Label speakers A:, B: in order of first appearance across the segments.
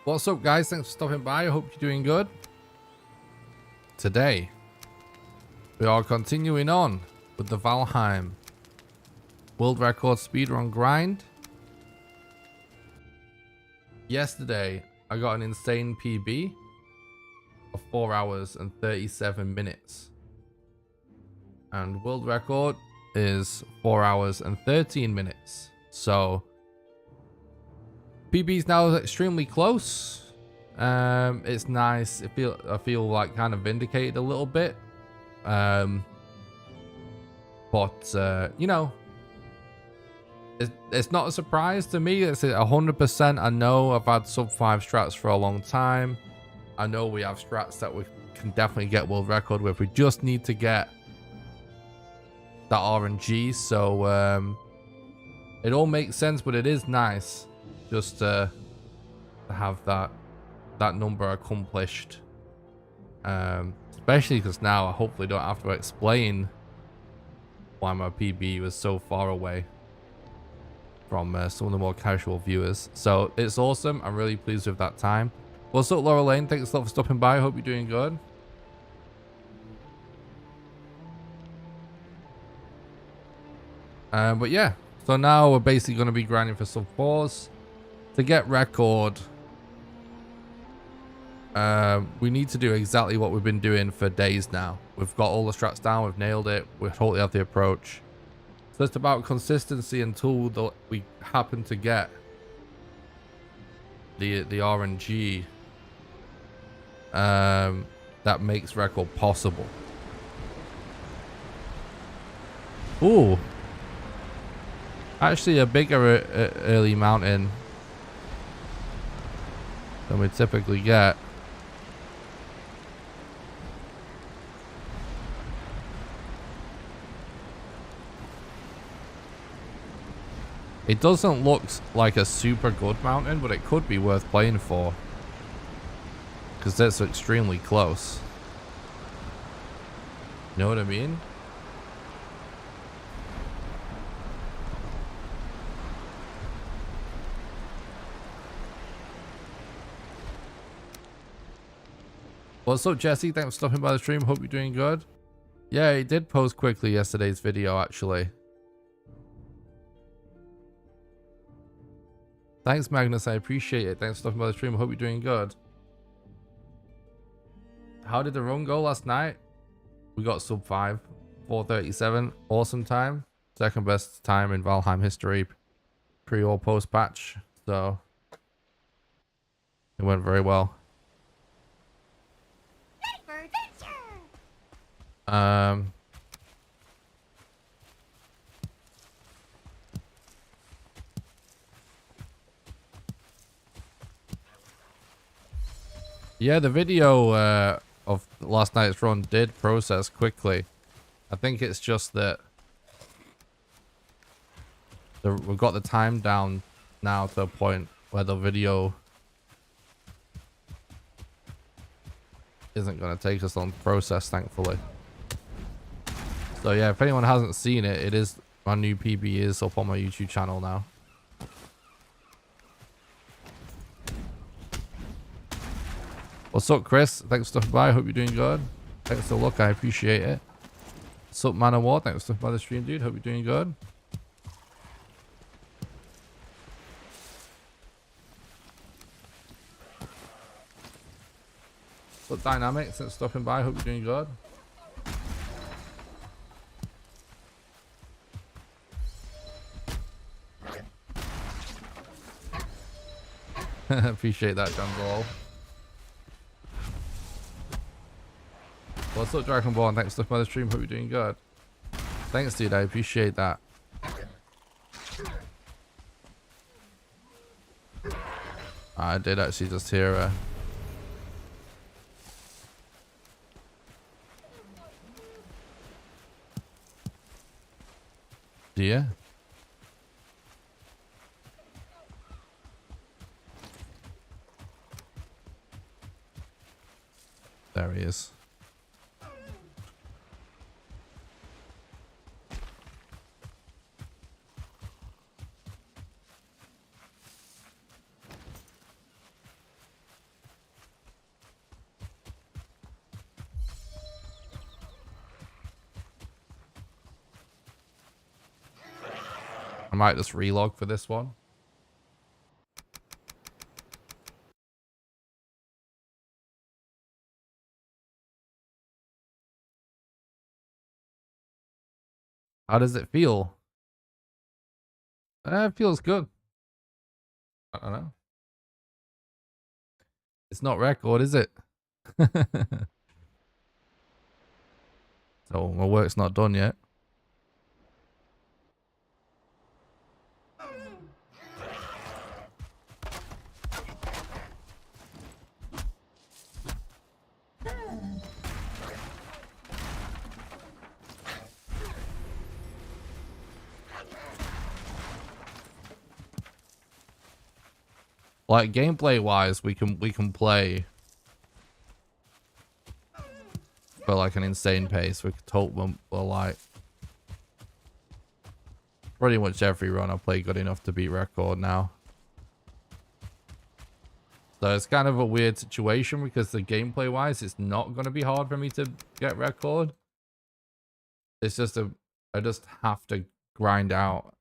A: What's up, guys? Thanks for stopping by. I hope you're doing good. Today, we are continuing on with the Valheim World Record Speedrun grind. Yesterday, I got an insane PB of 4 hours and 37 minutes. And world record is 4 hours and 13 minutes. So, PB is now extremely close. It's nice. I feel like kind of vindicated a little bit. But you know, it's not a surprise to me. It's 100%. I know I've had sub 5 strats for a long time. I know we have strats that we can definitely get world record with. We just need to get that RNG. So it all makes sense, but it is nice just to have that number accomplished, especially because now I hopefully don't have to explain why my PB was so far away from some of the more casual viewers. So it's awesome. I'm really pleased with that time. What's up, Laura Lane? Thanks a lot for stopping by. I hope you're doing good. But yeah, so now we're basically going to be grinding for sub 4s to get record. We need to do exactly what we've been doing for days now. We've got all the strats down. We've nailed it. We totally have the approach. So it's about consistency until we happen to get the RNG that makes record possible. Ooh. Actually a bigger early mountain than we typically get. It doesn't look like a super good mountain, but it could be worth playing for, because that's extremely close. You know what I mean? What's up, Jesse? Thanks for stopping by the stream. Hope you're doing good. Yeah, it did post quickly yesterday's video, actually. Thanks, Magnus. I appreciate it. Thanks for stopping by the stream. Hope you're doing good. How did the run go last night? We got sub 5, 4:37. Awesome time. Second best time in Valheim history, pre or post patch. So it went very well. Yeah, the video of last night's run did process quickly. I think it's just that we've got the time down now to a point where the video isn't going to take us long to process, thankfully. So yeah, if anyone hasn't seen it, my new PB is up on my YouTube channel now. What's up, Chris? Thanks for stopping by. I hope you're doing good. Thanks for the look. I appreciate it. What's up, Man of War? Thanks for stopping by the stream, dude. Hope you're doing good. What's up, Dynamic? Thanks for stopping by. I hope you're doing good. Appreciate that, John Ball. What's up, Dragon Ball? And thanks for stopping by the stream. Hope you're doing good. Thanks, dude. I appreciate that. I did actually just hear deer. There he is. I might just relog for this one. How does it feel? It feels good. I don't know. It's not record, is it? So my work's not done yet. Like gameplay wise, we can play for like an insane pace. We could hope we're like pretty much every run I play good enough to beat record now. So it's kind of a weird situation because the gameplay wise, it's not going to be hard for me to get record. It's just I just have to grind out,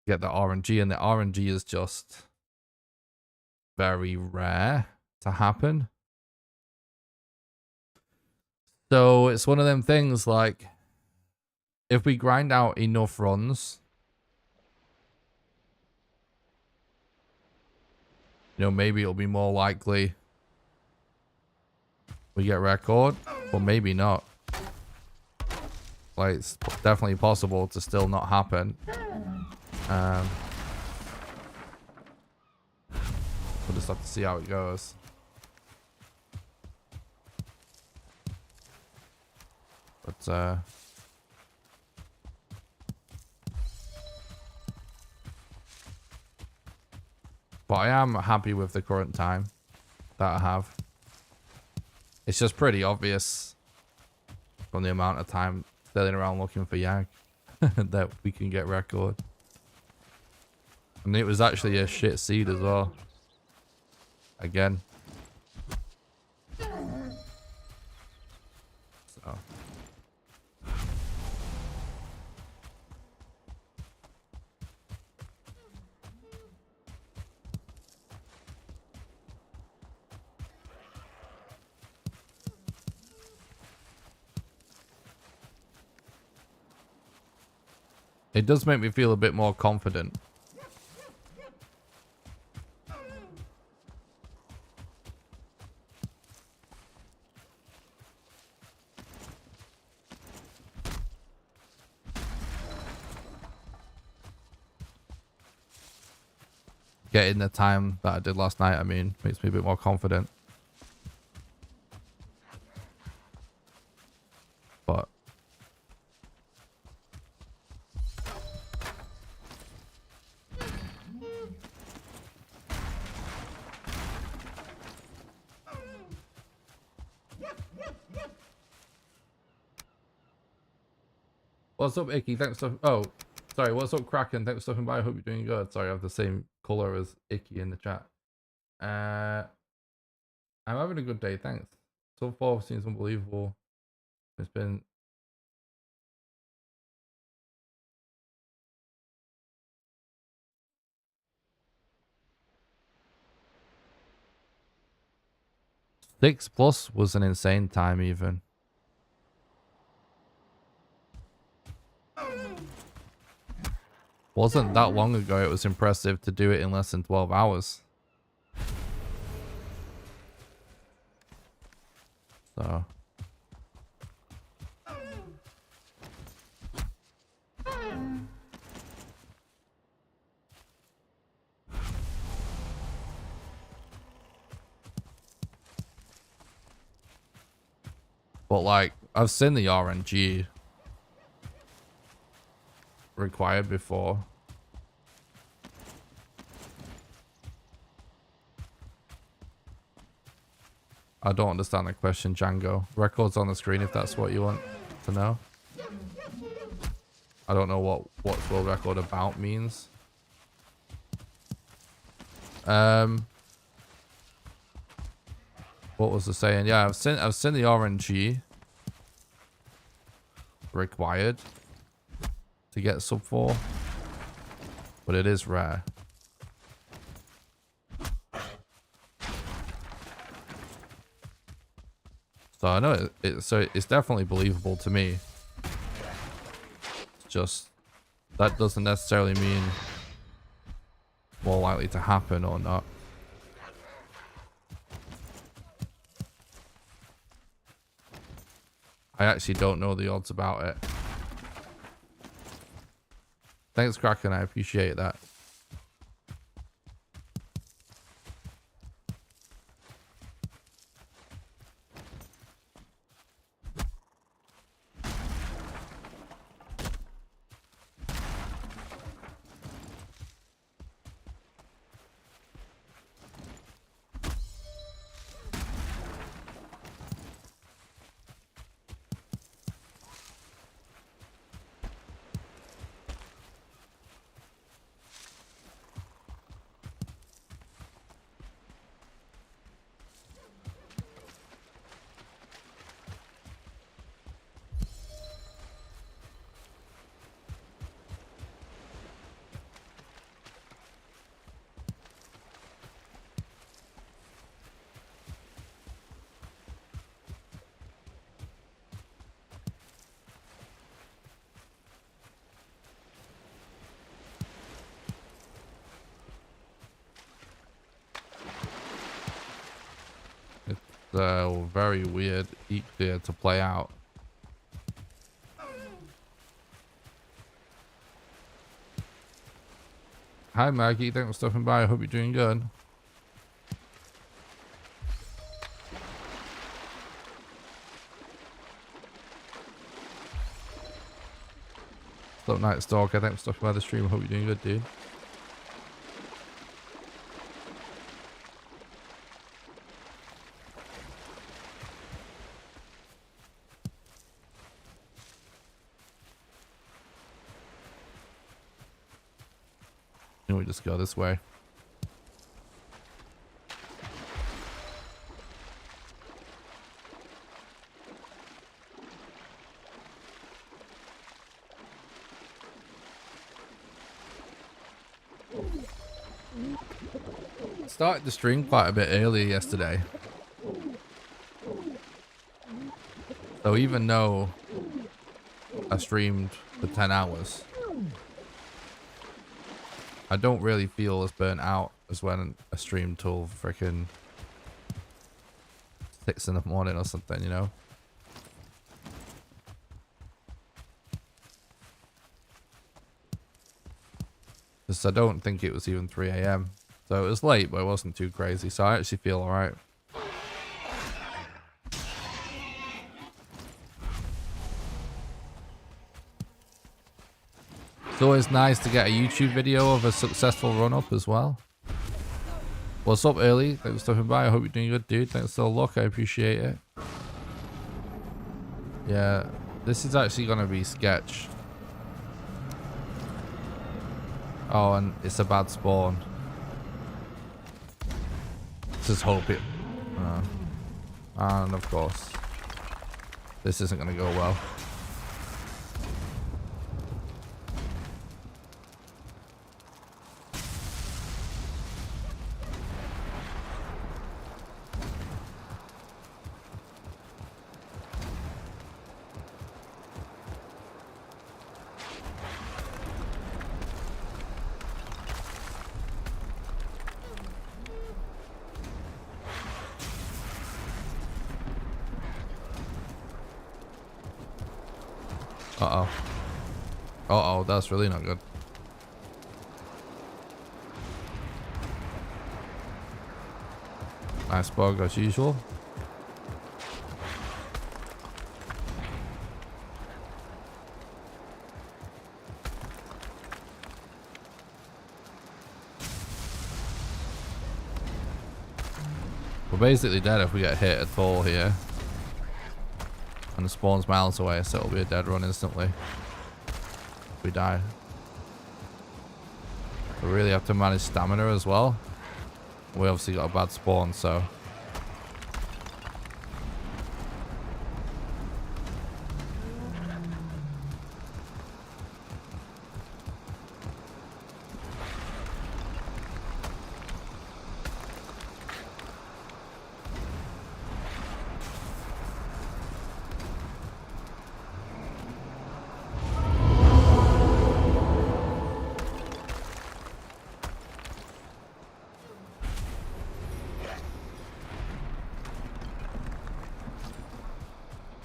A: get the RNG, and the RNG is just very rare to happen. So it's one of them things like if we grind out enough runs, you know, maybe it'll be more likely we get record, or maybe not. Like it's definitely possible to still not happen. We'll just have to see how it goes. But I am happy with the current time that I have. It's just pretty obvious from the amount of time sailing around looking for Yag that we can get record. And it was actually a shit seed as well. Again. So. It does make me feel a bit more confident. Getting the time that I did last night, I mean, makes me a bit more confident. But what's up, Icky? Thanks for... Oh, sorry. What's up, Kraken? Thanks for stopping by. I hope you're doing good. Sorry, I have the same color as Icky in the chat. I'm having a good day, thanks. So far, seems unbelievable. It's been... +6 was an insane time, even. Wasn't that long ago it was impressive to do it in less than 12 hours. So... But like, I've seen the RNG required before. I don't understand the question, Django. Records on the screen if that's what you want to know. I don't know what's world record about means. What was the saying? Yeah, I've seen the RNG required to get sub 4. but it is rare. So I know it's definitely believable to me. It's just that doesn't necessarily mean more likely to happen or not. I actually don't know the odds about it. Thanks, Kraken. I appreciate that. Very weird here to play out. Hi Maggie, thanks for stopping by. I hope you're doing good. Stop Night Stalker, thanks for stopping by the stream. I hope you're doing good, dude. We just go this way. Started the stream quite a bit earlier yesterday. So even though I streamed for 10 hours, I don't really feel as burnt out as when I stream till freaking 6 in the morning or something, you know? Because I don't think it was even 3 AM. So it was late, but it wasn't too crazy. So I actually feel alright. It's always nice to get a YouTube video of a successful run-up as well. What's up, Early? Thanks for stopping by. I hope you're doing good, dude. Thanks for the look. I appreciate it. Yeah, this is actually going to be sketch. Oh, and it's a bad spawn. Just hope it... and of course, this isn't going to go well. Uh-oh. Uh-oh, that's really not good. Nice bug as usual. We're basically dead if we get hit at all here. And the spawn's miles away, so it'll be a dead run instantly if we die. We really have to manage stamina as well. We obviously got a bad spawn, so...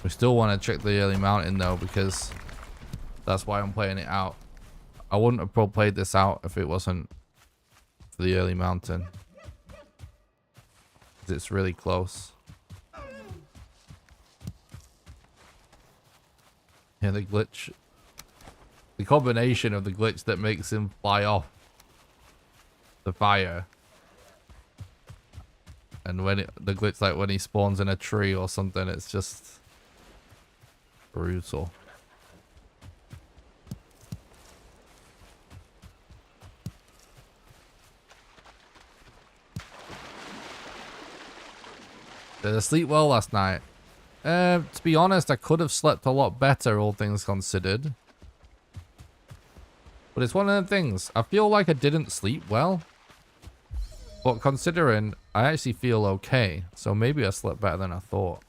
A: We still want to check the early mountain though, because that's why I'm playing it out. I wouldn't have probably played this out if it wasn't for the early mountain. It's really close. Yeah, the glitch. The combination of the glitch that makes him fly off the fire. And when the glitch, like when he spawns in a tree or something, it's just brutal. Did I sleep well last night? To be honest, I could have slept a lot better, all things considered. But it's one of the things. I feel like I didn't sleep well. But considering, I actually feel okay. So maybe I slept better than I thought.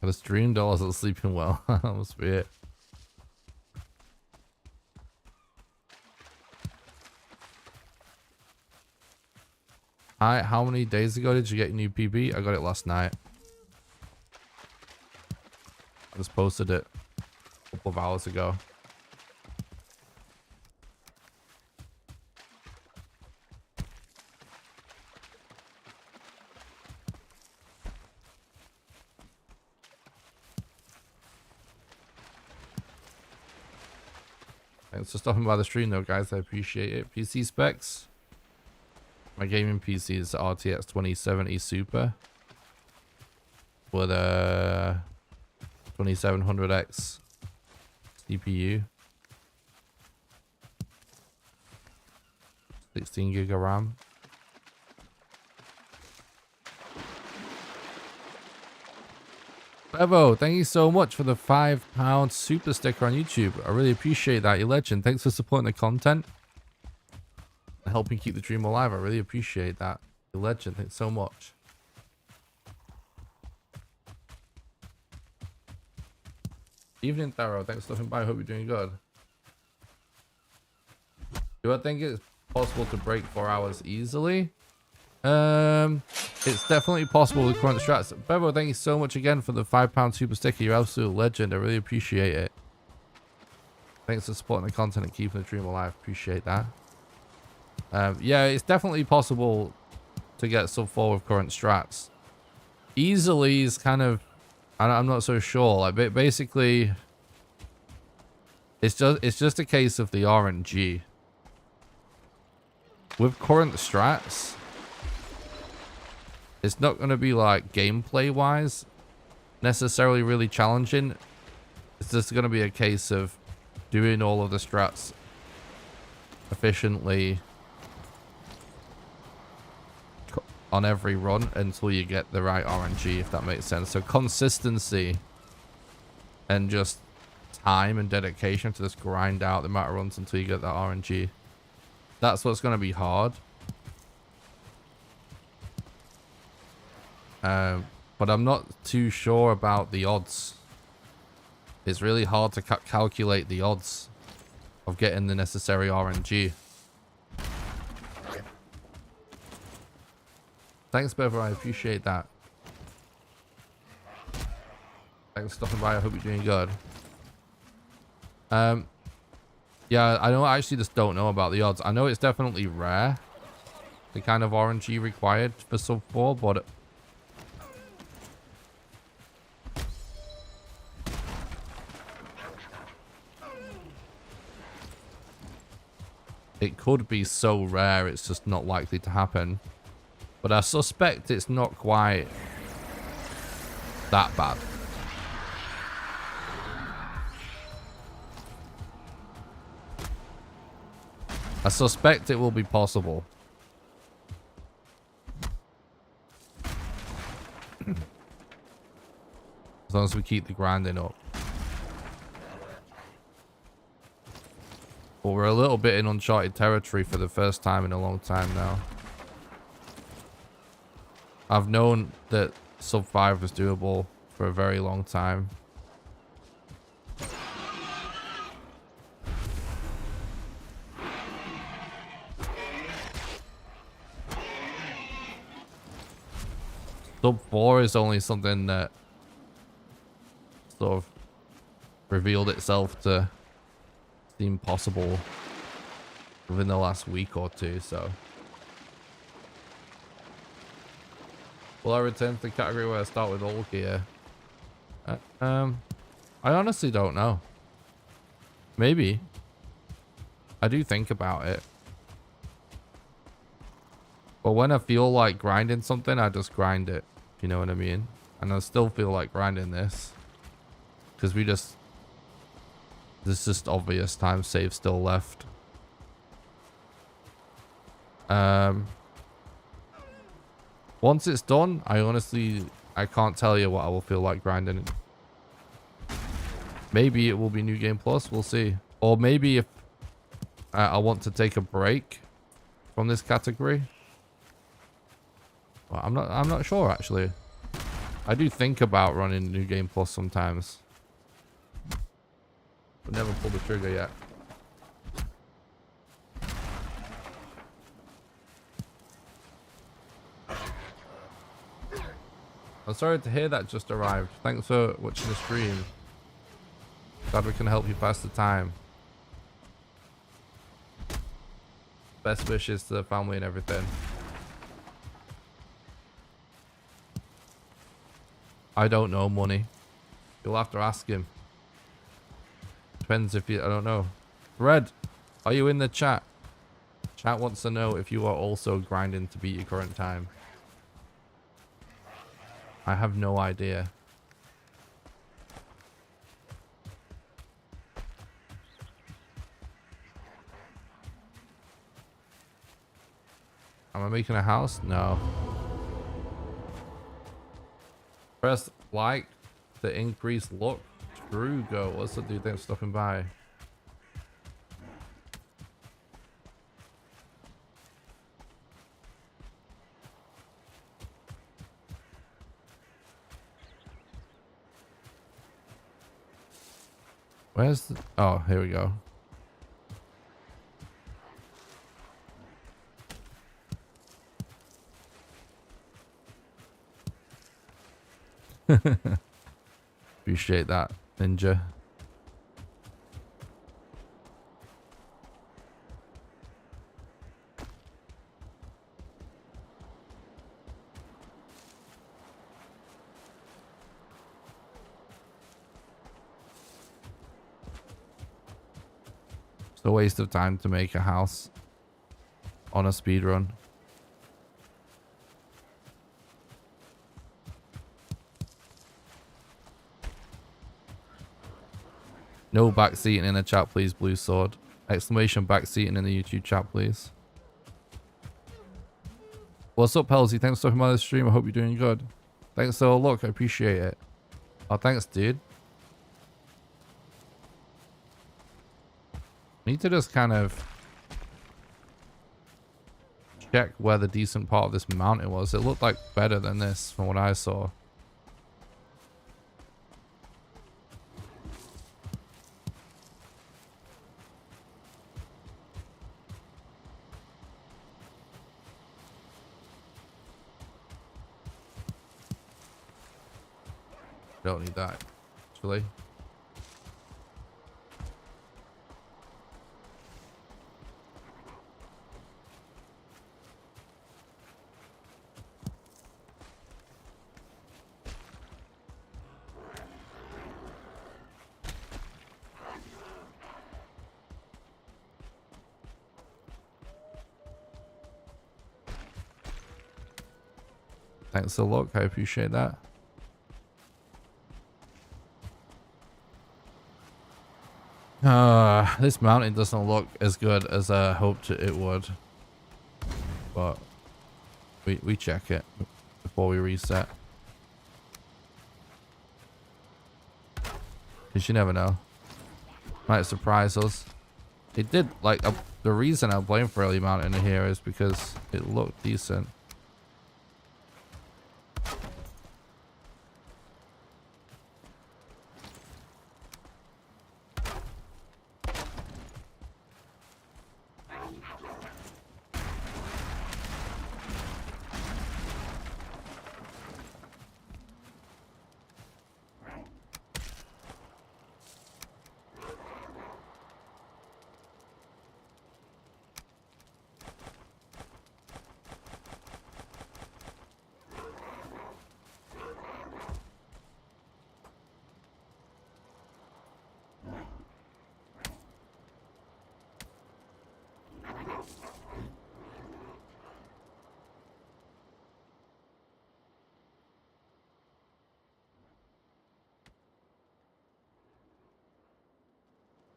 A: I just dreamed I wasn't sleeping well. That must be it. Hi, how many days ago did you get your new PB? I got it last night. I just posted it a couple of hours ago. Thanks for stopping by the stream though, guys. I appreciate it. PC specs. My gaming PC is RTX 2070 Super with a 2700X CPU, 16 gig of RAM. Bevo, thank you so much for the £5 super sticker on YouTube. I really appreciate that. You're a legend. Thanks for supporting the content and helping keep the dream alive. I really appreciate that. You're a legend. Thanks so much. Evening, Tharo. Thanks for stopping by. I hope you're doing good. Do I think it's possible to break 4 hours easily? It's definitely possible with current strats. Bevo, thank you so much again for the £5 super sticker. You're absolute legend. I really appreciate it. Thanks for supporting the content and keeping the dream alive. Appreciate that. Yeah, it's definitely possible to get sub 4 with current strats. Easily is kind of, I'm not so sure. Like basically, it's just a case of the RNG. With current strats, it's not going to be like gameplay wise necessarily really challenging. It's just going to be a case of doing all of the strats efficiently on every run until you get the right RNG, if that makes sense. So consistency and just time and dedication to just grind out the amount of runs until you get that RNG. That's what's going to be hard. But I'm not too sure about the odds. It's really hard to calculate the odds of getting the necessary RNG. Thanks, Bevo. I appreciate that. Thanks for stopping by. I hope you're doing good. Yeah, I actually just don't know about the odds. I know it's definitely rare, the kind of RNG required for sub 4, but it could be so rare it's just not likely to happen. But I suspect it's not quite that bad. I suspect it will be possible. As long as we keep the grinding up. But we're a little bit in uncharted territory for the first time in a long time now. I've known that sub 5 was doable for a very long time. Sub 4 is only something that sort of revealed itself to seem possible within the last week or two, so. Will I return to the category where I start with all gear? I honestly don't know. Maybe. I do think about it. But when I feel like grinding something, I just grind it. You know what I mean? And I still feel like grinding this. Because there's just obvious time save still left. Once it's done, I can't tell you what I will feel like grinding. Maybe it will be New Game Plus, we'll see. Or maybe if I want to take a break from this category. Well, I'm not sure actually. I do think about running New Game Plus sometimes. But never pulled the trigger yet. I'm sorry to hear that just arrived. Thanks for watching the stream. Glad we can help you pass the time. Best wishes to the family and everything. I don't know, Money. You'll have to ask him. Depends if you... I don't know. Red, are you in the chat? Chat wants to know if you are also grinding to beat your current time. I have no idea. Am I making a house? No. Press like to increase luck. True go. What's the dude that's stopping by? Where's the... Oh, here we go. Appreciate that, Ninja. It's a waste of time to make a house on a speedrun. No backseating in the chat, please, Blue Sword. Exclamation backseating in the YouTube chat, please. What's up, Halsey? Thanks for stopping by the stream. I hope you're doing good. Thanks for the look. I appreciate it. Oh, thanks, dude. Need to just kind of check where the decent part of this mountain was. It looked like better than this from what I saw. Don't need that, actually. Thanks a lot. I appreciate that. This mountain doesn't look as good as I hoped it would, but we check it before we reset, because you never know, might surprise us. It did, like, the reason I blame for early mountain here is because it looked decent.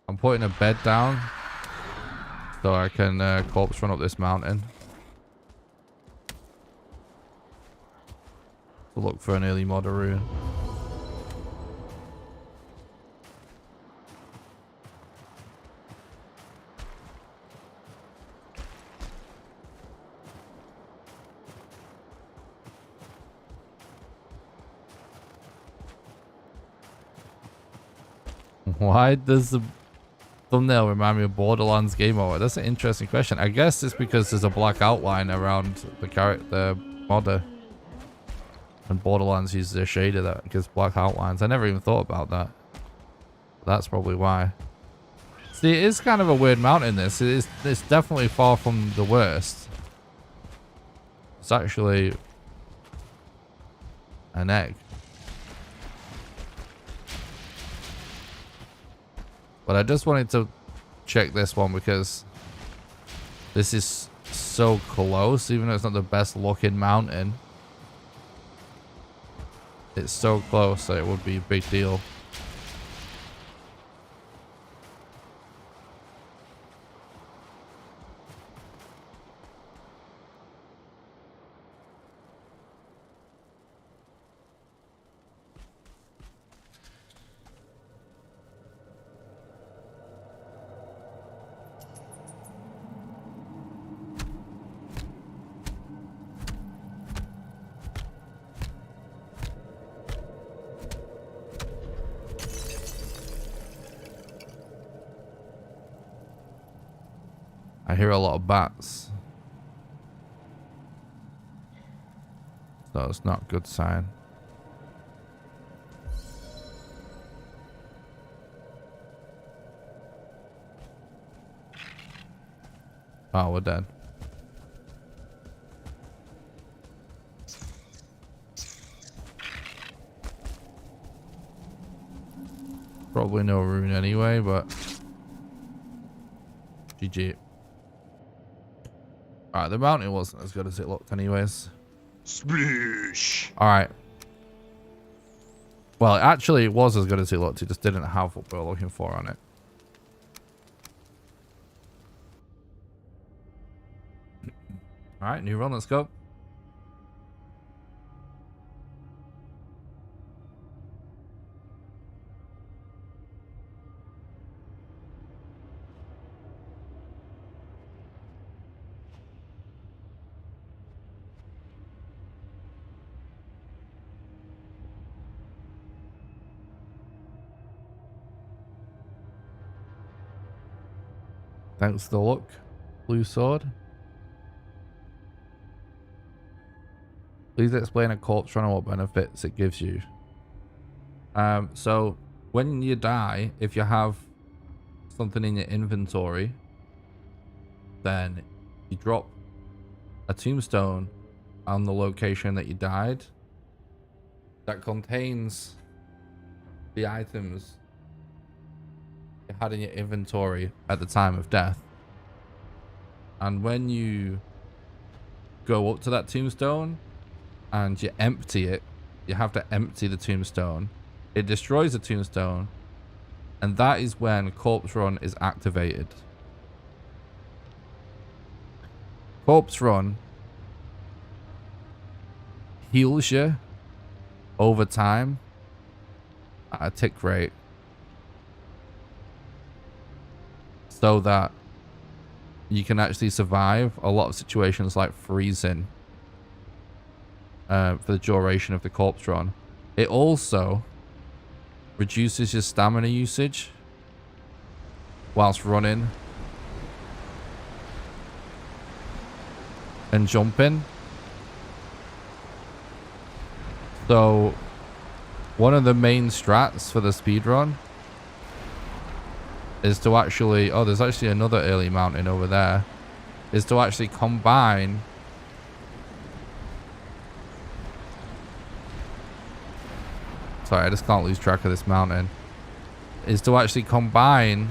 A: I'm putting a bed down so I can corpse run up this mountain to look for an early modder rune. Why does the thumbnail remind me of Borderlands game over? That's an interesting question. I guess it's because there's a black outline around the character modder. And Borderlands uses a shader that gives black outlines. I never even thought about that. That's probably why. See, it is kind of a weird mountain, this. It's definitely far from the worst. It's actually an egg. But I just wanted to check this one because this is so close, even though it's not the best looking mountain. It's so close that it would be a big deal. I hear a lot of bats. So it's not a good sign. Oh, we're dead. Probably no rune anyway, but GG. Alright, the mountain wasn't as good as it looked anyways.
B: Splish!
A: Alright. Well, actually it was as good as it looked. It just didn't have what we were looking for on it. Alright, new run, let's go. Thanks for the look, blue sword. Please explain a corpse run and what benefits it gives you. So when you die, if you have something in your inventory, then you drop a tombstone on the location that you died that contains the items you had in your inventory at the time of death. And when you go up to that tombstone and you empty it, you have to empty the tombstone. It destroys the tombstone, and that is when Corpse Run is activated. Corpse Run heals you over time at a tick rate. so that you can actually survive a lot of situations like freezing for the duration of the corpse run. It also reduces your stamina usage whilst running and jumping. So one of the main strats for the speedrun is to actually, oh, there's actually another early mountain over there, is to actually combine sorry, I just can't lose track of this mountain, is to actually combine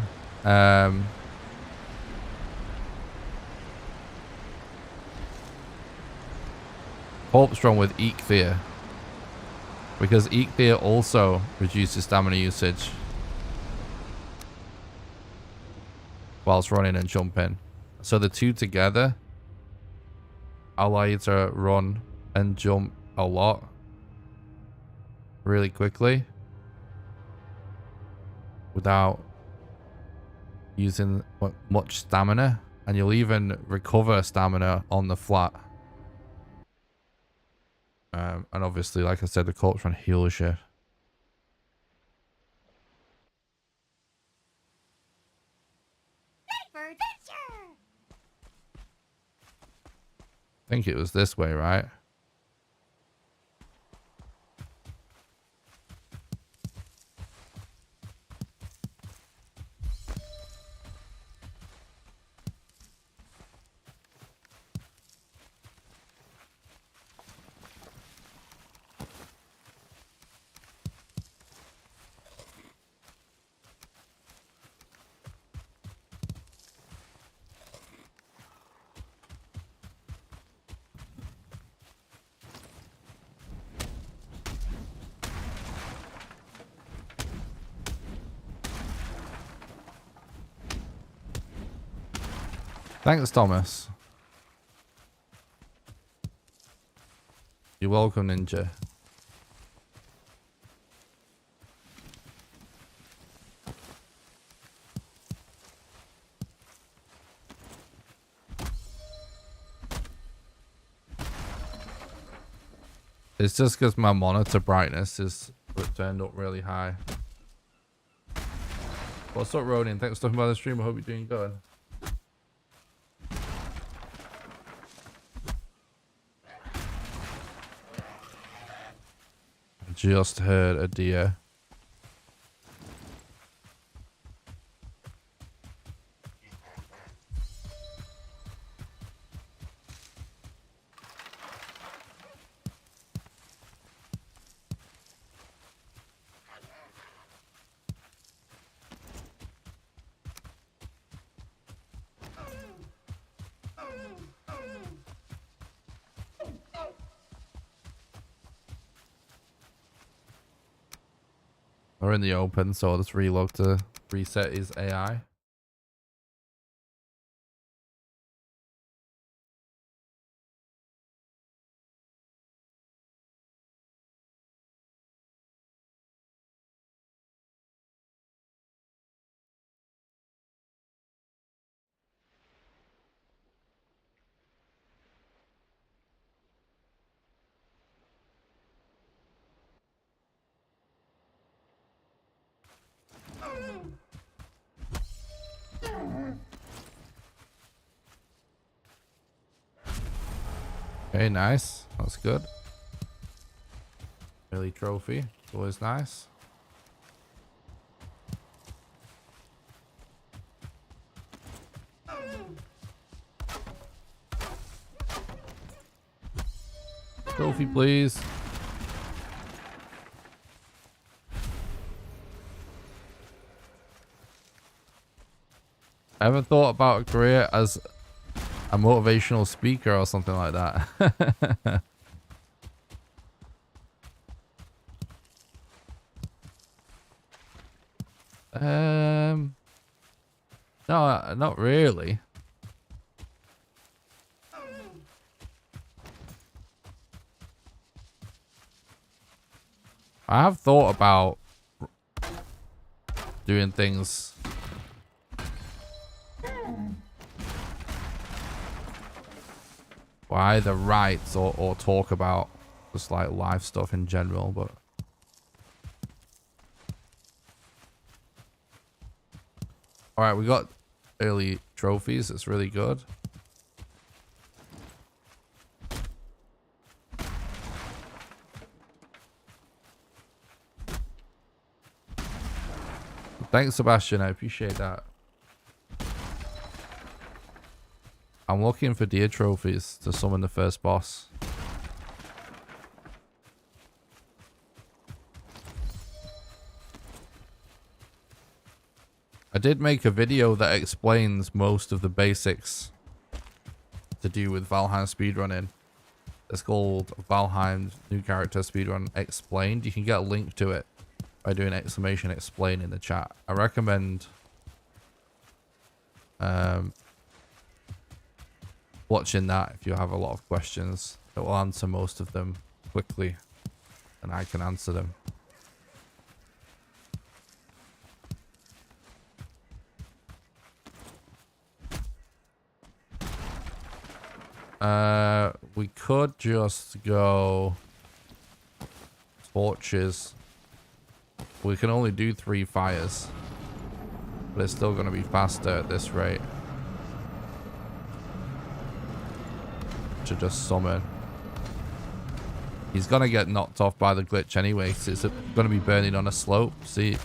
A: corpse run with Eek Fear, because Eek Fear also reduces stamina usage whilst running and jumping. So the two together allow you to run and jump a lot really quickly without using much stamina, and you'll even recover stamina on the flat. And obviously, like I said, the corpse run heals you. I think it was this way, right? Thanks, Thomas. You're welcome, Ninja. It's just because my monitor brightness is turned up really high. What's up, Ronin? Thanks for talking about the stream. I hope you're doing good. Just heard a deer. We're in the open, so I'll just reload to reset his AI. Okay, nice. That's good. Early trophy. It's always nice. Trophy, please. I haven't thought about a career as a motivational speaker or something like that. No, not really. I have thought about doing things or either write or talk about just like live stuff in general. But all right, we got early trophies. It's really good. Thanks, Sebastian. I appreciate that. I'm looking for deer trophies to summon the first boss. I did make a video that explains most of the basics to do with Valheim speedrunning. It's called Valheim New Character Speedrun Explained. You can get a link to it by doing exclamation explain in the chat. I recommend watching that if you have a lot of questions. It will answer most of them quickly and I can answer them. We could just go torches. We can only do 3 fires, but it's still going to be faster at this rate to just summon. He's going to get knocked off by the glitch anyway, so it's going to be burning on a slope. See?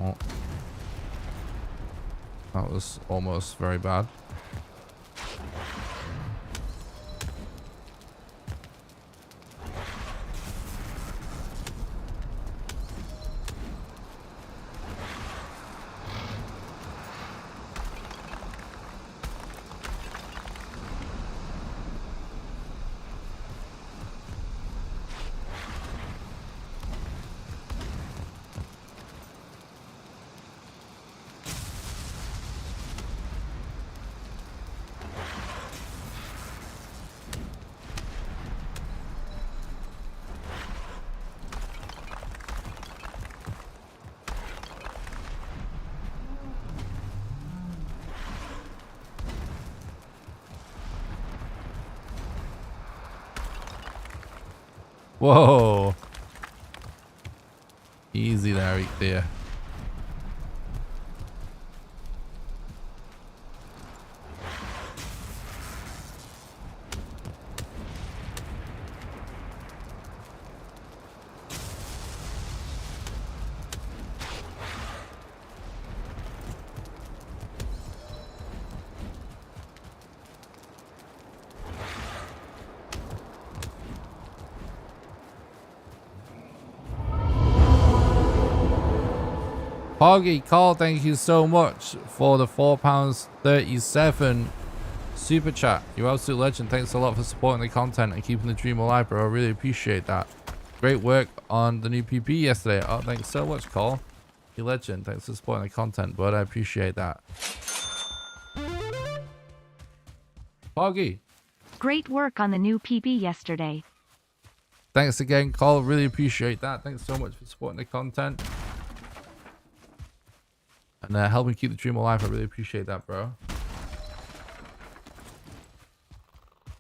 A: Oh. That was almost very bad. Whoa. Easy there. Poggy, Carl, thank you so much for the £4.37 super chat. You're absolute legend. Thanks a lot for supporting the content and keeping the dream alive, bro. I really appreciate that. Great work on the new PP yesterday. Oh, thanks so much, Carl. You legend. Thanks for supporting the content, bud. I appreciate that. Poggy.
C: Great work on the new PP yesterday.
A: Thanks again, Carl. Really appreciate that. Thanks so much for supporting the content. And helping keep the dream alive. I really appreciate that, bro.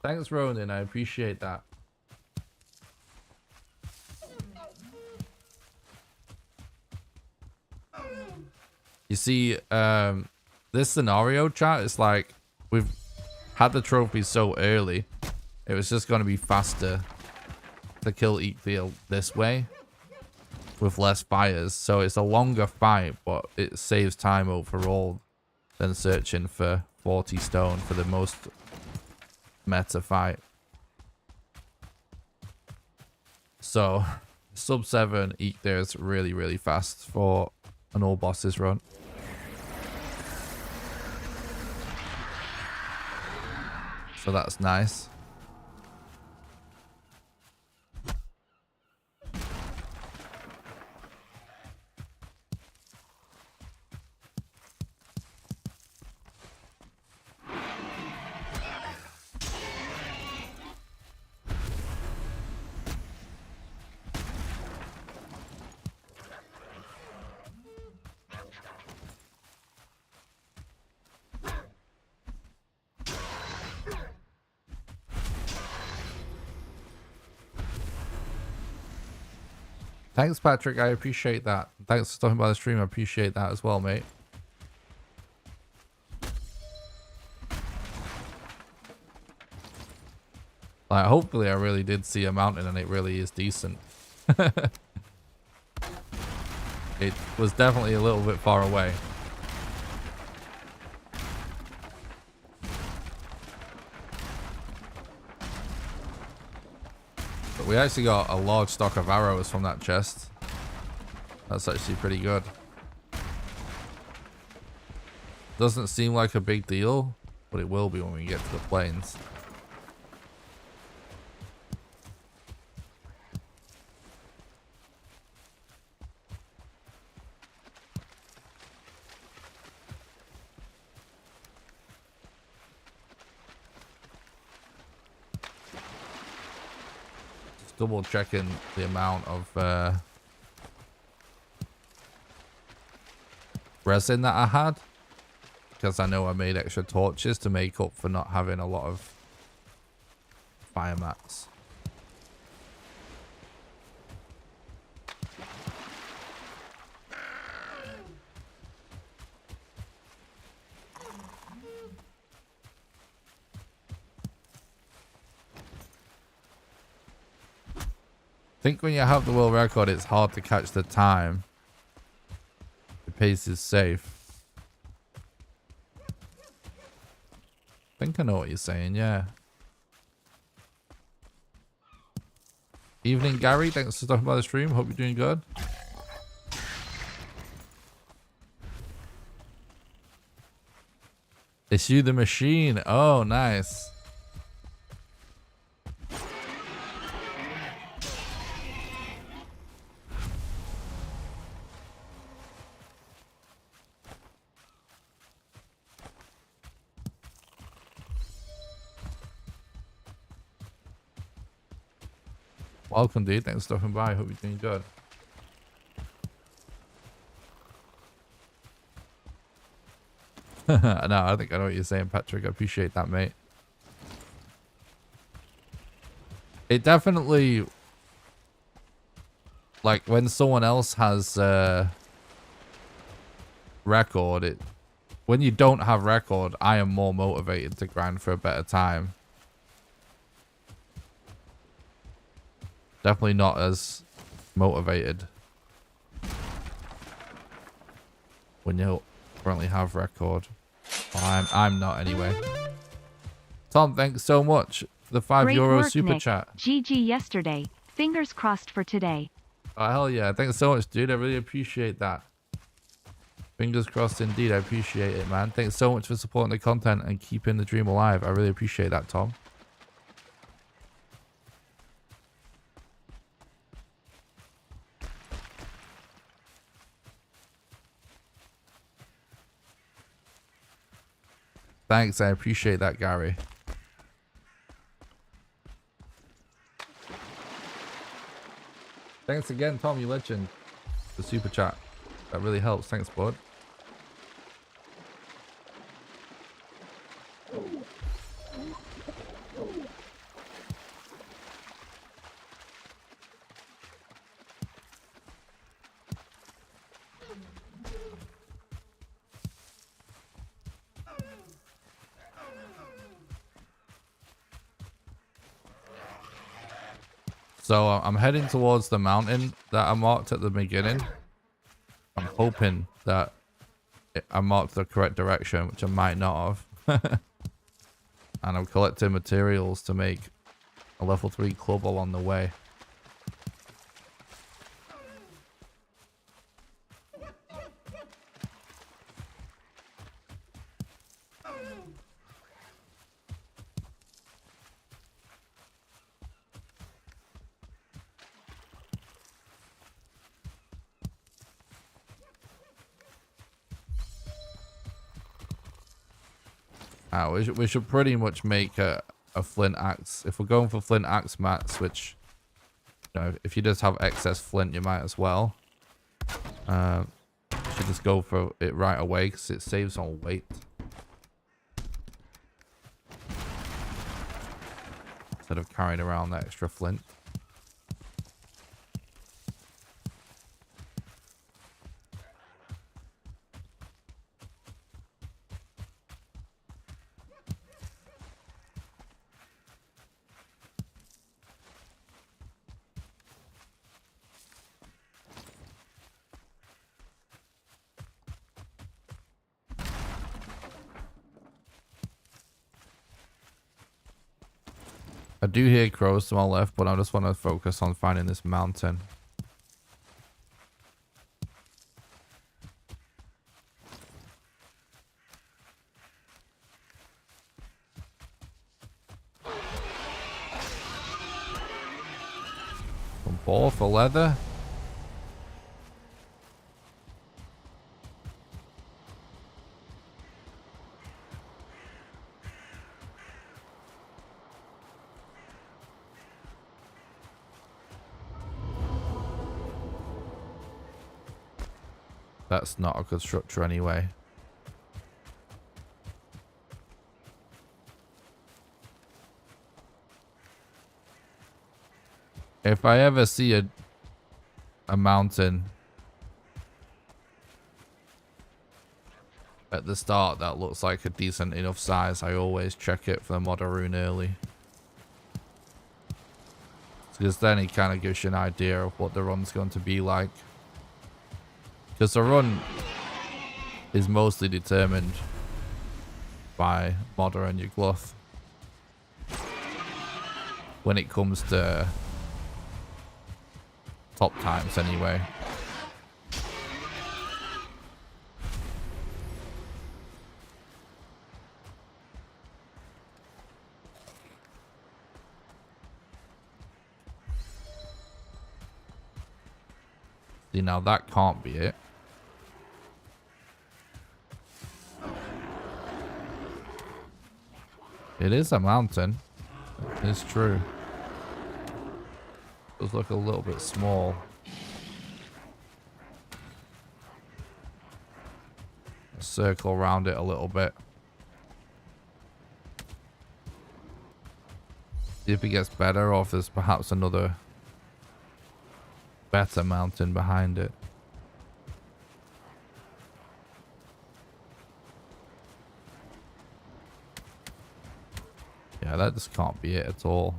A: Thanks, Ronan. I appreciate that. You see, this scenario, chat, it's like we've had the trophy so early. It was just going to be faster to kill Eatfield this way with less fires, so it's a longer fight, but it saves time overall than searching for 40 stone for the most meta fight. So sub 7 Eat there is really fast for an all bosses run. So that's nice. Thanks, Patrick. I appreciate that. Thanks for stopping by the stream. I appreciate that as well, mate. Like, hopefully I really did see a mountain and it really is decent. It was definitely a little bit far away. But we actually got a large stock of arrows from that chest. That's actually pretty good. Doesn't seem like a big deal, but it will be when we get to the plains. Just double checking the amount of resin that I had, because I know I made extra torches to make up for not having a lot of fire mats. I think when you have the world record, it's hard to catch the time. The pace is safe. I think I know what you're saying, yeah. Evening, Gary. Thanks for stopping by the stream. Hope you're doing good. It's you, the machine. Oh, nice. Welcome, dude. Thanks for stopping by. Hope you're doing good. No, I think I know what you're saying, Patrick. I appreciate that, mate. It definitely, like, when someone else has record, when you don't have record, I am more motivated to grind for a better time. Definitely not as motivated when you currently have record. Well, I'm not anyway. Tom, thanks so much for the €5 super chat.
C: GG yesterday. Fingers crossed for today.
A: Oh, hell yeah. Thanks so much, dude. I really appreciate that. Fingers crossed indeed. I appreciate it, man. Thanks so much for supporting the content and keeping the dream alive. I really appreciate that, Tom. Thanks, I appreciate that, Gary. Thanks again, Tom, you legend. The super chat. That really helps. Thanks, bud. So I'm heading towards the mountain that I marked at the beginning. I'm hoping that I marked the correct direction, which I might not have. And I'm collecting materials to make a level 3 club along the way. We should pretty much make a flint axe. If we're going for flint axe mats, which, you know, if you just have excess flint, you might as well. You should just go for it right away because it saves on weight. Instead of carrying around the extra flint. I do hear crows to my left, but I just want to focus on finding this mountain. Some ball for leather. That's not a good structure anyway. If I ever see a mountain at the start that looks like a decent enough size, I always check it for the modder rune early. Because then it kind of gives you an idea of what the run's going to be like. Because the run is mostly determined by modder and your gluff. When it comes to top times anyway. See, now that can't be it. It is a mountain. It's true. It does look a little bit small. Circle around it a little bit. See if it gets better or if there's perhaps another better mountain behind it. Yeah, that just can't be it at all.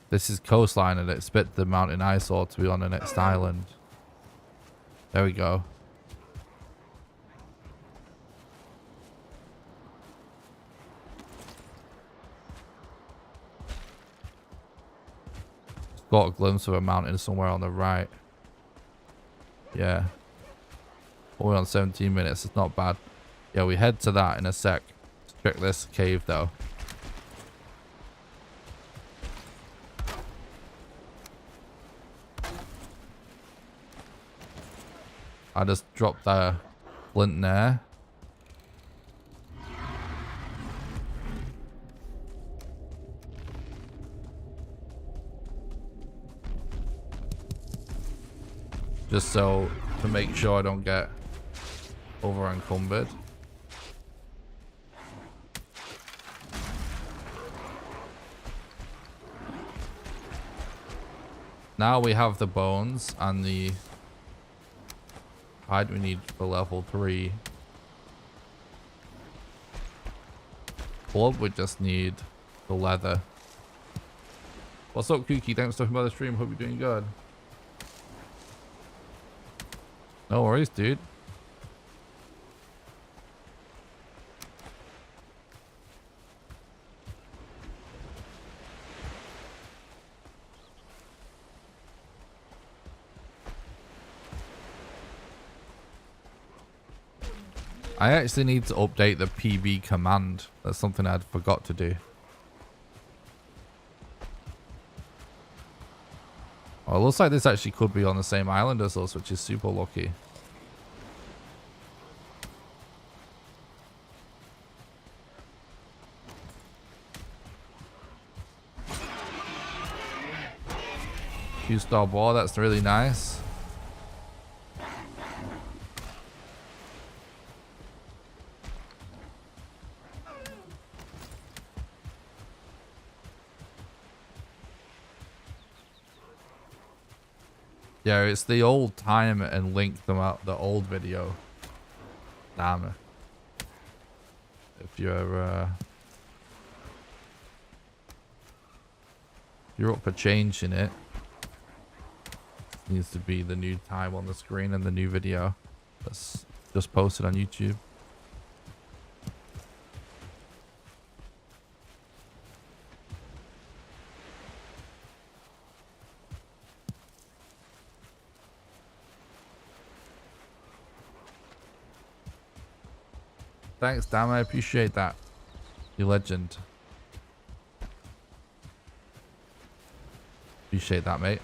A: This is coastline and expect the mountain eyesore to be on the next island. There we go. Got a glimpse of a mountain somewhere on the right. Yeah. We're on 17 minutes. It's not bad. Yeah, we head to that in a sec. Let's check this cave though. I just dropped the flint there. Just so to make sure I don't get over encumbered. Now we have the bones and the hide we need for level 3. Blood, we just need the leather. What's up, Kooky? Thanks for stopping by the stream. Hope you're doing good. No worries, dude. I actually need to update the PB command. That's something I'd forgot to do. Oh, it looks like this actually could be on the same island as us, which is super lucky. Two-star ball, that's really nice. Yeah, it's the old time and link them out the old video. Damn it. If you're up for changing it, needs to be the new time on the screen and the new video that's just posted on YouTube. Thanks, damn, I appreciate that. You legend. Appreciate that, mate.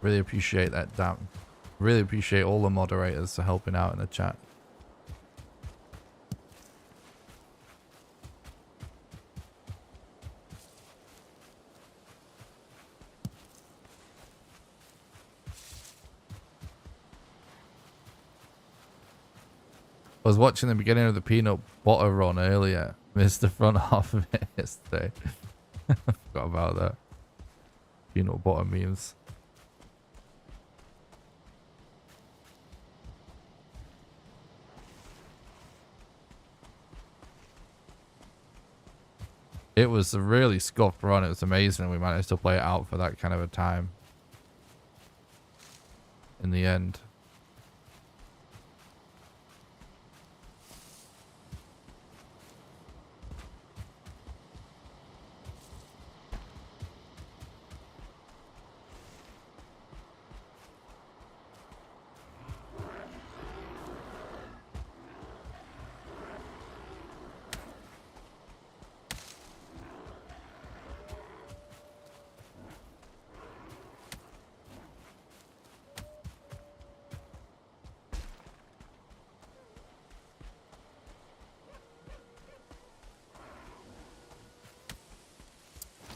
A: Really appreciate that, damn. Really appreciate all the moderators for helping out in the chat. I was watching the beginning of the peanut butter run earlier. Missed the front half of it yesterday. Forgot about that. Peanut butter memes. It was a really scuffed run. It was amazing. We managed to play it out for that kind of a time. In the end.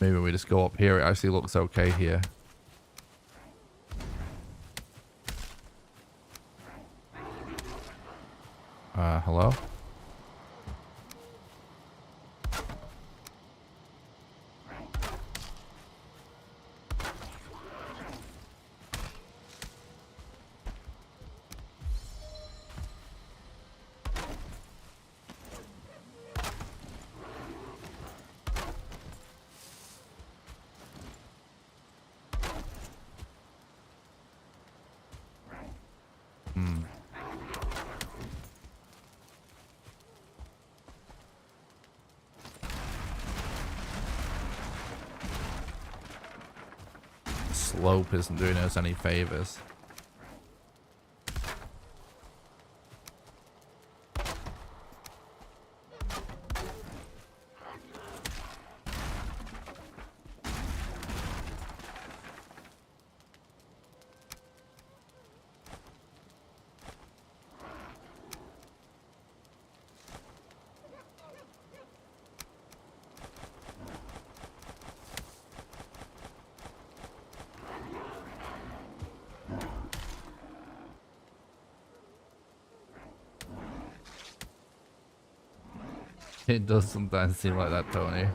A: Maybe we just go up here. It actually looks okay here. Hello? Slope isn't doing us any favors. It does sometimes seem like that, Tony.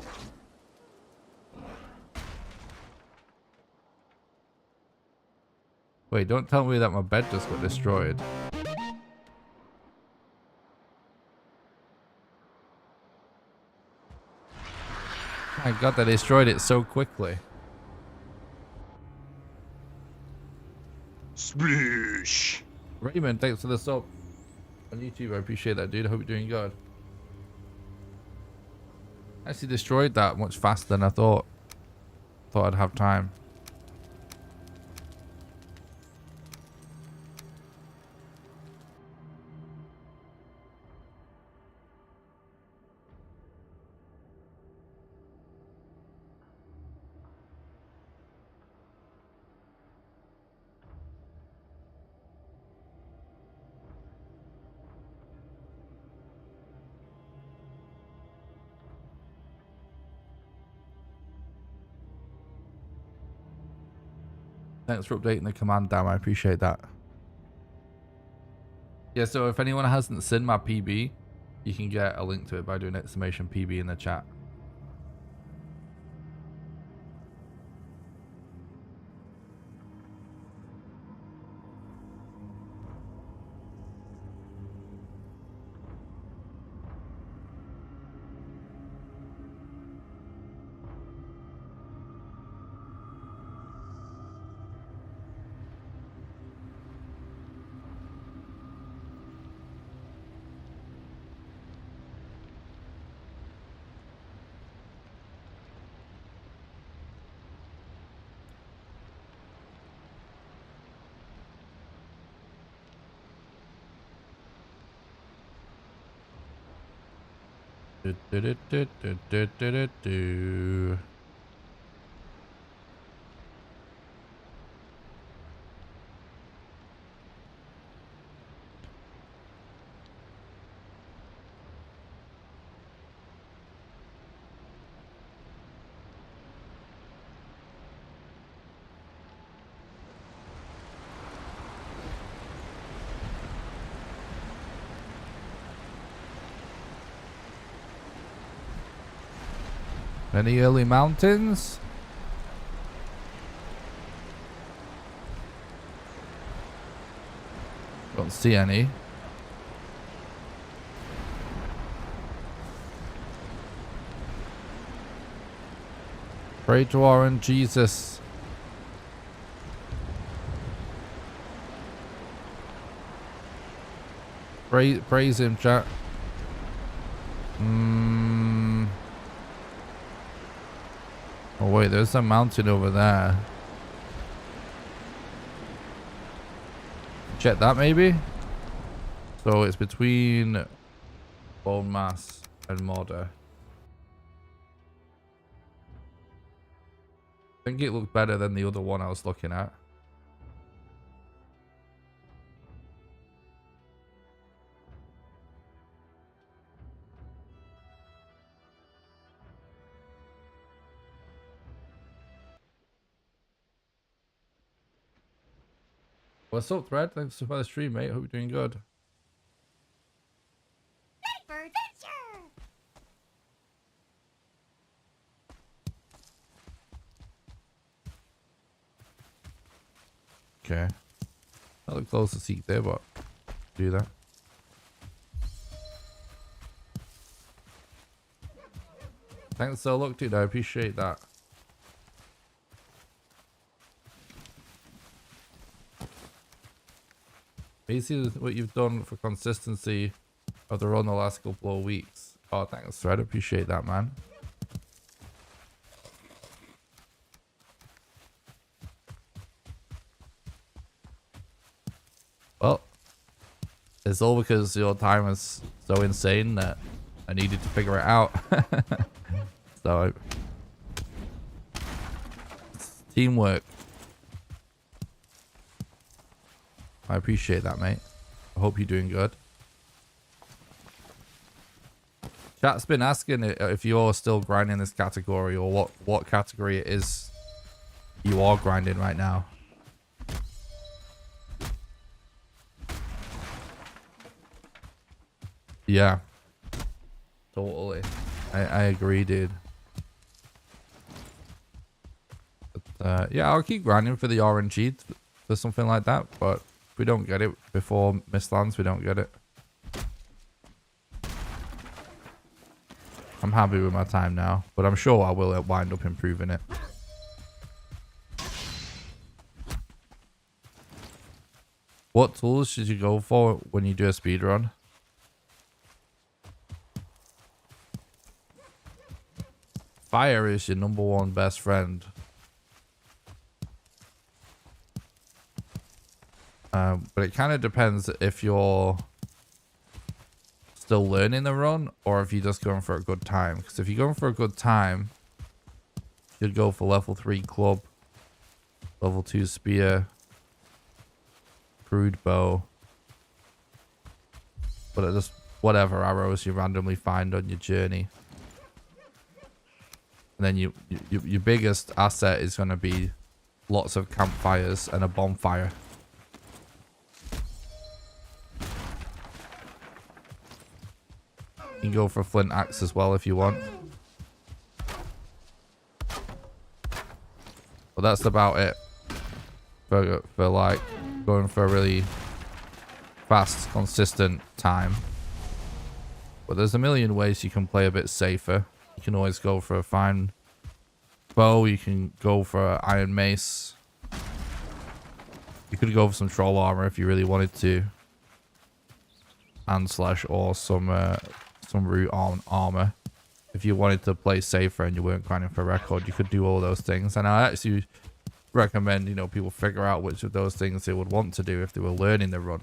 A: Wait, don't tell me that my bed just got destroyed. My god, they destroyed it so quickly.
B: Sploosh.
A: Raymond, thanks for the sub on YouTube. I appreciate that, dude. I hope you're doing good. Actually destroyed that much faster than I thought. Thought I'd have time. Thanks for updating the command, damn. I appreciate that. Yeah, so if anyone hasn't seen my PB, you can get a link to it by doing exclamation PB in the chat. Do, do, do, do, do, do, do, do, do. Any early mountains? Don't see any. Pray to our Jesus. Praise him, chat. Oh wait, there's a mountain over there. Check that maybe? So it's between Bone Mass and Modder. I think it looked better than the other one I was looking at. What's up, Thread? Thanks for the stream, mate. Hope you're doing good. Okay. Not the closest seat there, but do that. Thanks so look, dude. I appreciate that. Basically, what you've done for consistency of the run the last couple of weeks. Oh, thanks, Thread. Appreciate that, man. Well, it's all because your time is so insane that I needed to figure it out. So, it's teamwork. I appreciate that, mate. I hope you're doing good. Chat's been asking if you're still grinding this category or what category it is you are grinding right now. Yeah. Totally. I agree, dude. But, yeah, I'll keep grinding for the RNG for something like that, but if we don't get it before Mistlands, we don't get it. I'm happy with my time now, but I'm sure I will wind up improving it. What tools should you go for when you do a speedrun? Fire is your #1 best friend. But it kind of depends if you're still learning the run or if you're just going for a good time. Because if you're going for a good time, you'd go for level 3 club, level 2 spear, crude bow, but it just whatever arrows you randomly find on your journey. And then your biggest asset is going to be lots of campfires and a bonfire. You can go for a flint axe as well if you want. But that's about it for like going for a really fast, consistent time. But there's a million ways you can play a bit safer. You can always go for a fine bow. You can go for an iron mace. You could go for some troll armor if you really wanted to. And slash or some root armor. If you wanted to play safer and you weren't grinding for a record, you could do all those things. And I actually recommend, you know, people figure out which of those things they would want to do if they were learning the run.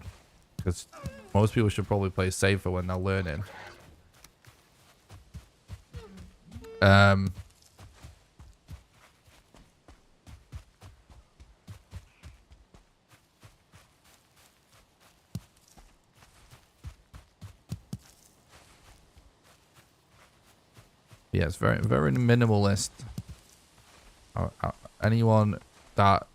A: Because most people should probably play safer when they're learning. Yeah, it's very, very minimalist. Anyone that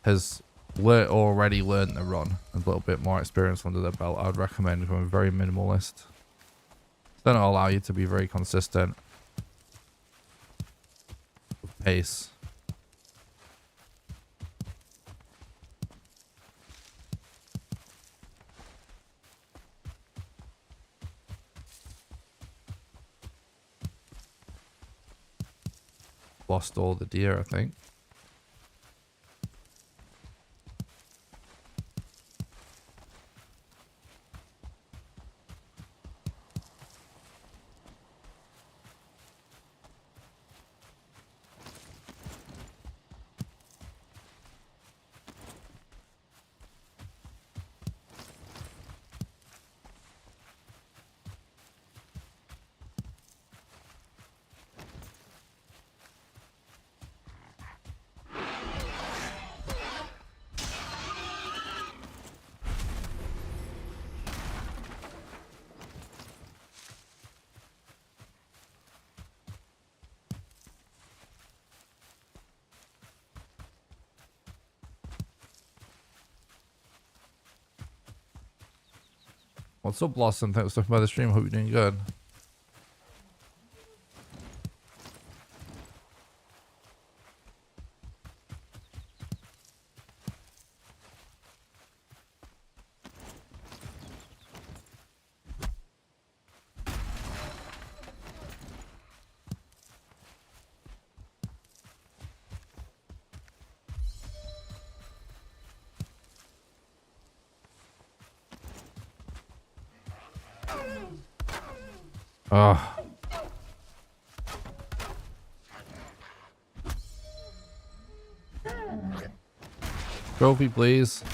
A: has already learned to run a little bit more experience under their belt, I'd recommend going very minimalist. Then it'll allow you to be very consistent with pace. Lost all the deer, I think. What's up, Blossom? Thanks for stopping by the stream. Hope you're doing good. Oh. Trophy, please.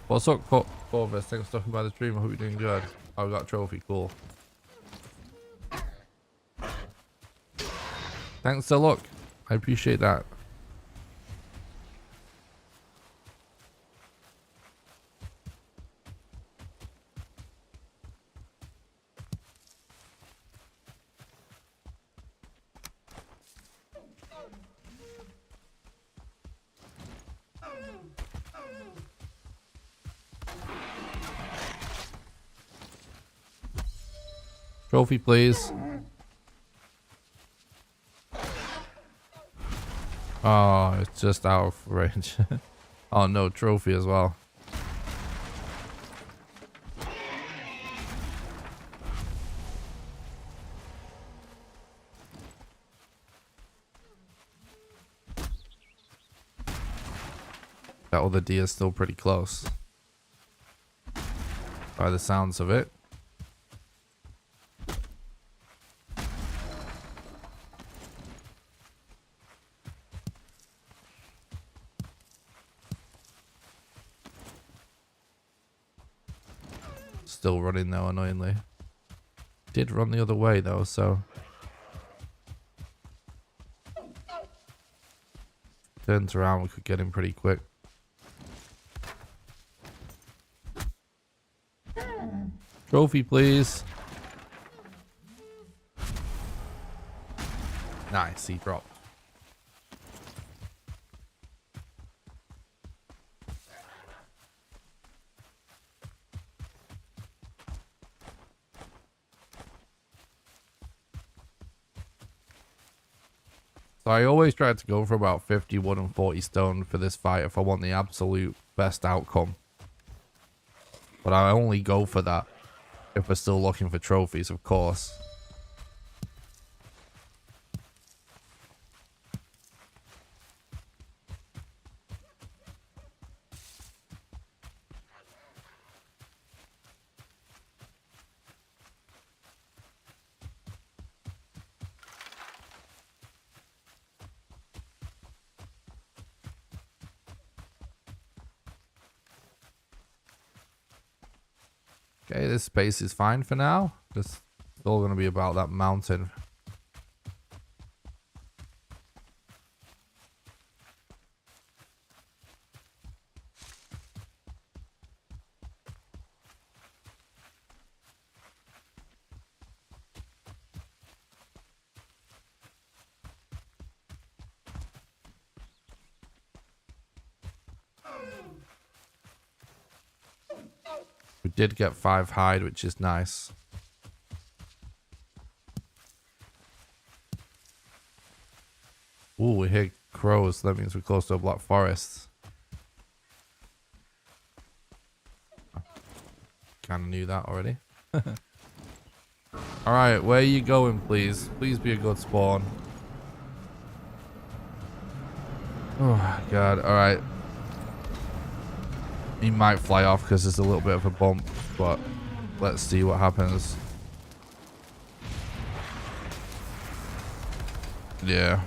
A: What's up, Corvus? Thanks for stopping by the stream. I hope you're doing good. Oh, we got a trophy. Cool. Thanks to look. I appreciate that. Trophy, please. Oh, it's just out of range. Oh no, trophy as well. That other deer is still pretty close, by the sounds of it. Still running though, annoyingly. Did run the other way though, so turns around, we could get him pretty quick. Trophy, please. Nice, he dropped. So I always try to go for about 51 and 40 stone for this fight if I want the absolute best outcome. But I only go for that if we're still looking for trophies, of course. Okay, this space is fine for now. Just It's all going to be about that mountain. We did get 5 hide, which is nice. Ooh, we hear crows, so that means we're close to a black forest. Kind of knew that already. Alright, where are you going, please? Please be a good spawn. Oh, God. Alright. He might fly off because there's a little bit of a bump, but let's see what happens. Yeah.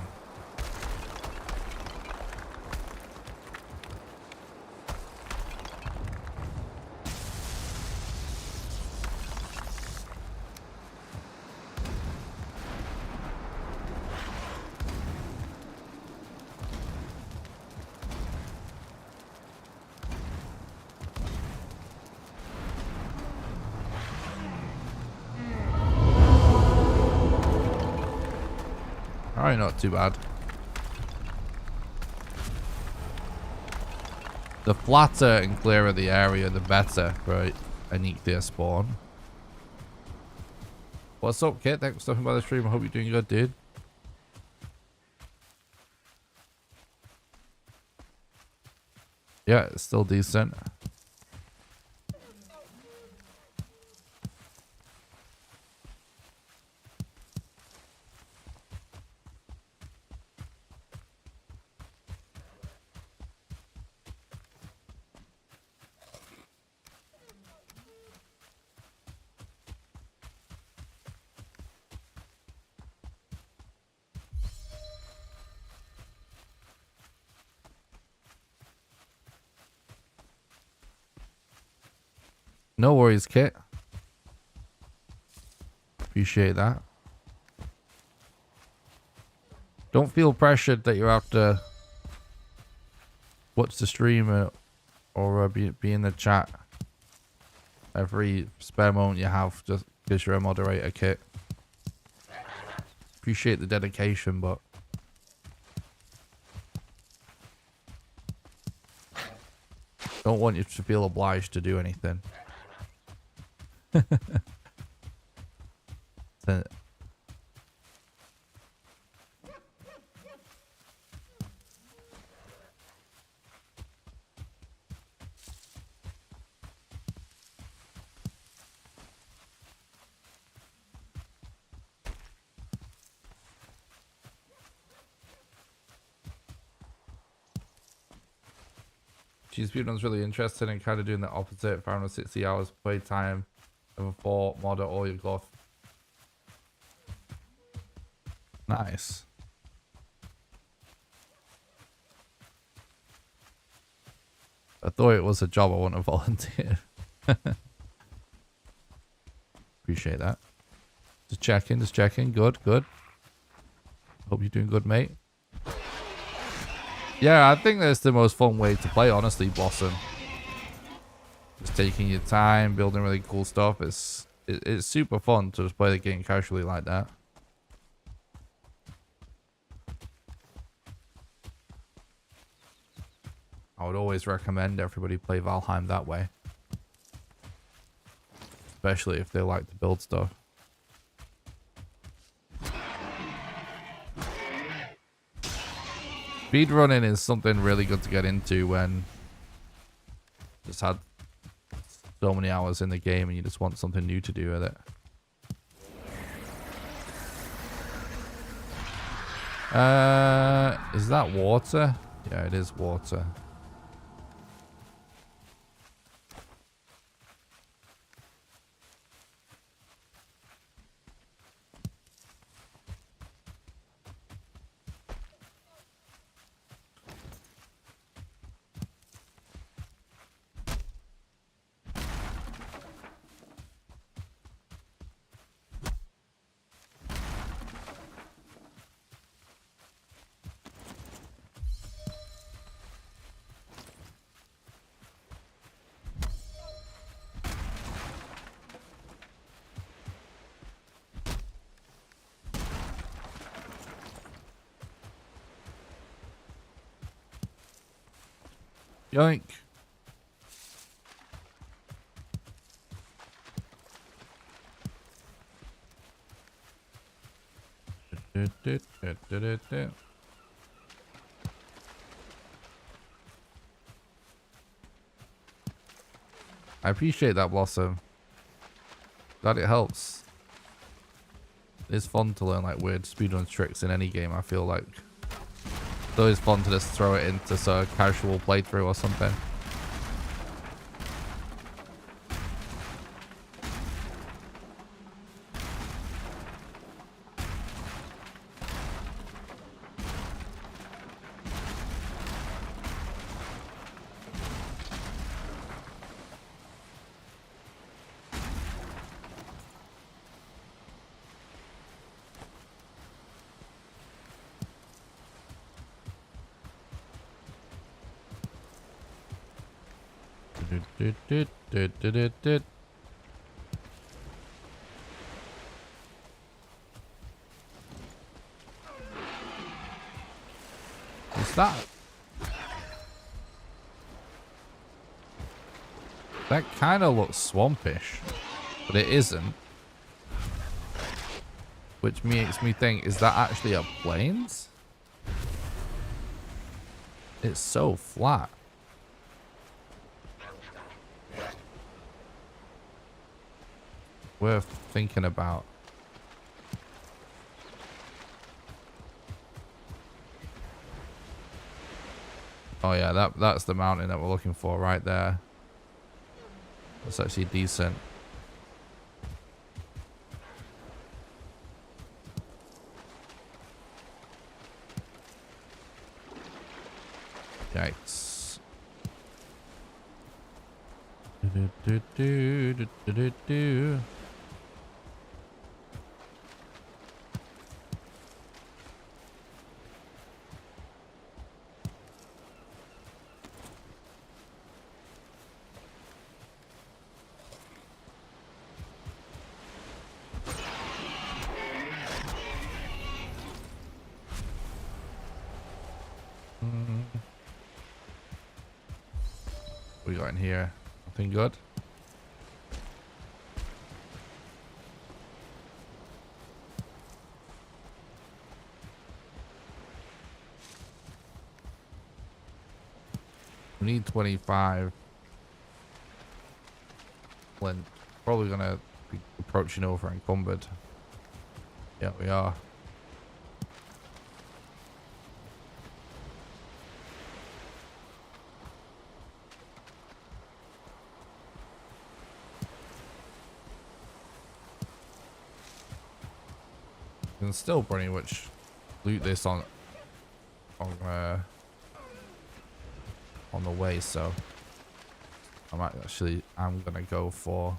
A: Alright, not too bad. The flatter and clearer the area, the better for a nuclear spawn. What's up, Kit? Thanks for stopping by the stream. I hope you're doing good, dude. Yeah, it's still decent. No worries, Kit. Appreciate that. Don't feel pressured that you have to watch the stream or be in the chat every spare moment you have just because you're a moderator, Kit. Appreciate the dedication, but don't want you to feel obliged to do anything. Speedrun's really interested in kind of doing the opposite. 560 hours play time of a 4 mod at all your golf. Nice. I thought it was a job. I want to volunteer. Appreciate that. Just checking, just checking. Good, good. Hope you're doing good, mate. Yeah, I think that's the most fun way to play, honestly, Blossom. Just taking your time, building really cool stuff. It's super fun to just play the game casually like that. I would always recommend everybody play Valheim that way. Especially if they like to build stuff. Speedrunning is something really good to get into when just had so many hours in the game and you just want something new to do with it. Is that water? Yeah, it is water. Yoink. I appreciate that, Blossom. Glad it helps. It's fun to learn like weird speedrun tricks in any game, I feel like. It's always fun to just throw it into sort of casual playthrough or something. What's that? That kind of looks swampish, but it isn't. Which makes me think, is that actually a plains? It's so flat. Worth thinking about. Oh yeah, that's the mountain that we're looking for right there. That's actually decent. Yikes. Do. What we got in here? Nothing good. We need 25. Flint. Probably gonna be approaching over encumbered. Yeah, we are. We can still pretty much loot this on the way, so I'm gonna go for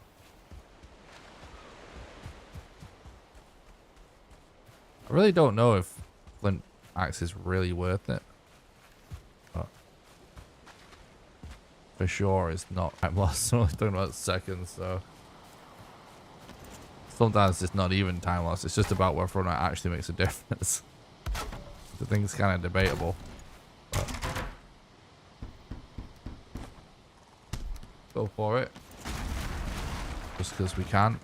A: I really don't know if flint axe is really worth it, but for sure it's not time loss. I'm only talking about seconds, so sometimes it's not even time loss, it's just about whether or not it actually makes a difference. The thing's kind of debatable, but go for it just because we can.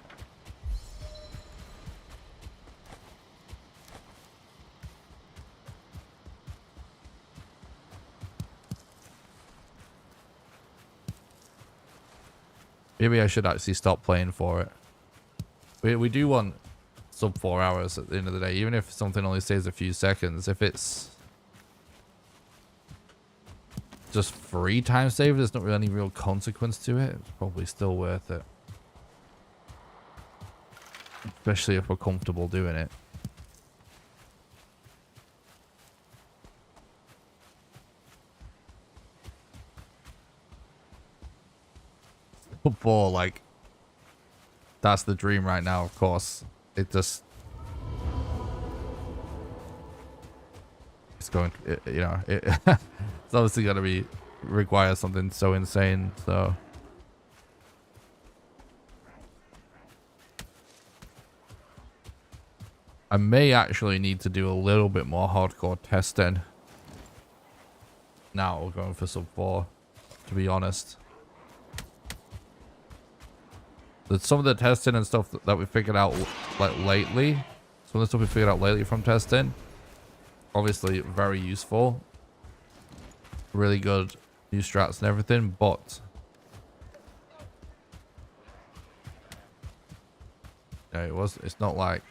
A: Maybe I should actually stop playing for it. We do want sub 4 hours at the end of the day, even if something only saves a few seconds. If it's just free time save, there's not really any real consequence to it. It's probably still worth it, especially if we're comfortable doing it. Football, like, that's the dream right now, of course. It just, it's going, you know, it's obviously going to require something so insane, so. I may actually need to do a little bit more hardcore testing. Now we're going for sub 4. to be honest. There's some of the testing and stuff that we figured out like lately. Some of the stuff we figured out lately from testing. Obviously very useful. Really good new strats and everything, but yeah, it's not like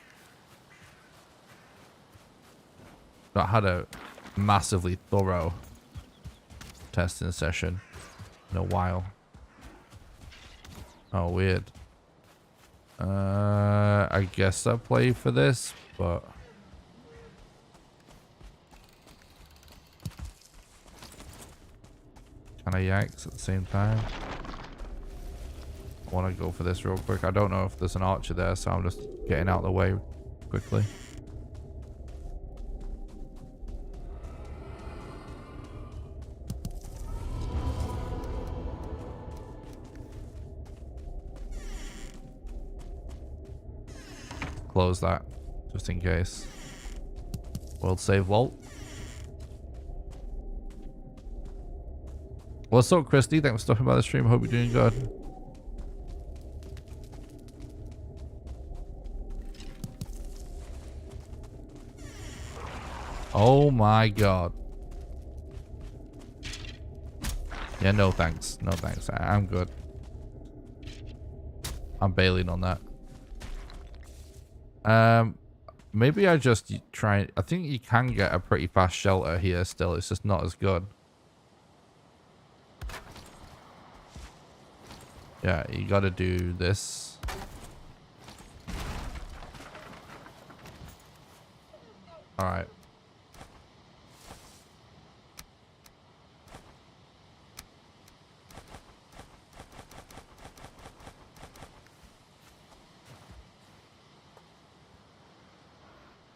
A: not had a massively thorough testing session in a while. Oh, weird. I guess I play for this, but can I yikes at the same time? I want to go for this real quick. I don't know if there's an archer there, so I'm just getting out of the way quickly. Close that, just in case. World save vault. What's up, Christy? Thanks for stopping by the stream. Hope you're doing good. Oh my god. Yeah, no thanks. No thanks. I'm good. I'm bailing on that. Maybe I just try. I think you can get a pretty fast shelter here still. It's just not as good. Yeah, you gotta do this. Alright.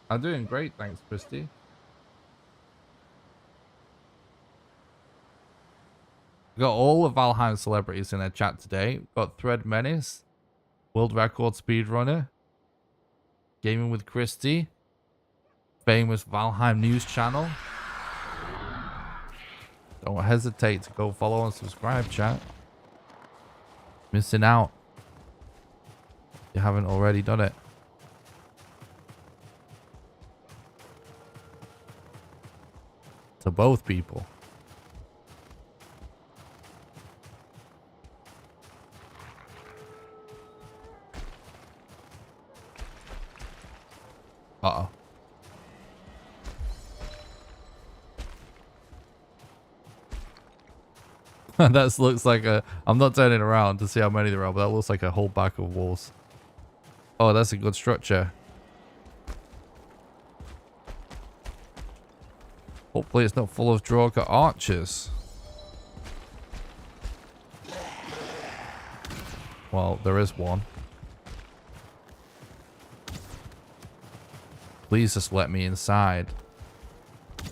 A: I'm doing great, thanks, Christy. Got all the Valheim celebrities in their chat today. Got Thread Menace, World Record Speedrunner, Gaming with Christy, famous Valheim news channel. Don't hesitate to go follow and subscribe, chat. Missing out. You haven't already done it. To both people. Uh-oh. That looks like a... I'm not turning around to see how many there are, but that looks like a whole back of walls. Oh, that's a good structure. Hopefully it's not full of Draugr archers. Well, there is one. Please just let me inside.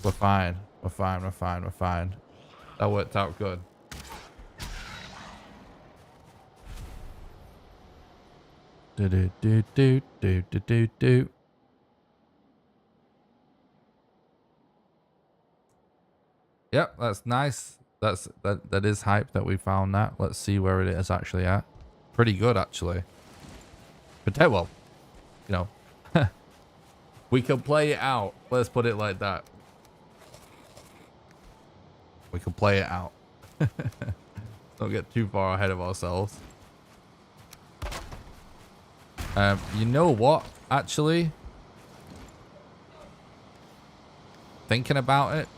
A: We're fine. We're fine. We're fine. We're fine. That worked out good. Do do do do do do do do. Yep, that's nice. That is hype that we found that. Let's see where it is actually at. Pretty good actually. But well, you know, we can play it out. Let's put it like that. We can play it out. Don't get too far ahead of ourselves. You know what? Actually, thinking about it.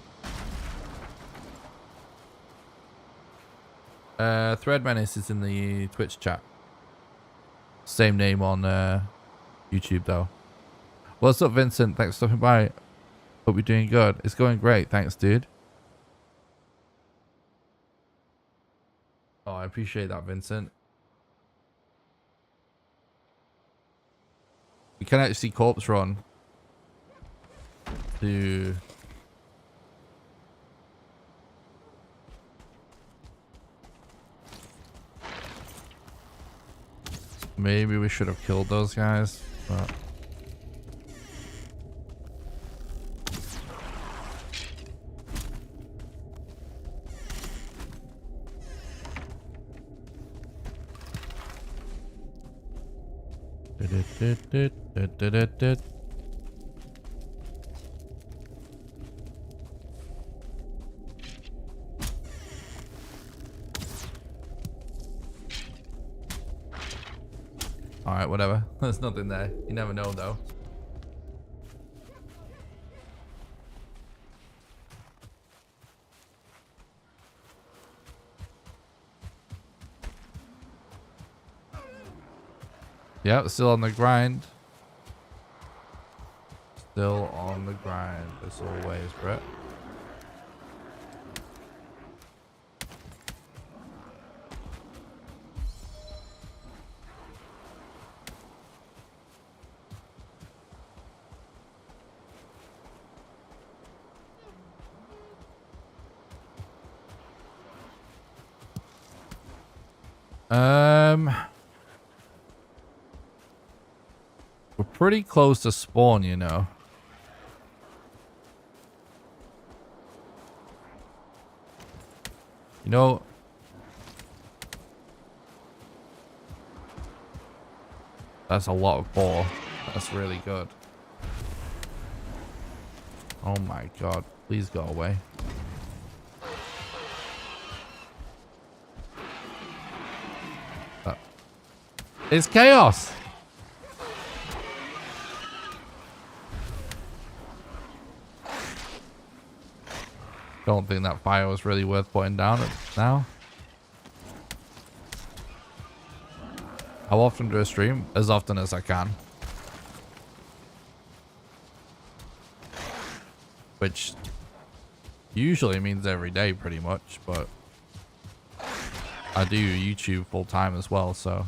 A: Thread Menace is in the Twitch chat. Same name on YouTube though. What's up, Vincent? Thanks for stopping by. Hope you're doing good. It's going great. Thanks, dude. Oh, I appreciate that, Vincent. We can actually corpse run to... Maybe we should have killed those guys, but... Alright, whatever. There's nothing there. You never know, though. Yep, still on the grind. Still on the grind, as always, Brett. We're pretty close to spawn, you know. You know, that's a lot of ball. That's really good. Oh my god, please go away. It's chaos. Don't think that fire was really worth putting down now. How often do I stream? As often as I can. Which usually means every day pretty much, but I do YouTube full time as well, so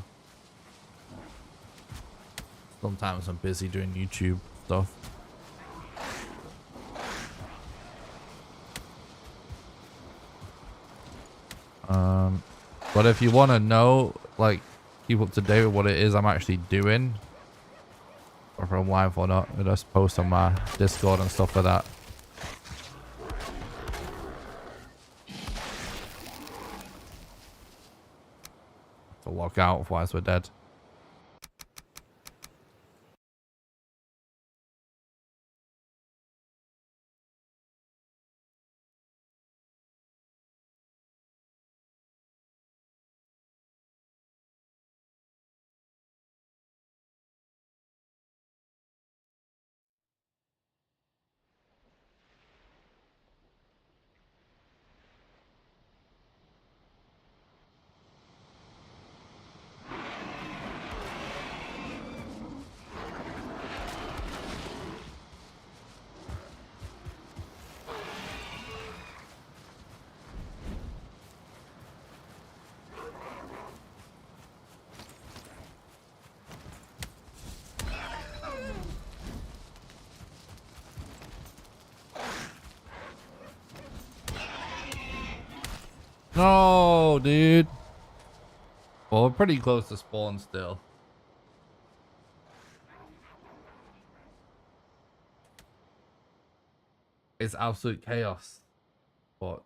A: sometimes I'm busy doing YouTube stuff. But if you want to know, like, keep up to date with what it is I'm actually doing, or if I'm live or not, I just post on my Discord and stuff like that. To lock out, otherwise we're dead. No, dude. Well, we're pretty close to spawn still. It's absolute chaos, but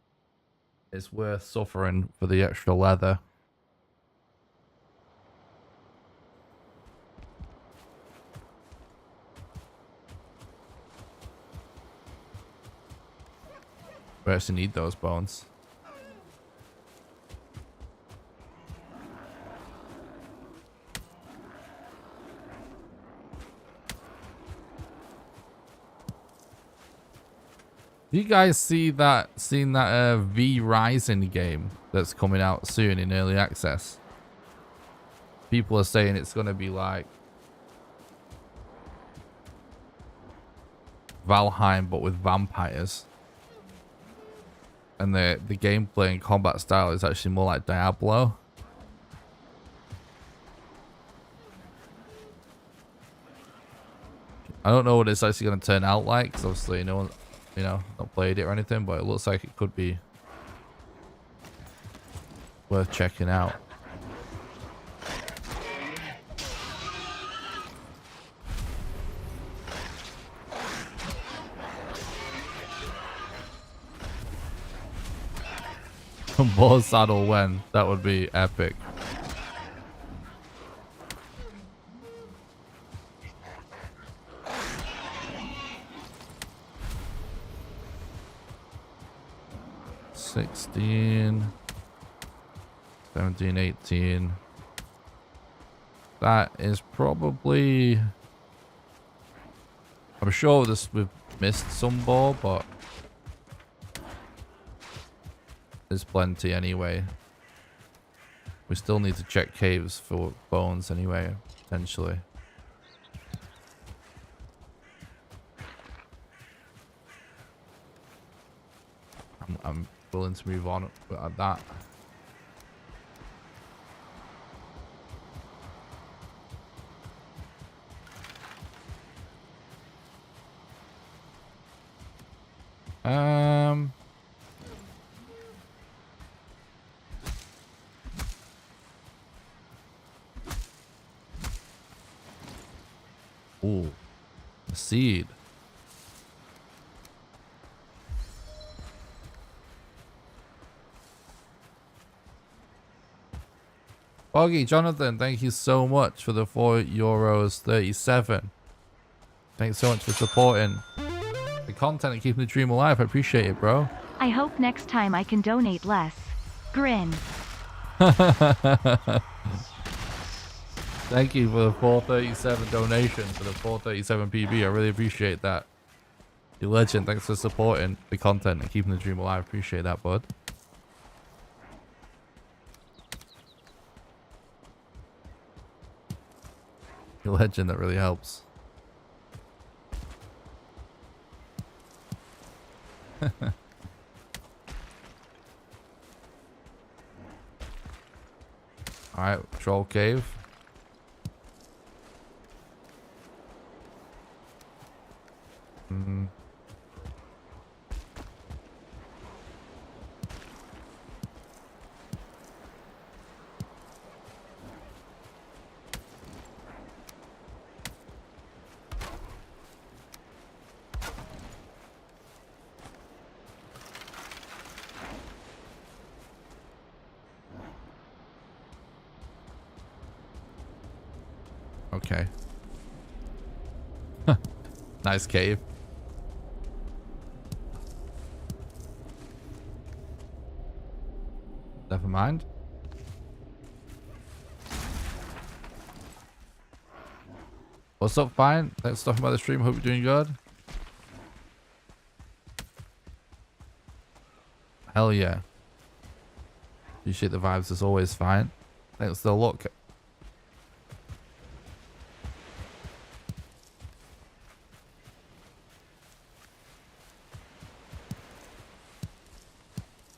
A: it's worth suffering for the extra leather. We actually need those bones. You guys seen that V Rising game that's coming out soon in early access? People are saying it's gonna be like Valheim but with vampires. And the gameplay and combat style is actually more like Diablo. I don't know what it's actually going to turn out like, because obviously no one, you know, not played it or anything, but it looks like it could be worth checking out. Boar saddle when? That would be epic. 16, 17, 18. That is probably... I'm sure we've missed some more, but there's plenty anyway. We still need to check caves for bones anyway, potentially. I'm willing to move on at that. Ooh, a seed. Foggy Jonathan, thank you so much for the €4.37. Thanks so much for supporting the content and keeping the dream alive. I appreciate it, bro.
C: I hope next time I can donate less. Grin.
A: Thank you for the 437 donation, for the 437 PB. I really appreciate that. You're a legend. Thanks for supporting the content and keeping the dream alive. Appreciate that, bud. You're a legend. That really helps. Alright, troll cave. Okay. Nice cave. Never mind. What's up, fine? Thanks for talking about the stream. Hope you're doing good. Hell yeah. Appreciate the vibes as always, fine. Thanks for the look.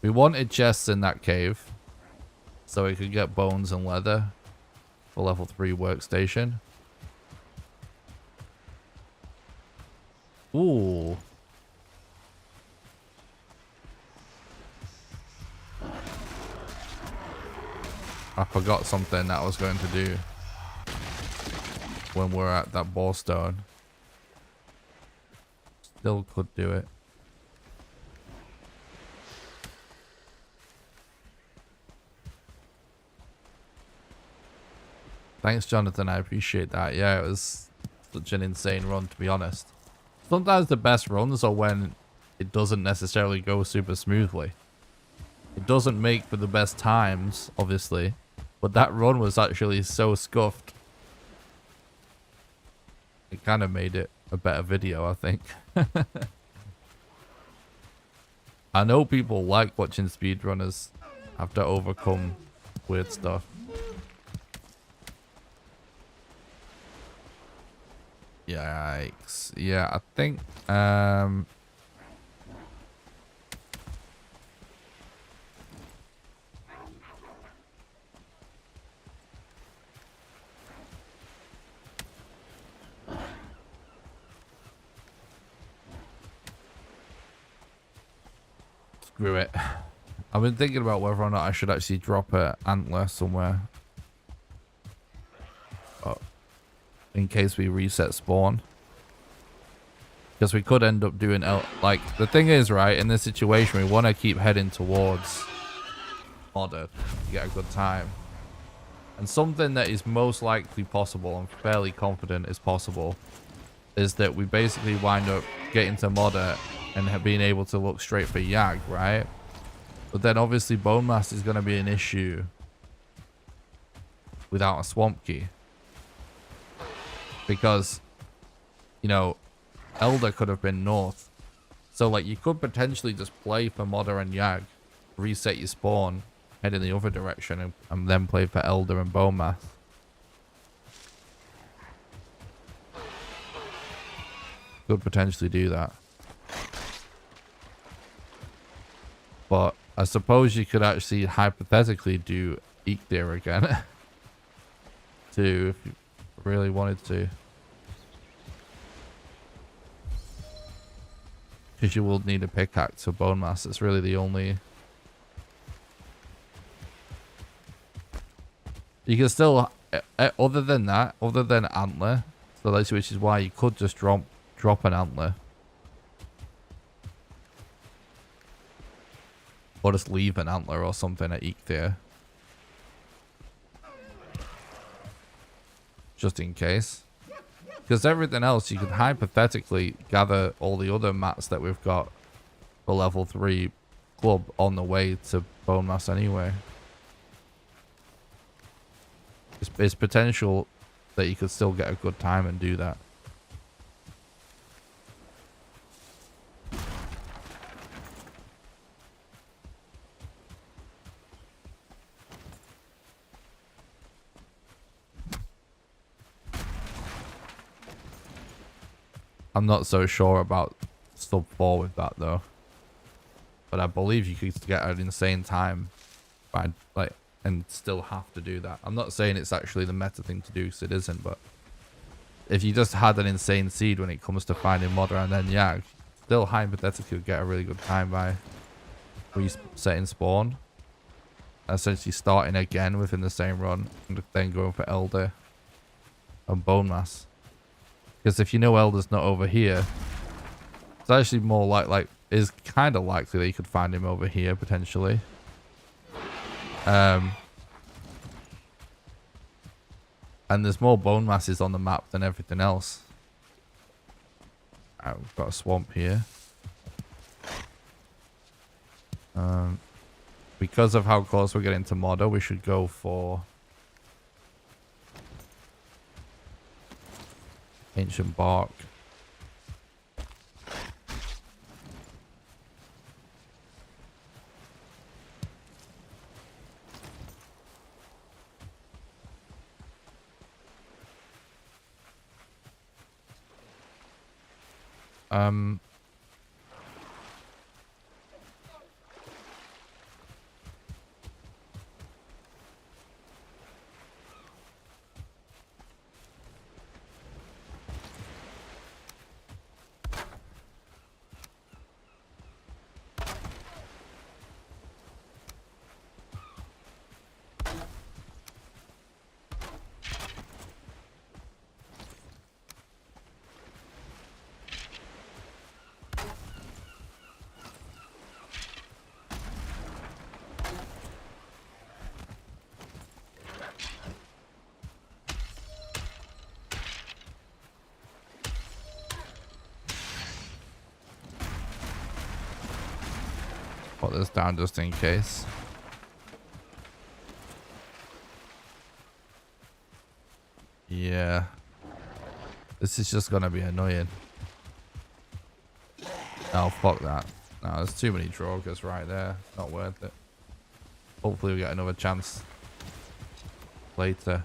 A: We wanted chests in that cave so we could get bones and leather for level 3 workstation. Ooh. I forgot something that I was going to do when we're at that ballstone. Still could do it. Thanks, Jonathan. I appreciate that. Yeah, it was such an insane run, to be honest. Sometimes the best runs are when it doesn't necessarily go super smoothly. It doesn't make for the best times, obviously, but that run was actually so scuffed. It kind of made it a better video, I think. I know people like watching speedrunners have to overcome weird stuff. Yikes. Yeah, I think screw it. I've been thinking about whether or not I should actually drop an antler somewhere. In case we reset spawn. Because we could end up doing... like, the thing is, right, in this situation, we want to keep heading towards modded to get a good time. And something that is most likely possible, I'm fairly confident is possible, is that we basically wind up getting to modder and being able to look straight for Yag, right? But then obviously bone mass is going to be an issue without a swamp key. Because, you know, Elder could have been north. So like you could potentially just play for Modder and Yag, reset your spawn, head in the other direction, and then play for Elder and bone mass. Could potentially do that. But I suppose you could actually hypothetically do Eekdir again. Too, if you really wanted to. Because you will need a pickaxe for bone mass. It's really the only... You can still... Other than that, other than Antler, so that's which is why you could just drop an Antler. Or just leave an Antler or something at Eekdir. Just in case. Because everything else, you could hypothetically gather all the other mats that we've got for level 3 club on the way to bone mass anyway. It's potential that you could still get a good time and do that. I'm not so sure about sub 4 with that though. But I believe you could get an insane time by like and still have to do that. I'm not saying it's actually the meta thing to do because it isn't, but if you just had an insane seed when it comes to finding Modder and then Yag, still hypothetically could get a really good time by resetting spawn. Essentially starting again within the same run and then going for Elder and bone mass. Because if you know Elder's not over here, it's actually more like is kind of likely that you could find him over here potentially. And there's more bone masses on the map than everything else. Right, we've got a swamp here. Because of how close we're getting to Modder, we should go for ancient bark. Put this down just in case. Yeah. This is just gonna be annoying. Oh, fuck that. No, there's too many Drogas right there. Not worth it. Hopefully we get another chance later.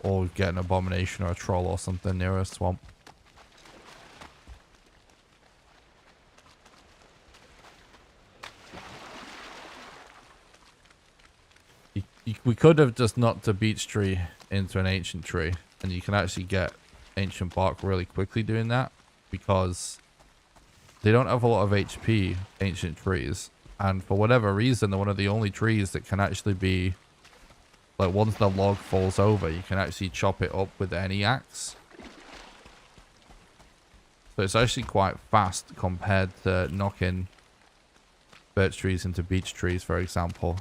A: Or get an abomination or a troll or something near a swamp. We could have just knocked a beech tree into an ancient tree, and you can actually get ancient bark really quickly doing that because they don't have a lot of HP, ancient trees, and for whatever reason they're one of the only trees that can actually be like, once the log falls over you can actually chop it up with any axe. So it's actually quite fast compared to knocking birch trees into beech trees, for example.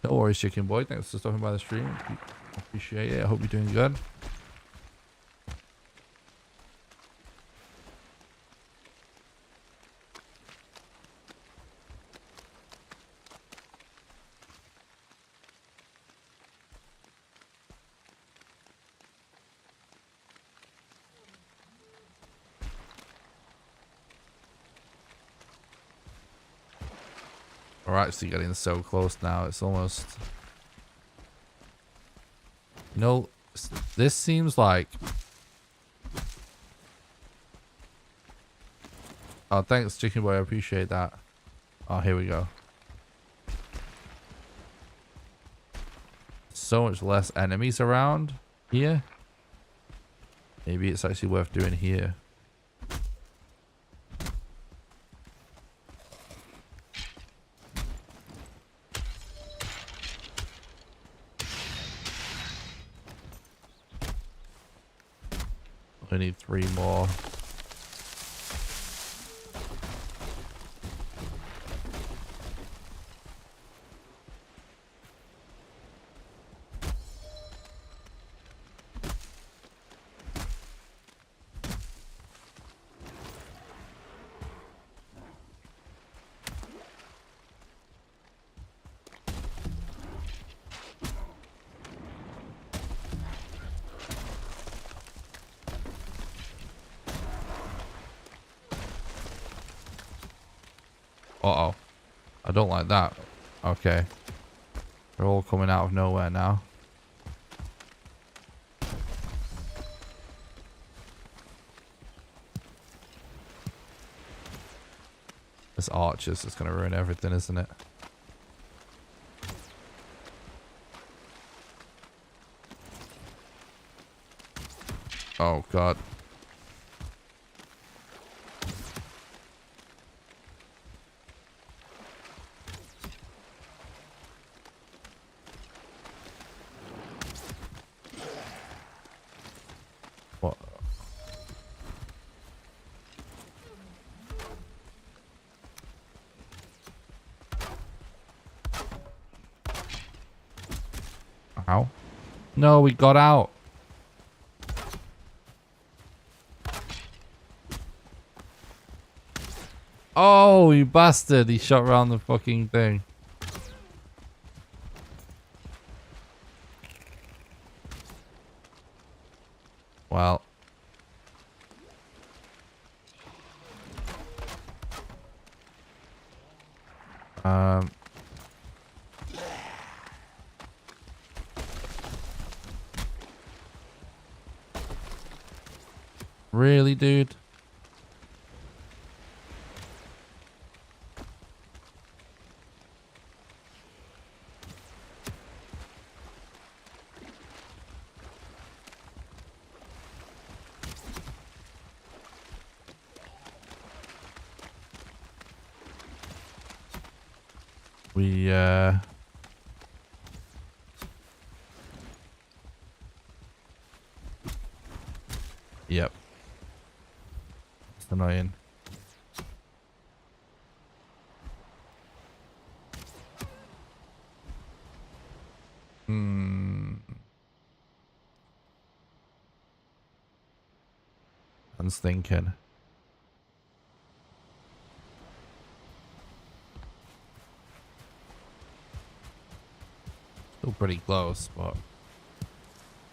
A: No worries, chicken boy. Thanks for stopping by the stream. Appreciate it. I hope you're doing good. We're actually getting so close now. It's almost... You know, this seems like... Oh, thanks, Chicken Boy. I appreciate that. Oh, here we go. So much less enemies around here. Maybe it's actually worth doing here. We need 3 more. Uh-oh. I don't like that. Okay. They're all coming out of nowhere now. This archers is going to ruin everything, isn't it? Oh, God. What? Ow. No, we got out. Oh, you bastard. He shot around the fucking thing. Well. Really, dude? We, Yep. It's annoying. I was thinking. Still pretty close, but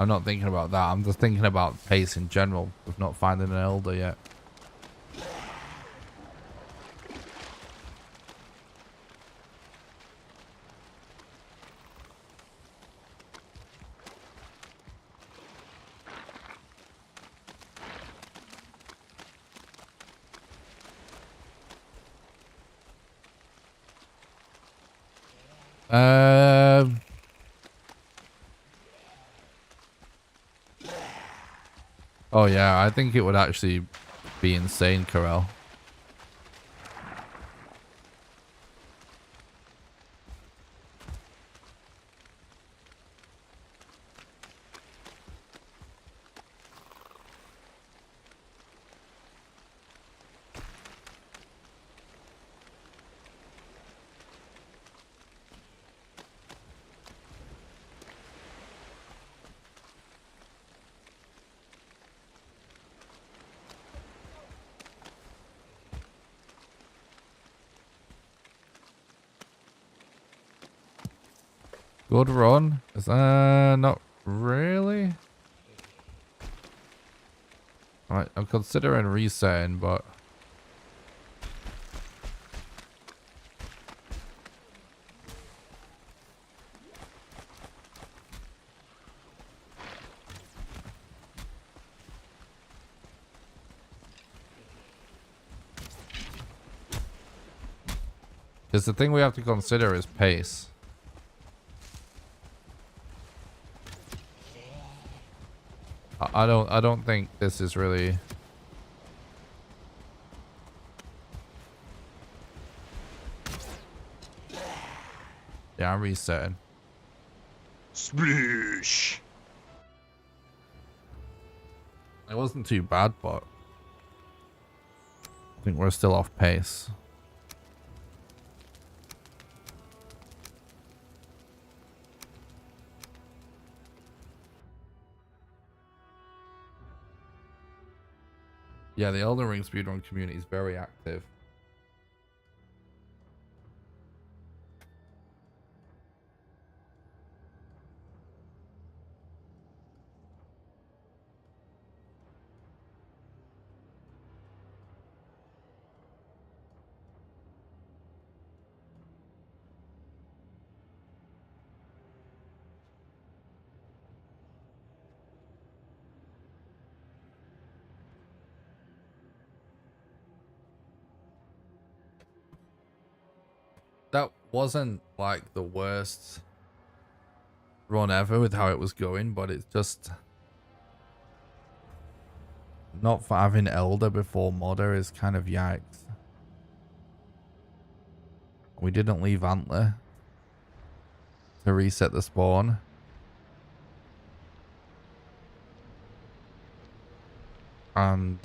A: I'm not thinking about that. I'm just thinking about pace in general with not finding an elder yet. Oh yeah, I think it would actually be insane, Corel. Good run? Is not really? Alright, I'm considering resetting, but Because the thing we have to consider is pace. I don't think this is really... Yeah, I'm resetting.
B: Sploosh.
A: It wasn't too bad, but I think we're still off pace. Yeah, the Elden Ring speedrun community is very active. That wasn't like the worst run ever with how it was going, but it's just not for having Elder before Modder is kind of yikes. We didn't leave Antler to reset the spawn. And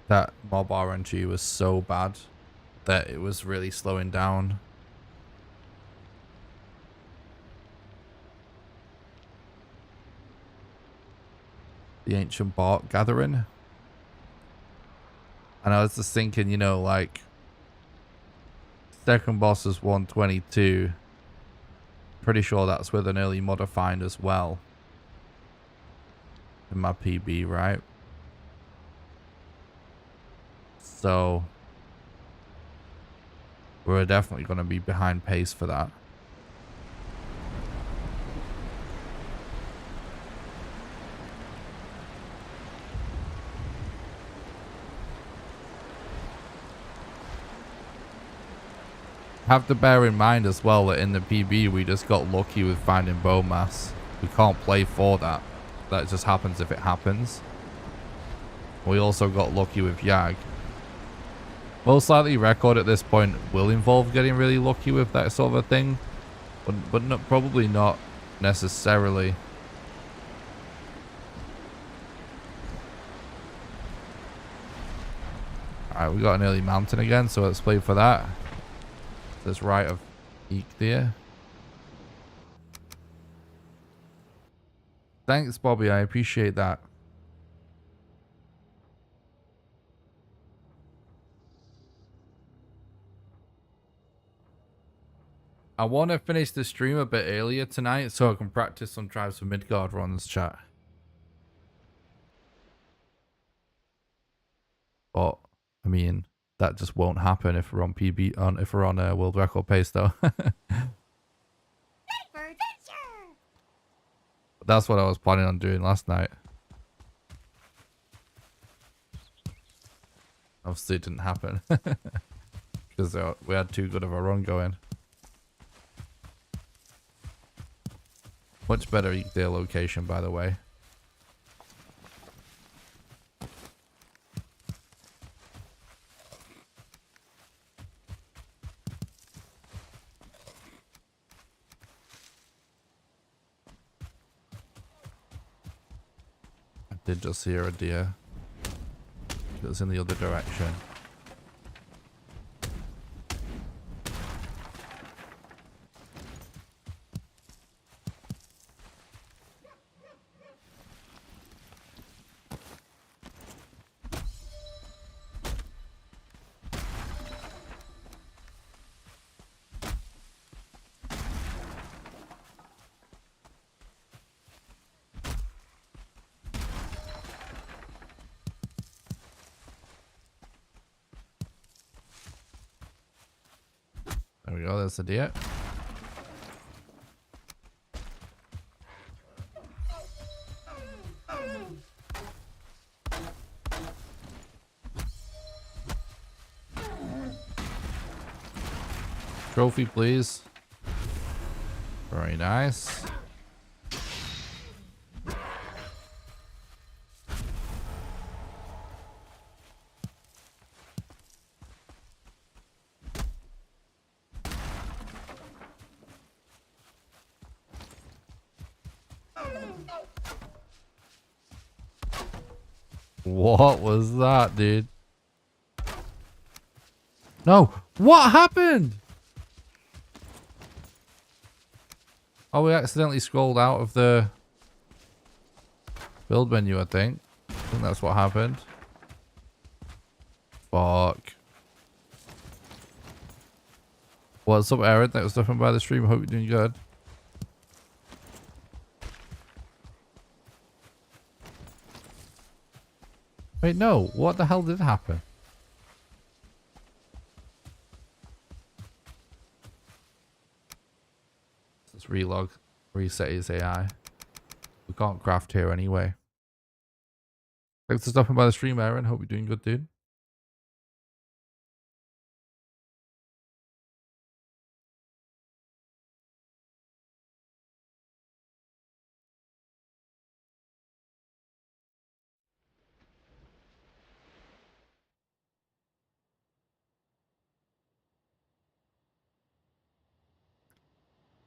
A: that mob RNG was so bad that it was really slowing down. The ancient bark gathering. And I was just thinking, you know, like second boss is 122. Pretty sure that's with an early modder find as well. In my PB, right? So we're definitely going to be behind pace for that. Have to bear in mind as well that in the PB we just got lucky with finding bone mass. We can't play for that. That just happens if it happens. We also got lucky with Yag. Most likely record at this point will involve getting really lucky with that sort of a thing. But not, probably not necessarily. Alright, we got an early mountain again, so let's play for that. This right of Eek there. Thanks, Bobby. I appreciate that. I want to finish the stream a bit earlier tonight so I can practice some Tribes for Midgard runs, chat. But I mean, that just won't happen if we're on PB if we're on a world record pace though. But that's what I was planning on doing last night. Obviously it didn't happen because we had too good of a run going. Much better their location, by the way. I did just hear a deer. It was in the other direction. There we go, there's the deer. Trophy, please. Very nice. What was that, dude? No. What happened? Oh, we accidentally scrolled out of the build menu, I think. I think that's what happened. Fuck. What's up, Aaron? Thanks for stopping by the stream. Hope you're doing good. Wait, no. What the hell did happen? Let's relog. Reset his AI. We can't craft here anyway. Thanks for stopping by the stream, Aaron. Hope you're doing good, dude.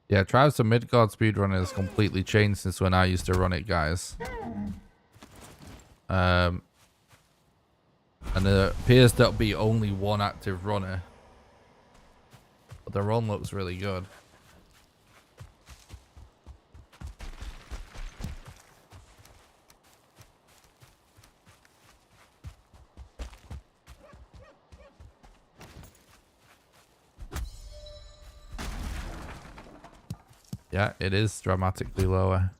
A: Yeah, Travis the Midgard speedrun has completely changed since when I used to run it, guys. And there appears to be only one active runner. But the run looks really good. Yeah, it is dramatically lower.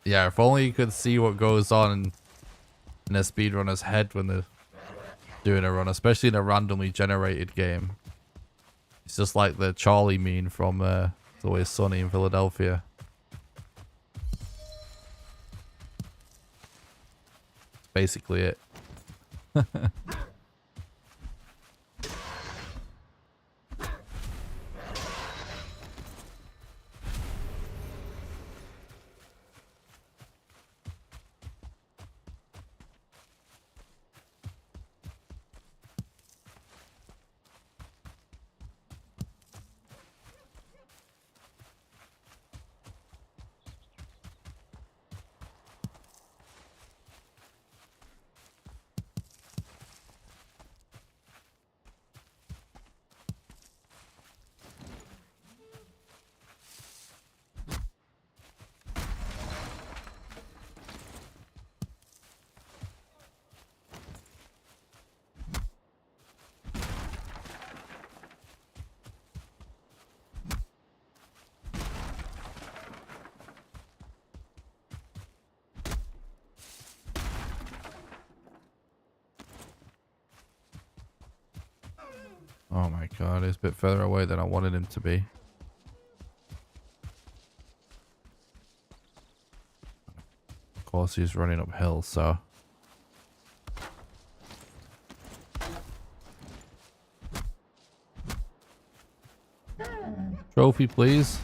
A: Yeah, if only you could see what goes on in a speedrunner's head when they're doing a run, especially in a randomly generated game. It's just like the Charlie meme from It's Always Sunny in Philadelphia. That's basically it. Oh my god, he's a bit further away than I wanted him to be. Of course he's running uphill, so... Trophy, please.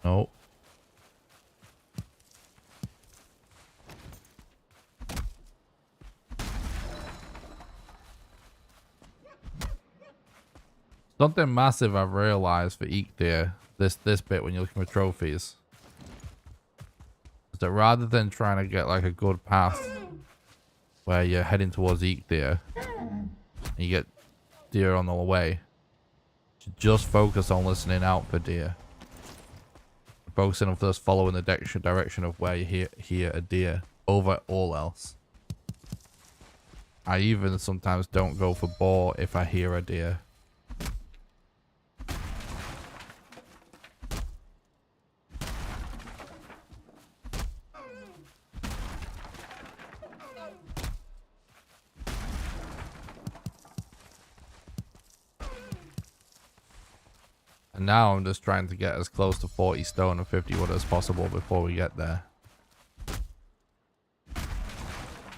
A: No. Something massive I've realized for Eek Deer, this bit when you're looking for trophies, is that rather than trying to get like a good path where you're heading towards Eek Deer and you get deer on the way, you just focus on listening out for deer. Focusing on first following the direction of where you hear a deer over all else. I even sometimes don't go for boar if I hear a deer. And now I'm just trying to get as close to 40 stone and 50 wood as possible before we get there.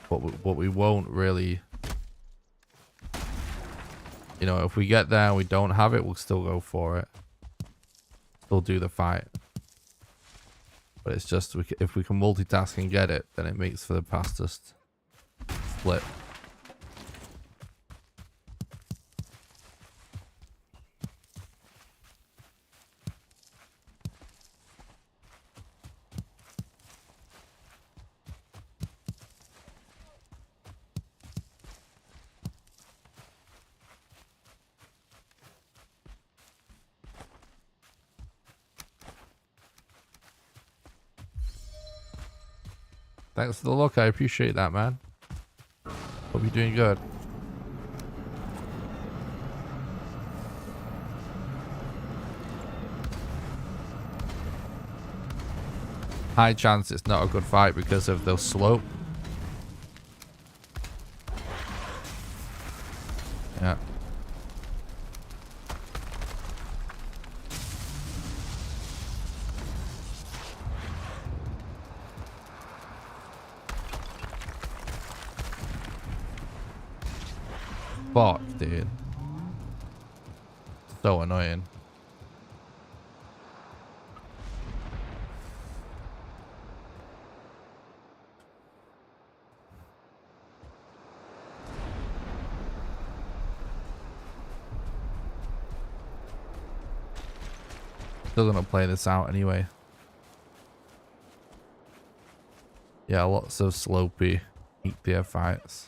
A: But we won't really... You know, if we get there and we don't have it, we'll still go for it. Still do the fight. But it's just, if we can multitask and get it, then it makes for the fastest split. Thanks for the look. I appreciate that, man. Hope you're doing good. High chance it's not a good fight because of the slope. Yeah. Fuck, dude. So annoying. Still gonna play this out anyway. Yeah, lots of slopey tier fights.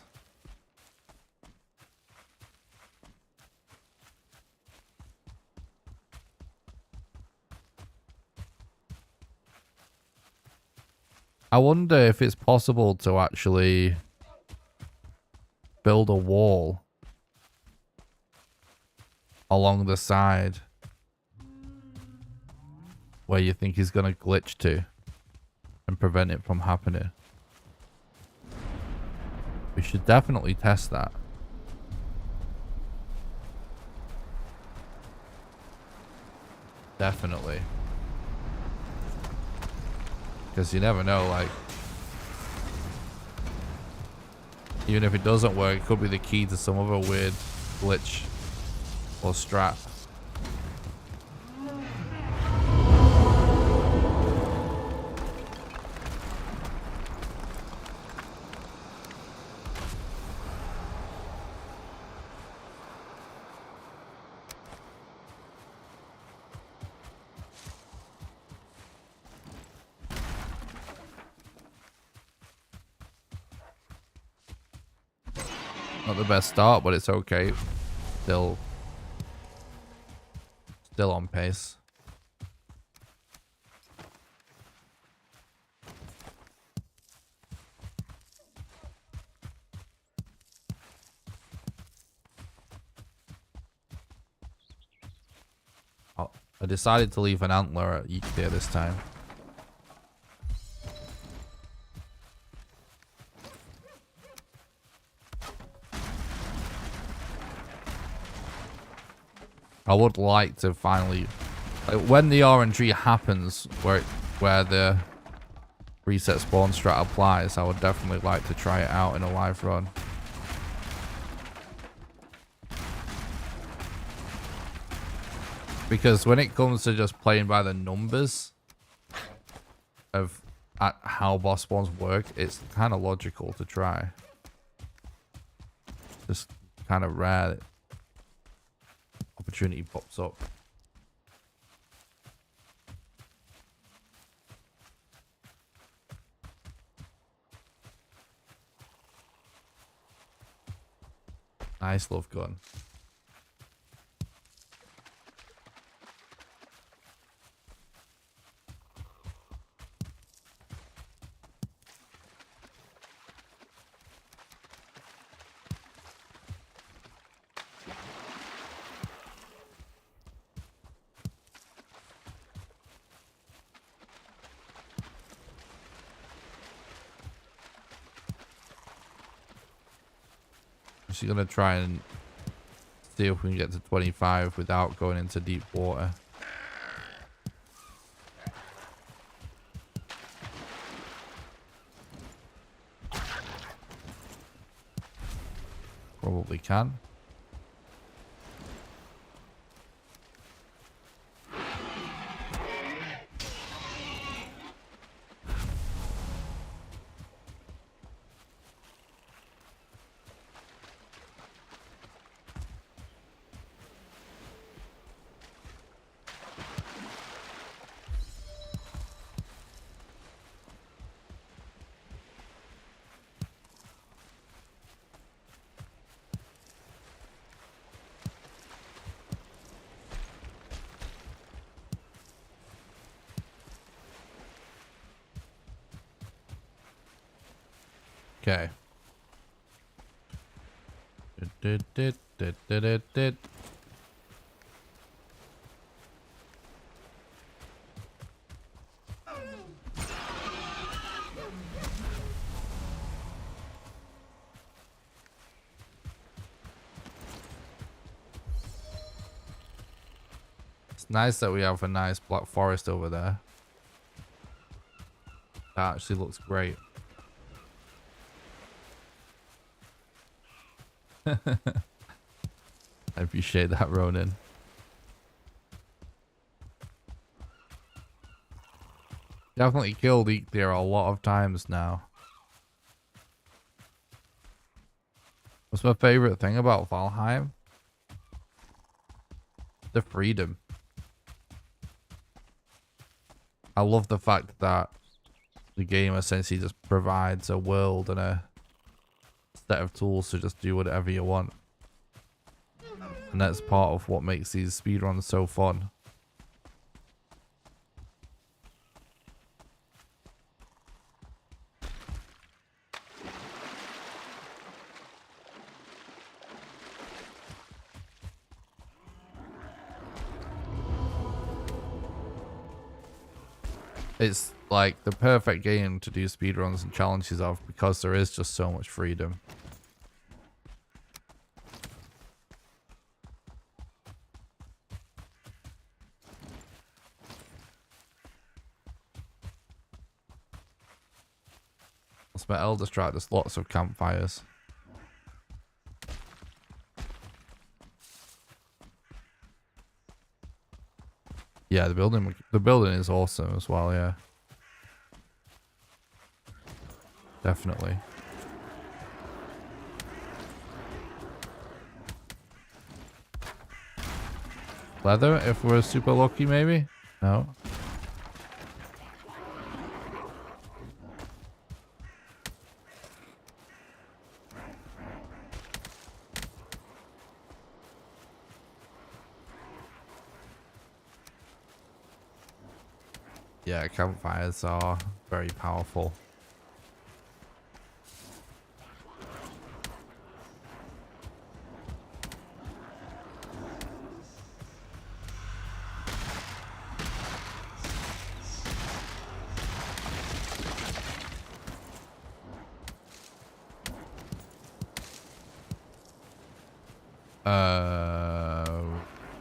A: I wonder if it's possible to actually build a wall along the side where you think he's going to glitch to and prevent it from happening. We should definitely test that. Definitely. Because you never know, like, even if it doesn't work, it could be the key to some other weird glitch or strat. Not the best start, but it's okay. Still on pace. I decided to leave an antler at each tier this time. I would like to finally, like, when the RNG happens, where the reset spawn strat applies, I would definitely like to try it out in a live run. Because when it comes to just playing by the numbers of how boss spawns work, it's kind of logical to try. Just kind of rare that opportunity pops up. Nice love gun. Just gonna try and see if we can get to 25 without going into deep water. Probably can. Okay. It's nice that we have a nice black forest over there. That actually looks great. I appreciate that, Ronin. Definitely killed Eek there a lot of times now. What's my favorite thing about Valheim? The freedom. I love the fact that the game essentially just provides a world and a set of tools to just do whatever you want. And that's part of what makes these speedruns so fun. It's like the perfect game to do speedruns and challenges of because there is just so much freedom. That's my Elder Strat, there's lots of campfires. Yeah, the building is awesome as well, yeah. Definitely. Leather, if we're super lucky, maybe? No. Yeah, campfires are very powerful.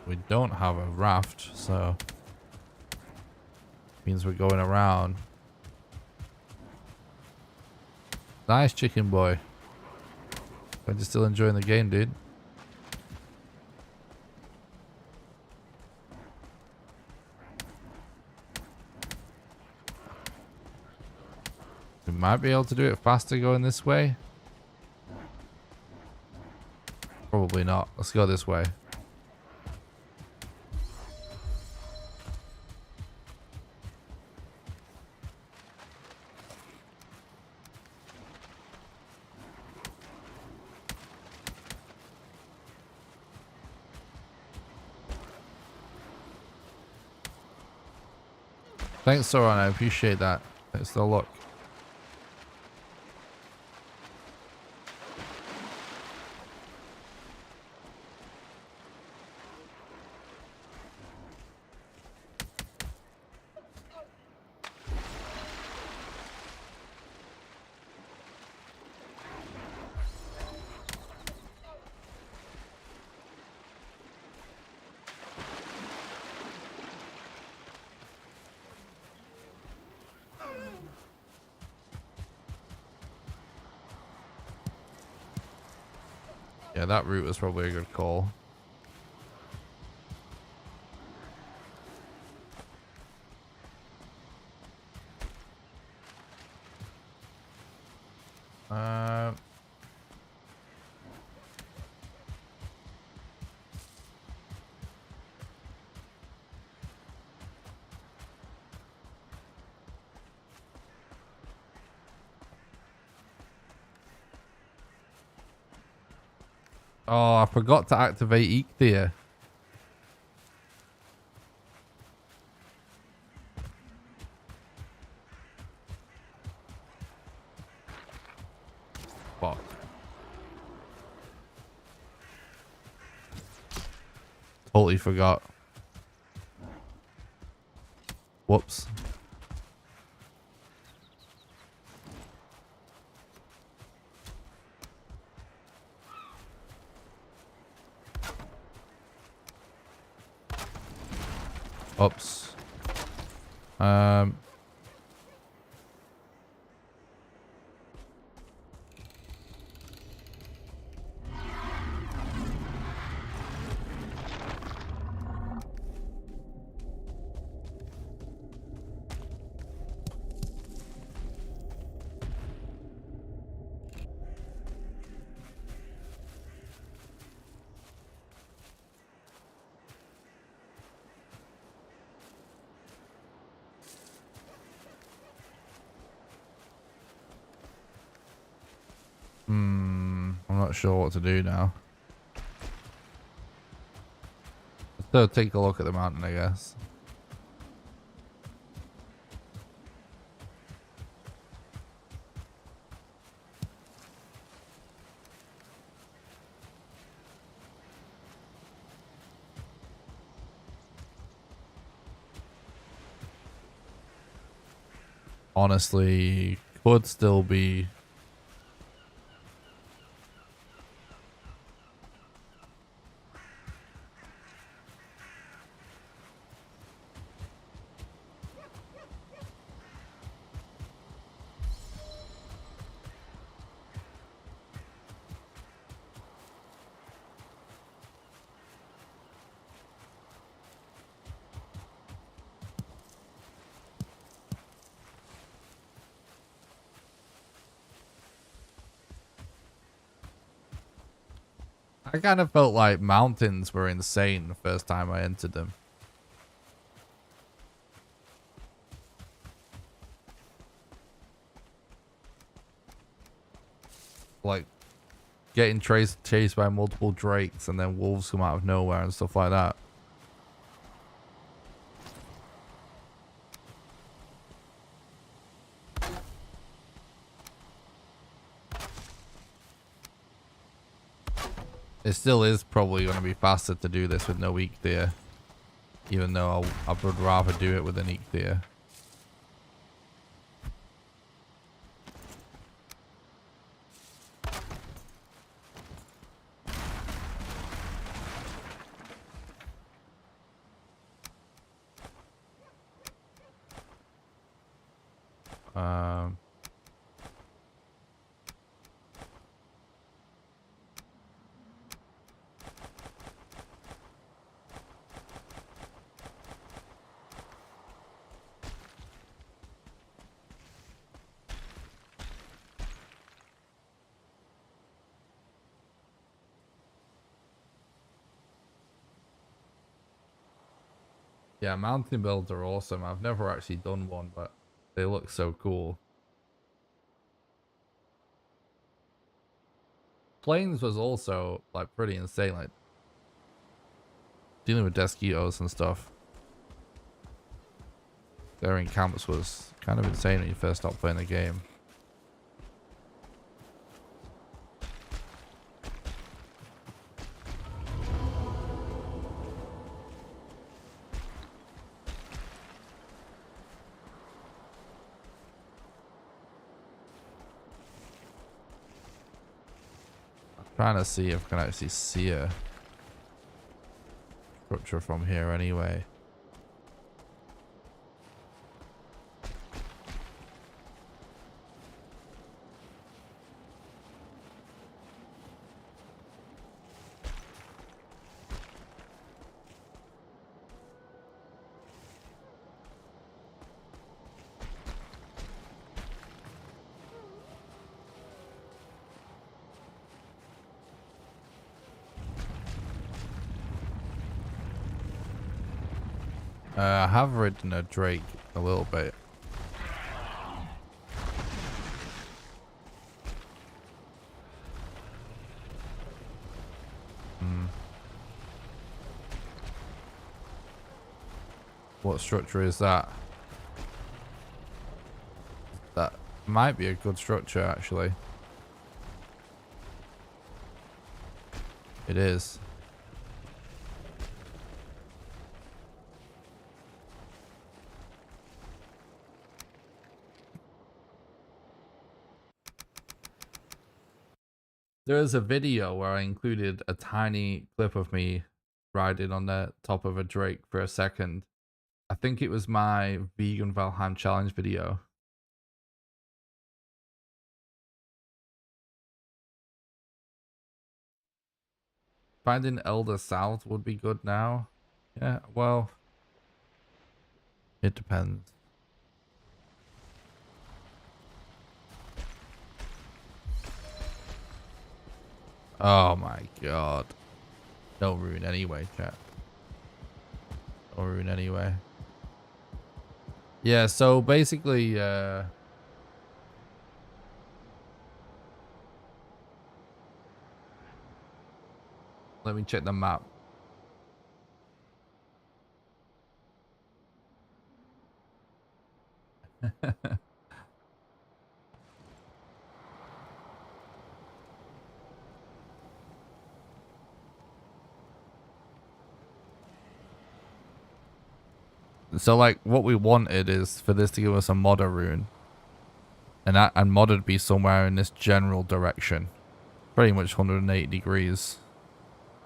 A: We don't have a raft, so means we're going around. Nice chicken boy. I'm just still enjoying the game, dude. We might be able to do it faster going this way. Probably not. Let's go this way. Thanks, Soran. I appreciate that. Thanks for the look. Yeah, that route was probably a good call. Oh, I forgot to activate Eekthea. Fuck. Totally forgot. Whoops. Oops. I'm not sure what to do now. So take a look at the mountain, I guess. Honestly, could still be. I kind of felt like mountains were insane the first time I entered them. Like getting chased by multiple drakes and then wolves come out of nowhere and stuff like that. It still is probably going to be faster to do this with no Eekthea. Even though I would rather do it with an Eekthea. Yeah, mountain builds are awesome. I've never actually done one, but they look so cool. Plains was also like pretty insane, like dealing with Deskitos and stuff. There in camps was kind of insane when you first start playing the game. Trying to see if I can actually see a structure from here anyway. I have ridden a Drake a little bit. What structure is that? That might be a good structure, actually. It is. There is a video where I included a tiny clip of me riding on the top of a Drake for a second. I think it was my vegan Valheim challenge video. Finding Elder South would be good now. Yeah, well, it depends. Oh my god. Don't ruin anyway, chat. Don't ruin anyway. Yeah, so basically, let me check the map. So like what we wanted is for this to give us a modder rune. And modder be somewhere in this general direction. Pretty much 180 degrees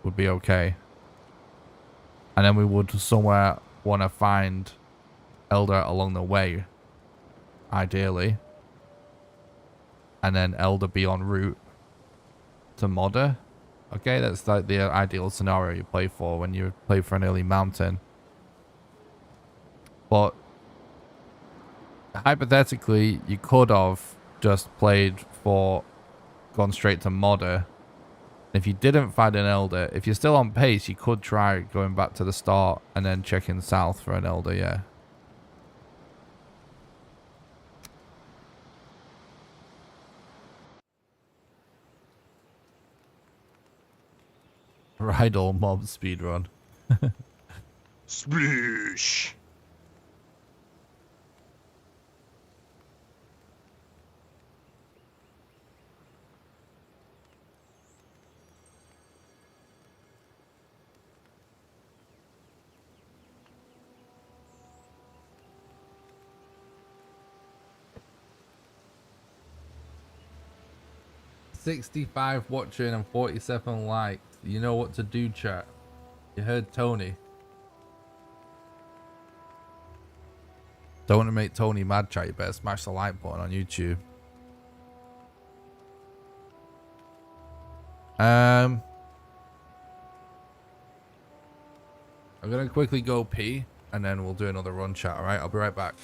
A: would be okay. And then we would somewhere want to find Elder along the way. Ideally. And then Elder be en route to modder. Okay, that's like the ideal scenario you play for when you play for an early mountain. But hypothetically, you could have just played for gone straight to modder. If you didn't find an Elder, if you're still on pace, you could try going back to the start and then checking south for an Elder, yeah. Ride all mobs speedrun.
B: Sploosh.
A: 65 watching and 47 likes. You know what to do, chat. You heard Tony. Don't want to make Tony mad, chat. You better smash the like button on YouTube. I'm gonna quickly go pee and then we'll do another run, chat. All right, I'll be right back.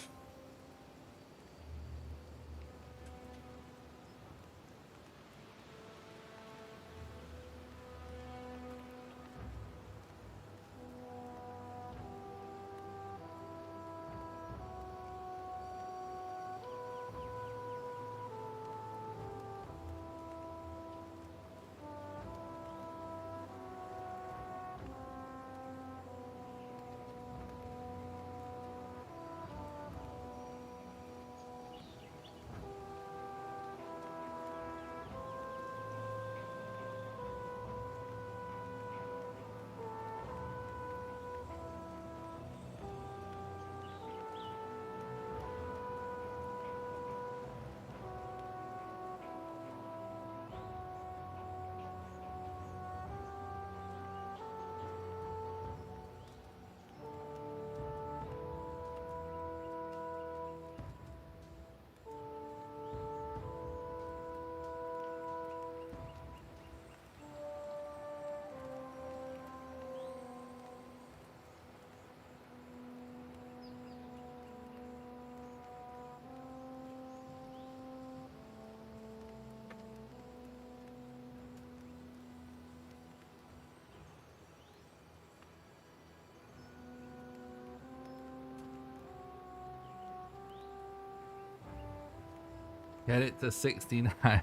A: Get it to 69.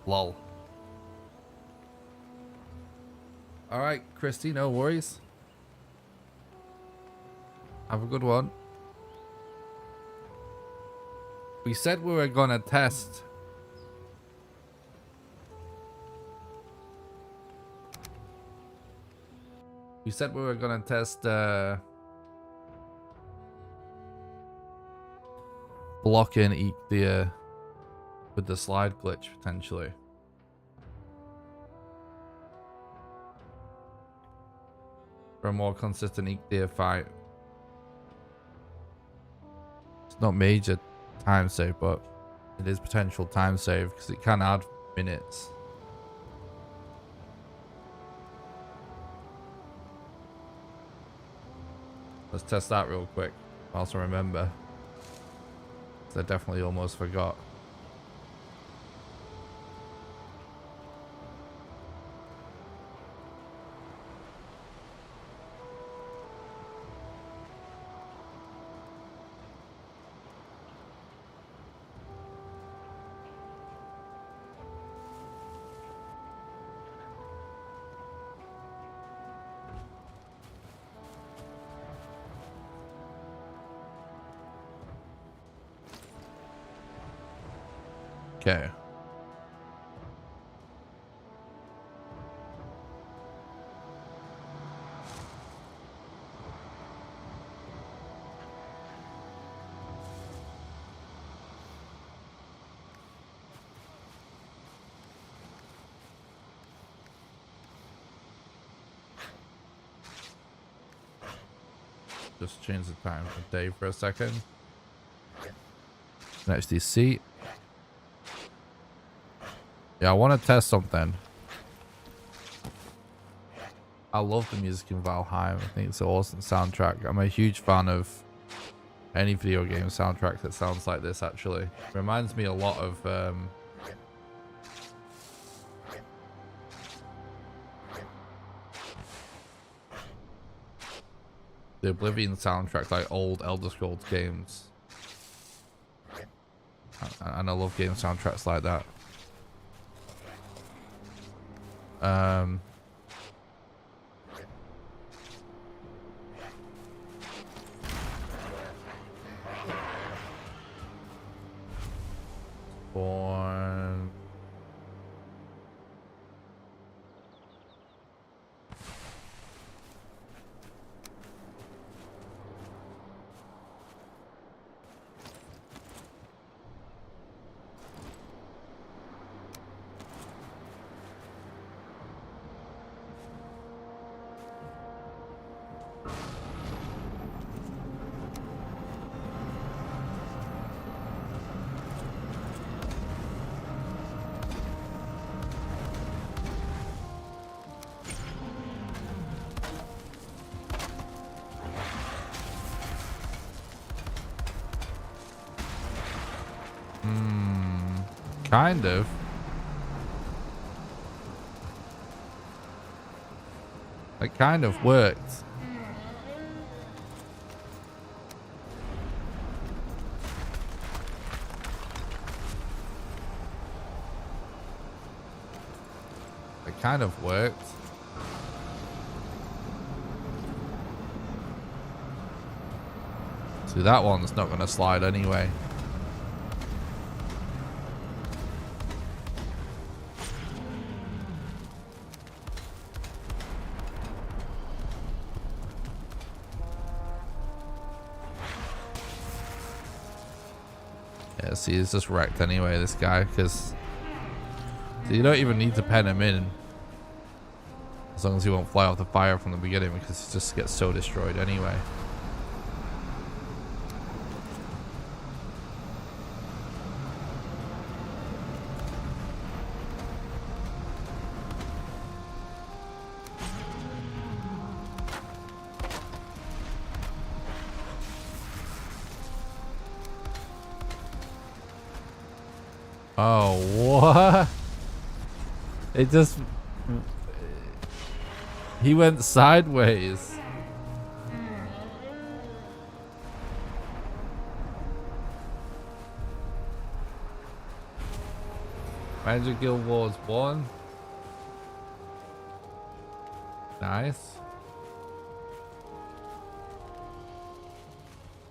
A: Lol. Alright, Christy, no worries. Have a good one. We said we were gonna test. We said we were gonna test blocking the with the slide glitch potentially. For a more consistent Eek fight. It's not major time save, but it is potential time save because it can add minutes. Let's test that real quick. I also remember. I definitely almost forgot. Okay. Just change the time of day for a second. Next is seat. Yeah, I want to test something. I love the music in Valheim. I think it's an awesome soundtrack. I'm a huge fan of any video game soundtrack that sounds like this, actually. It reminds me a lot of the Oblivion soundtrack, like old Elder Scrolls games. And I love game soundtracks like that. Born. Kind of. It kind of worked. It kind of worked. See, that one's not going to slide anyway. Yeah, see, he's just wrecked anyway, this guy, because you don't even need to pen him in. As long as he won't fly off the fire from the beginning, because he just gets so destroyed anyway. Oh, what? It just... He went sideways. Magic Guild Wars 1. Nice.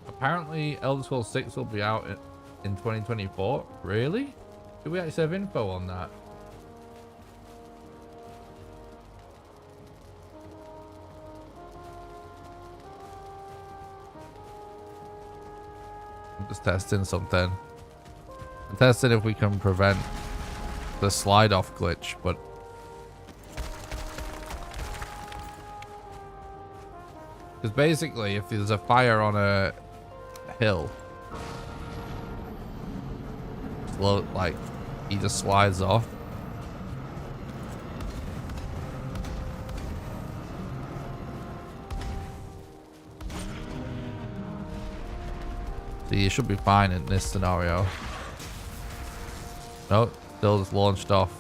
A: Apparently, Elder Scrolls 6 will be out in 2024. Really? Do we actually have info on that? I'm just testing something. I'm testing if we can prevent the slide off glitch, but because basically if there's a fire on a hill, like he just slides off. See, you should be fine in this scenario. Nope, still just launched off.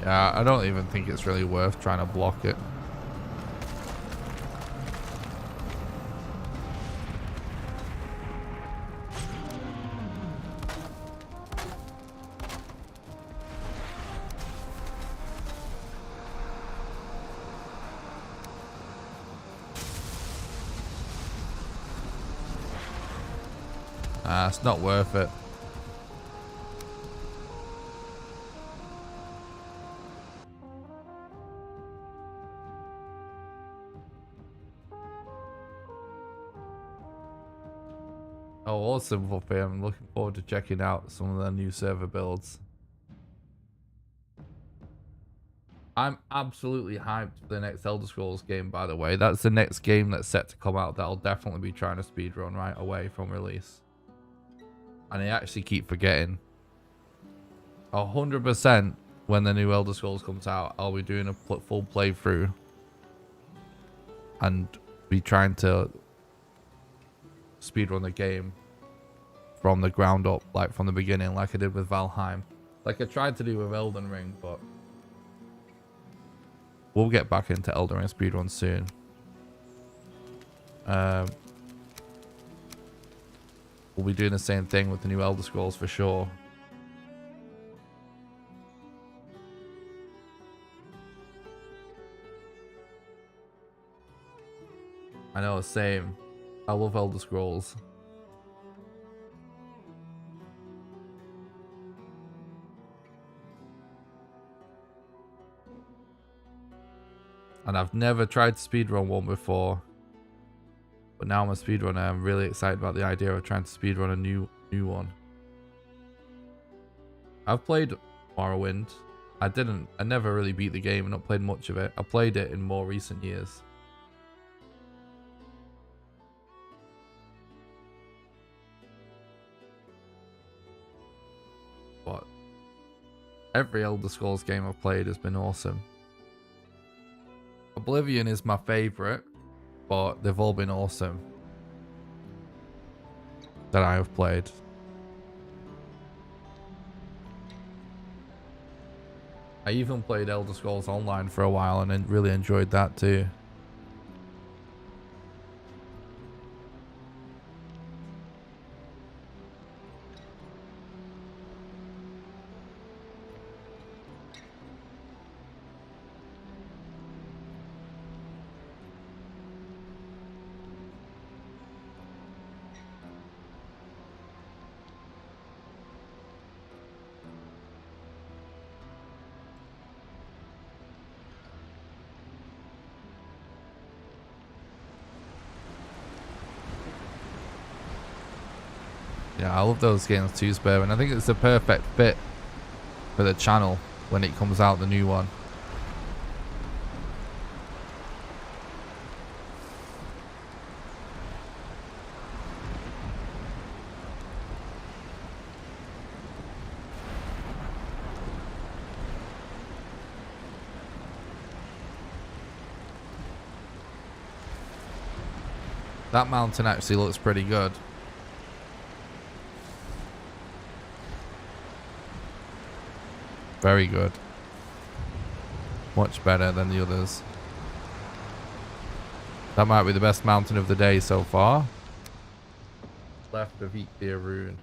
A: Yeah, I don't even think it's really worth trying to block it. It's not worth it. Oh, awesome, Fluffy. I'm looking forward to checking out some of the new server builds. I'm absolutely hyped for the next Elder Scrolls game, by the way. That's the next game that's set to come out that I'll definitely be trying to speedrun right away from release. And I actually keep forgetting. 100% when the new Elder Scrolls comes out, I'll be doing a full playthrough. And be trying to speedrun the game from the ground up, like from the beginning, like I did with Valheim. Like I tried to do with Elden Ring, but we'll get back into Elden Ring speedrun soon. We'll be doing the same thing with the new Elder Scrolls for sure. I know, same. I love Elder Scrolls. And I've never tried to speedrun one before. But now I'm a speedrunner. I'm really excited about the idea of trying to speedrun a new one. I've played Morrowind. I never really beat the game and not played much of it. I played it in more recent years. But every Elder Scrolls game I've played has been awesome. Oblivion is my favorite, but they've all been awesome that I have played. I even played Elder Scrolls Online for a while and really enjoyed that too. Yeah, I love those games too, Spur, and I think it's the perfect fit for the channel when it comes out, the new one. That mountain actually looks pretty good. Very good. Much better than the others. That might be the best mountain of the day so far. Left of Eatbeer Rune.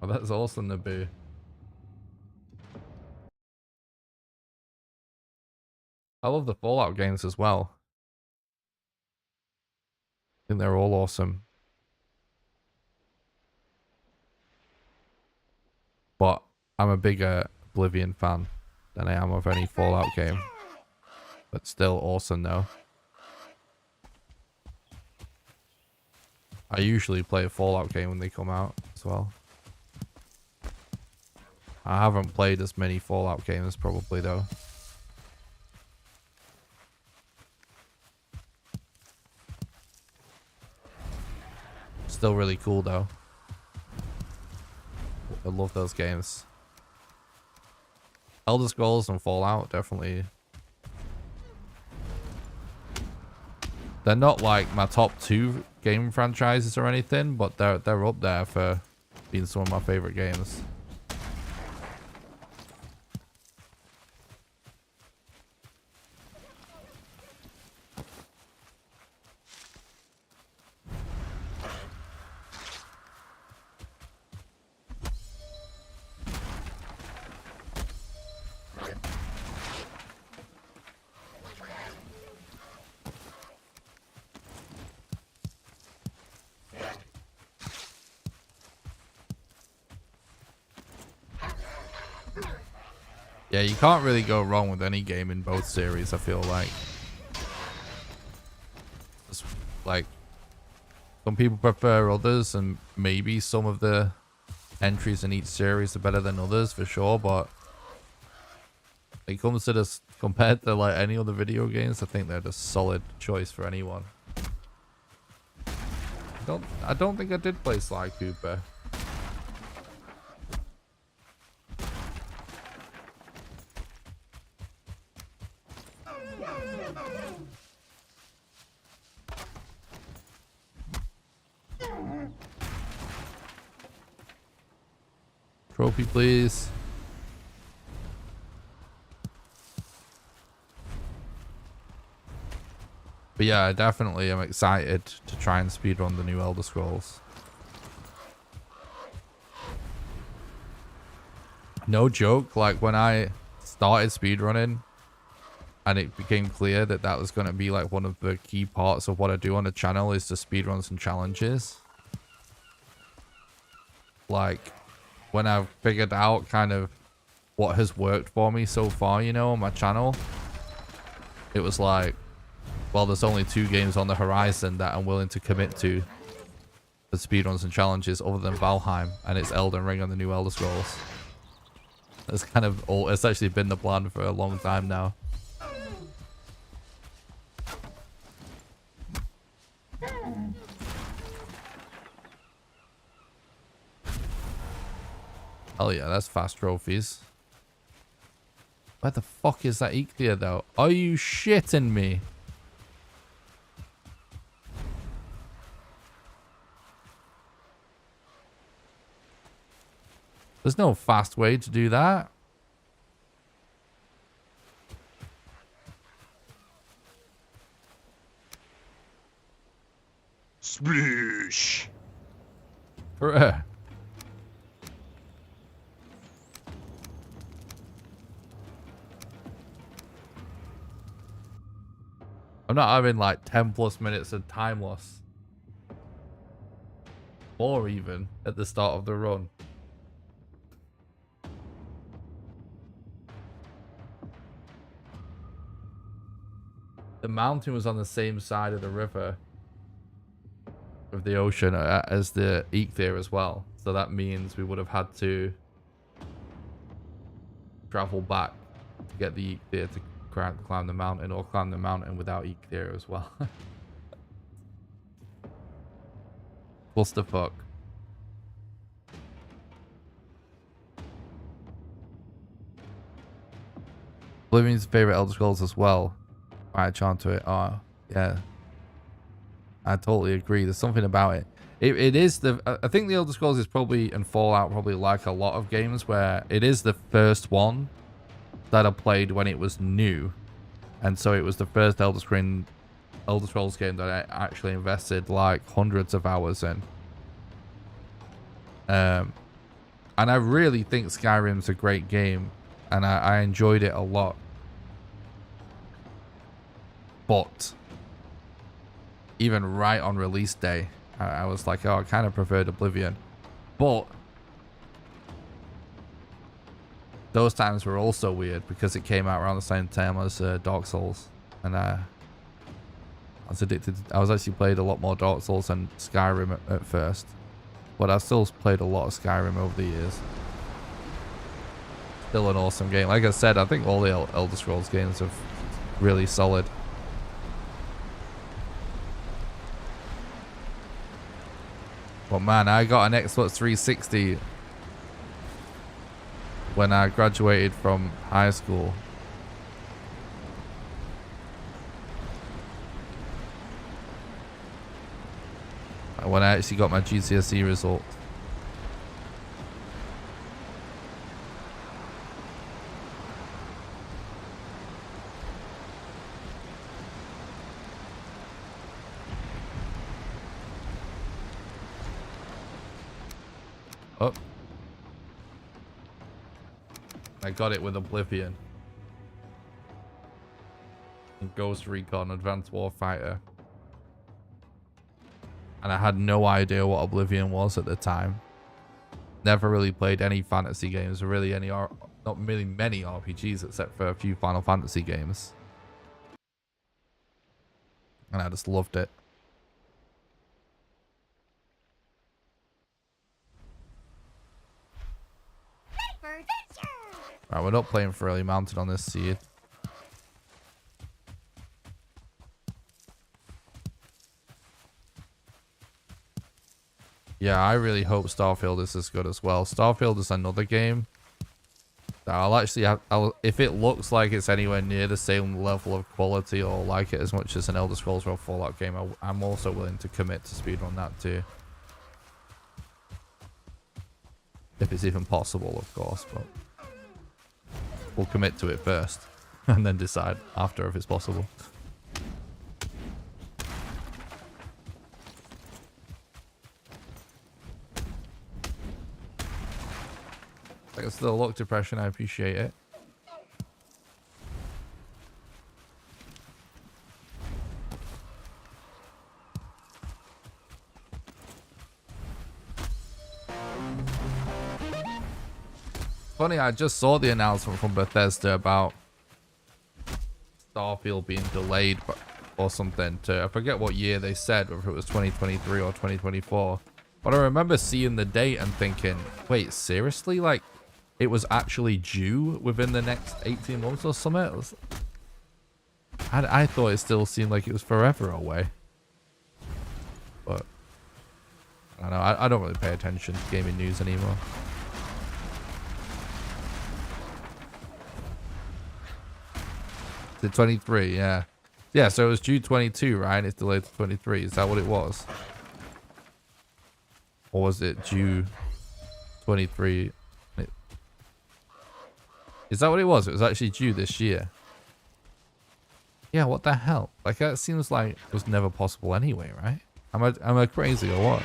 A: Oh, that's awesome, Naboo. I love the Fallout games as well. I think they're all awesome. But I'm a bigger Oblivion fan than I am of any Fallout game. But still awesome though. I usually play a Fallout game when they come out as well. I haven't played as many Fallout games probably though. Still really cool though. I love those games. Elder Scrolls and Fallout definitely. They're not like my top 2 game franchises or anything, but they're up there for being some of my favorite games. Yeah, you can't really go wrong with any game in both series, I feel like. It's like, some people prefer others, and maybe some of the entries in each series are better than others, for sure, but when it comes to this, compared to like any other video games, I think they're the solid choice for anyone. I don't think I did play Sly Cooper. Trophy, please. But yeah, I definitely am excited to try and speedrun the new Elder Scrolls. No joke, like when I started speedrunning and it became clear that that was going to be like one of the key parts of what I do on the channel is to speedrun some challenges. Like when I've figured out kind of what has worked for me so far, you know, on my channel, it was like, well, there's only 2 games on the horizon that I'm willing to commit to for speedruns and challenges other than Valheim, and it's Elden Ring and the new Elder Scrolls. It's kind of all, it's actually been the plan for a long time now. Hell yeah, that's fast trophies. Where the fuck is that Eikthyr though? Are you shitting me? There's no fast way to do that.
B: Sploosh.
A: Bruh. I'm not having like 10+ minutes of time loss. Or even at the start of the run. The mountain was on the same side of the river of the ocean as the Eikthyr as well. So that means we would have had to travel back to get the Eikthyr to climb the mountain, or climb the mountain without Eikthyr as well. Clusterfuck. Oblivion's favorite Elder Scrolls as well. Right, charm to it. Oh, yeah. I totally agree. There's something about it. It is the... I think the Elder Scrolls is probably, and Fallout probably like a lot of games where it is the first one that I played when it was new. And so it was the first Elder Scrolls game that I actually invested like hundreds of hours in. And I really think Skyrim's a great game. And I enjoyed it a lot. But even right on release day, I was like, oh, I kind of preferred Oblivion. But those times were also weird because it came out around the same time as Dark Souls. And I was addicted. I was actually played a lot more Dark Souls than Skyrim at first. But I still played a lot of Skyrim over the years. Still an awesome game. Like I said, I think all the Elder Scrolls games are really solid. But man, I got an Xbox 360 when I graduated from high school. When I actually got my GCSE results. Oh. I got it with Oblivion. And Ghost Recon Advanced Warfighter. And I had no idea what Oblivion was at the time. Never really played any fantasy games, or really any, not really many RPGs except for a few Final Fantasy games. And I just loved it. Right, we're not playing Fairly Mounted on this seed. Yeah, I really hope Starfield is as good as well. Starfield is another game that I'll actually have... if it looks like it's anywhere near the same level of quality or like it as much as an Elder Scrolls or Fallout game, I'm also willing to commit to speedrun that too. If it's even possible, of course, but... we'll commit to it first and then decide after if it's possible. Thanks for the luck depression, I appreciate it. Funny, I just saw the announcement from Bethesda about Starfield being delayed or something to, I forget what year they said, whether it was 2023 or 2024. But I remember seeing the date and thinking, wait, seriously? Like, it was actually due within the next 18 months or something? I thought it still seemed like it was forever away. But, I don't know, I don't really pay attention to gaming news anymore. The 23, yeah. Yeah, so it was due 22, right? It's delayed to 23. Is that what it was? Or was it due 23? Is that what it was? It was actually due this year. Yeah, what the hell? Like, that seems like it was never possible anyway, right? Am I crazy or what?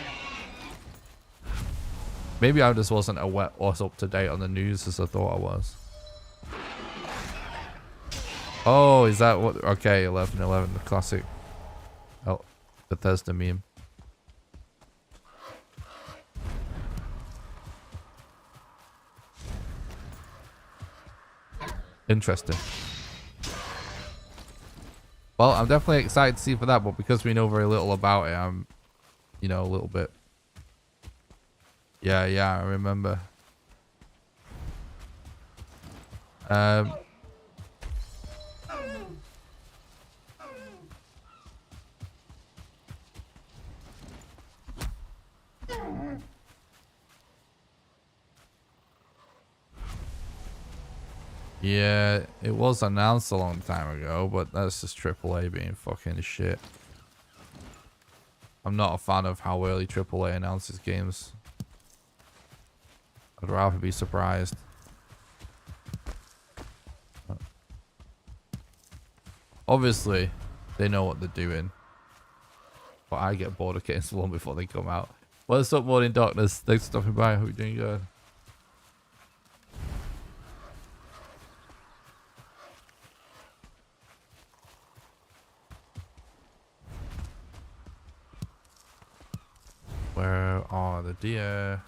A: Maybe I just wasn't aware or up to date on the news as I thought I was. Oh, is that what? Okay, 11/11, the classic Bethesda meme. Interesting. Well, I'm definitely excited to see for that, but because we know very little about it, I'm, you know, a little bit. Yeah, I remember. Yeah, it was announced a long time ago, but that's just AAA being fucking shit. I'm not a fan of how early AAA announces games. I'd rather be surprised. Obviously, they know what they're doing. But I get bored of getting long before they come out. What's up, Morning Darkness? Thanks for stopping by. Hope you're doing good. Where are the deer?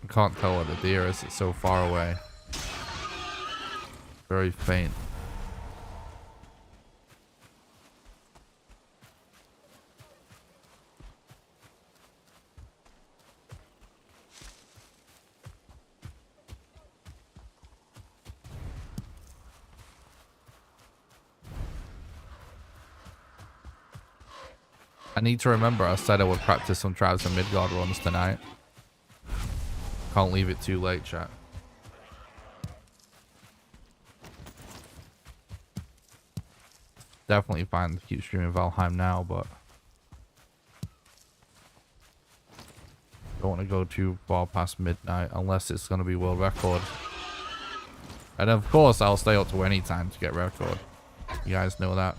A: I can't tell what the deer is. It's so far away. Very faint. I need to remember I said I would practice some Travis and Midgard runs tonight. Can't leave it too late, chat. Definitely fine to keep streaming Valheim now, but don't want to go too far past midnight unless it's going to be world record. And of course, I'll stay up to any time to get record. You guys know that.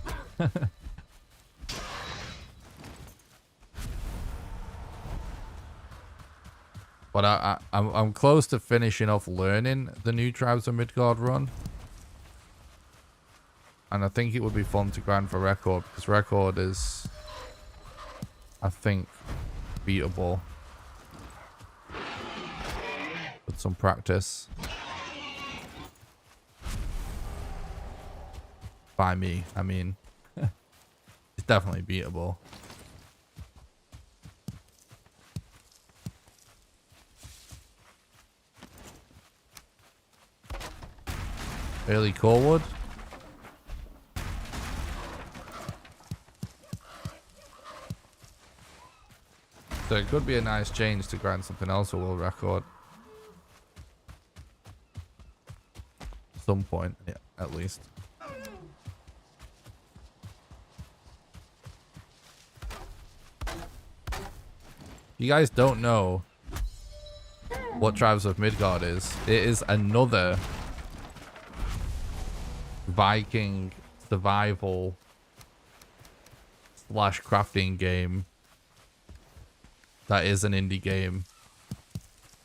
A: But I'm close to finishing off learning the new Tribes of Midgard run. And I think it would be fun to grind for record, because record is, I think, beatable with some practice. By me, I mean, it's definitely beatable. Early Corewood. So it could be a nice change to grind something else a world record. At some point, yeah, at least. You guys don't know what Tribes of Midgard is. It is another Viking survival / crafting game that is an indie game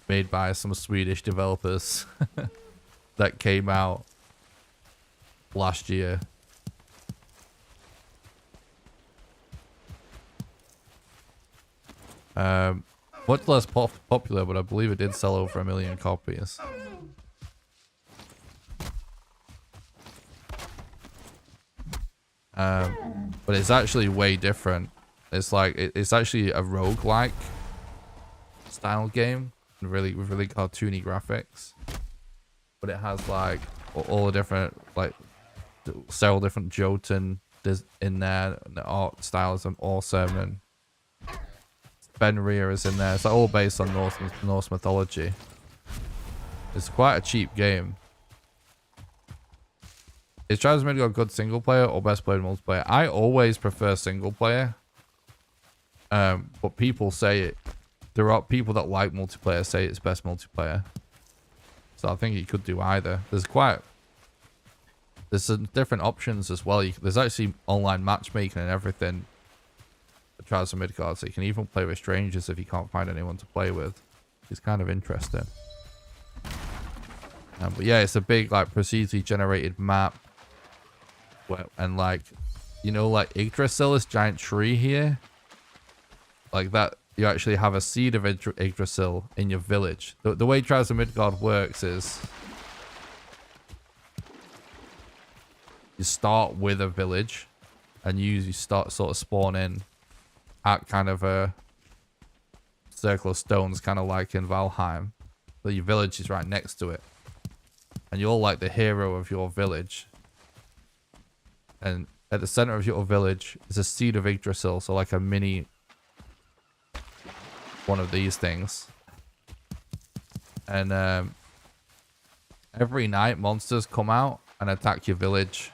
A: made by some Swedish developers that came out last year. Much less popular, but I believe it did sell over 1 million copies. But it's actually way different. It's like it's actually a roguelike style game, with really cartoony graphics. But it has like all the different, like several different Jotun in there. And the art styles are awesome, and Fenrir is in there. It's like all based on Norse mythology. It's quite a cheap game. Is Travis Midgard good single player or best played multiplayer? I always prefer single player. But people say it. There are people that like multiplayer say it's best multiplayer. So I think you could do either. There's some different options as well. There's actually online matchmaking and everything for Travis Midgard. So you can even play with strangers if you can't find anyone to play with. It's kind of interesting. But yeah, it's a big like procedurally generated map. And like, you know, like Yggdrasil, this giant tree here, like that, you actually have a seed of Yggdrasil in your village. The way Trials of Midgard works is you start with a village and you start sort of spawning at kind of a circle of stones, kind of like in Valheim. So your village is right next to it. And you're like the hero of your village. And at the center of your village is a seed of Yggdrasil, so like a mini one of these things. And every night monsters come out and attack your village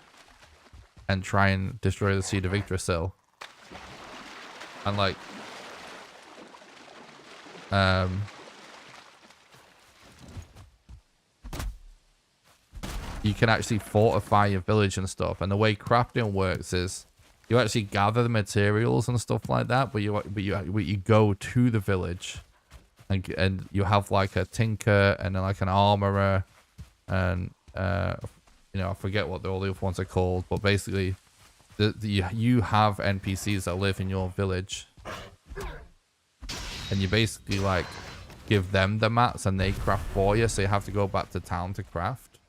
A: and try and destroy the seed of Yggdrasil. And like you can actually fortify your village and stuff. And the way crafting works is you actually gather the materials and stuff like that, but you go to the village and you have like a tinker and then like an armorer and you know, I forget what all the other ones are called, but basically you have NPCs that live in your village and you basically like give them the mats and they craft for you, so you have to go back to town to craft.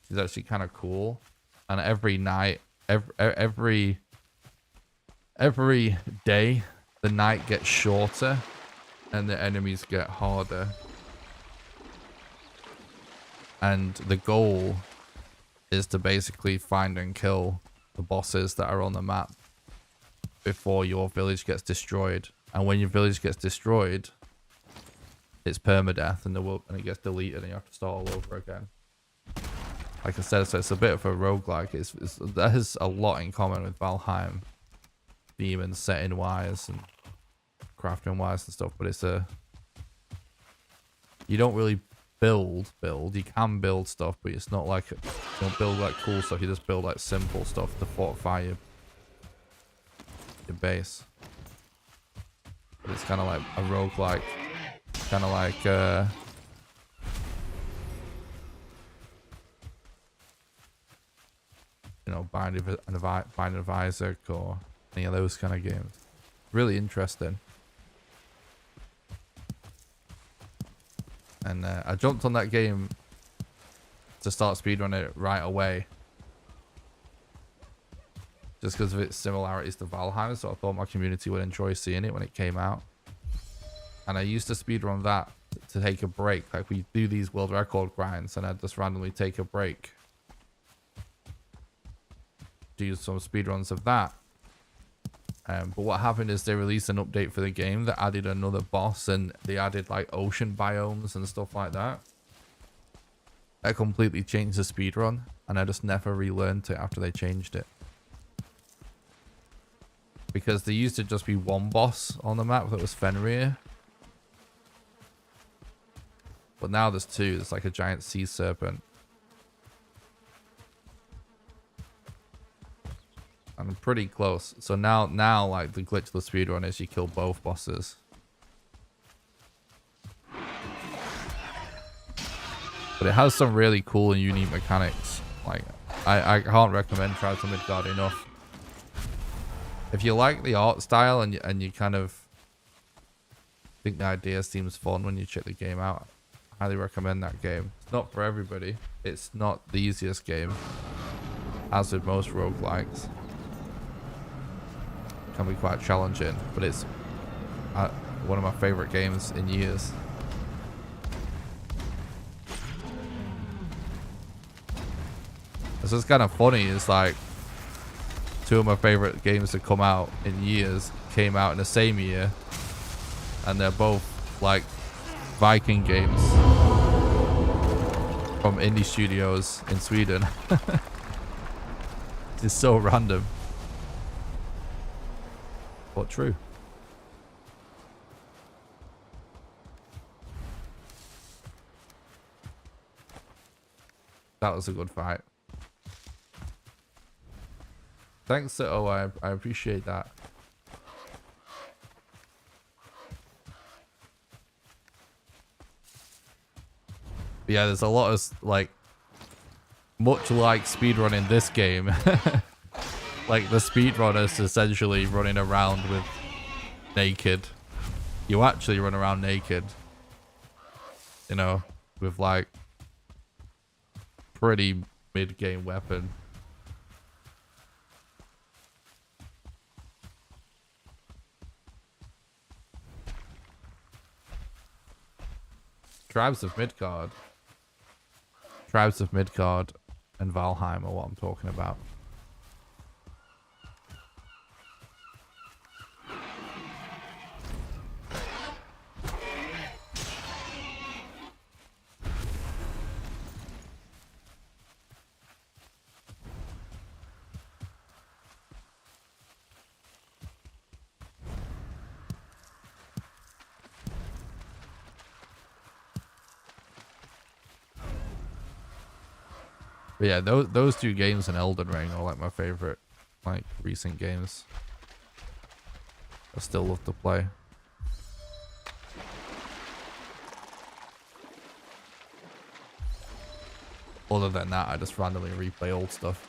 A: It's actually kind of cool. And every night, every day, the night gets shorter and the enemies get harder. And the goal is to basically find and kill the bosses that are on the map before your village gets destroyed. And when your village gets destroyed, it's permadeath and it gets deleted and you have to start all over again. Like I said, so it's a bit of a roguelike. That has a lot in common with Valheim. Theme and setting wise and crafting wise and stuff, but it's you don't really build. You can build stuff, but it's not like you don't build like cool stuff. You just build like simple stuff to fortify your base. But it's kind of like a roguelike, kind of like you know, Binding of Isaac or any of those kind of games. Really interesting. And I jumped on that game to start speedrunning it right away. Just because of its similarities to Valheim, so I thought my community would enjoy seeing it when it came out. And I used to speedrun that to take a break. Like, we do these world record grinds and I'd just randomly take a break. Do some speedruns of that. But what happened is they released an update for the game that added another boss and they added like ocean biomes and stuff like that. That completely changed the speedrun and I just never relearned it after they changed it. Because there used to just be one boss on the map that was Fenrir. But now there's two. There's like a giant sea serpent. I'm pretty close. So now like the glitch of the speedrun is you kill both bosses. But it has some really cool and unique mechanics. Like I can't recommend Trials of Midgard enough. If you like the art style and you kind of think the idea seems fun when you check the game out, I highly recommend that game. It's not for everybody. It's not the easiest game, as with most roguelikes. Can be quite challenging, but it's one of my favorite games in years. It's just kind of funny. It's like two of my favorite games that come out in years came out in the same year, and they're both like Viking games from indie studios in Sweden. It's so random. But true. That was a good fight. Thanks to I appreciate that. But yeah, there's a lot of like much like speedrunning this game. Like the speedrunners essentially running around with naked. You actually run around naked. You know, with like pretty mid-game weapon. Tribes of Midgard. Tribes of Midgard and Valheim are what I'm talking about. But yeah, those two games and Elden Ring are like my favorite, like recent games. I still love to play. Other than that, I just randomly replay old stuff.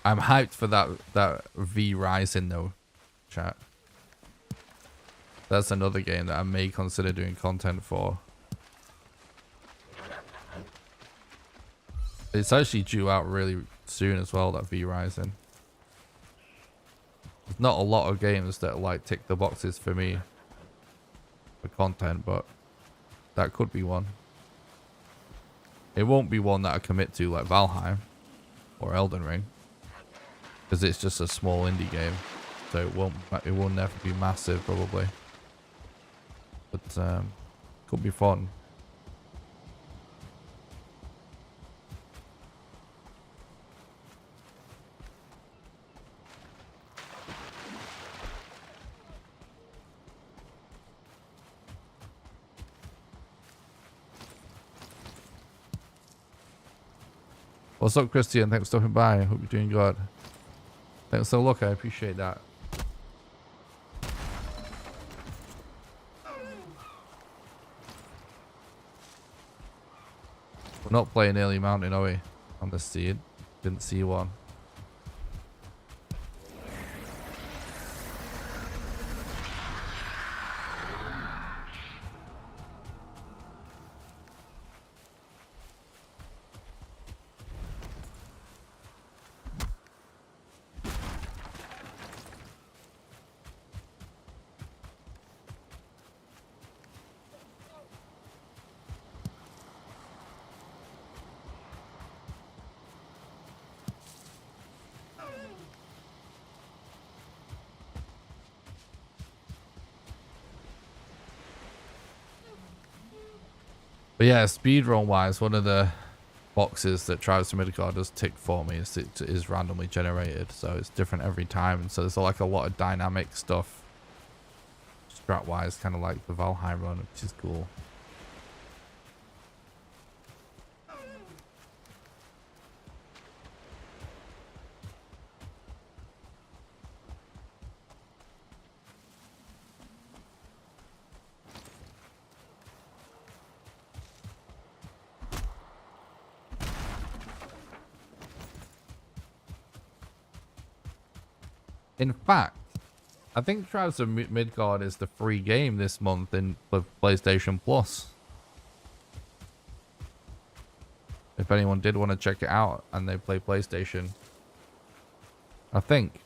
A: I'm hyped for that V Rising though, chat. That's another game that I may consider doing content for. It's actually due out really soon as well, that V Rising. There's not a lot of games that like tick the boxes for me for content, but that could be one. It won't be one that I commit to like Valheim or Elden Ring, because it's just a small indie game, so it will never be massive probably. But could be fun. What's up, Christian? Thanks for stopping by. Hope you're doing good. Thanks for the look. I appreciate that. We're not playing Early Mountain, are we? On the seed. Didn't see one. But yeah, speedrun wise, one of the boxes that Tribes of Midgard does tick for me is it is randomly generated, so it's different every time, and so there's like a lot of dynamic stuff strat wise, kind of like the Valheim run, which is cool. In fact, I think Tribes of Midgard is the free game this month in PlayStation Plus. If anyone did want to check it out and they play PlayStation, I think.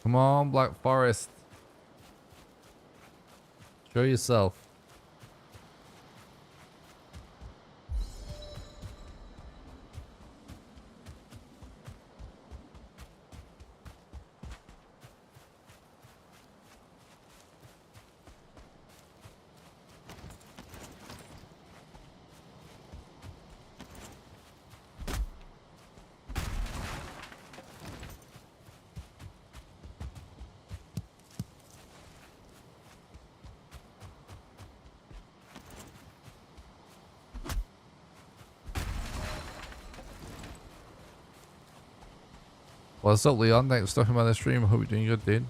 A: Come on, Black Forest. Show yourself. What's up, Leon? Thanks for stopping by the stream. I hope you're doing good, dude.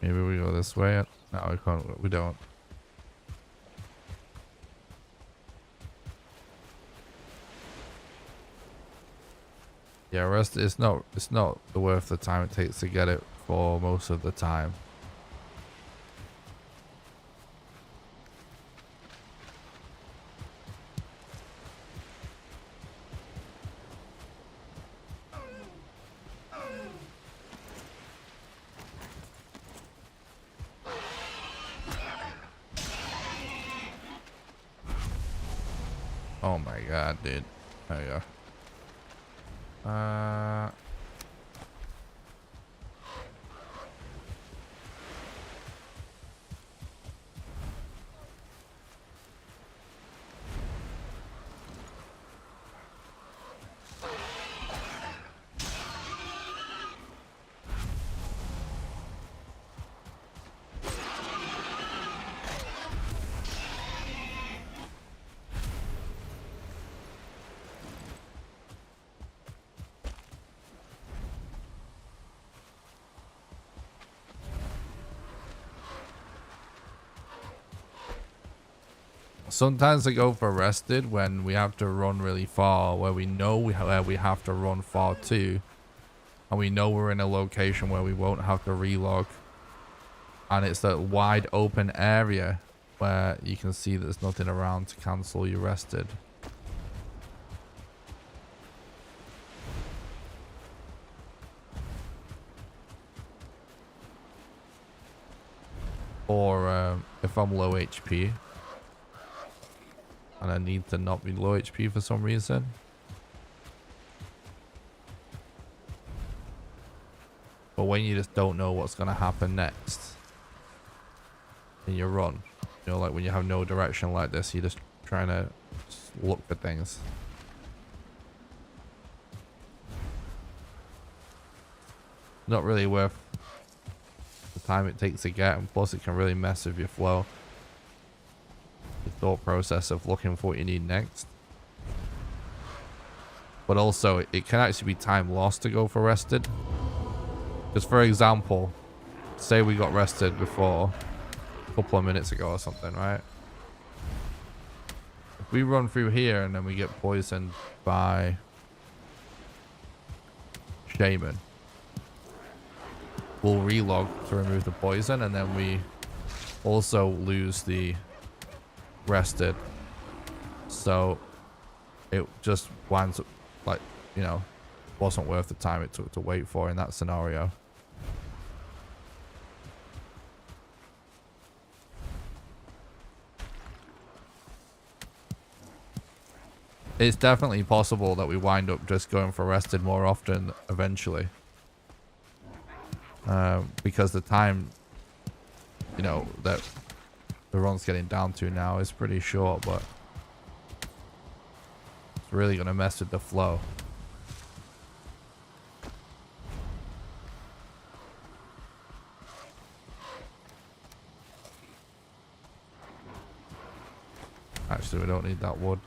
A: Maybe we go this way. No, we can't. We don't. Yeah, rest. It's not worth the time it takes to get it for most of the time. Oh my god, dude. There you go. Sometimes I go for rested when we have to run really far, where we know we have to run far to, and we know we're in a location where we won't have to relog, and it's that wide open area where you can see there's nothing around to cancel your rested. Or if I'm low HP and I need to not be low HP for some reason. But when you just don't know what's going to happen next in your run, you know, like when you have no direction like this, you're just trying to look for things. Not really worth the time it takes to get, and plus it can really mess with your flow. The thought process of looking for what you need next. But also it can actually be time lost to go for rested. Because for example, say we got rested before a couple of minutes ago or something, right? If we run through here and then we get poisoned by Shaman, we'll relog to remove the poison, and then we also lose the rested, so it just winds up like, you know, wasn't worth the time it took to wait for in that scenario. It's definitely possible that we wind up just going for rested more often eventually, because the time, you know, that the run's getting down to now is pretty short, but it's really going to mess with the flow. Actually, we don't need that wood.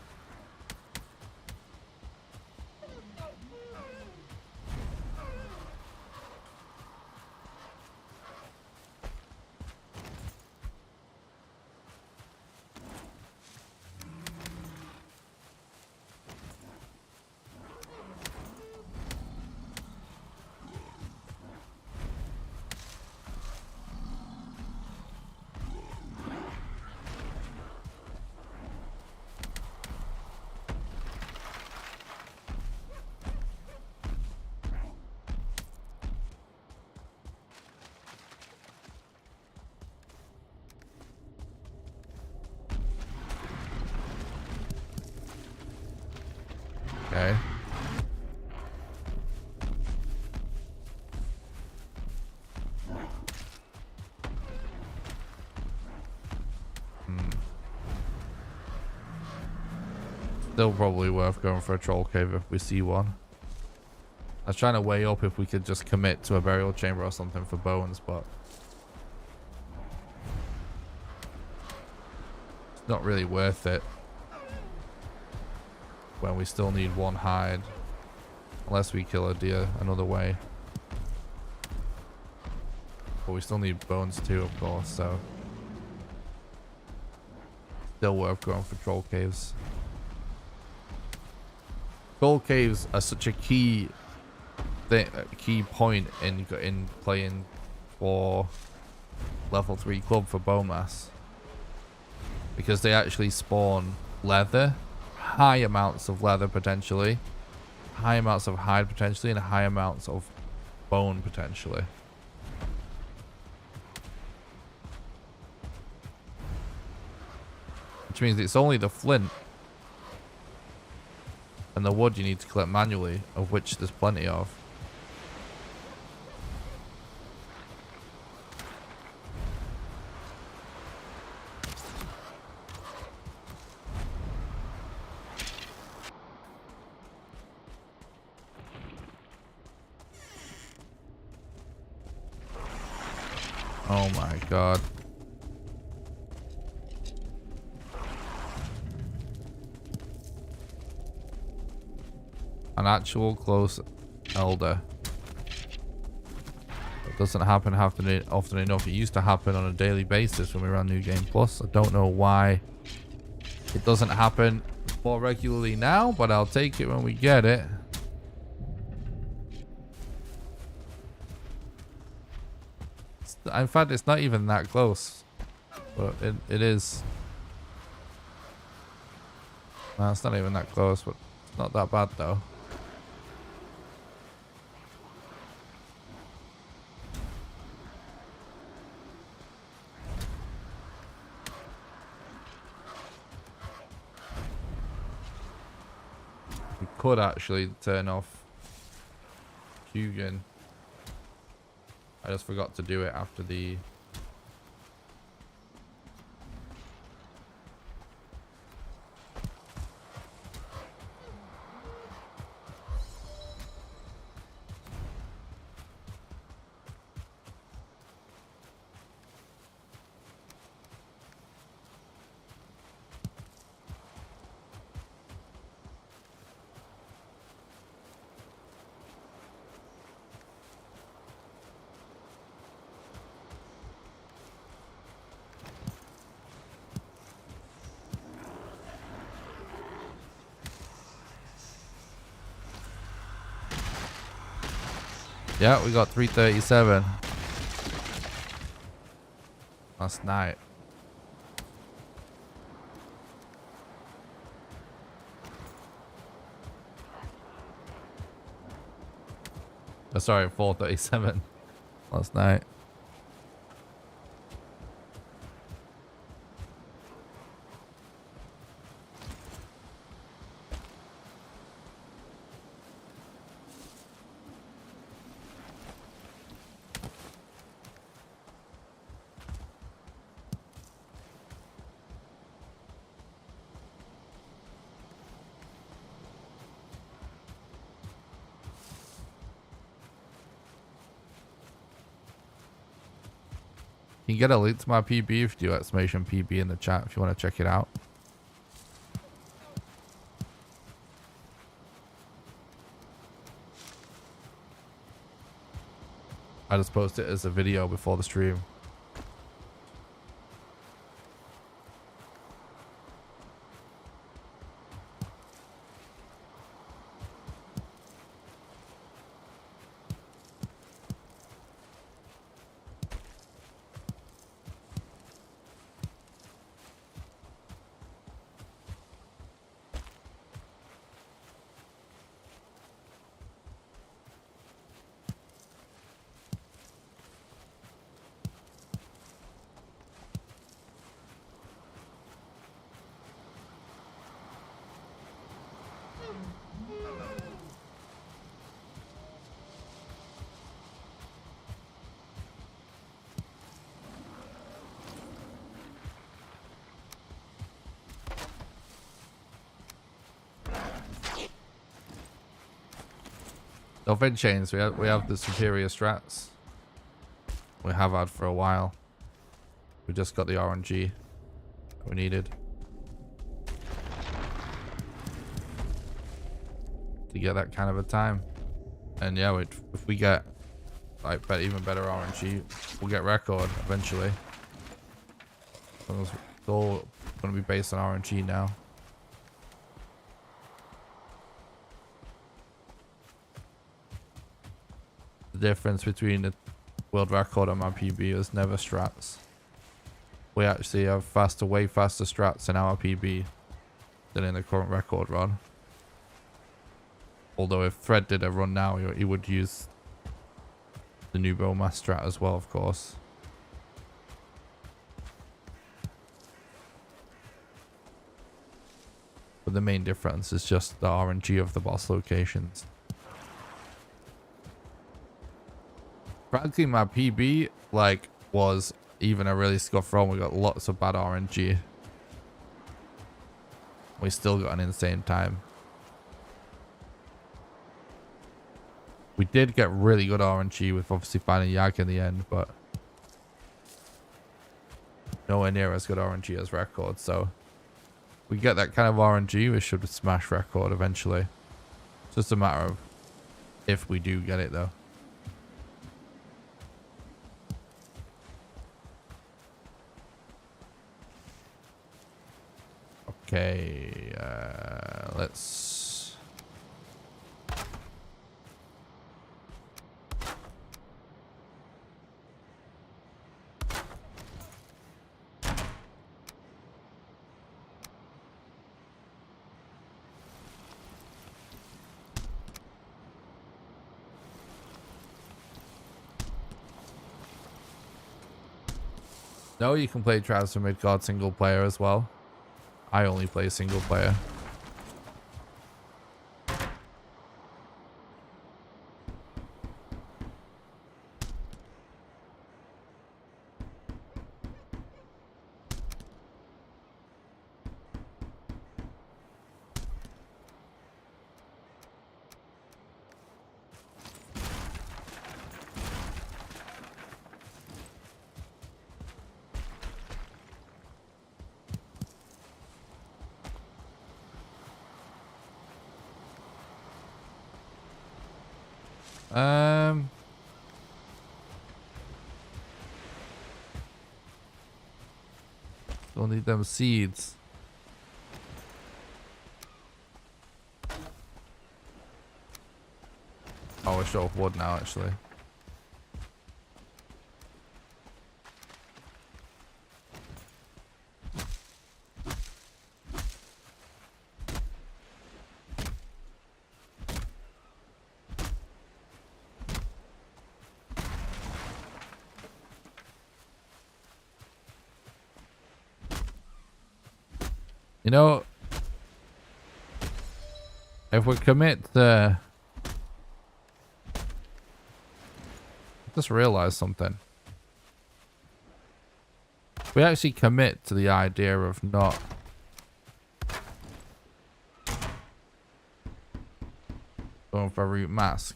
A: Okay. Still probably worth going for a troll cave if we see one. I was trying to weigh up if we could just commit to a burial chamber or something for bones, but it's not really worth it when we still need one hide. Unless we kill a deer another way. But we still need bones too, of course, so still worth going for troll caves. Troll caves are such a key point in playing for level 3 club for Bowmass, because they actually spawn leather, high amounts of leather potentially, high amounts of hide potentially, and high amounts of bone potentially. Which means it's only the flint and the wood you need to collect manually, of which there's plenty of. Oh my god. An actual close elder. It doesn't happen often enough. It used to happen on a daily basis when we ran New Game Plus. I don't know why it doesn't happen more regularly now, but I'll take it when we get it. In fact, it's not even that close, but it is. No, it's not even that close, but it's not that bad though. We could actually turn off Hugin. I just forgot to do it after the... Yeah, we got 337 last night. Oh, sorry, 437 last night. You can get a link to my PB if you do exclamation PB in the chat if you want to check it out. I just posted it as a video before the stream. Nothing changed. We have the superior strats. We have had for a while. We just got the RNG we needed to get that kind of a time. And yeah, if we get like even better RNG, we'll get record eventually. It's all going to be based on RNG now. The difference between the world record and my PB is never strats. We actually have way faster strats in our PB than in the current record run. Although if Fred did a run now, he would use the new Bowmass strat as well, of course. But the main difference is just the RNG of the boss locations. Frankly, my PB was even a really scuff run. We got lots of bad RNG. We still got an insane time. We did get really good RNG with obviously finding Yag in the end, but nowhere near as good RNG as record. So if we get that kind of RNG, we should smash record eventually. It's just a matter of if we do get it though. Okay, let's... No, you can play Travis and Midgard single player as well. I only play single player. Don't need them seeds. Oh, we're short of wood now, actually. You know, if we commit to... I just realized something. We actually commit to the idea of not going for a root mask.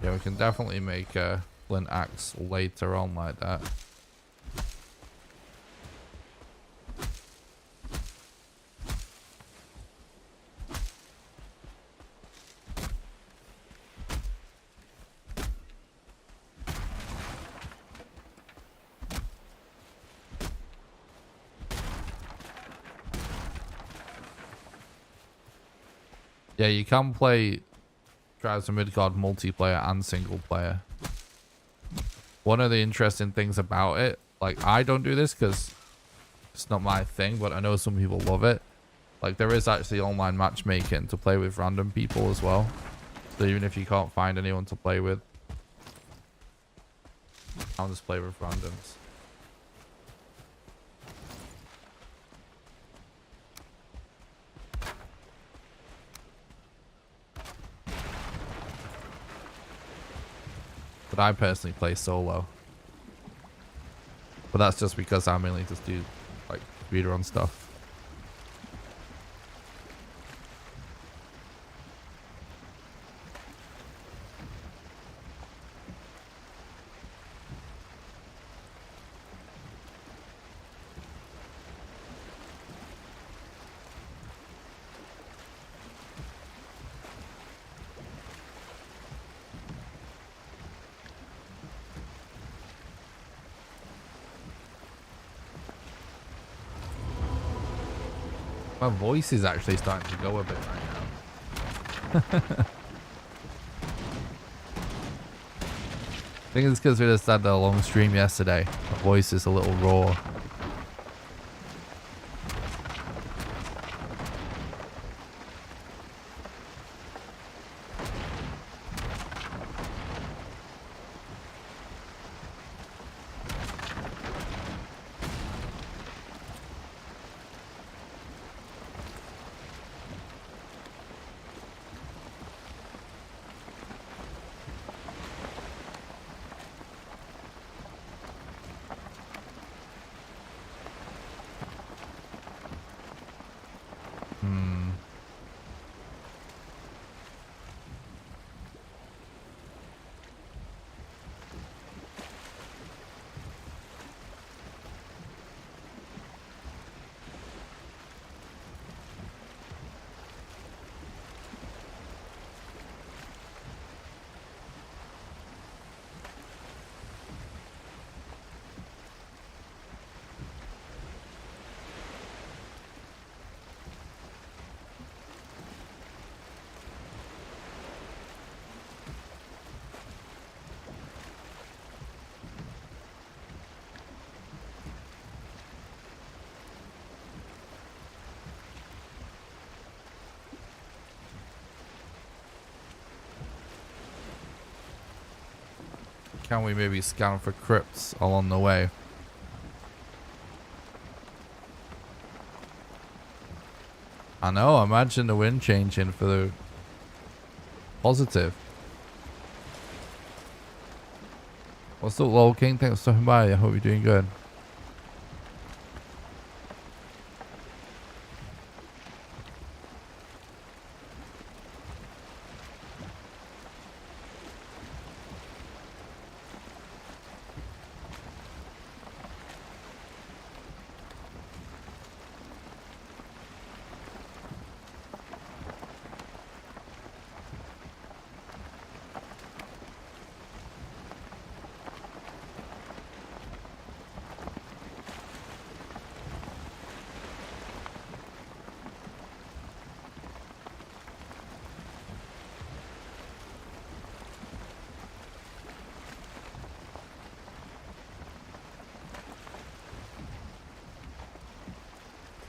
A: Yeah, we can definitely make a flint axe later on like that. Yeah, you can play Tribes of Midgard multiplayer and single player. One of the interesting things about it, like I don't do this because it's not my thing, but I know some people love it. Like there is actually online matchmaking to play with random people as well. So even if you can't find anyone to play with, I'll just play with randoms. But I personally play solo. But that's just because I mainly just do like speedrun stuff. My voice is actually starting to go a bit right now. I think it's because we just had a long stream yesterday. My voice is a little raw. Can we maybe scan for crypts along the way? I know, imagine the wind changing for the positive. What's up, Lol King? Thanks for stopping by. I hope you're doing good.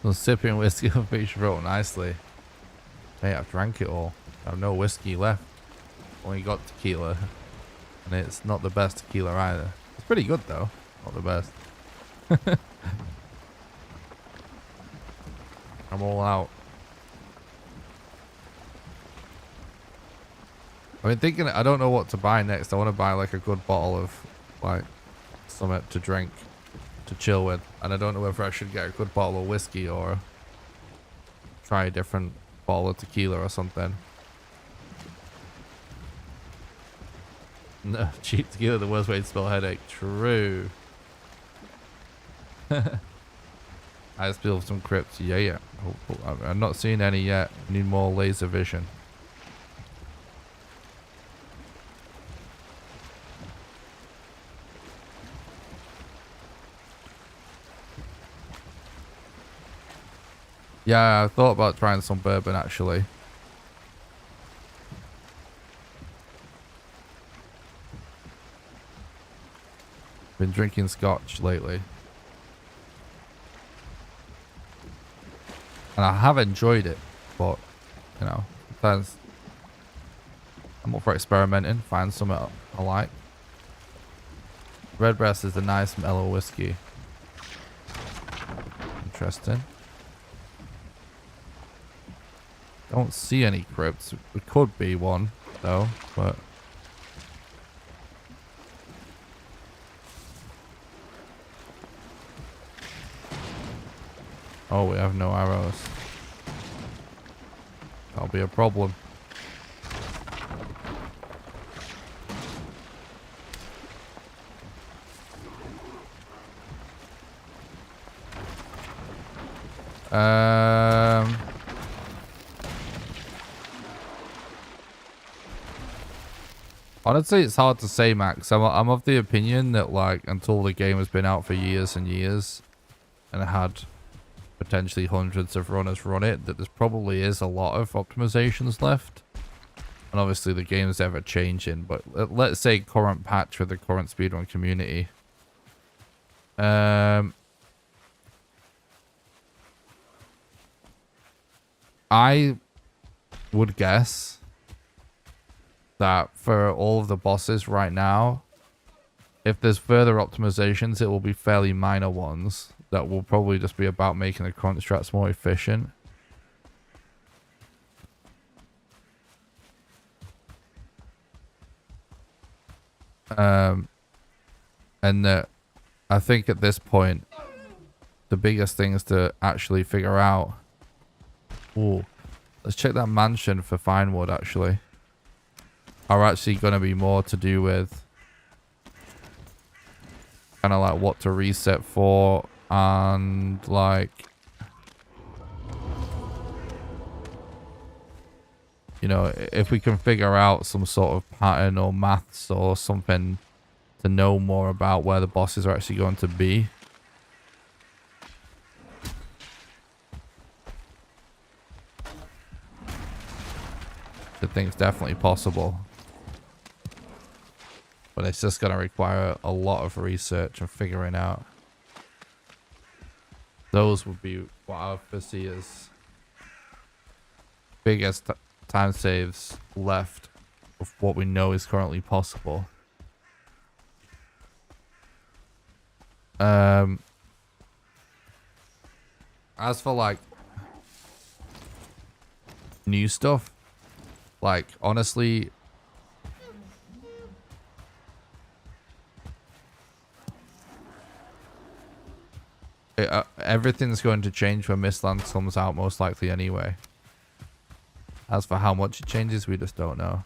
A: So sipping whiskey on beach road nicely. Hey, I've drank it all. I have no whiskey left. Only got tequila. And it's not the best tequila either. It's pretty good though. Not the best. I'm all out. I've been thinking, I don't know what to buy next. I want to buy like a good bottle of like something to drink, to chill with. And I don't know whether I should get a good bottle of whiskey or try a different bottle of tequila or something. No, cheap tequila, the worst way to spell headache. True. I just built some crypts. Yeah. I'm not seeing any yet. Need more laser vision. Yeah, I thought about trying some bourbon actually. Been drinking scotch lately. And I have enjoyed it, but, you know, sometimes I'm up for experimenting, find something I like. Redbreast is a nice mellow whiskey. Interesting. Don't see any crypts. It could be one, though, but Oh, we have no arrows. That'll be a problem. Honestly, it's hard to say, Max. I'm of the opinion that, like, until the game has been out for years and years and had potentially hundreds of runners run it, that there probably is a lot of optimizations left. And obviously the game's ever changing, but let's say current patch with the current speedrun community. I would guess that for all of the bosses right now, if there's further optimizations, it will be fairly minor ones that will probably just be about making the current strats more efficient. And that I think at this point, the biggest thing is to actually figure out. Ooh, let's check that mansion for fine wood, actually. Are actually going to be more to do with kind of like what to reset for, and like, you know, if we can figure out some sort of pattern or maths or something to know more about where the bosses are actually going to be. I think it's definitely possible. But it's just going to require a lot of research and figuring out. Those would be what I would foresee as biggest time saves left of what we know is currently possible. As for like new stuff, like honestly, everything's going to change when Mistland comes out, most likely anyway. As for how much it changes, we just don't know.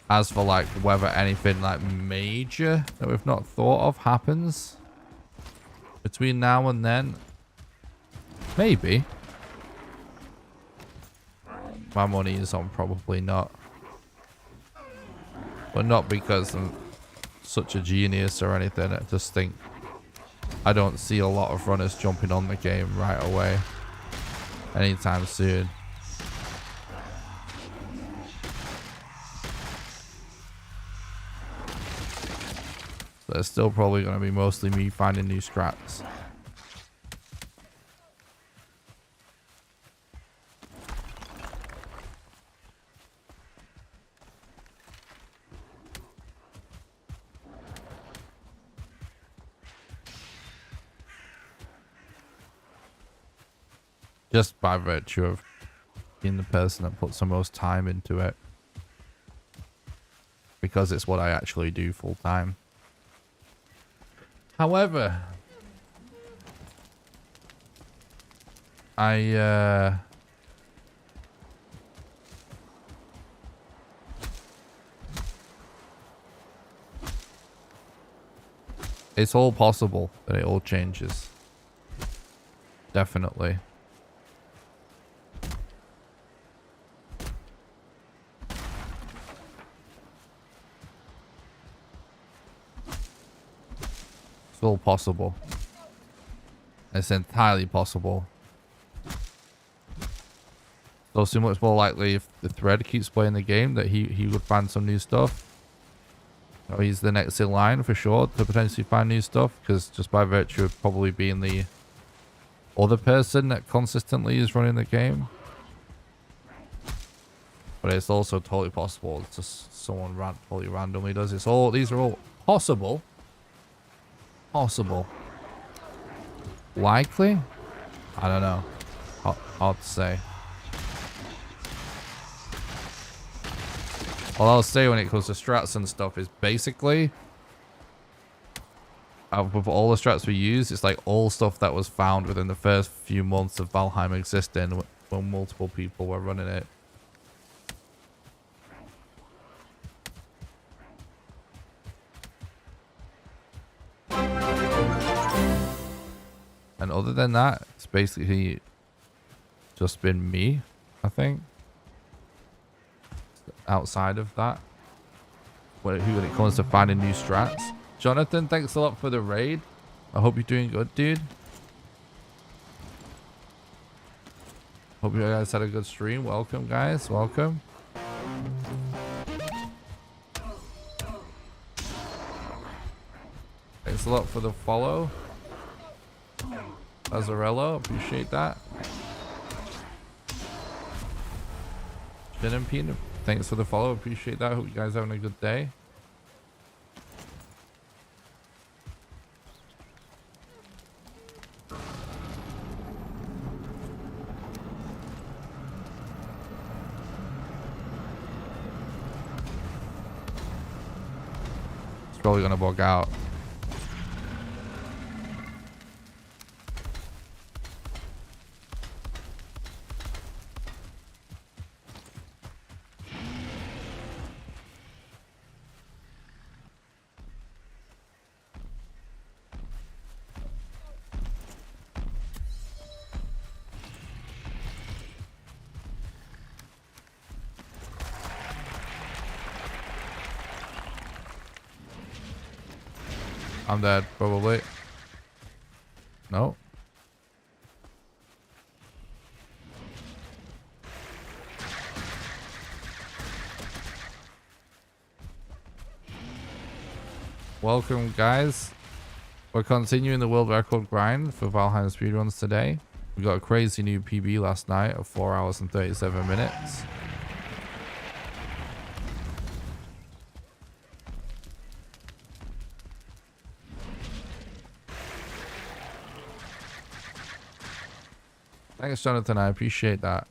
A: As for like whether anything like major that we've not thought of happens between now and then, maybe. My money is on probably not. But not because I'm such a genius or anything. I just think I don't see a lot of runners jumping on the game right away anytime soon. So it's still probably going to be mostly me finding new strats. Just by virtue of being the person that puts the most time into it. Because it's what I actually do full time. However, it's all possible that it all changes. Definitely. It's all possible. It's entirely possible. So much more likely if the thread keeps playing the game that he would find some new stuff. You know, he's the next in line for sure to potentially find new stuff, because just by virtue of probably being the other person that consistently is running the game. But it's also totally possible it's just someone totally randomly does it. So these are all possible. Possible. Likely? I don't know. Hard to say. All I'll say when it comes to strats and stuff is basically, out of all the strats we use, it's like all stuff that was found within the first few months of Valheim existing when multiple people were running it. And other than that, it's basically just been me, I think. Outside of that, when it comes to finding new strats. Jonathan, thanks a lot for the raid. I hope you're doing good, dude. Hope you guys had a good stream. Welcome, guys. Welcome. Thanks a lot for the follow. Azarello, appreciate that. Gin and Peanut, thanks for the follow. Appreciate that. Hope you guys are having a good day. It's probably gonna bug out. I'm dead, probably. No. Welcome, guys. We're continuing the world record grind for Valheim Speedruns today. We got a crazy new PB last night of 4 hours and 37 minutes. Thanks, Jonathan. I appreciate that.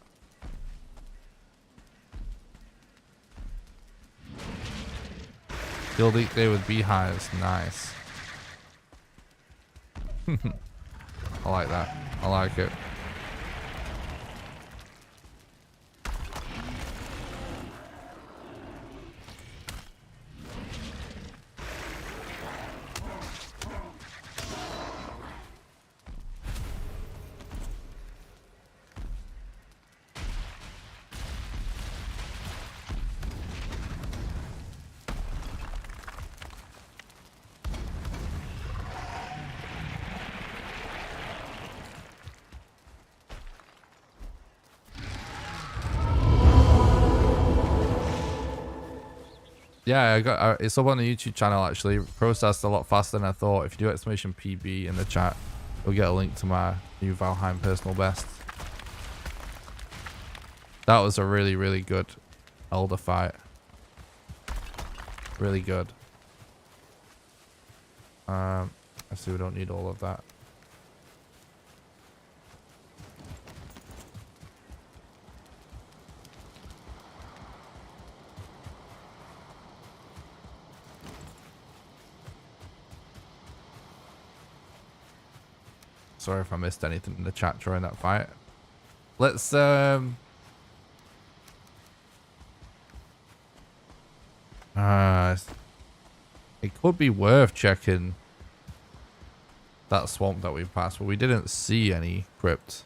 A: Guild Week Day with beehives. Nice. I like that. I like it. Yeah, I got it's up on the YouTube channel actually. Processed a lot faster than I thought. If you do exclamation PB in the chat, you'll get a link to my new Valheim personal best. That was a really, really good Elder fight. Really good. I see we don't need all of that. Sorry if I missed anything in the chat during that fight. Let's it could be worth checking that swamp that we passed, but we didn't see any crypts.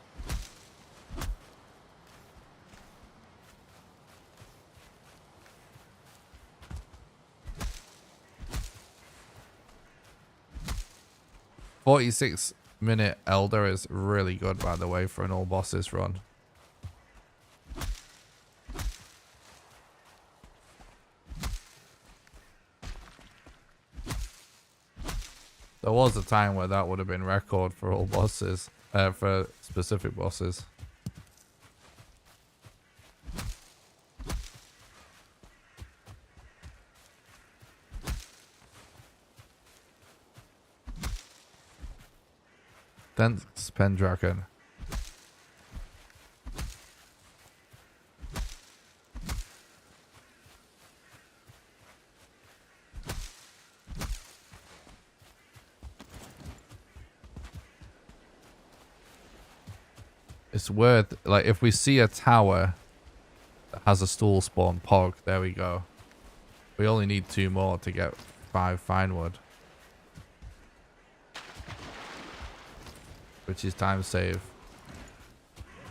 A: "46-minute Elder is really good, by the way, for an all bosses run. There was a time where that would have been record for all bosses, for specific bosses. Thanks, Pendragon. It's worth, like, if we see a tower that has a stool spawn pog, there we go. We only need 2 more to get 5 fine wood. Which is time save.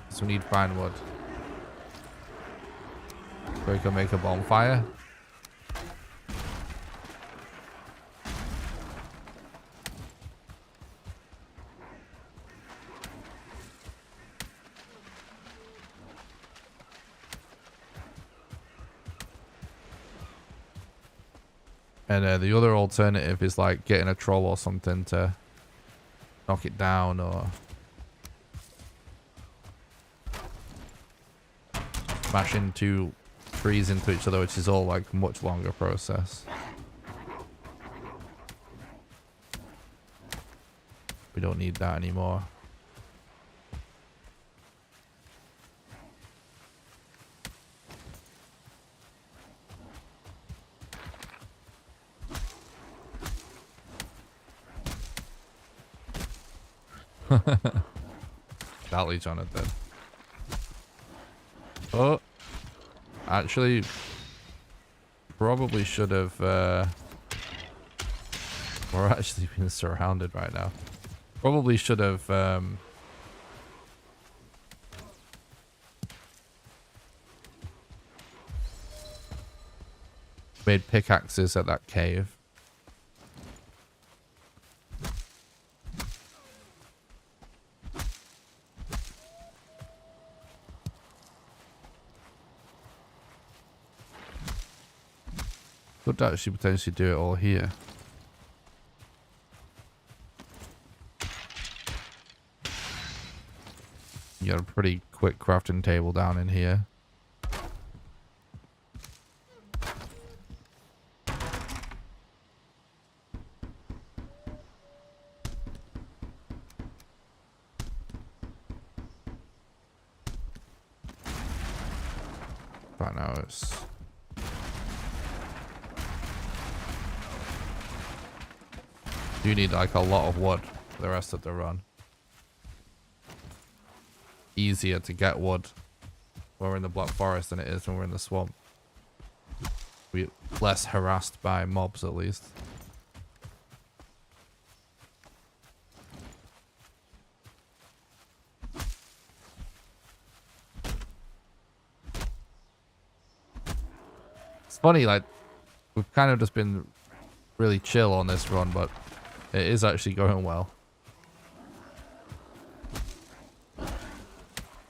A: So we need fine wood. So we can make a bonfire. And the other alternative is like getting a troll or something to knock it down, or smashing 2 trees into each other, which is all like much longer process. We don't need that anymore. That leech on it then. Oh, actually, probably should have. We're actually being surrounded right now. Probably should have. Made pickaxes at that cave. Could actually potentially do it all here. You got a pretty quick crafting table down in here. Right now it's... You need like a lot of wood for the rest of the run. Easier to get wood when we're in the Black Forest than it is when we're in the swamp. We're less harassed by mobs at least. It's funny, like, we've kind of just been really chill on this run, but it is actually going well.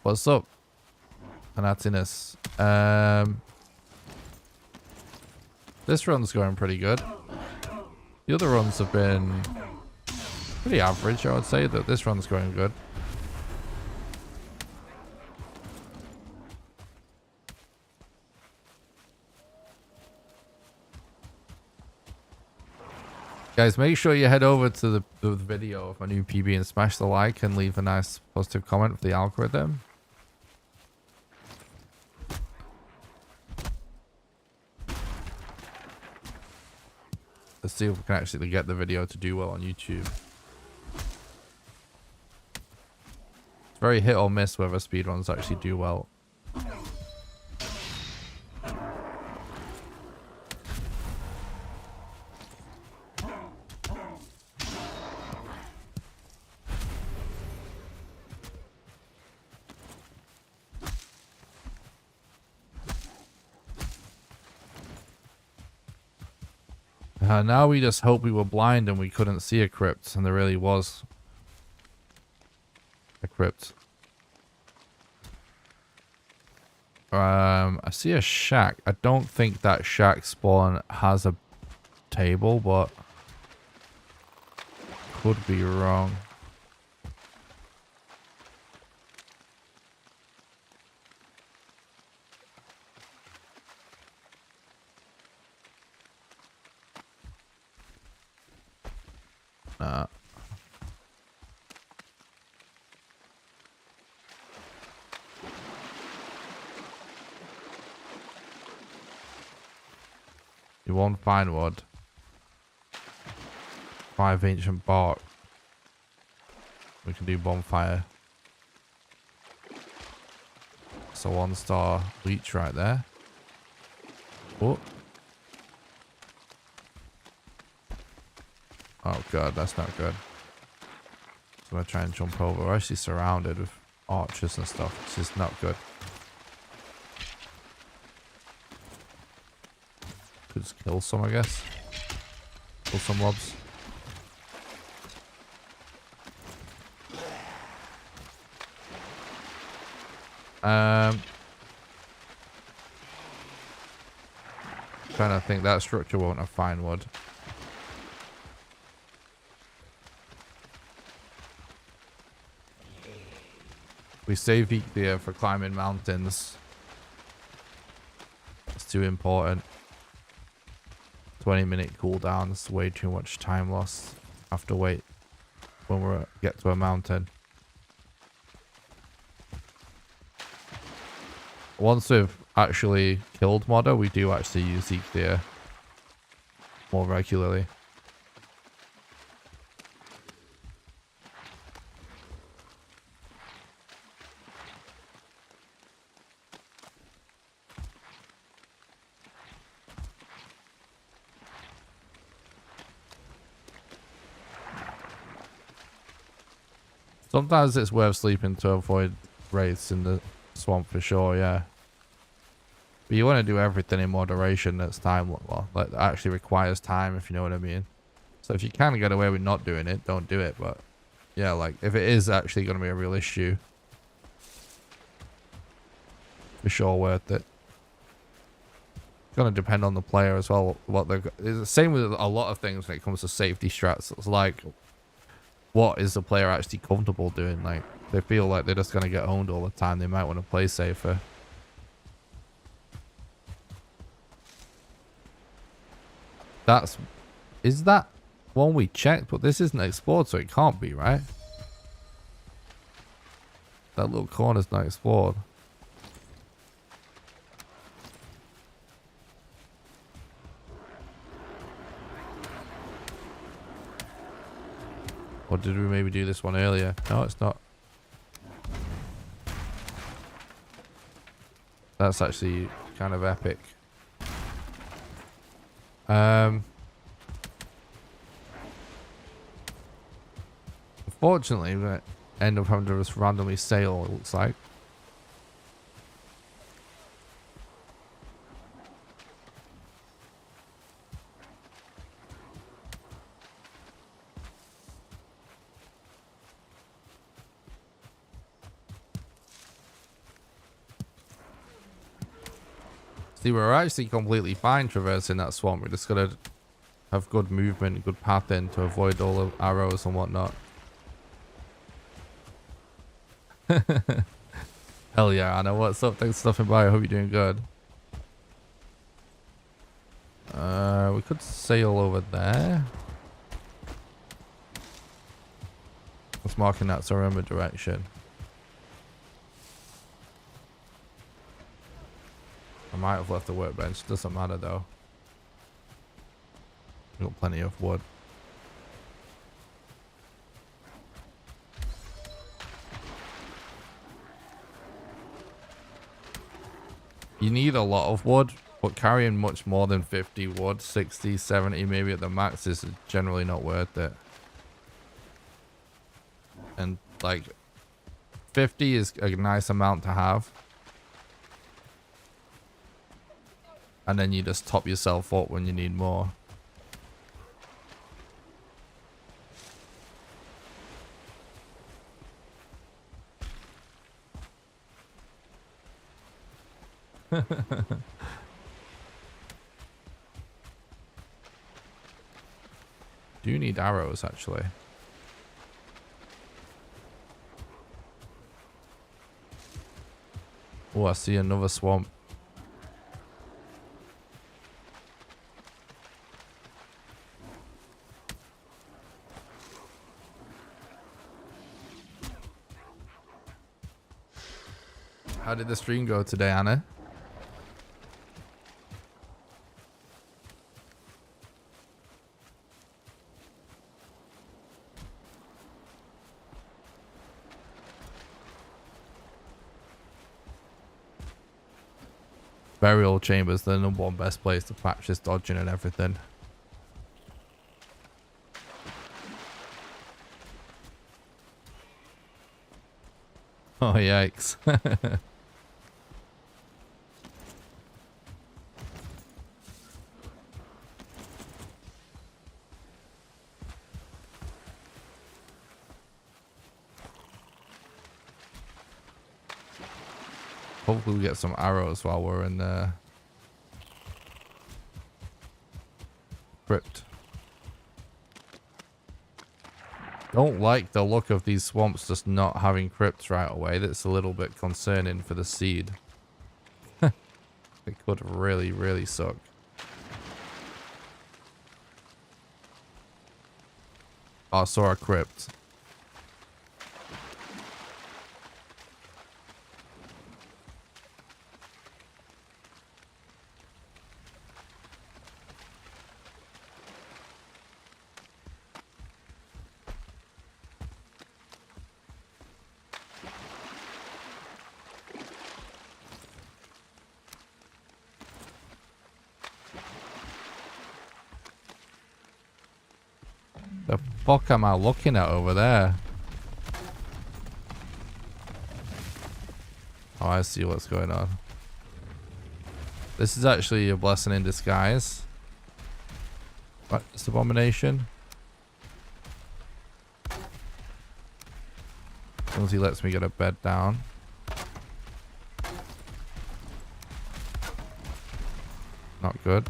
A: What's up? Anatinus. This run's going pretty good. The other runs have been pretty average, I would say, that this run's going good. Guys, make sure you head over to the video of my new PB and smash the like and leave a nice positive comment for the algorithm. Let's see if we can actually get the video to do well on YouTube. It's very hit or miss whether speedruns actually do well. Now we just hope we were blind and we couldn't see a crypt, and there really was a crypt. I see a shack. I don't think that shack spawn has a table, but could be wrong. You won't find wood. 5 ancient bark. We can do bonfire. That's a 1-star leech right there. Oh. Oh god, that's not good. I'm gonna try and jump over. We're actually surrounded with archers and stuff. This is not good. Could just kill some, I guess. Kill some mobs. Trying to think, that structure won't have fine wood. We save heat here for climbing mountains. It's too important. 20-minute cooldown is way too much time lost. Have to wait when we get to a mountain. Once we've actually killed Modder, we do actually use Zeke there more regularly. Sometimes it's worth sleeping to avoid wraiths in the swamp for sure, yeah. But you want to do everything in moderation that's time, well, that actually requires time, if you know what I mean. So if you can get away with not doing it, don't do it. But yeah, like if it is actually going to be a real issue, for sure worth it. It's going to depend on the player as well. What they're, it's the same with a lot of things when it comes to safety strats. It's like, what is the player actually comfortable doing? Like, they feel like they're just going to get owned all the time. They might want to play safer. Is that one we checked? But this isn't explored, so it can't be, right? That little corner's not explored. Or did we maybe do this one earlier? No, it's not. That's actually kind of epic. Unfortunately, we end up having to just randomly sail, it looks like. See, we're actually completely fine traversing that swamp. We just gotta have good movement, good pathing to avoid all the arrows and whatnot. Hell yeah, Anna. What's up? Thanks for stopping by. I hope you're doing good. We could sail over there. It's marking that so I remember direction. I might have left the workbench. Doesn't matter though. We've got plenty of wood. You need a lot of wood, but carrying much more than 50 wood, 60, 70 maybe at the max is generally not worth it. And like 50 is a nice amount to have. And then you just top yourself up when you need more. Do you need arrows actually? Oh, I see another swamp. How did the stream go today, Anna? Burial chamber's the #1 best place to practice dodging and everything. Oh, yikes. Hopefully we get some arrows while we're in the crypt. Don't like the look of these swamps just not having crypts right away. That's a little bit concerning for the seed. It could really, really suck. Oh, I saw a crypt. The fuck am I looking at over there? Oh, I see what's going on. This is actually a blessing in disguise. What? This abomination? As long as he lets me get a bed down. Not good.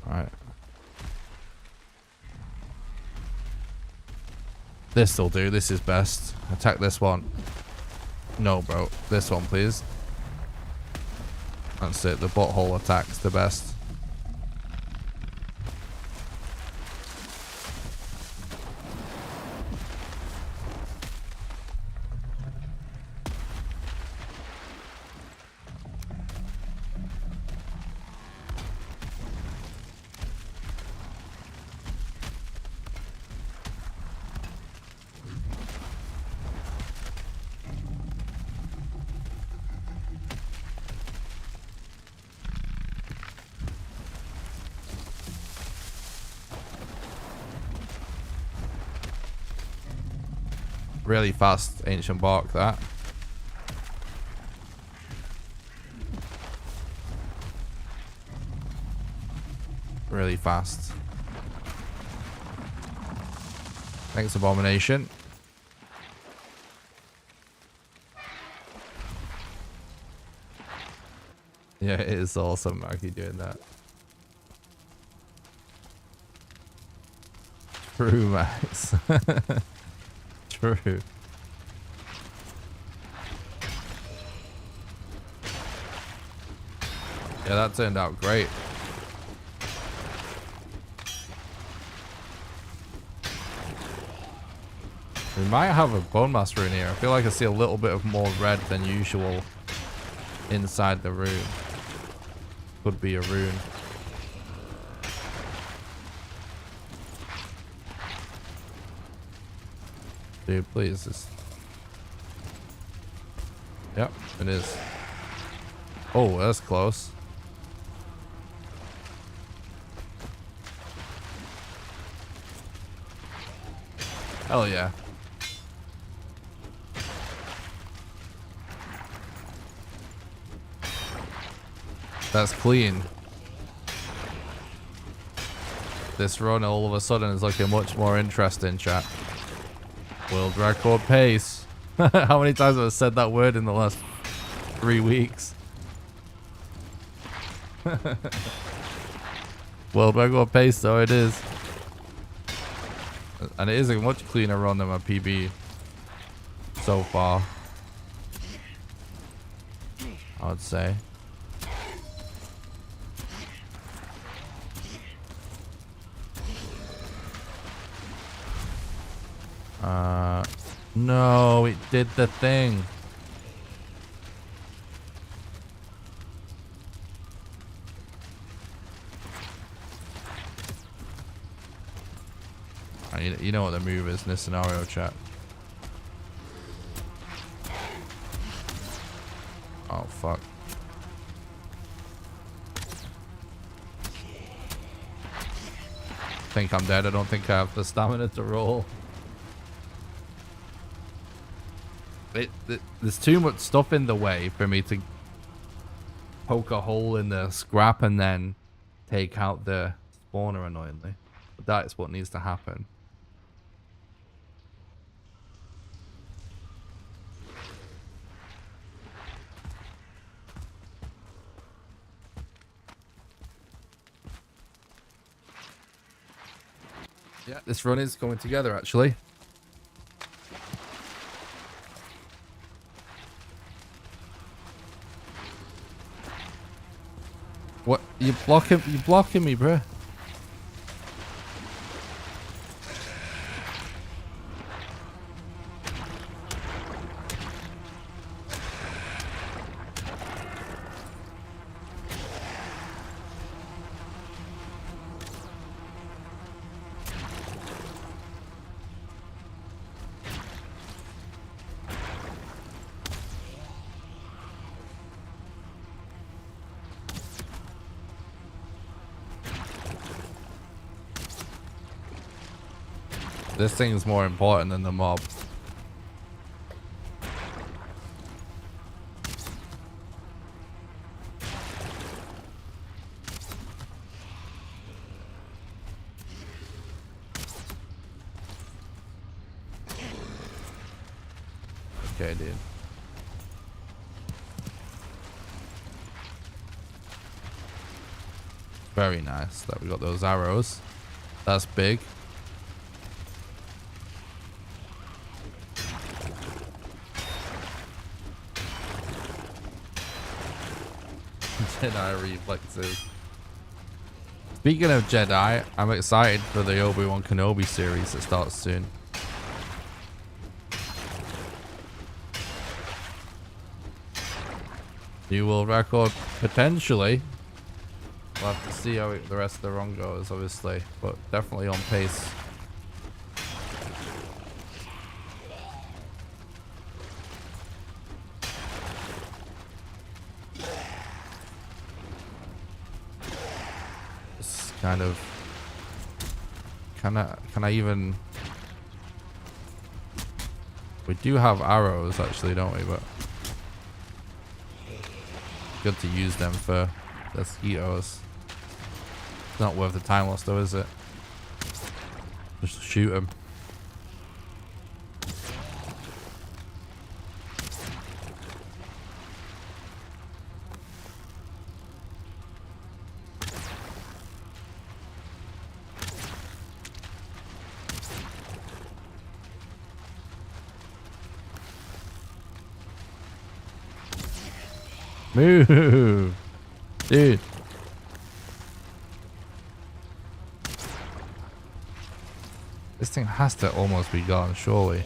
A: Alright. This'll do. This is best. Attack this one. No, bro. This one, please. That's it. The butthole attack's the best. Really fast ancient bark, that. Really fast. Thanks, abomination. Yeah, it is awesome, Maggie, doing that. True, Max. True. Yeah, that turned out great. We might have a bone master in here. I feel like I see a little bit of more red than usual inside the room. Could be a rune. Dude, please. Just... Yep, it is. Oh, that's close. Hell yeah. That's clean. This run all of a sudden is looking much more interesting, chat. World record pace. How many times have I said that word in the last 3 weeks? World record pace, though it is. And it is a much cleaner run than my PB so far, I would say. No, it did the thing. You know what the move is in this scenario, chat. Oh, fuck. think I'm dead. I don't think I have the stamina to roll. There's too much stuff in the way for me to poke a hole in the scrap and then take out the spawner annoyingly. But that is what needs to happen. Yeah, this run is coming together actually. What? You blocking me, bruh. This thing is more important than the mob. Okay, dude. Very nice that we got those arrows. That's big. Jedi reflexes. Speaking of Jedi, I'm excited for the Obi-Wan Kenobi series that starts soon. New world record potentially. We'll have to see how the rest of the run goes, obviously, but definitely on pace. Kind of can I even, we do have arrows actually, don't we? But good to use them for the mosquitoes. It's not worth the time loss though, is it? Just shoot them. Move, dude. This thing has to almost be gone, surely.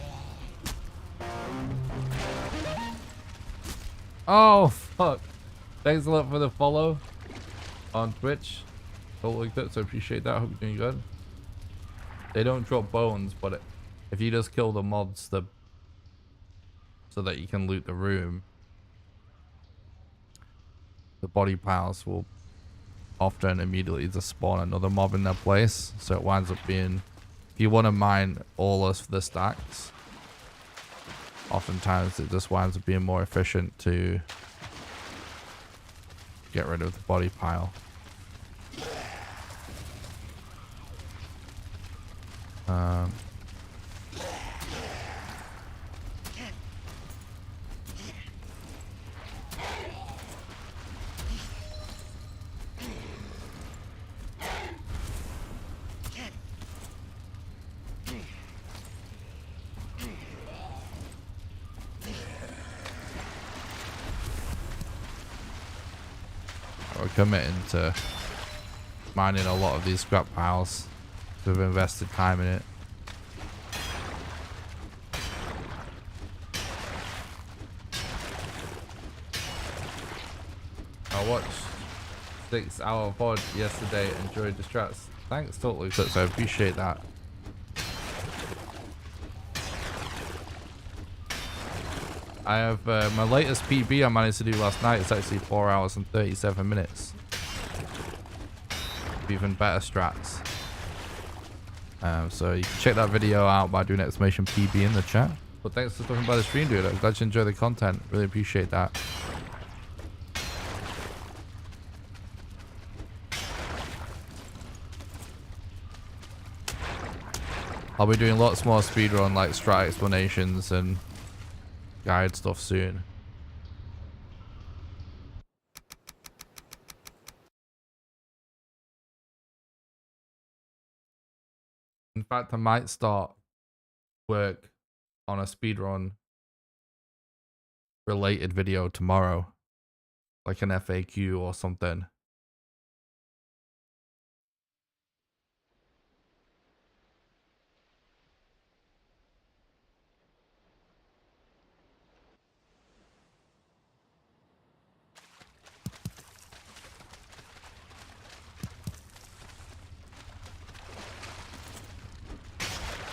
A: Oh, fuck. Thanks a lot for the follow on Twitch. Totally good, so appreciate that. Hope you're doing good. They don't drop bones, but if you just kill the mobs so that you can loot the room, the body piles will often immediately just spawn another mob in their place. So it winds up being, if you want to mine all of the stacks, oftentimes it just winds up being more efficient to get rid of the body pile. We're committing to mining a lot of these scrap piles. We've invested time in it. I watched 6-hour pod yesterday. Enjoyed the strats. Thanks, totally. So I appreciate that. I have my latest PB I managed to do last night. It's actually 4 hours and 37 minutes. Even better strats. So you can check that video out by doing exclamation PB in the chat. But thanks for stopping by the stream, dude. I'm glad you enjoy the content. Really appreciate that. I'll be doing lots more speedrun like strat explanations and guide stuff soon. In fact, I might start work on a speedrun related video tomorrow, like an FAQ or something.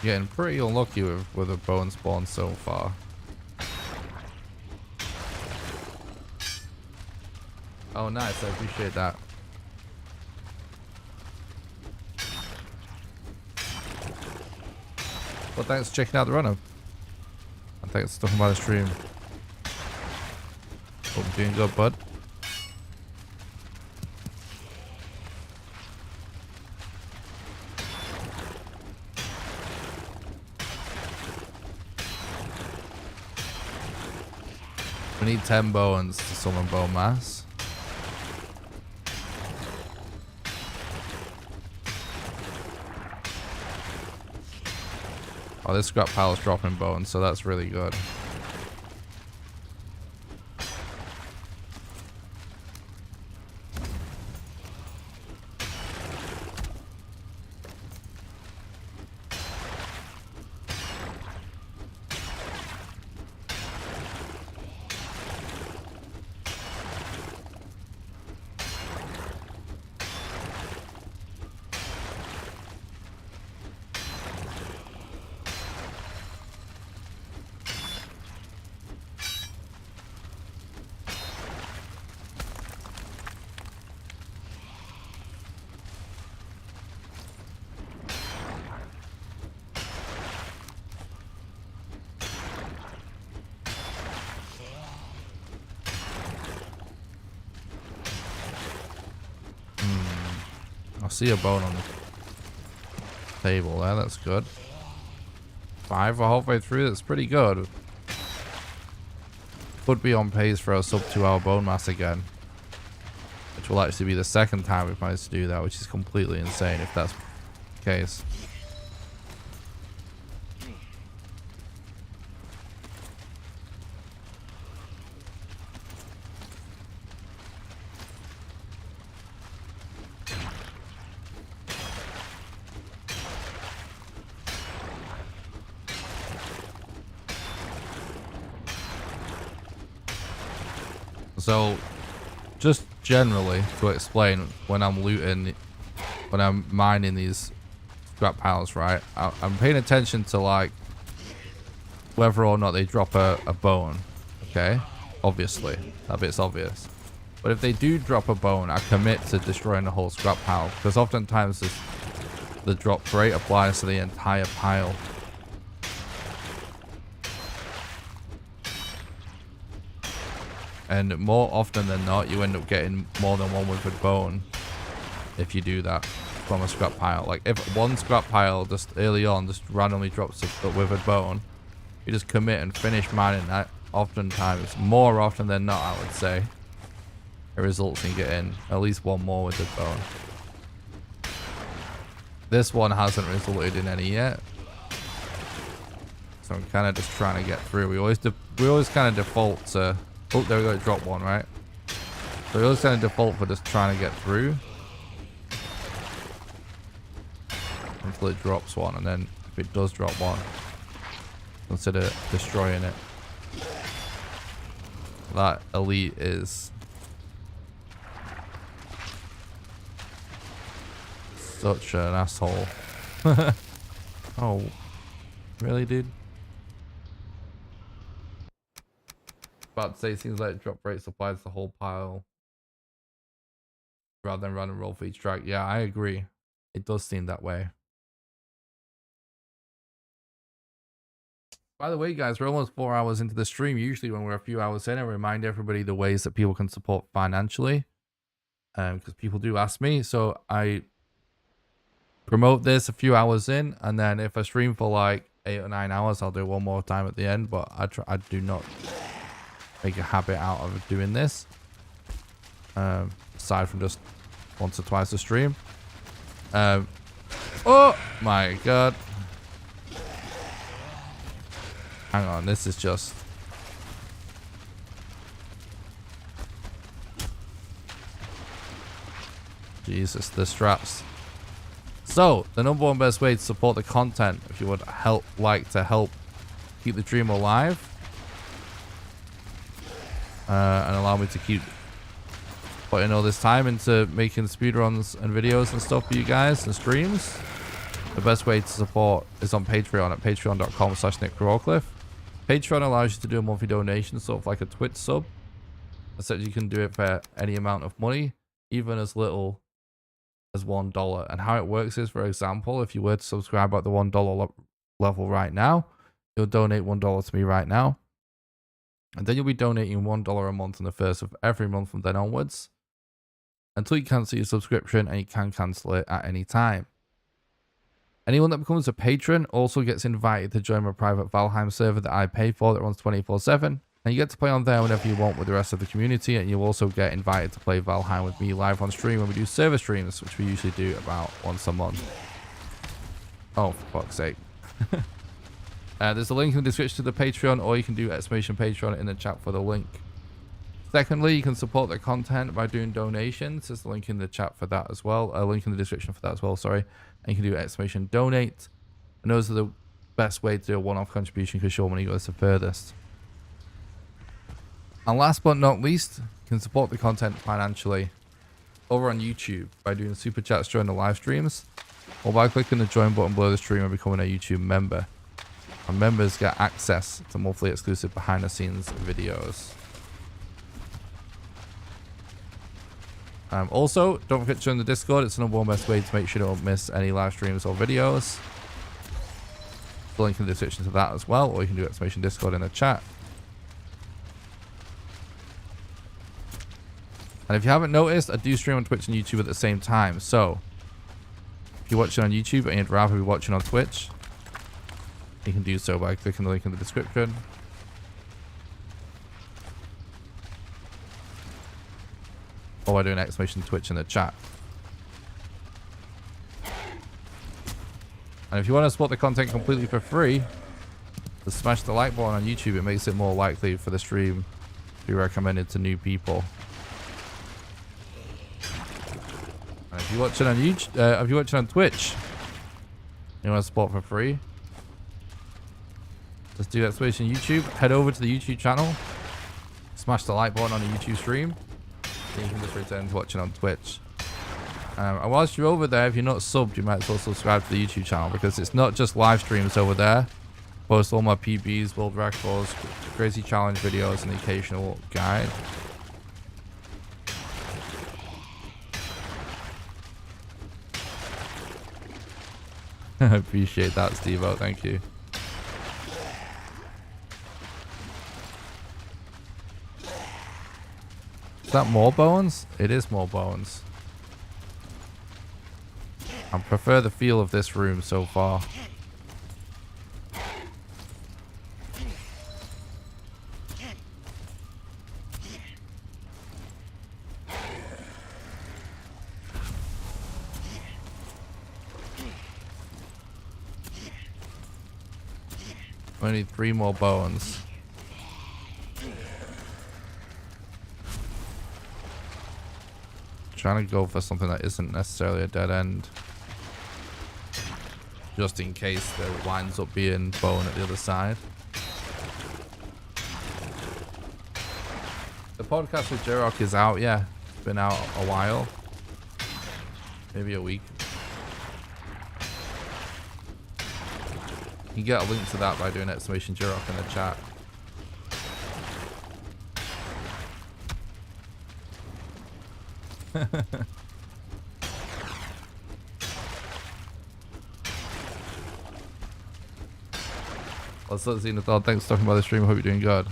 A: Getting pretty unlucky with a bone spawn so far. Oh, nice. I appreciate that. Well, thanks for checking out the run-up. And thanks for stopping by the stream. Hope you're doing good, bud. We need 10 bones to summon bone mass. Oh, this scrap pile is dropping bones, so that's really good. I see a bone on the table there. That's good. 5 for halfway through. That's pretty good. Could be on pace for a sub 2 hour bone mass again, which will actually be the second time we've managed to do that, which is completely insane if that's the case. So, just generally to explain, when I'm looting, when I'm mining these scrap piles, right, I'm paying attention to like whether or not they drop a bone. Okay, obviously that bit's obvious. But if they do drop a bone, I commit to destroying the whole scrap pile, because oftentimes the drop rate applies to the entire pile. And more often than not, you end up getting more than one withered bone if you do that from a scrap pile. Like if one scrap pile just early on just randomly drops a withered bone, you just commit and finish mining that. Oftentimes, more often than not, I would say, it results in getting at least one more withered bone. This one hasn't resulted in any yet, so I'm kind of just trying to get through. We always kind of default to. Oh, there we go, it dropped one, right? So we always kind of default for just trying to get through until it drops one, and then if it does drop one, consider destroying it. That elite is such an asshole. Oh, really, dude? About to say, seems like drop rate supplies the whole pile rather than run and roll for each track. Yeah, I agree. It does seem that way. By the way, guys, we're almost 4 hours into the stream. Usually when we're a few hours in, I remind everybody the ways that people can support financially. Because people do ask me. So I promote this a few hours in, and then if I stream for like 8 or 9 hours, I'll do one more time at the end. But I do not make a habit out of doing this. Aside from just once or twice a stream. Oh my god. Hang on, this is just... Jesus, the straps. So, the number one best way to support the content, if you would like to help keep the dream alive, and allow me to keep putting all this time into making speedruns and videos and stuff for you guys and streams, the best way to support is on Patreon at patreon.com/NickRawcliffe. Patreon allows you to do a monthly donation, sort of like a Twitch sub. Except you can do it for any amount of money, even as little as $1. And how it works is, for example, if you were to subscribe at the $1 level right now, you'll donate $1 to me right now. And then you'll be donating $1 a month on the first of every month from then onwards, until you cancel your subscription, and you can cancel it at any time. Anyone that becomes a patron also gets invited to join my private Valheim server that I pay for, that runs 24/7. And you get to play on there whenever you want with the rest of the community, and you'll also get invited to play Valheim with me live on stream when we do server streams, which we usually do about once a month. Oh, for fuck's sake. There's a link in the description to the Patreon, or you can do !Patreon in the chat for the link. Secondly, you can support the content by doing donations. There's a link in the chat for that as well. A link in the description for that as well, sorry. And you can do !Donate. And those are the best way to do a one-off contribution, because your money goes the furthest. And last but not least, you can support the content financially over on YouTube by doing super chats during the live streams, or by clicking the join button below the stream and becoming a YouTube member. And members get access to monthly exclusive behind the scenes videos. Also, don't forget to join the Discord. It's the number one best way to make sure you don't miss any live streams or videos. The link in the description to that as well, or you can do !Discord in the chat. And if you haven't noticed, I do stream on Twitch and YouTube at the same time. So, if you're watching on YouTube and you'd rather be watching on Twitch, you can do so by clicking the link in the description. Or by doing !Twitch in the chat. And if you want to support the content completely for free, just smash the like button on YouTube. It makes it more likely for the stream to be recommended to new people. And if you're watching on YouTube, if you're watching on Twitch, you want to support for free, just do !Twitch on YouTube. Head over to the YouTube channel, smash the like button on the YouTube stream, and you can just return to watching on Twitch. And whilst you're over there, if you're not subbed, you might as well subscribe to the YouTube channel, because it's not just live streams over there. I post all my PBs, world records, crazy challenge videos, and the occasional guide. I appreciate that, Steve-O. Thank you. Is that more bones? It is more bones. I prefer the feel of this room so far. I need 3 more bones. Trying to go for something that isn't necessarily a dead end, just in case there winds up being bone at the other side. The podcast with J-Rock is out, yeah. It's been out a while. Maybe a week. You can get a link to that by doing !J-Rock in the chat. Let's see the thought. Thanks for talking about the stream. Hope you're doing good.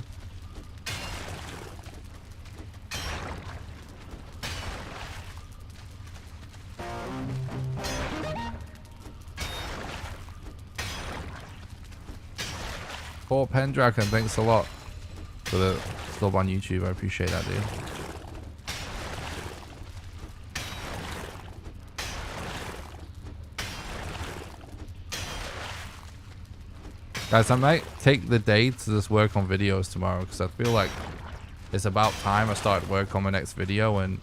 A: Poor Pendragon, thanks a lot for the sub on YouTube. I appreciate that, dude. Guys, I might take the day to just work on videos tomorrow because I feel like it's about time I started work on my next video and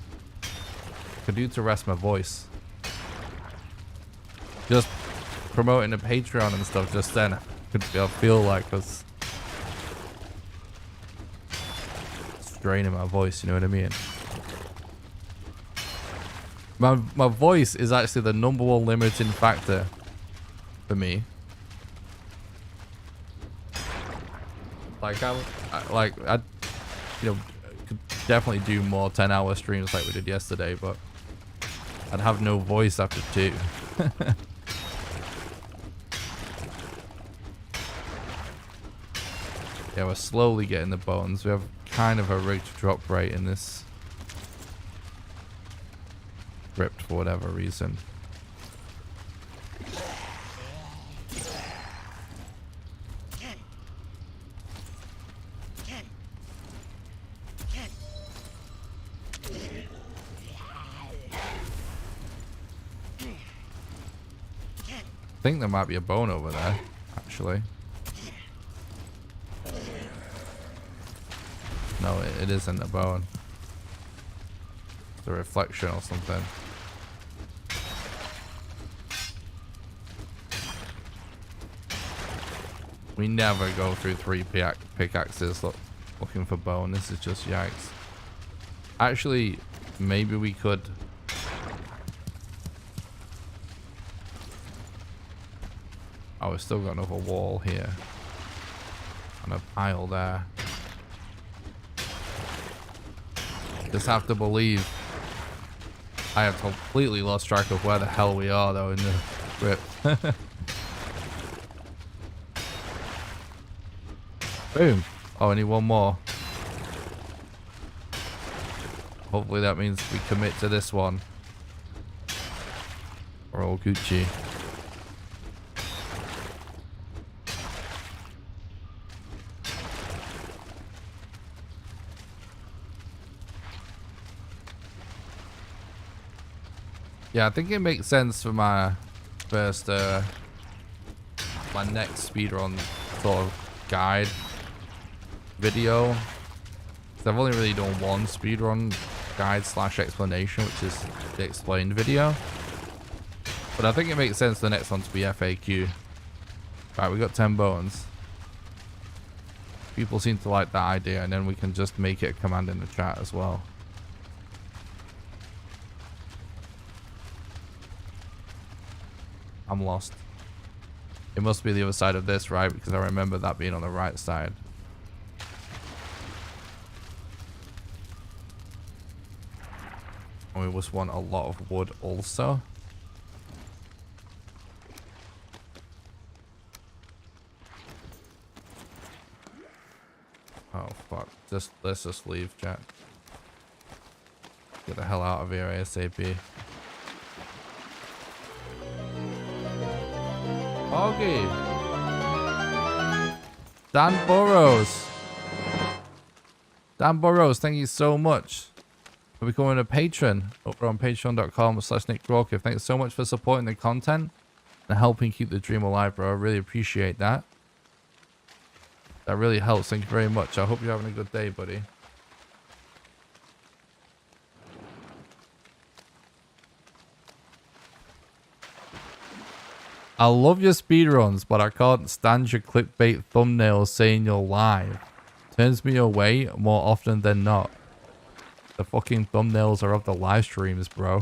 A: could do to rest my voice. Just promoting the Patreon and stuff just then I feel like I was straining my voice, you know what I mean? My voice is actually the number1 limiting factor for me. Like I you know, could definitely do more 10-hour streams like we did yesterday, but I'd have no voice after 2. Yeah, we're slowly getting the bones. We have kind of a rigged drop rate in this script for whatever reason. I think there might be a bone over there, actually. No, it isn't a bone. It's a reflection or something. We never go through 3 pickaxes looking for bone. This is just yikes. Actually, maybe we could... Oh, we've still got another wall here. And a pile there. Just have to believe I have completely lost track of where the hell we are though in the rip. Boom. Oh, I need one more. Hopefully that means we commit to this one. We're all Gucci. Yeah, I think it makes sense for my first, my next speedrun sort of guide video. So I've only really done one speedrun guide / explanation, which is the explained video. But I think it makes sense for the next one to be FAQ. Right, we got 10 bones. People seem to like that idea, and then we can just make it a command in the chat as well. I'm lost. It must be the other side of this, right? Because I remember that being on the right side. And we just want a lot of wood also. Oh fuck. Let's just leave, chat. Get the hell out of here ASAP. Okay. Dan Burrows. Dan Burrows, thank you so much for becoming a patron over on patreon.com/NickRawcliffe. Thanks so much for supporting the content and helping keep the dream alive, bro. I really appreciate that. That really helps. Thank you very much. I hope you're having a good day, buddy. I love your speedruns, but I can't stand your clickbait thumbnails saying you're live. Turns me away more often than not. The fucking thumbnails are of the live streams, bro.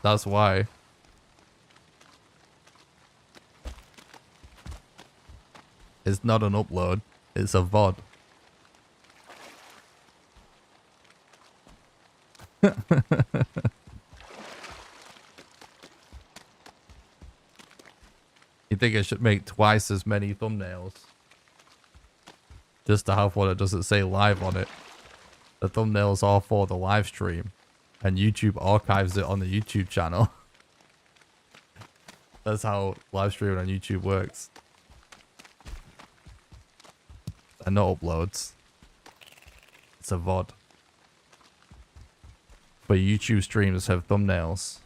A: That's why. It's not an upload. It's a VOD. You think I should make twice as many thumbnails? Just to have one that doesn't say live on it. The thumbnails are for the live stream. And YouTube archives it on the YouTube channel. That's how live streaming on YouTube works. And not uploads. It's a VOD. But YouTube streams have thumbnails.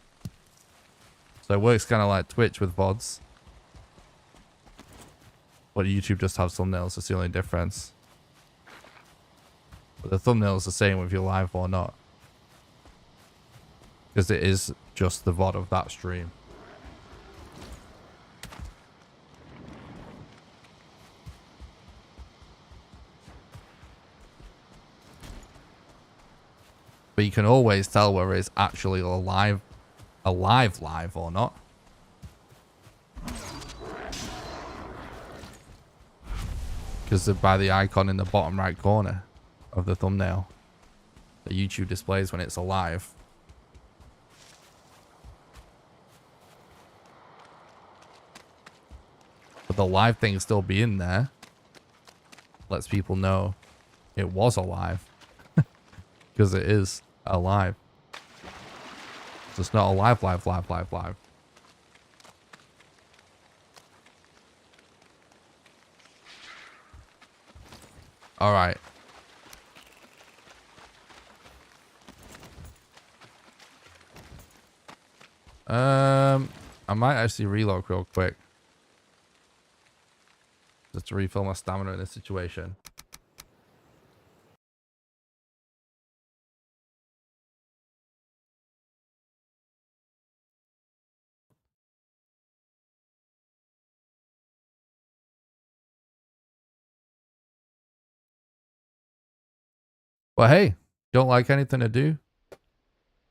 A: So it works kind of like Twitch with VODs. But YouTube just has thumbnails. That's the only difference. But the thumbnail is the same if you're live or not. Because it is just the VOD of that stream. But you can always tell whether it's actually a live or not. Because by the icon in the bottom right corner of the thumbnail that YouTube displays when it's alive. But the live thing still being there lets people know it was alive. Because it is alive. So it's not a live. Alright. I might actually reload real quick. Just to refill my stamina in this situation. But hey, don't like anything to do?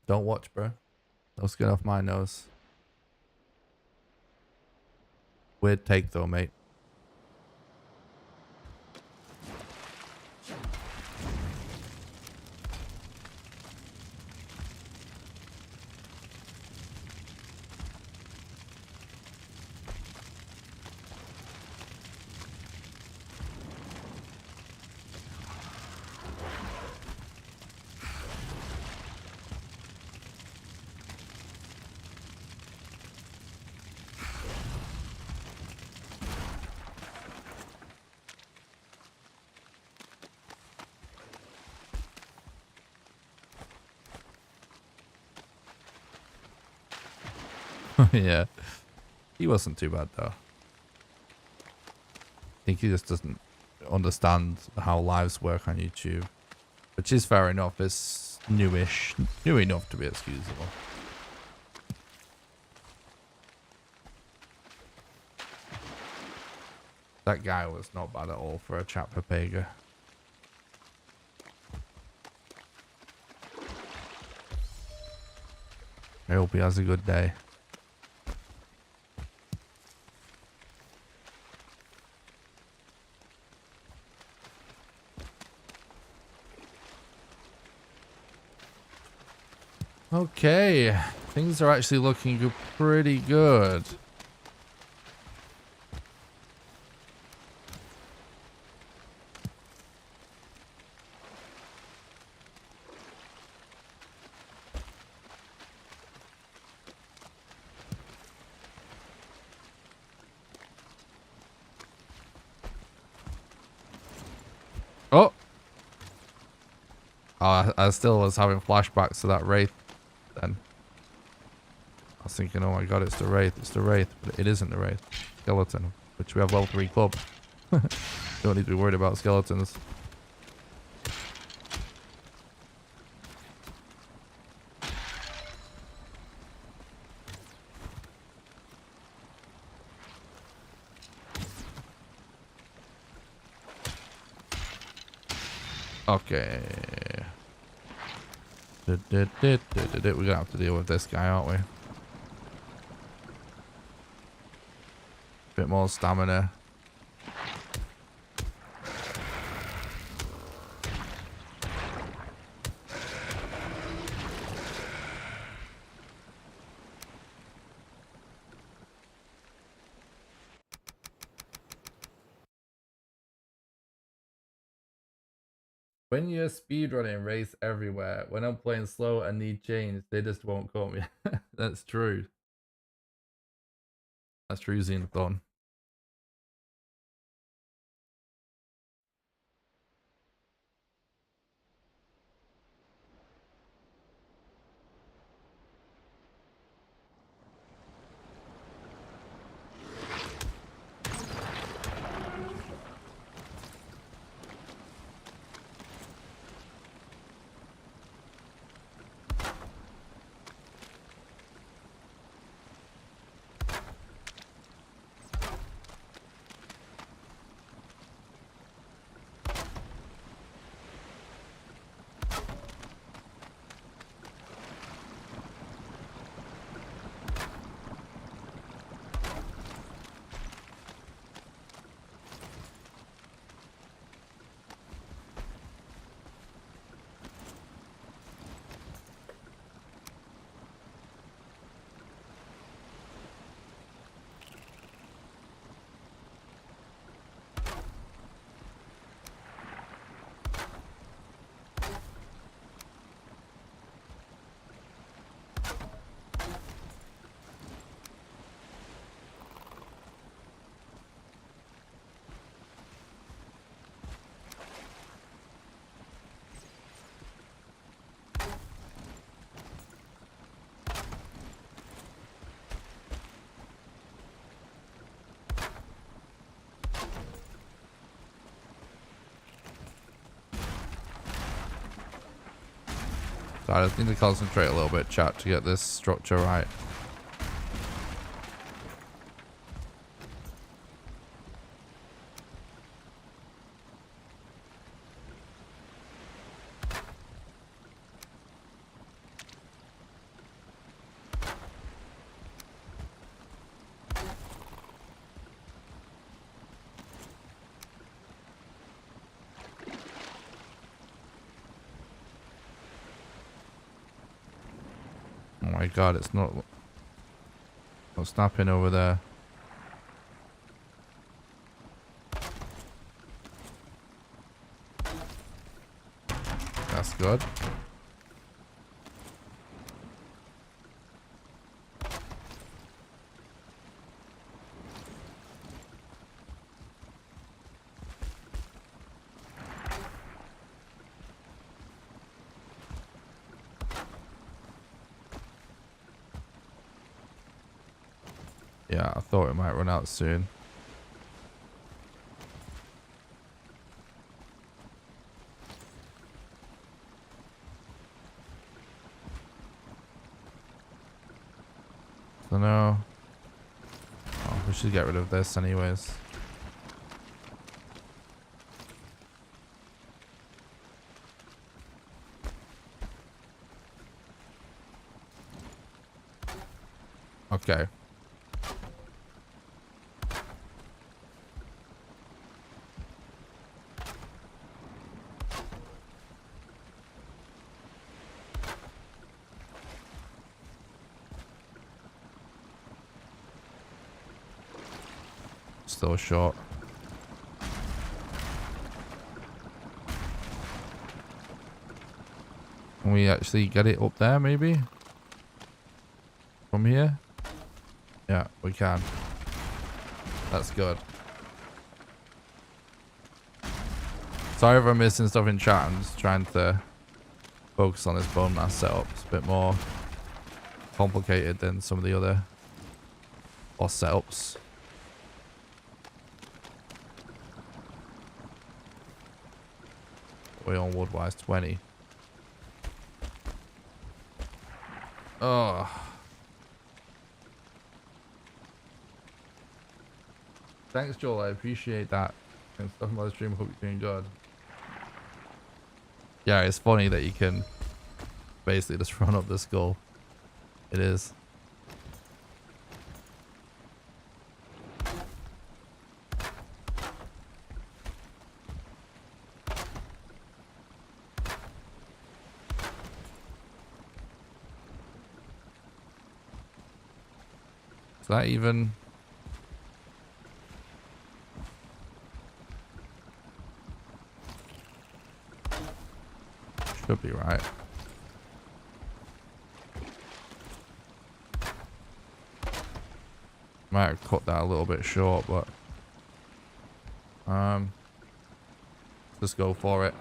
A: Don't watch, bro. No skin off my nose. Weird take though, mate. Yeah. He wasn't too bad though. I think he just doesn't understand how lives work on YouTube. Which is fair enough. It's newish. New enough to be excusable. That guy was not bad at all for a chat Papega. I hope he has a good day. Okay, things are actually looking pretty good. Oh! Oh, I still was having flashbacks to that Wraith then. I was thinking, oh my god, it's the Wraith, but it isn't the Wraith. Skeleton, which we have level 3 club. Don't need to be worried about skeletons. Okay. We're gonna have to deal with this guy, aren't we? Bit more stamina. When you're speedrunning race everywhere, when I'm playing slow and need change, they just won't call me. That's true. That's true, Xenothon. So I just need to concentrate a little bit, chat, to get this structure right. Oh my god, it's not snapping over there. That's good. Yeah, I thought it might run out soon. So now, oh, we should get rid of this anyways. Okay. Still short. Can we actually get it up there maybe? From here? Yeah, we can. That's good. Sorry if I'm missing stuff in chat. I'm just trying to focus on this bone mass setup. It's a bit more complicated than some of the other boss setups. We're on wood-wise 20. Oh. Thanks, Joel. I appreciate that. Thanks for talking about the stream. Hope you're doing good. Yeah, it's funny that you can basically just run up the skull. It is. Is that even... Should be right. Might have cut that a little bit short, but just go for it.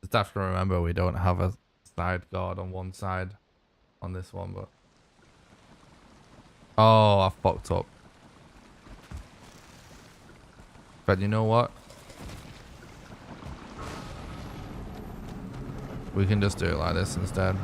A: Just have to remember we don't have a side guard on one side on this one, but oh, I fucked up. But you know what? We can just do it like this instead.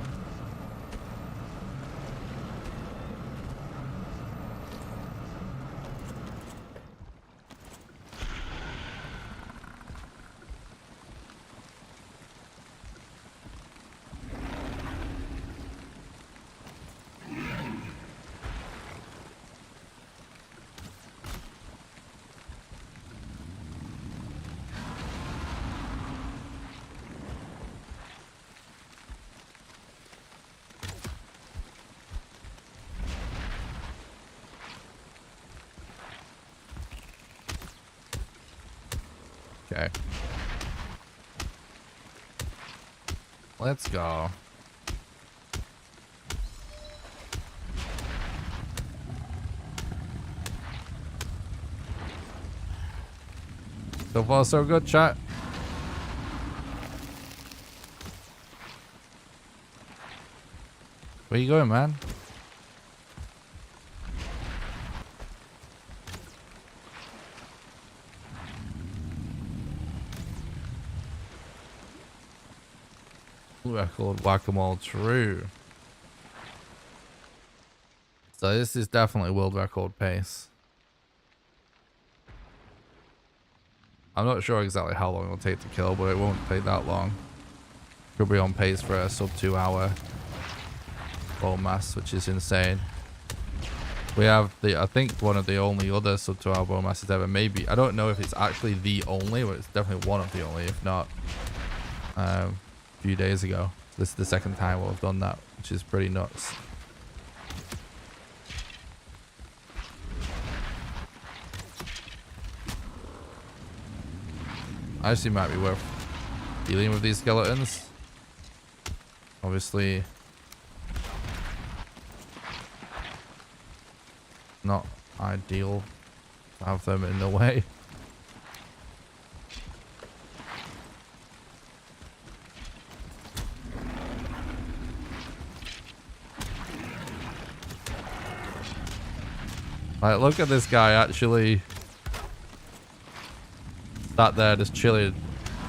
A: Okay. Let's go. So far, so good, chat. Where you going, man? Record whack-a-mole, true. So this is definitely world record pace. I'm not sure exactly how long it'll take to kill, but it won't take that long. Could be on pace for a sub 2 hour bow mass, which is insane. We have the, I think, one of the only other sub 2 hour bow masses ever. Maybe, I don't know if it's actually the only, but it's definitely one of the only, if not a few days ago. This is the second time we've done that, which is pretty nuts. Actually might be worth dealing with these skeletons. Obviously not ideal to have them in the way. Like, look at this guy actually sat there just chilling,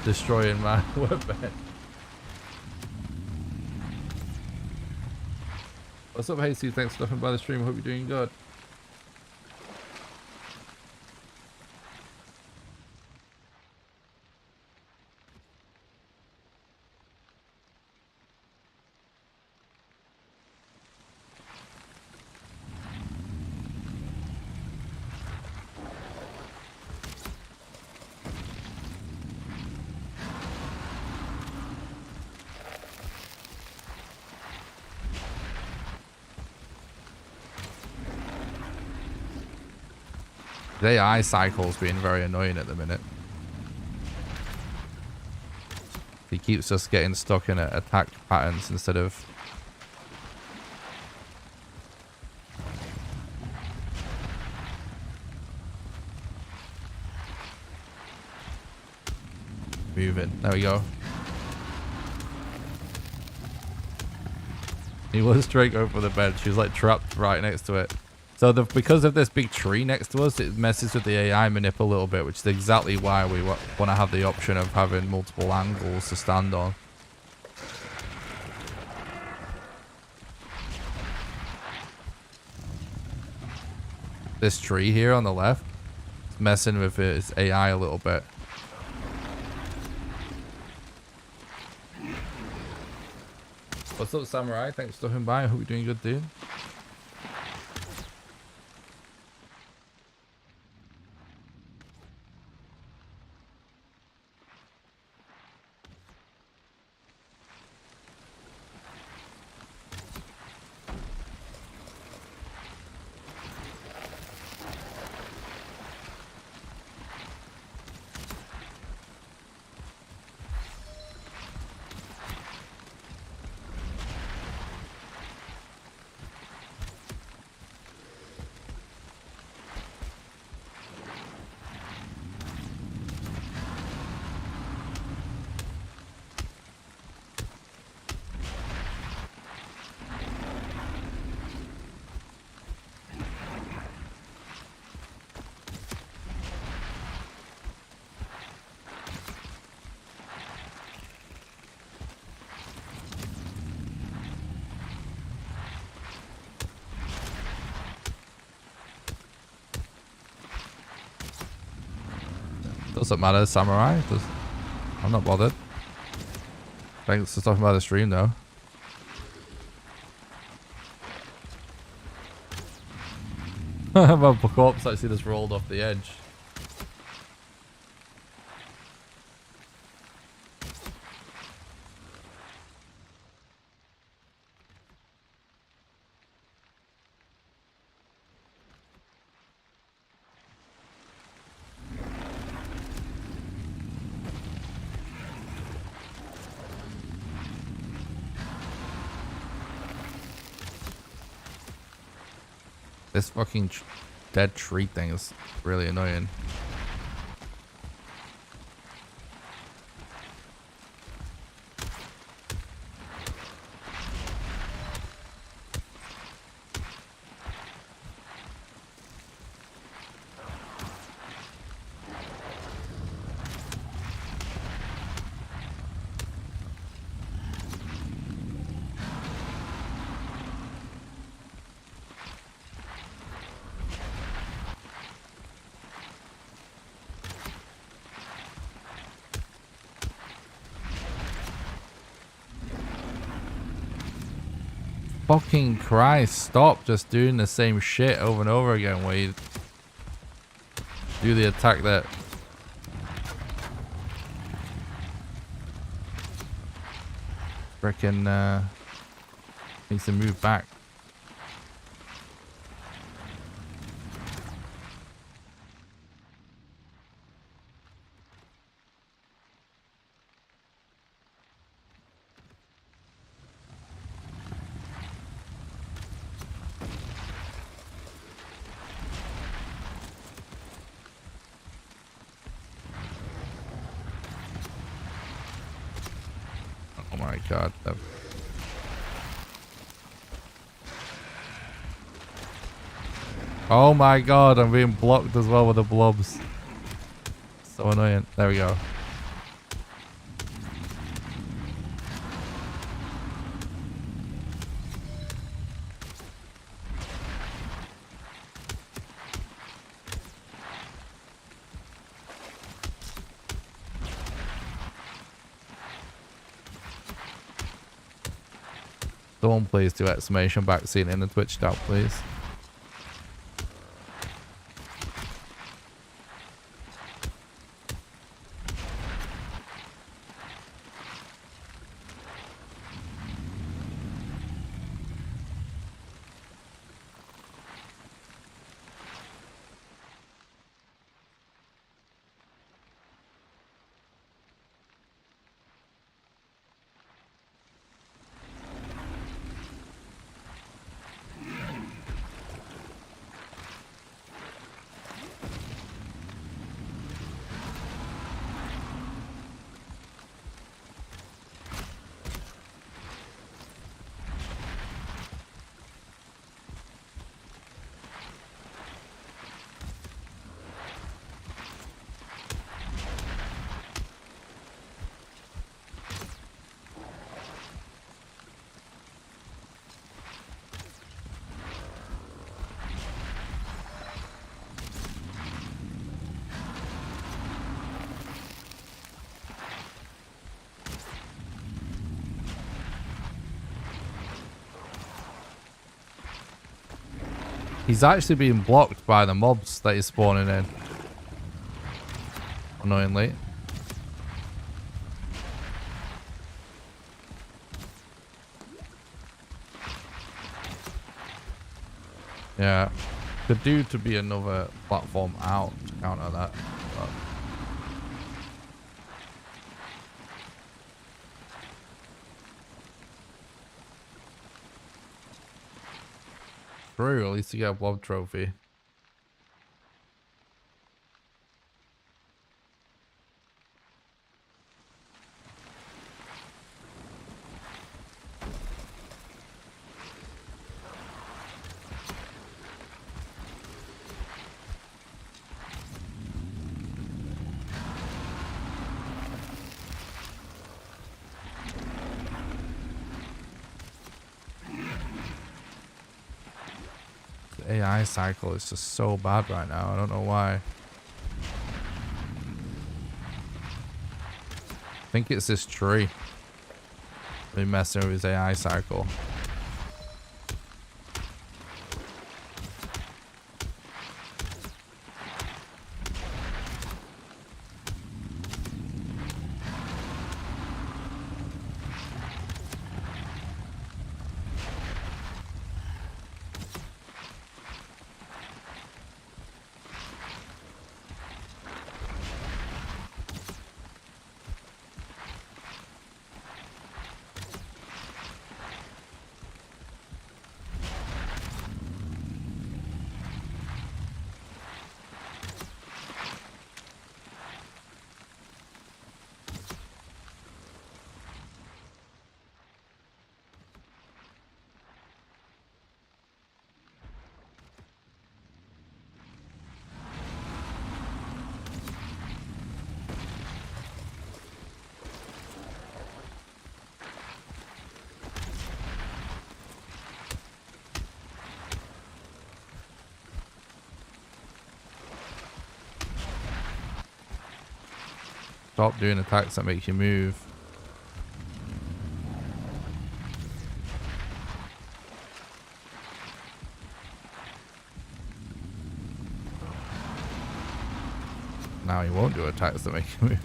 A: destroying my workbench. What's up, Hasty? Thanks for stopping by the stream. Hope you're doing good. The AI cycle's being very annoying at the minute. He keeps us getting stuck in attack patterns instead of moving. There we go. He was straight going for the bench. He was like trapped right next to it. So because of this big tree next to us, it messes with the AI manip a little bit, which is exactly why we want to have the option of having multiple angles to stand on. This tree here on the left is messing with its AI a little bit. What's up, Samurai? Thanks for stopping by. I hope you're doing good, dude. Doesn't matter, samurai. I'm not bothered. Thanks for stopping by the stream though. My corpse actually just rolled off the edge. This fucking dead tree thing is really annoying. Fucking Christ, stop just doing the same shit over and over again where you do the attack that frickin' needs to move back. Oh my god. Oh my god, I'm being blocked as well with the blobs. So annoying. There we go. Someone please do exclamation back scene in the Twitch chat, please. He's actually being blocked by the mobs that he's spawning in. Annoyingly. Yeah. Could do to be another platform out to counter that. But true, at least you get a blob trophy. AI cycle is just so bad right now. I don't know why. think it's this tree. Been messing with his AI cycle. Stop doing attacks that make you move. Now he won't do attacks that make you move.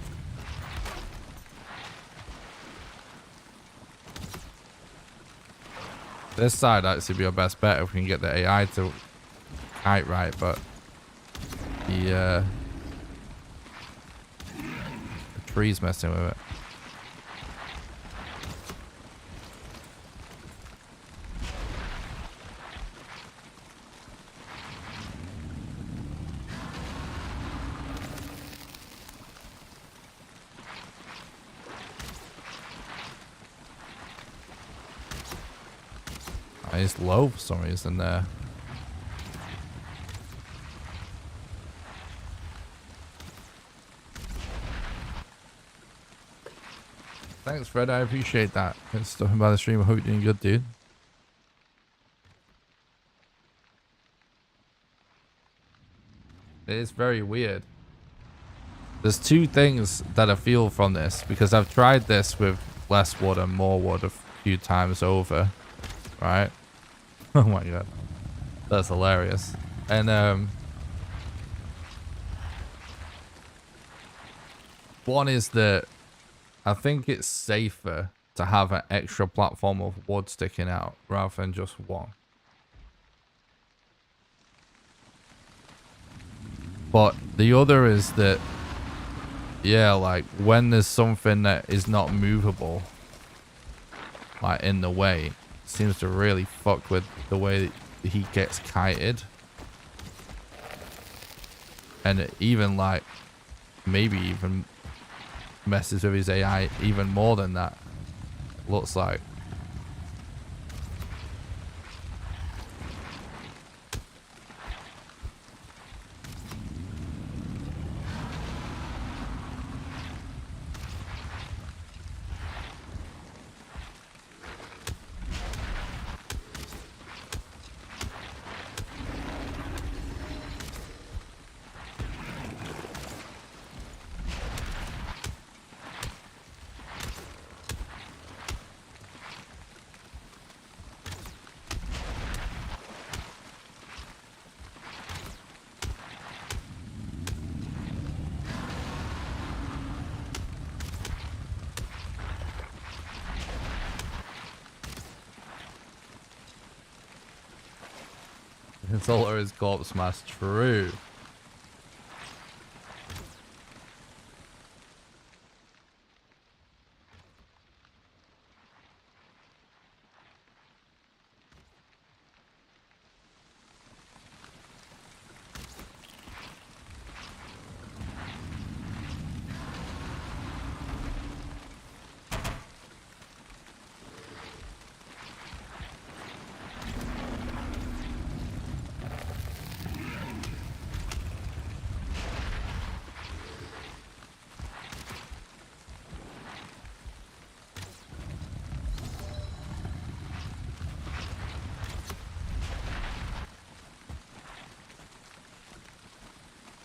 A: This side actually be our best bet if we can get the AI to kite right, but the tree's messing with it. It's low for some reason there. Thanks, Fred. I appreciate that. Thanks for stopping by the stream. I hope you're doing good, dude. It is very weird. There's two things that I feel from this, because I've tried this with less wood and more wood a few times over, right? Oh my god, that's hilarious. And one is that I think it's safer to have an extra platform of wood sticking out rather than just one. But the other is that, yeah, like when there's something that is not movable, like in the way, it seems to really fuck with the way that he gets kited. And it even like, maybe even messes with his AI even more than that, looks like. Consulter is corpse mass, true.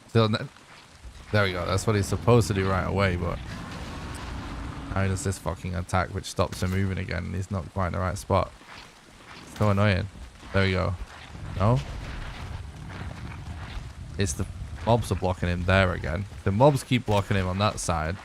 A: Still, there we go. That's what he's supposed to do right away, but Now he does this fucking attack which stops him moving again and he's not quite in the right spot. It's so annoying. There we go. No? It's the mobs are blocking him there again. The mobs keep blocking him on that side.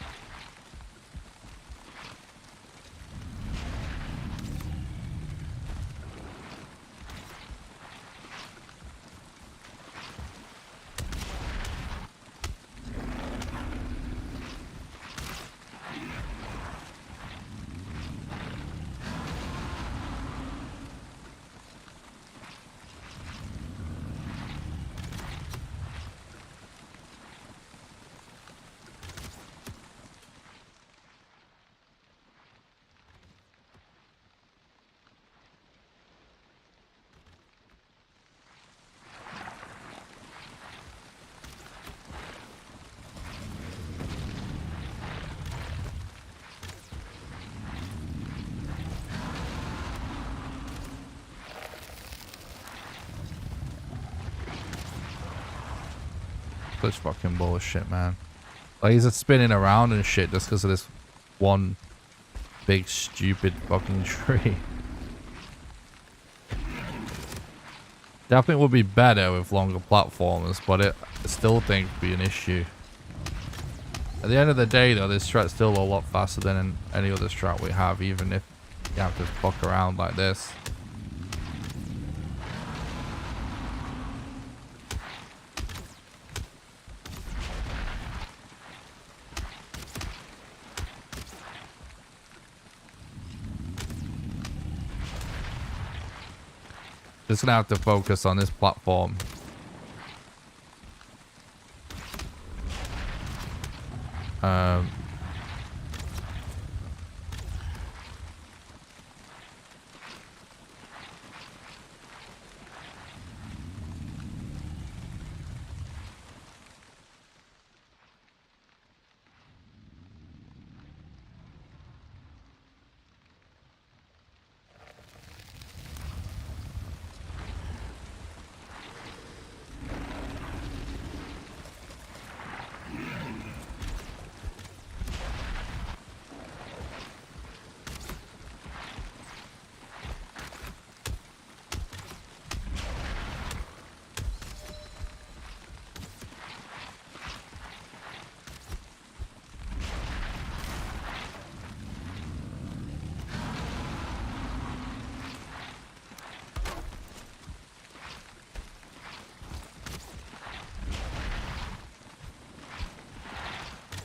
A: Such fucking bullshit, man. Like, he's just spinning around and shit just because of this one big stupid fucking tree. Definitely would be better with longer platforms, but I still think would be an issue. At the end of the day, though, this strat's still a lot faster than any other strat we have, even if you have to fuck around like this. Just gonna have to focus on this platform.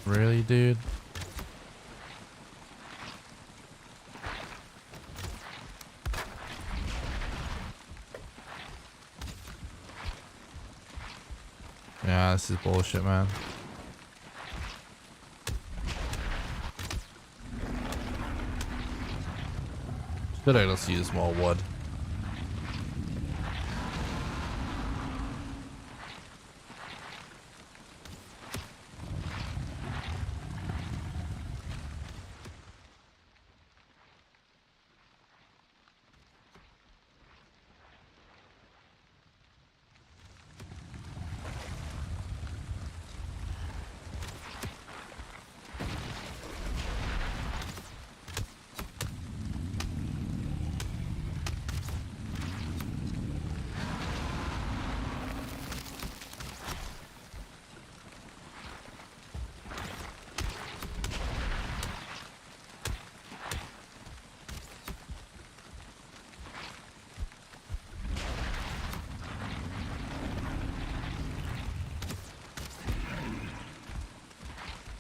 A: Really, dude? Yeah, this is bullshit, man. Should I just use more wood?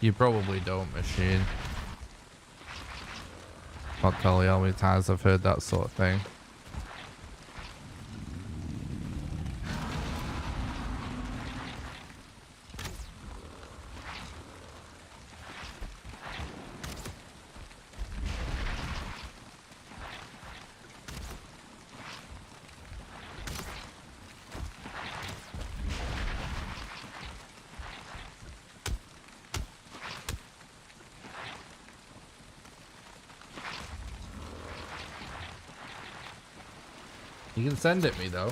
A: You probably don't, machine. Can't tell you how many times I've heard that sort of thing. You can send it me though.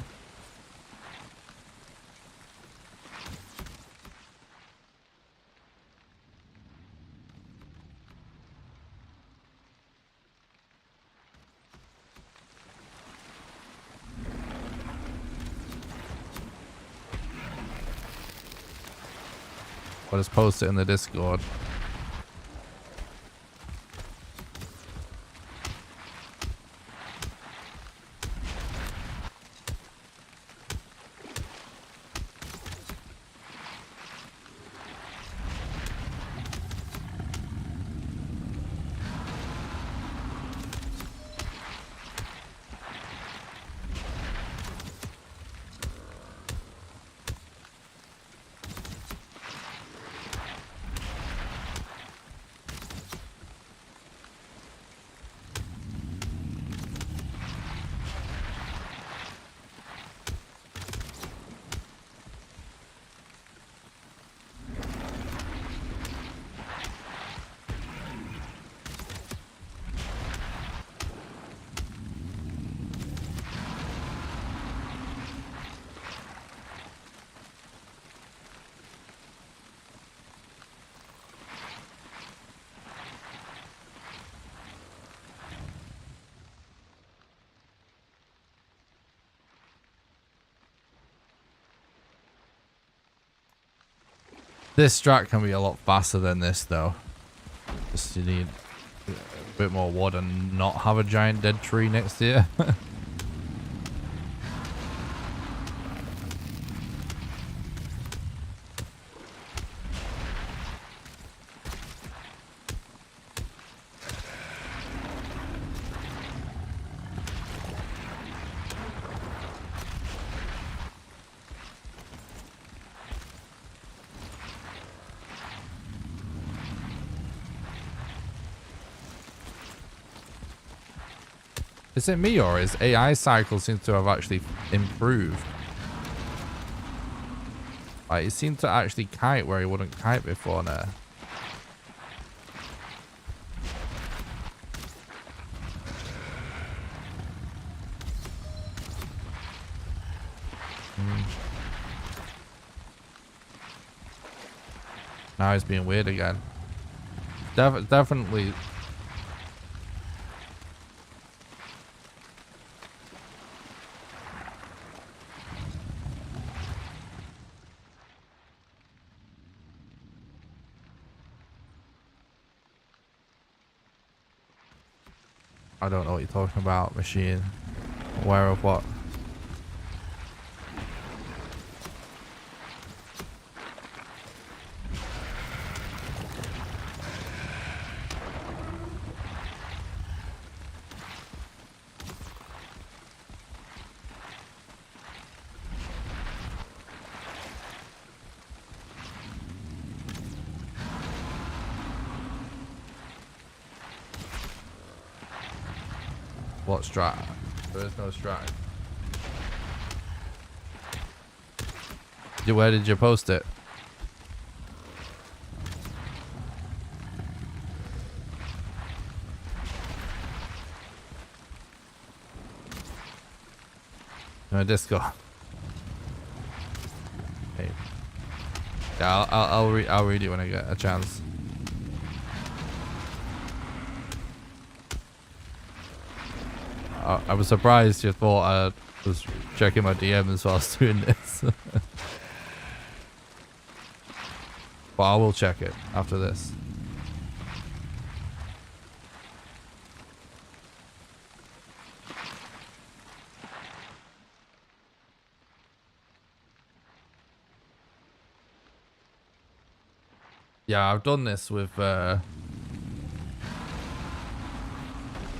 A: But just post it in the Discord. This strat can be a lot faster than this though. Just you need a bit more wood and not have a giant dead tree next to you. Is it me or is AI cycle seems to have actually improved? Like, it seemed to actually kite where he wouldn't kite before now. Now he's being weird again. Definitely. I don't know what you're talking about, machine. Aware of what? What strat? There is no strat. Where did you post it? No, Discord. Hey. Yeah, I'll read it when I get a chance. I was surprised you thought I was checking my DMs while I was doing this. But I will check it after this. Yeah, I've done this with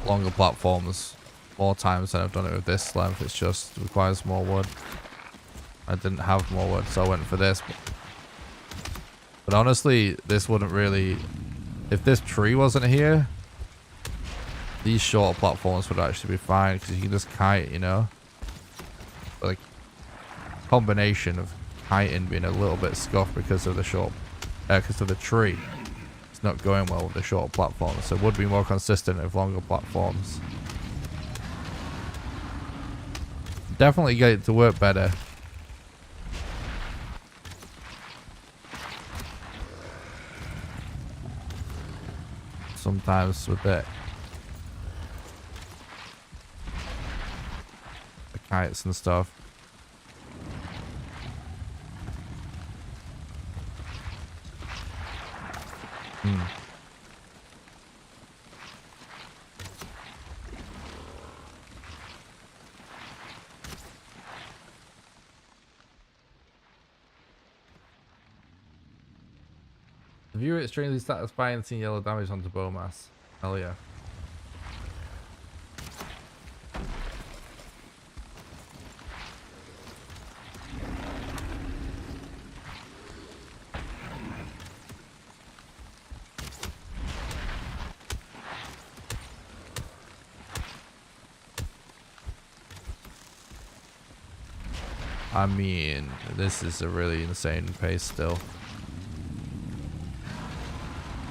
A: longer platforms more times than I've done it with this length. It's just requires more wood. I didn't have more wood, so I went for this. But honestly, this wouldn't really... If this tree wasn't here, these shorter platforms would actually be fine because you can just kite, you know? But like, combination of kiting being a little bit scuffed because of the because of the tree. It's not going well with the shorter platforms, so it would be more consistent with longer platforms. Definitely get it to work better. Sometimes with it. The kites and stuff. Hmm. The viewer extremely satisfying seeing yellow damage onto bowmass. Hell yeah. I mean, this is a really insane pace still.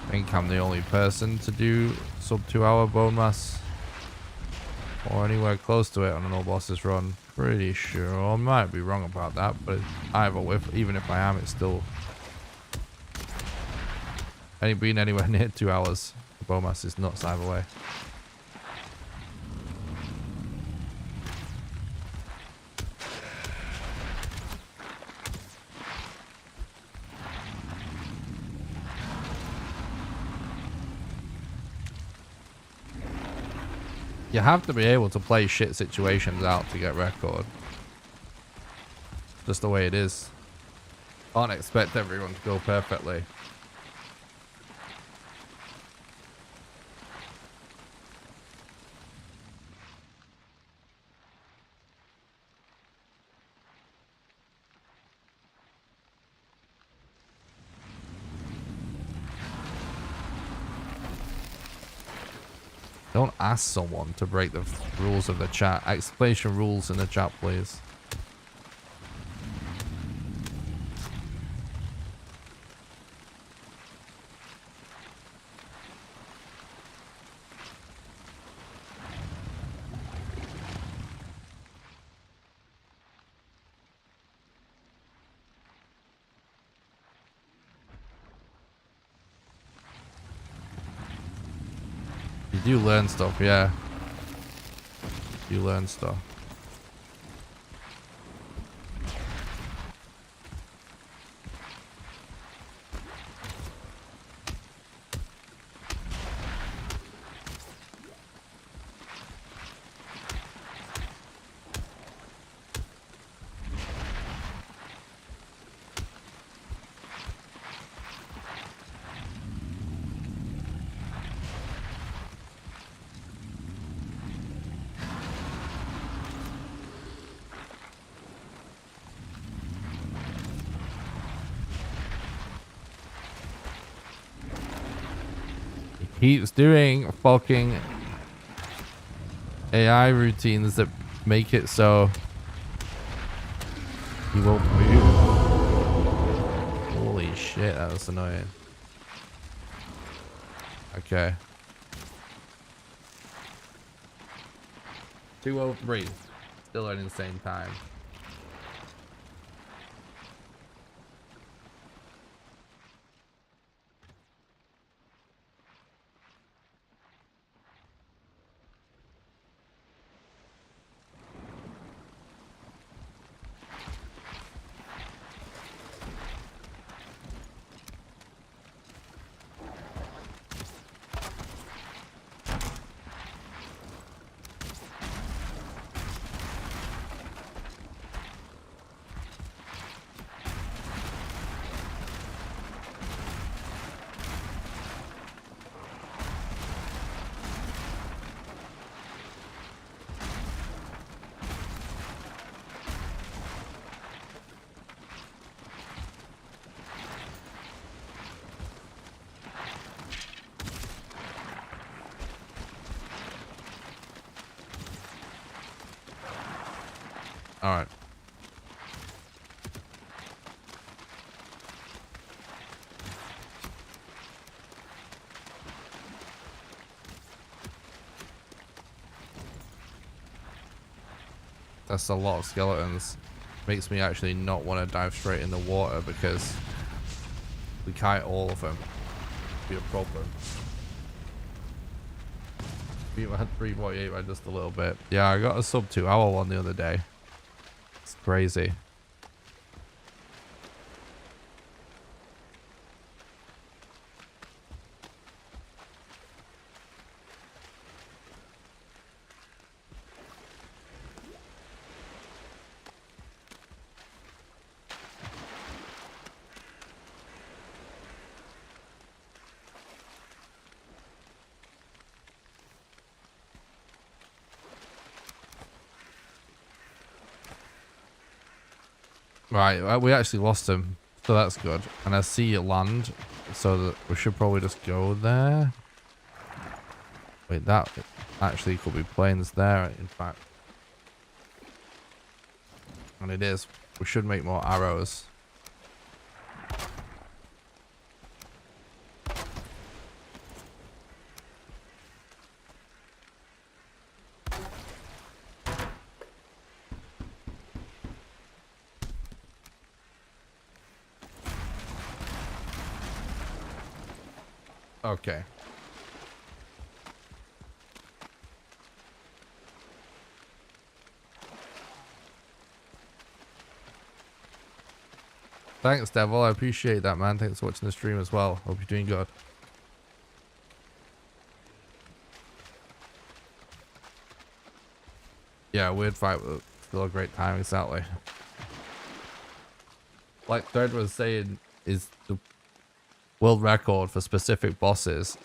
A: I think I'm the only person to do sub 2 hour bone mass. Or anywhere close to it on an all bosses run. Pretty sure. I might be wrong about that, but either way, even if I am, it's still... being anywhere near 2 hours. The bone mass is nuts either way. You have to be able to play shit situations out to get record. Just the way it is. Can't expect everyone to go perfectly. Don't ask someone to break the rules of the chat. Explanation rules in the chat, please. You do learn stuff, yeah. You learn stuff. Keeps doing fucking AI routines that make it so he won't move. Holy shit, that was annoying. Okay. 2:03. Still an insane time. All right. That's a lot of skeletons. Makes me actually not want to dive straight in the water because we kite all of them. Be a problem. Beat my 348 by just a little bit. Yeah, I got a sub 2 hour one the other day. It's crazy. Right, we actually lost him, so that's good. And I see it land, so that we should probably just go there. Wait, that actually could be planes there, in fact. And it is. We should make more arrows. Okay. Thanks, Devil. I appreciate that, man. Thanks for watching the stream as well. Hope you're doing good. Yeah, weird fight, but still a great time, exactly. Like Thread was saying, is the world record for specific bosses.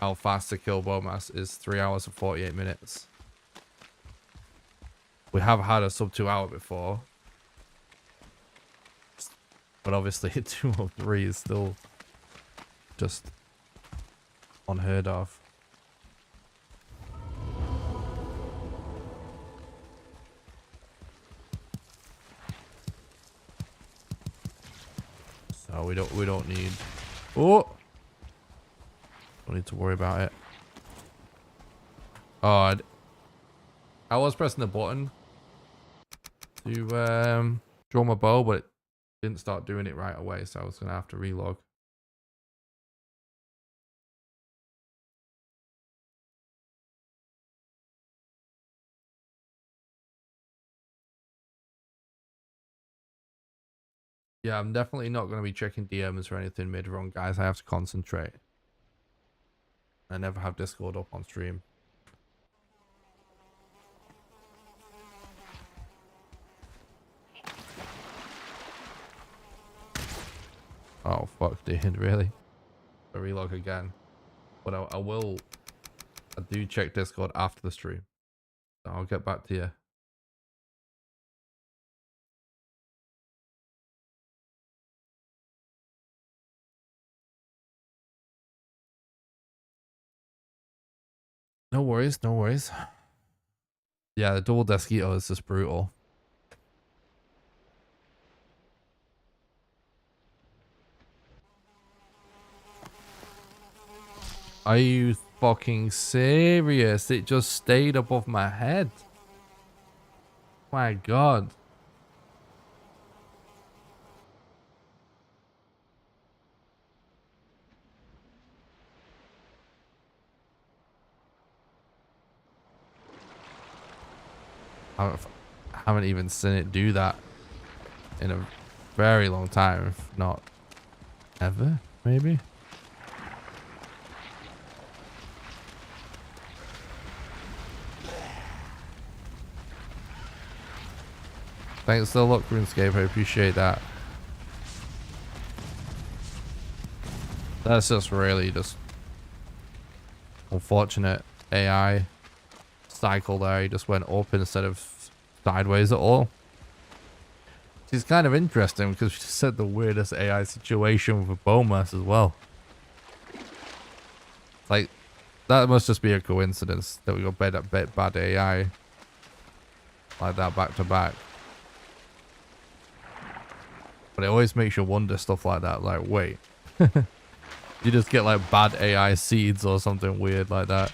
A: How fast to kill Bomas is 3 hours and 48 minutes. We have had a sub 2 hour before. But obviously 203 is still just unheard of. So we don't need don't need to worry about it. Oh, I was pressing the button to draw my bow, but it didn't start doing it right away, so I was gonna have to relog. Yeah, I'm definitely not going to be checking DMs or anything mid-run, guys. I have to concentrate. I never have Discord up on stream. Oh, fuck, dude, really? I relog again. But I do check Discord after the stream. So I'll get back to you. No worries, no worries. Yeah, the double Desquito is just brutal. Are you fucking serious? It just stayed above my head. My god. I haven't even seen it do that in a very long time, if not ever, maybe. Thanks for the luck, RuneScape. I appreciate that. That's just really just unfortunate AI cycle there. He just went up instead of sideways at all. It's kind of interesting because we just said the weirdest AI situation with a Bomas as well. Like, that must just be a coincidence that we got bad AI like that back to back. But it always makes you wonder stuff like that. Like, wait. You just get like bad AI seeds or something weird like that.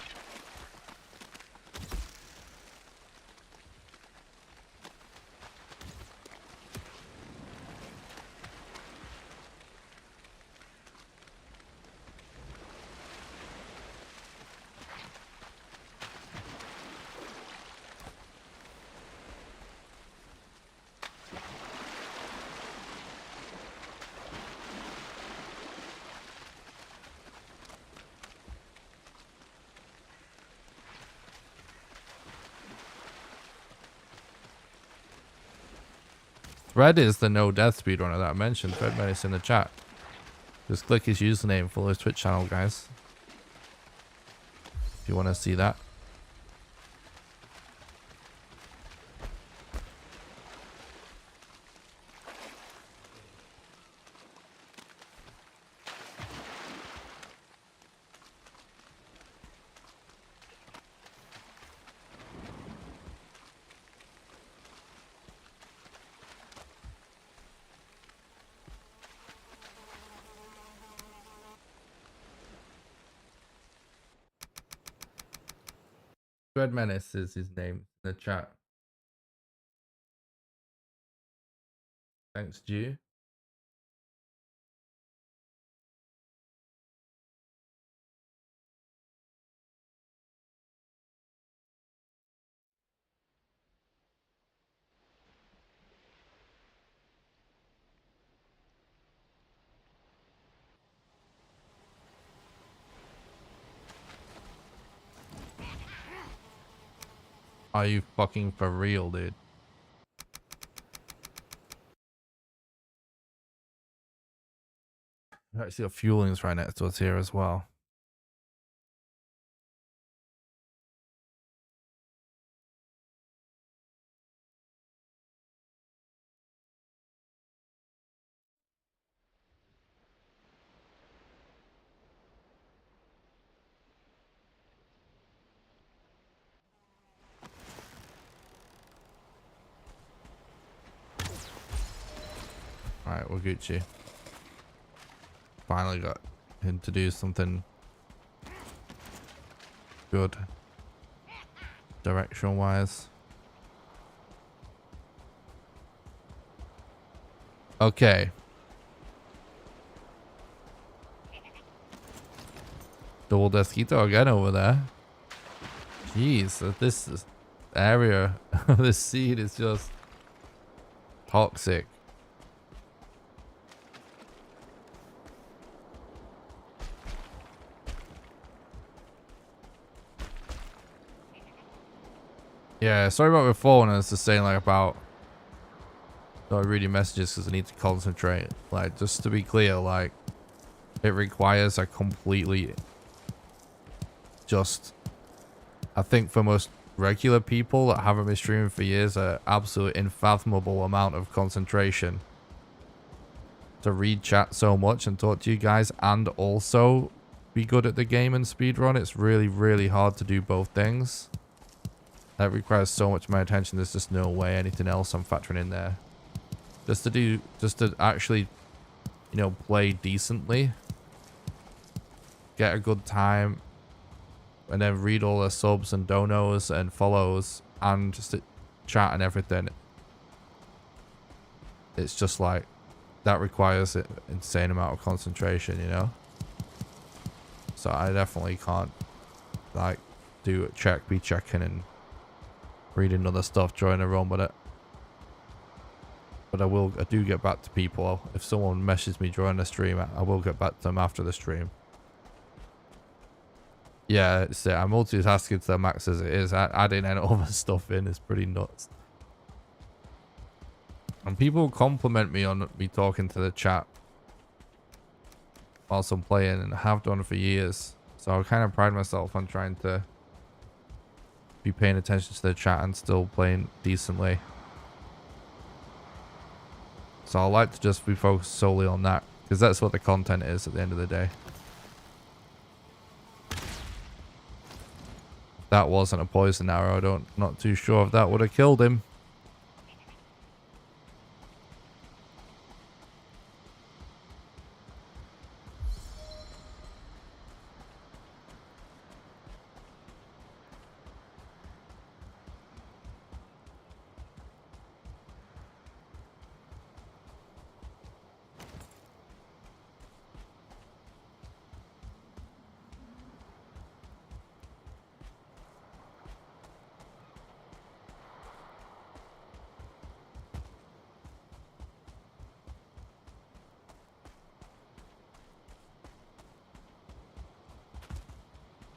A: Thread is the no death speedrunner that I mentioned. Thread Menace in the chat. Just click his username, follow his Twitch channel, guys. If you want to see that. Dread Menace is his name in the chat. Thanks, Jew. Are you fucking for real, dude? Actually, got fuelings right next to us here as well. Alright, we're Gucci. Finally got him to do something good. Direction wise. Okay. Double Desquito again over there. Jeez, this area of this seed is just toxic. Yeah, sorry about before when I was just saying like about not reading messages because I need to concentrate. Like, just to be clear, like, it requires a completely just, I think for most regular people that haven't been streaming for years, an absolute unfathomable amount of concentration to read chat so much and talk to you guys and also be good at the game and speedrun. It's really, really hard to do both things. That requires so much of my attention. There's just no way anything else I'm factoring in there. Just to actually, you know, play decently, get a good time, and then read all the subs and donos and follows and just chat and everything. It's just like, that requires an insane amount of concentration, you know? So I definitely can't, like, be checking and reading other stuff during the run, but I do get back to people. If someone messages me during the stream, I will get back to them after the stream. Yeah, I'm multitasking to the max as it is. Adding any other stuff in is pretty nuts. And people compliment me on me talking to the chat whilst I'm playing, and have done for years. So I kind of pride myself on trying to be paying attention to the chat and still playing decently. So I like to just be focused solely on that, because that's what the content is at the end of the day. That wasn't a poison arrow. Not too sure if that would have killed him.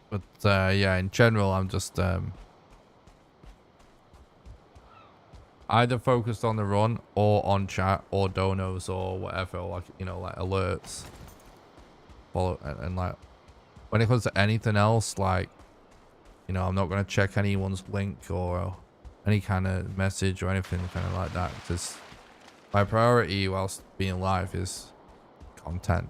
A: But yeah, in general, I'm just either focused on the run or on chat or donos or whatever, like, you know, like alerts. Follow and like when it comes to anything else, like, you know, I'm not going to check anyone's link or any kind of message or anything kind of like that, because my priority whilst being live is content.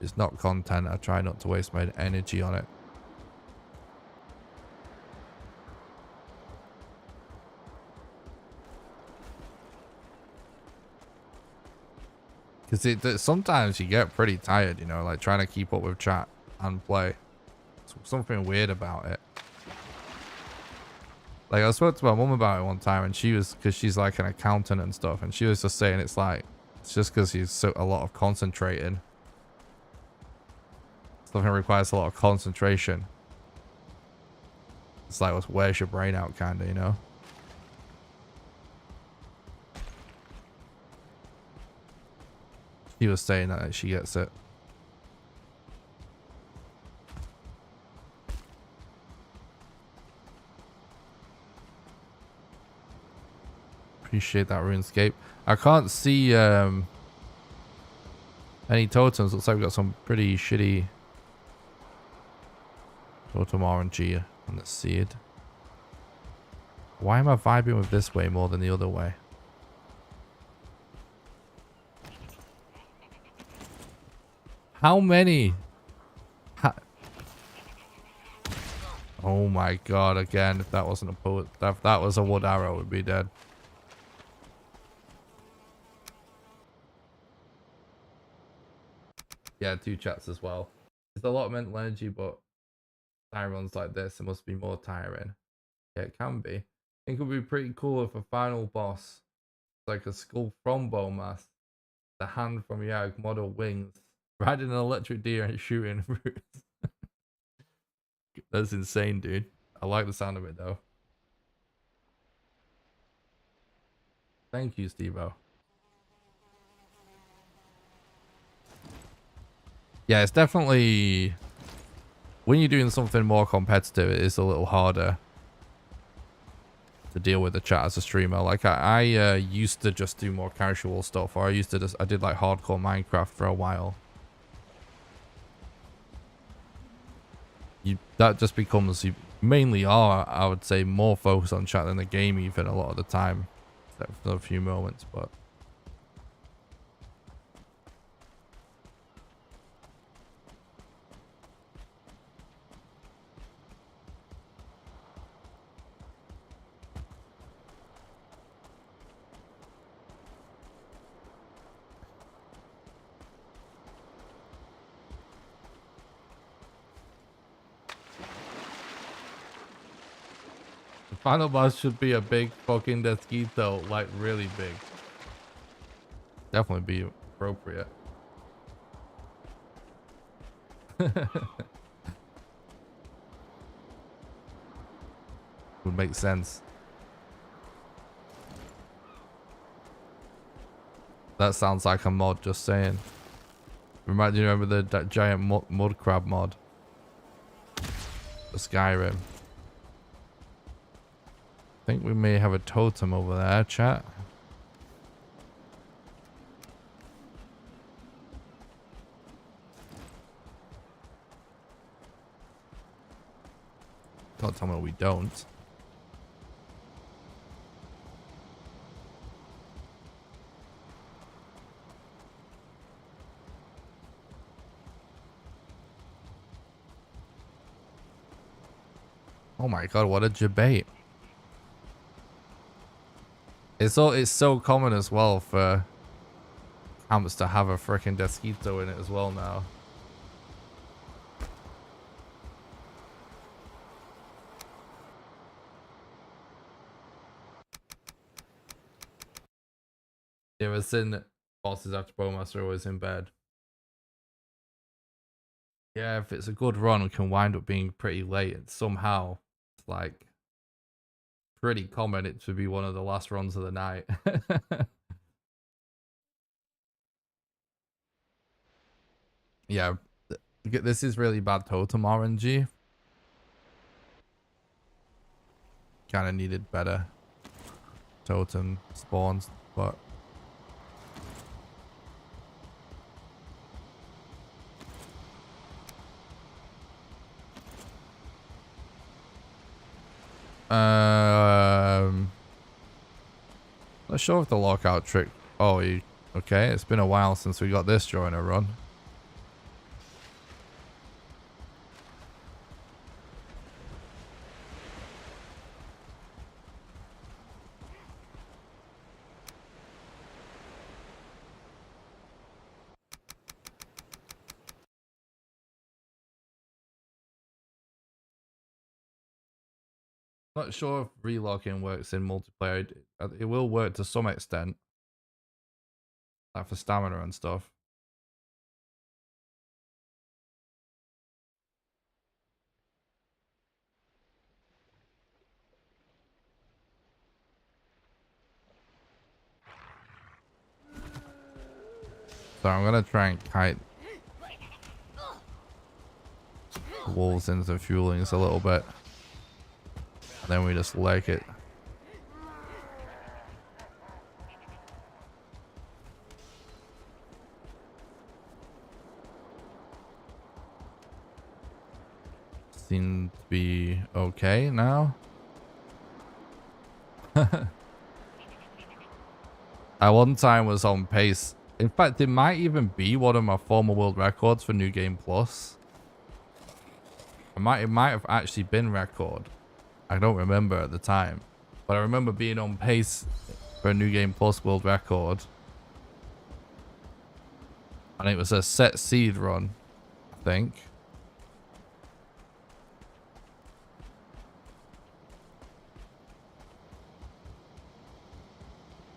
A: If it's not content, I try not to waste my energy on it. Because sometimes you get pretty tired, you know, like trying to keep up with chat and play. something weird about it. Like I spoke to my mum about it one time, and she was, because she's like an accountant and stuff, and she was just saying it's like, it's just because he's a lot of concentrating. Something requires a lot of concentration. It's like, wears your brain out, kind of, you know? He was saying that she gets it. Appreciate that, RuneScape. I can't see any totems. Looks like we've got some pretty shitty totem RNG on the seed. Why am I vibing with this way more than the other way? How many? Oh my god, again, if that wasn't a poet, if that was a wood arrow, we'd be dead. Yeah, 2 chats as well. It's a lot of mental energy, but time runs like this, it must be more tiring. Yeah, it can be. I think it would be pretty cool if a final boss, like a skull from Bowmass, the hand from Yag, model wings, riding an electric deer and shooting roots. That's insane, dude. I like the sound of it though. Thank you, Steve-O. Yeah, it's definitely, when you're doing something more competitive, it is a little harder to deal with the chat as a streamer. Like I used to just do more casual stuff, or I did like hardcore Minecraft for a while. That just becomes, you mainly are, I would say, more focused on chat than the game even a lot of the time, except for a few moments. But the final boss should be a big fucking Desquito, like really big. Definitely be appropriate. Would make sense. That sounds like a mod, just saying. Do you remember that giant mud crab mod? The Skyrim. I think we may have a totem over there, chat. Don't tell me we don't. Oh my god, what a debate. It's so common as well for camps to have a freaking Desquito in it as well now. Yeah, I've seen bosses after Bowmaster are always in bed. Yeah, if it's a good run, it can wind up being pretty late, and somehow it's like pretty common it to be one of the last runs of the night. Yeah, this is really bad totem RNG. Kind of needed better totem spawns, but not sure if the lockout trick. Oh, okay. It's been a while since we got this during a run. Not sure if relocking works in multiplayer. It will work to some extent, like for stamina and stuff. So I'm gonna try and kite wolves into fuelings a little bit, and then we just leg it. Seem to be okay now. I one time was on pace. In fact, it might even be one of my former world records for New Game Plus. It might have actually been record. I don't remember at the time, but I remember being on pace for a New Game Plus world record, and it was a set seed run, I think.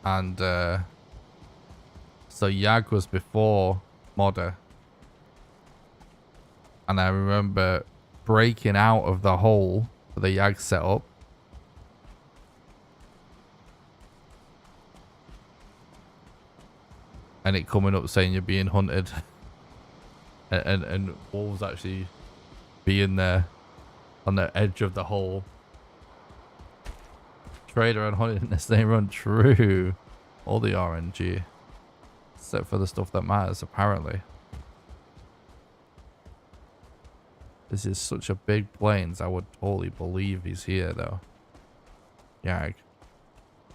A: And so Yag was before Modder, and I remember breaking out of the hole for the Yag setup. And it coming up saying you're being hunted. and wolves actually being there on the edge of the hole. Trader and hunting in the same run. True. All the RNG. Except for the stuff that matters, apparently. This is such a big plains. I would totally believe he's here, though. Yag.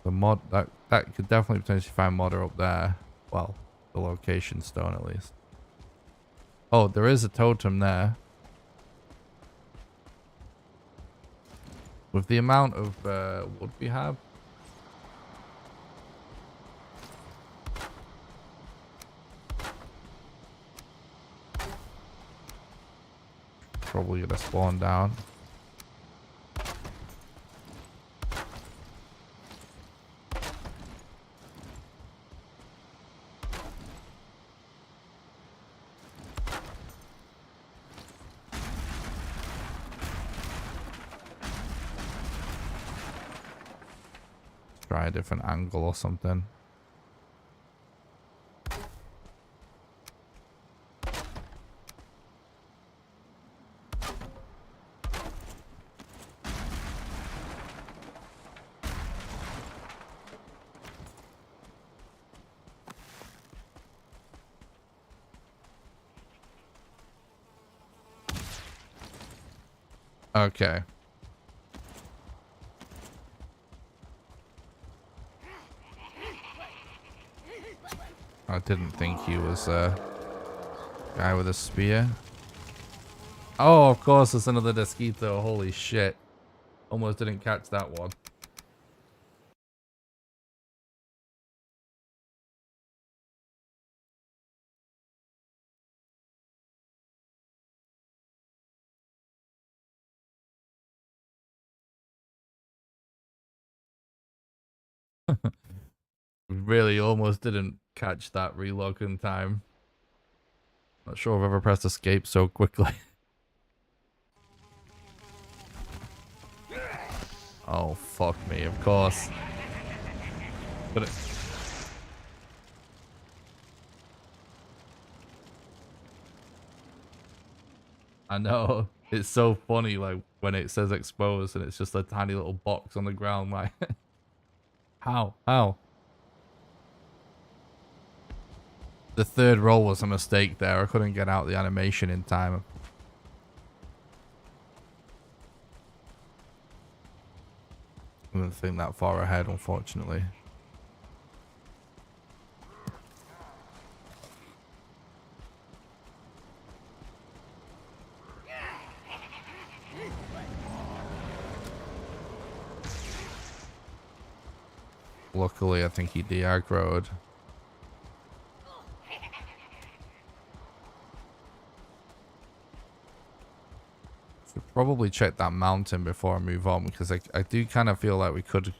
A: The mod... That could definitely potentially find Modder up there. Well, the location stone, at least. Oh, there is a totem there. With the amount of wood we have. Probably gonna spawn down. Try a different angle or something. Okay. I didn't think he was a guy with a spear. Oh, of course, it's another Desquito. Holy shit. Almost didn't catch that one. Really almost didn't catch that reload in time. Not sure I've ever pressed escape so quickly. Oh, fuck me, of course. But I know. It's so funny, like, when it says exposed and it's just a tiny little box on the ground, like... How? How? The third roll was a mistake there. I couldn't get out the animation in time. I didn't think that far ahead, unfortunately. Luckily, I think he de-aggroed. Should probably check that mountain before I move on, because I do kind of feel like we could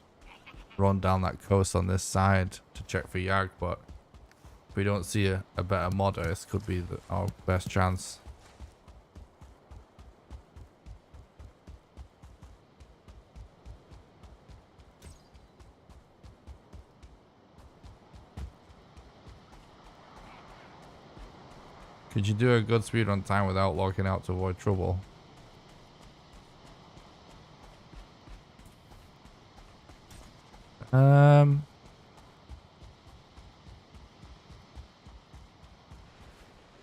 A: run down that coast on this side to check for Yag, but if we don't see a better modder, this could be our best chance. Could you do a good speed on time without logging out to avoid trouble?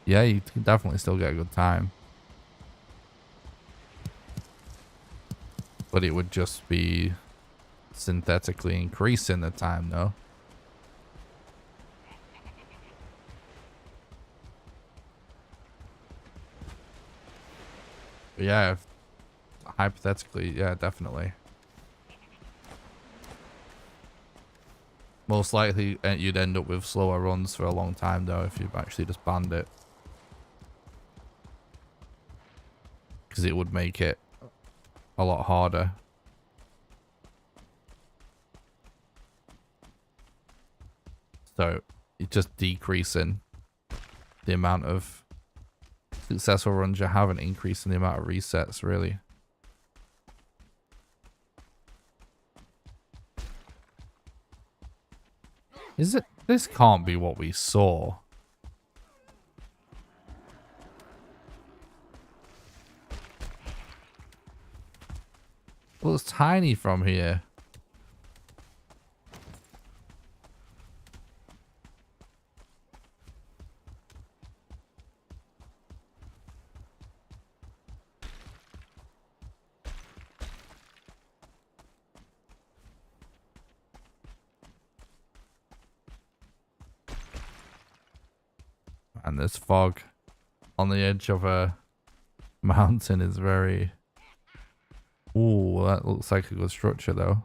A: Yeah, you can definitely still get a good time. But it would just be synthetically increasing the time, though. But yeah, hypothetically, yeah, definitely. Most likely, you'd end up with slower runs for a long time, though, if you actually just banned it. Because it would make it a lot harder. So, it's just decreasing the amount of successful runs you have and increasing the amount of resets, really. Is it? This can't be what we saw. Well, it's tiny from here. And this fog on the edge of a mountain is very... Ooh, that looks like a good structure, though.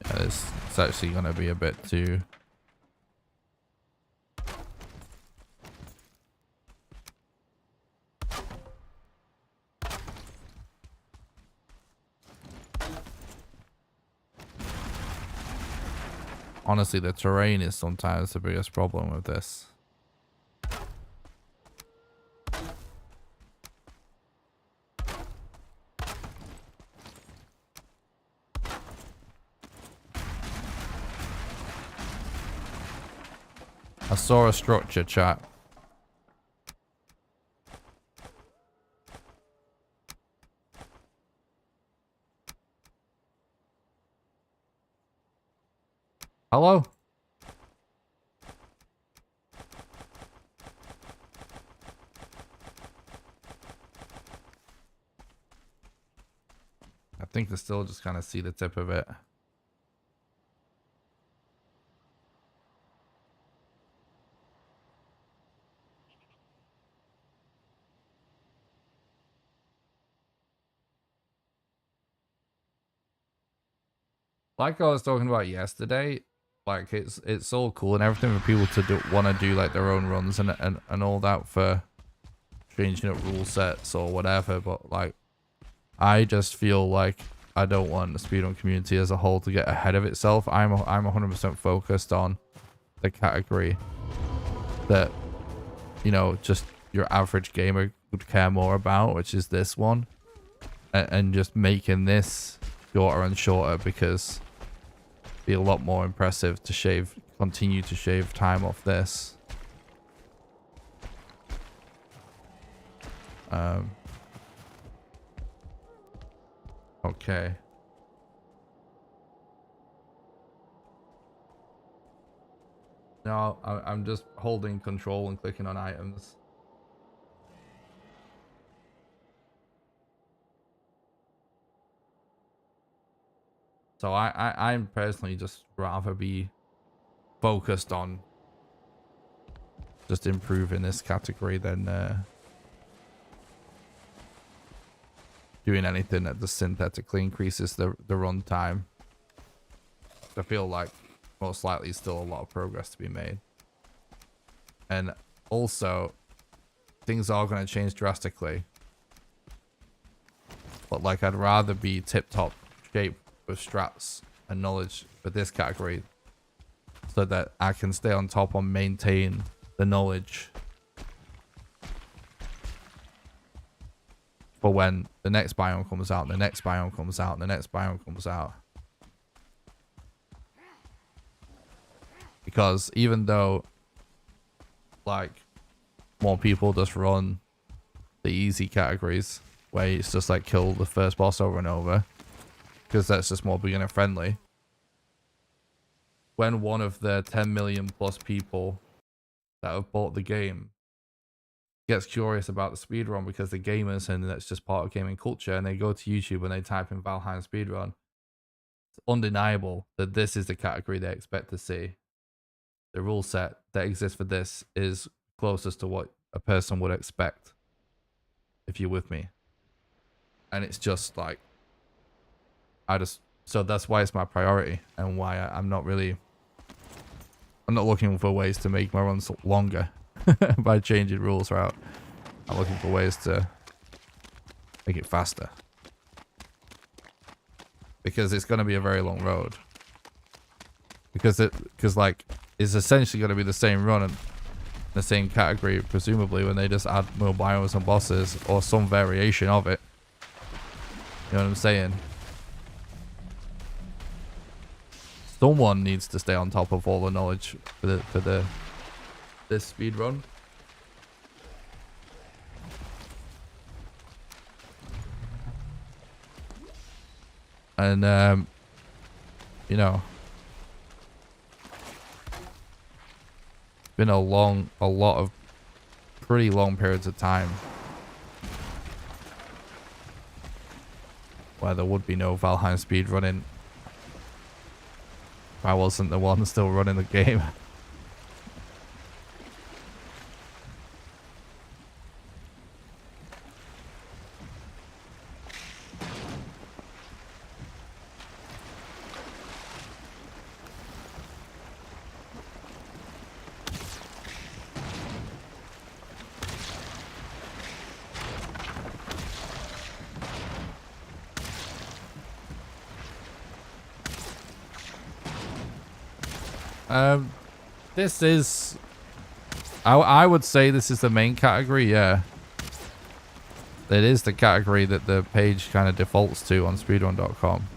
A: Yeah, it's actually going to be a bit too... Honestly, the terrain is sometimes the biggest problem with this. I saw a structure, chat. Hello? I think they still just kind of see the tip of it. Like I was talking about yesterday, like it's all cool and everything for people to want to do like their own runs and all that for changing up rule sets or whatever, but like I just feel like I don't want the speedrun community as a whole to get ahead of itself. I'm 100% focused on the category that, you know, just your average gamer would care more about, which is this one, and just making this shorter and shorter, because it'd be a lot more impressive to continue to shave time off this. Okay. No, I'm just holding control and clicking on items. So I'm personally just rather be focused on just improve in this category than doing anything that just synthetically increases the run time. I feel like most likely still a lot of progress to be made. And also, things are going to change drastically. But like, I'd rather be tip-top shape with strats and knowledge for this category so that I can stay on top and maintain the knowledge for when the next biome comes out, the next biome comes out, the next biome comes out. Because even though, like, more people just run the easy categories where it's just like kill the first boss over and over, because that's just more beginner friendly. When one of the 10 million plus people that have bought the game gets curious about the speedrun because they're gamers and that's just part of gaming culture, and they go to YouTube and they type in Valheim Speedrun, it's undeniable that this is the category they expect to see. The rule set that exists for this is closest to what a person would expect, if you're with me. And it's just like, so that's why it's my priority, and why I'm not looking for ways to make my runs longer by changing rules throughout. I'm looking for ways to make it faster, because it's going to be a very long road. Because like, it's essentially going to be the same run and the same category, presumably, when they just add more biomes and bosses or some variation of it. You know what I'm saying? Someone needs to stay on top of all the knowledge for this speed run. And you know, been a lot of pretty long periods of time where there would be no Valheim speedrunning if I wasn't the one still running the game. This is, I would say this is the main category, yeah. It is the category that the page kind of defaults to on speedrun.com.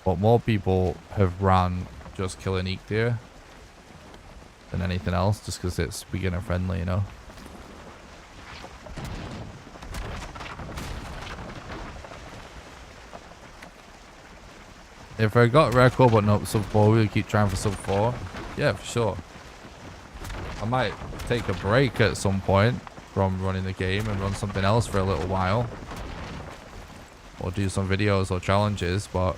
A: But more people have ran just killing Eek Deer than anything else, just because it's beginner friendly, you know. If I got record but not sub 4, we'll keep trying for sub 4. Yeah, for sure. I might take a break at some point from running the game and run something else for a little while. Or do some videos or challenges, but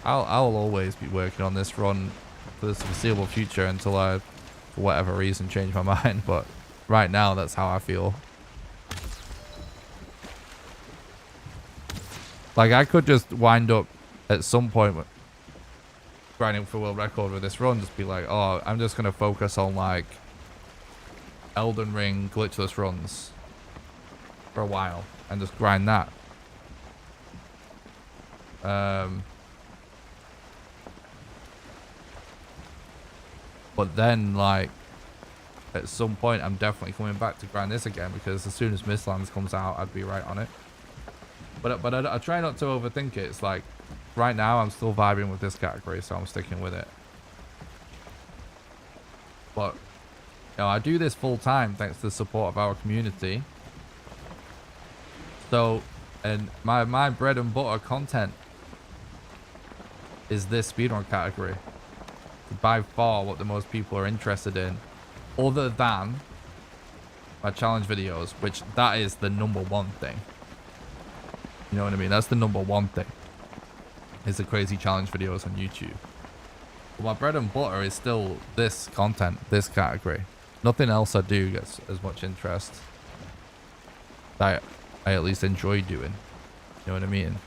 A: I'll always be working on this run for the foreseeable future until I, for whatever reason, change my mind. But right now, that's how I feel. Like, I could just wind up at some point grinding for world record with this run, just be like, oh, I'm just going to focus on, like, Elden Ring glitchless runs for a while and just grind that. But then, like, at some point, I'm definitely coming back to grind this again, because as soon as Mistlands comes out, I'd be right on it. But I try not to overthink it. It's like, right now, I'm still vibing with this category, so I'm sticking with it. But, you know, I do this full time thanks to the support of our community. So, and my bread and butter content is this speedrun category. By far what the most people are interested in, other than my challenge videos, which that is the #1 thing. You know what I mean? That's the #1 thing. is the crazy challenge videos on YouTube. But my bread and butter is still this content, this category. Nothing else I do gets as much interest that I at least enjoy doing. You know what I mean?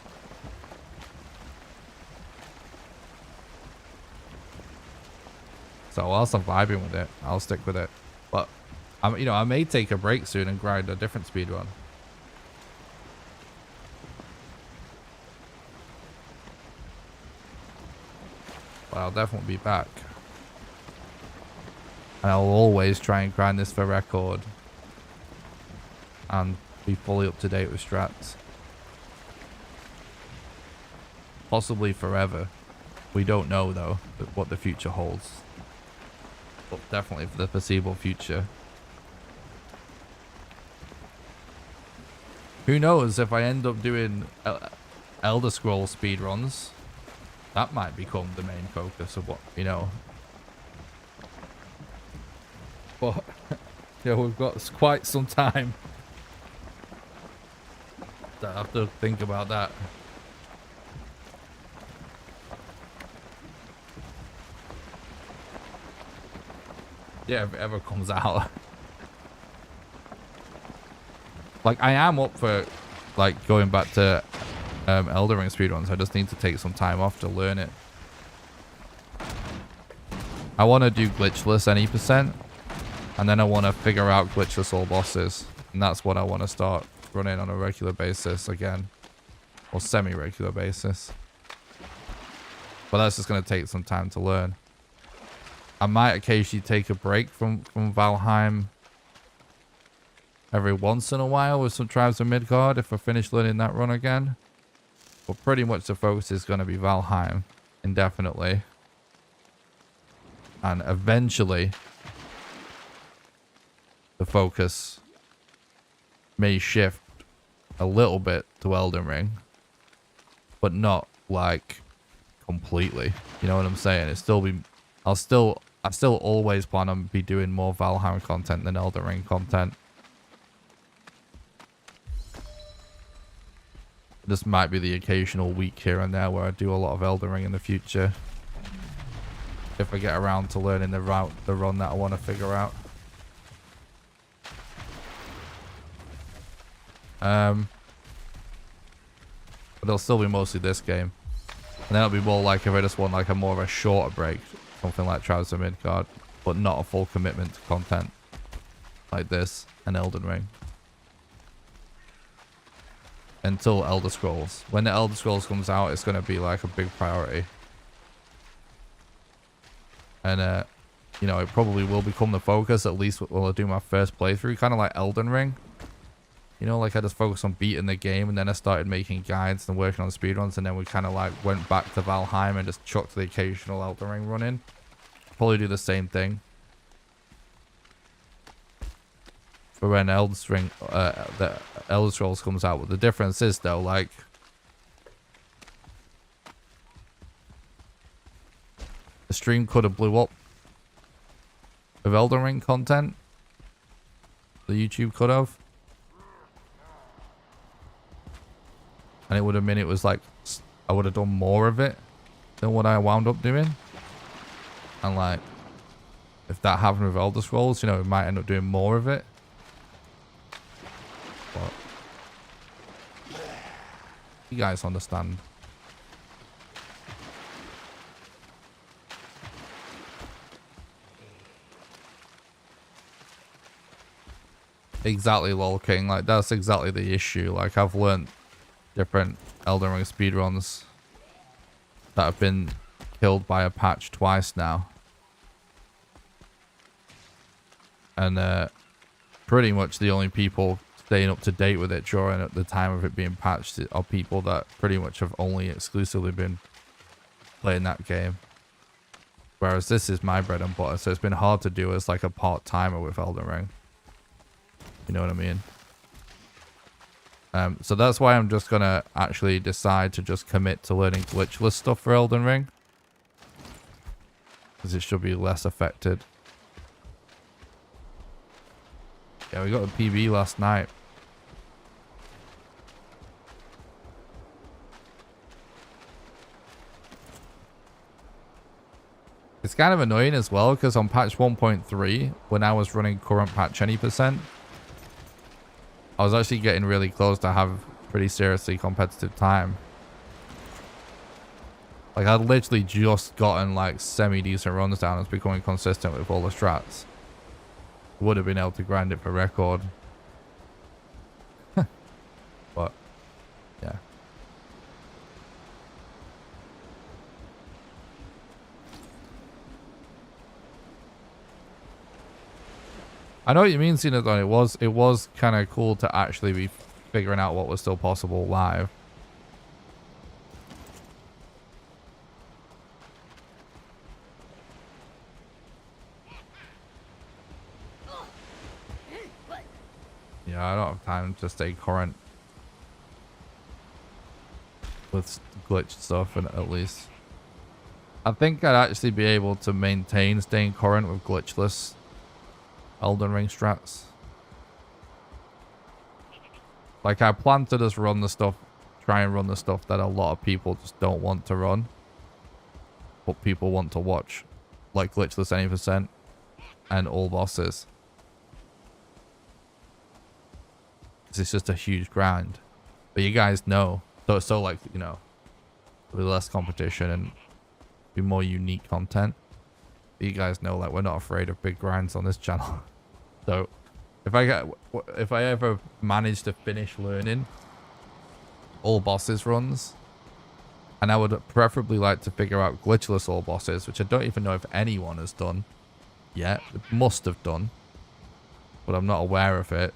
A: So whilst I'm vibing with it, I'll stick with it. But you know, I may take a break soon and grind a different speedrun. But I'll definitely be back. And I'll always try and grind this for record and be fully up to date with strats. Possibly forever. We don't know though what the future holds. But definitely for the foreseeable future. Who knows, if I end up doing Elder Scrolls speedruns, that might become the main focus of what, you know. But, yeah, we've got quite some time. So I have to think about that. Yeah, if it ever comes out. Like, I am up for, like, going back to Elden Ring speedruns. I just need to take some time off to learn it. I want to do glitchless any percent. And then I want to figure out glitchless all bosses. And that's what I want to start running on a regular basis again. Or semi-regular basis. But that's just going to take some time to learn. I might occasionally take a break from Valheim every once in a while with some Tribes of Midgard if I finish learning that run again. But pretty much the focus is going to be Valheim indefinitely. And eventually the focus may shift a little bit to Elden Ring. But not like completely. You know what I'm saying? It's still be I still always plan on be doing more Valheim content than Elden Ring content. This might be the occasional week here and there where I do a lot of Elden Ring in the future. If I get around to learning the run that I want to figure out. But it'll still be mostly this game. And then it'll be more like if I just want like a more of a shorter break. Something like Tribes of Midgard. But not a full commitment to content. Like this and Elden Ring. Until Elder Scrolls. When the Elder Scrolls comes out, it's going to be like a big priority. And, you know, it probably will become the focus, at least when I do my first playthrough. Kind of like Elden Ring. You know, like I just focused on beating the game, and then I started making guides and working on speedruns, and then we kind of like went back to Valheim and just chucked the occasional Elden Ring run in. Probably do the same thing. For when the Elder Scrolls comes out. But the difference is though, like the stream could have blew up with Elden Ring content. The YouTube could have. And it would have meant it was like I would have done more of it than what I wound up doing. And like if that happened with Elder Scrolls, you know, we might end up doing more of it. But you guys understand. Exactly, lol king. Like that's exactly the issue. Like I've learned different Elden Ring speedruns that have been killed by a patch twice now. And pretty much the only people staying up to date with it during at the time of it being patched are people that pretty much have only exclusively been playing that game. Whereas this is my bread and butter, so it's been hard to do as like a part-timer with Elden Ring. You know what I mean? So that's why I'm just gonna actually decide to just commit to learning glitchless stuff for Elden Ring. Because it should be less affected. Yeah, we got a PB last night. It's kind of annoying as well because on patch 1.3, when I was running current patch any percent, I was actually getting really close to have pretty seriously competitive time. Like I'd literally just gotten like semi-decent runs down and was becoming consistent with all the strats. Would have been able to grind it for record. But yeah. I know what you mean, Cinedon. It was kind of cool to actually be figuring out what was still possible live. Yeah, I don't have time to stay current with glitch stuff, and at least I think I'd actually be able to maintain staying current with glitchless Elden Ring strats. Like I plan to just run the stuff, try and run the stuff that a lot of people just don't want to run, but people want to watch, like glitchless any percent and all bosses. It's just a huge grind, but you guys know, so like, you know, with less competition and be more unique content, but you guys know, like, we're not afraid of big grinds on this channel. So if I ever manage to finish learning all bosses runs, and I would preferably like to figure out glitchless all bosses, which I don't even know if anyone has done yet. It must have done, but I'm not aware of it.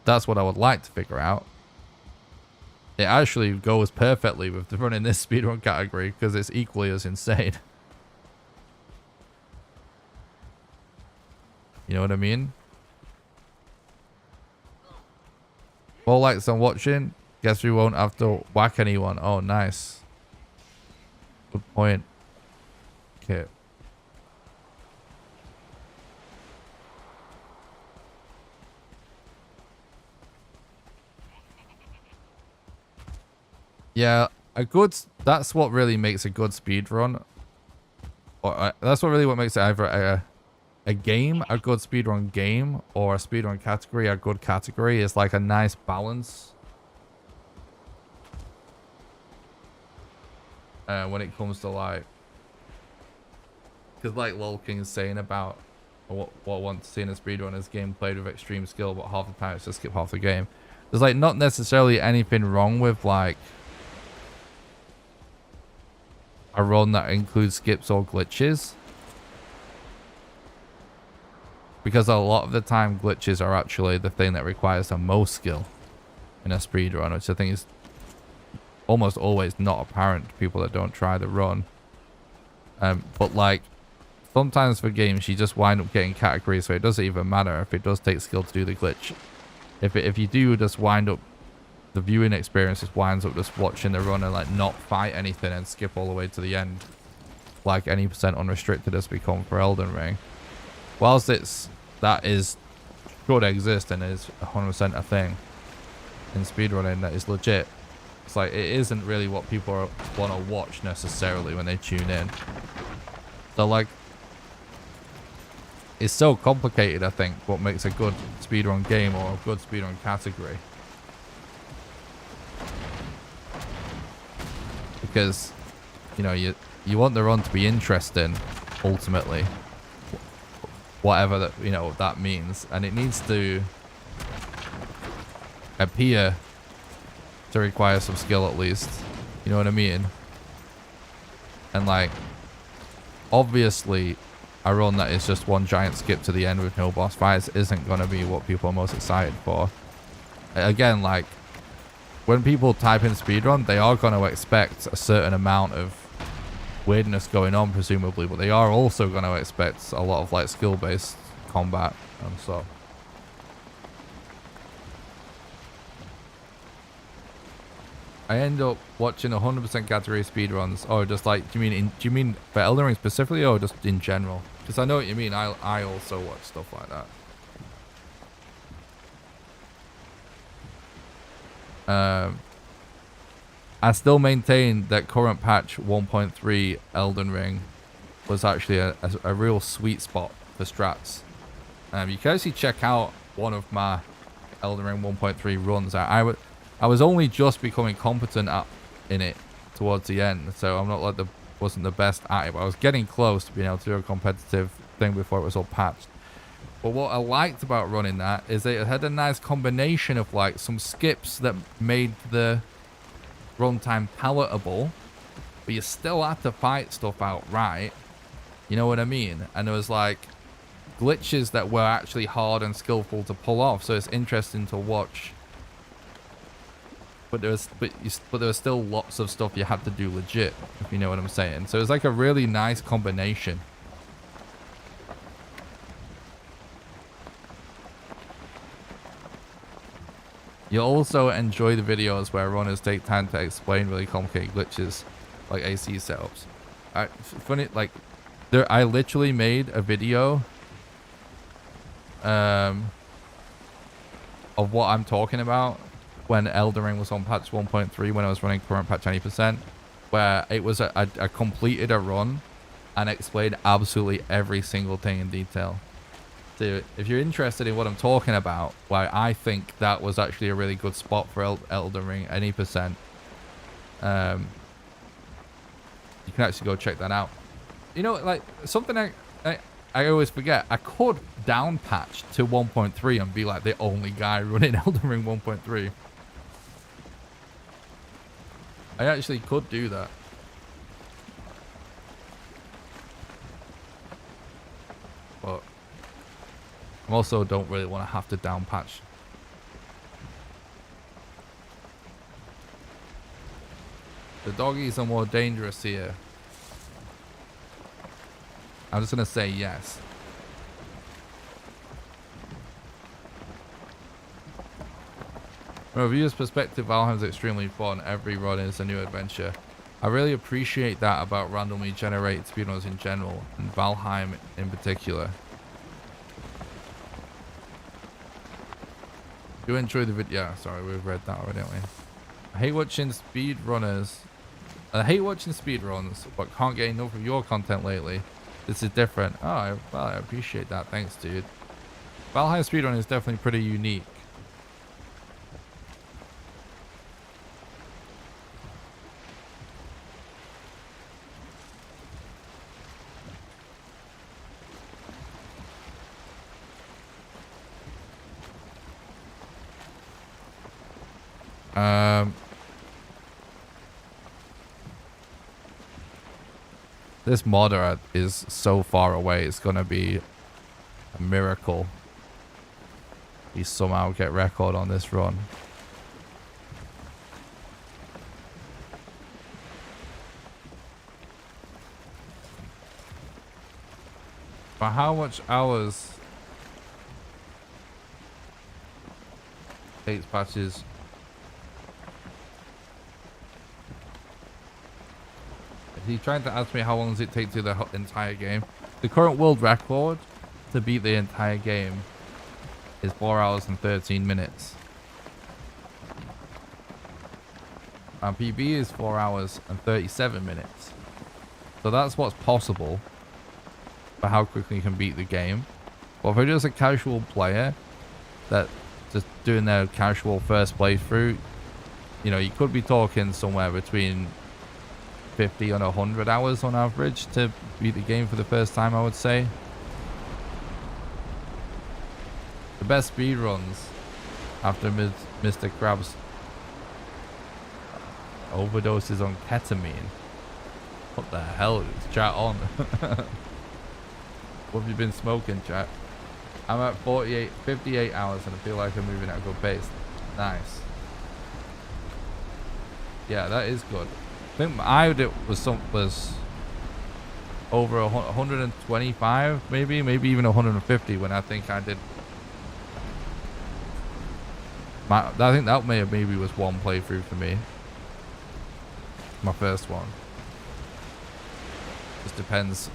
A: That's what I would like to figure out. It actually goes perfectly with the running this speedrun category because it's equally as insane. You know what I mean? More likes on watching. Guess we won't have to whack anyone. Oh, nice. Good point. Okay. Yeah, that's what really makes a good speedrun. Or that's what makes it either a game, a good speedrun game, or a speedrun category, a good category. Is like a nice balance. When it comes to like, because like Lol King is saying about what I want to see in a speedrun is game played with extreme skill, but half the time it's just skip half the game. There's like not necessarily anything wrong with like a run that includes skips or glitches, because a lot of the time glitches are actually the thing that requires the most skill in a speedrun, which I think is almost always not apparent to people that don't try the run. But like sometimes for games you just wind up getting categories so it doesn't even matter if it does take skill to do the glitch. If you do just wind up, the viewing experience just winds up just watching the run and like not fight anything and skip all the way to the end, like any percent unrestricted has become for Elden Ring. Whilst that should exist and is 100% a thing in speedrunning that is legit, it's like it isn't really what people want to watch necessarily when they tune in. So like it's so complicated, I think, what makes a good speedrun game or a good speedrun category. Because, you know, you want the run to be interesting, ultimately. Whatever that, you know, that means. And it needs to appear to require some skill at least. You know what I mean? And like, obviously, a run that is just one giant skip to the end with no boss fights isn't going to be what people are most excited for. Again, like, when people type in speedrun, they are going to expect a certain amount of weirdness going on, presumably, but they are also going to expect a lot of like skill-based combat and so. I end up watching 100% category speedruns. Oh, just like, do you mean for Elden Ring specifically, or just in general? Because I know what you mean. I also watch stuff like that. I still maintain that current patch 1.3 Elden Ring was actually a real sweet spot for strats. You can actually check out one of my Elden Ring 1.3 runs. I was only just becoming competent in it towards the end, so I'm not like wasn't the best at it, but I was getting close to being able to do a competitive thing before it was all patched. But what I liked about running that is that it had a nice combination of like some skips that made the runtime palatable, but you still had to fight stuff outright. You know what I mean? And there was like glitches that were actually hard and skillful to pull off, so it's interesting to watch. But there was still lots of stuff you had to do legit, if you know what I'm saying. So it's like a really nice combination. You'll also enjoy the videos where runners take time to explain really complicated glitches, like AC setups. Funny, like, I literally made a video of what I'm talking about when Elden Ring was on patch 1.3, when I was running current patch 90%, where it was I completed a run and explained absolutely every single thing in detail. So if you're interested in what I'm talking about, like, I think that was actually a really good spot for Elden Ring, any percent. You can actually go check that out. You know, like, something I always forget, I could down patch to 1.3 and be like the only guy running Elden Ring 1.3. I actually could do that. But I also don't really want to have to down patch. The doggies are more dangerous here. I'm just going to say yes. From a viewer's perspective, Valheim is extremely fun. Every run is a new adventure. I really appreciate that about randomly generated speedruns in general, and Valheim in particular. Do you enjoy the video? Yeah, sorry, we've read that already, haven't we? I hate watching speedruns, but can't get enough of your content lately. This is different. Oh, well, I appreciate that. Thanks, dude. Valheim Speedrun is definitely pretty unique. This modder is so far away, it's gonna be a miracle we somehow get record on this run. For how much hours takes patches? He's trying to ask me how long does it take to the entire game. The current world record to beat the entire game is 4 hours and 13 minutes. And PB is 4 hours and 37 minutes. So that's what's possible for how quickly you can beat the game. But if you're just a casual player that just doing their casual first playthrough, you know, you could be talking somewhere between 50 and 100 hours on average to beat the game for the first time, I would say. The best speedruns after Mr. Krabs overdoses on ketamine. What the hell is chat on? What have you been smoking, chat? I'm at 58 hours and I feel like I'm moving at a good pace. Nice. Yeah, that is good. I think I did was over 125, maybe even 150 when I think I did. I think that maybe was one playthrough for me. My first one. Just depends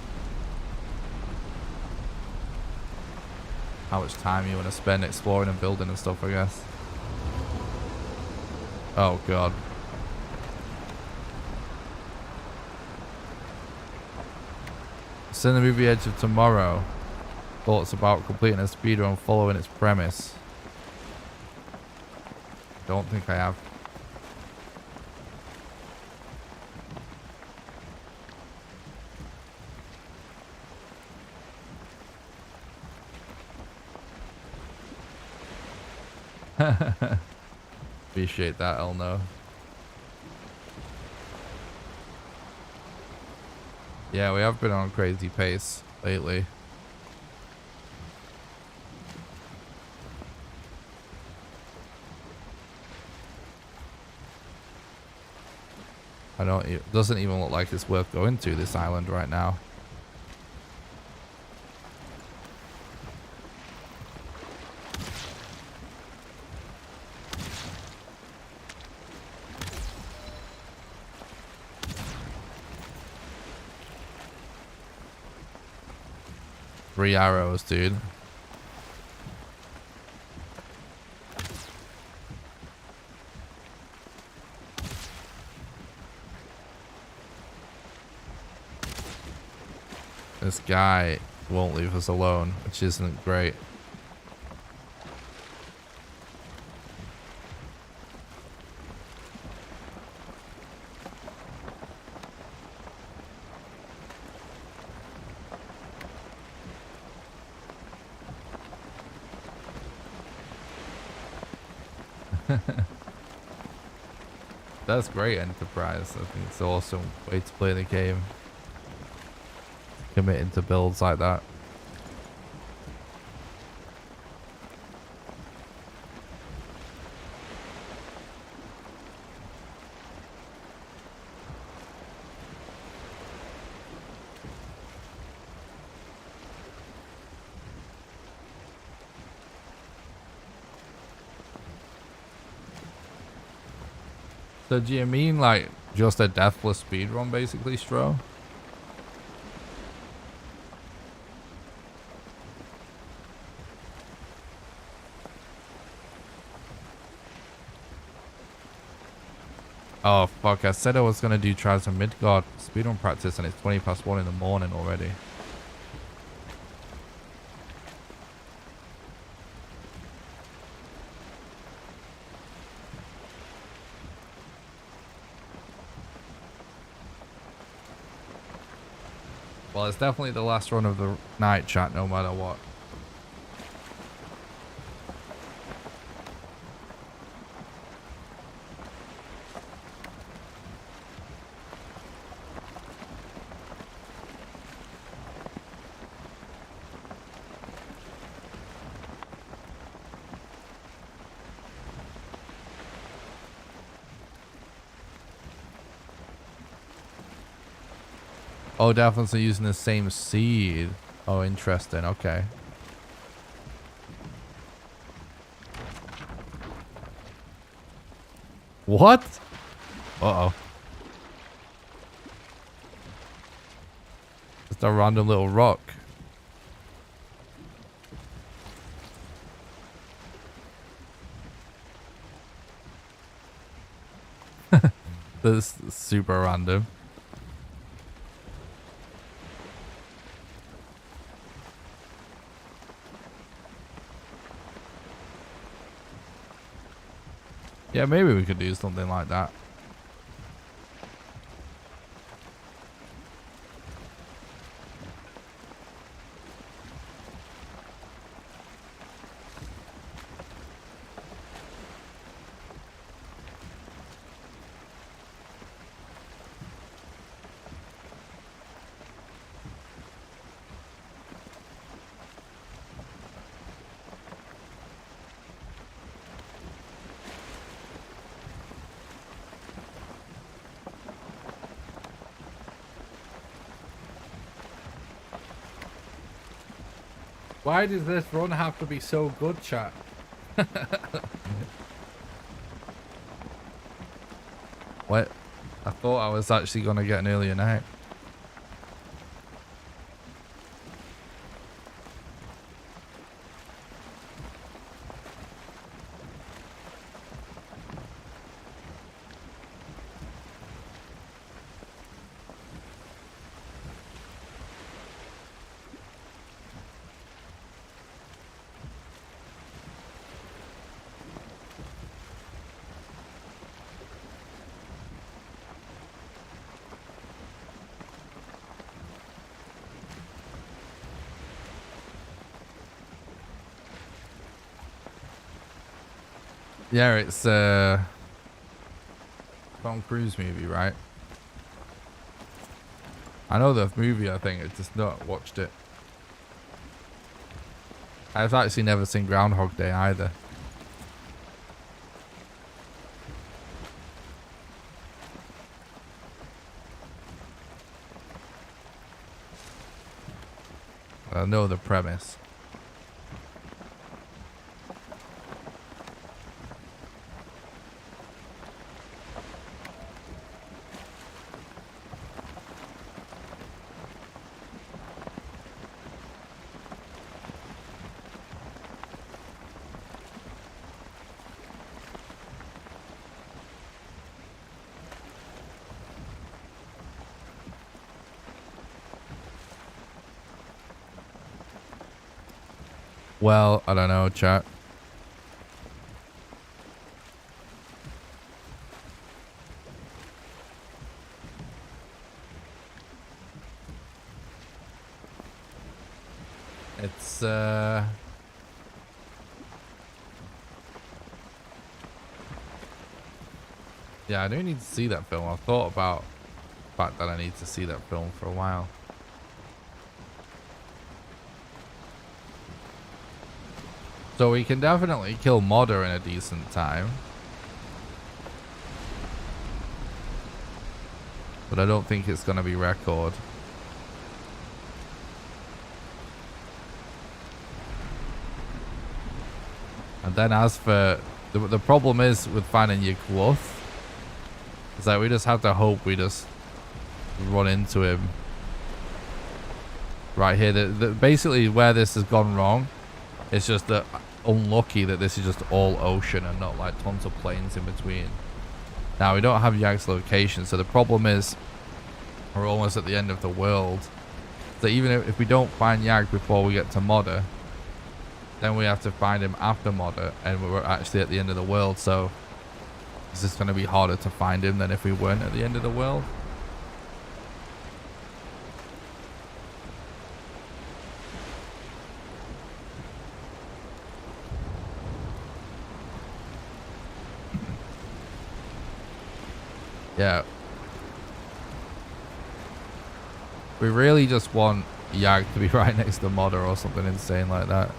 A: how much time you want to spend exploring and building and stuff, I guess. Oh god. Seen the movie Edge of Tomorrow. Thoughts about completing a speedrun following its premise. Don't think I have. Appreciate that, Elno. Yeah, we have been on a crazy pace lately. It doesn't even look like it's worth going to this island right now. Three arrows, dude. This guy won't leave us alone, which isn't great. That's great, Enterprise. I think it's an awesome way to play the game. Committing to builds like that. So do you mean like just a deathless speedrun basically, Stro? Oh fuck, I said I was gonna do Trials of Midgard speedrun practice and it's 20 past 1 in the morning already. Well, it's definitely the last run of the night, chat, no matter what. Oh, definitely using the same seed. Oh, interesting. Okay. What? Uh-oh. Just a random little rock. That's super random. Yeah, maybe we could do something like that. Why does this run have to be so good, chat? What? I thought I was actually going to get an earlier night. Yeah, it's Tom Cruise movie, right? I know the movie, I think. I just not watched it. I've actually never seen Groundhog Day either. I know the premise. Well, I don't know, chat. It's yeah, I do need to see that film. I've thought about the fact that I need to see that film for a while. So we can definitely kill Modder in a decent time. But I don't think it's going to be record. And then as for... The problem is with finding your Gluth. Is that we just have to hope we just run into him. Right here. Basically where this has gone wrong. It's just that unlucky that this is just all ocean and not like tons of plains in between. Now we don't have Yag's location, so the problem is we're almost at the end of the world. So even if we don't find Yag before we get to Modder, then we have to find him after Modder, and we're actually at the end of the world. So is this going to be harder to find him than if we weren't at the end of the world? Yeah. We really just want Yag to be right next to Modder or something insane like that.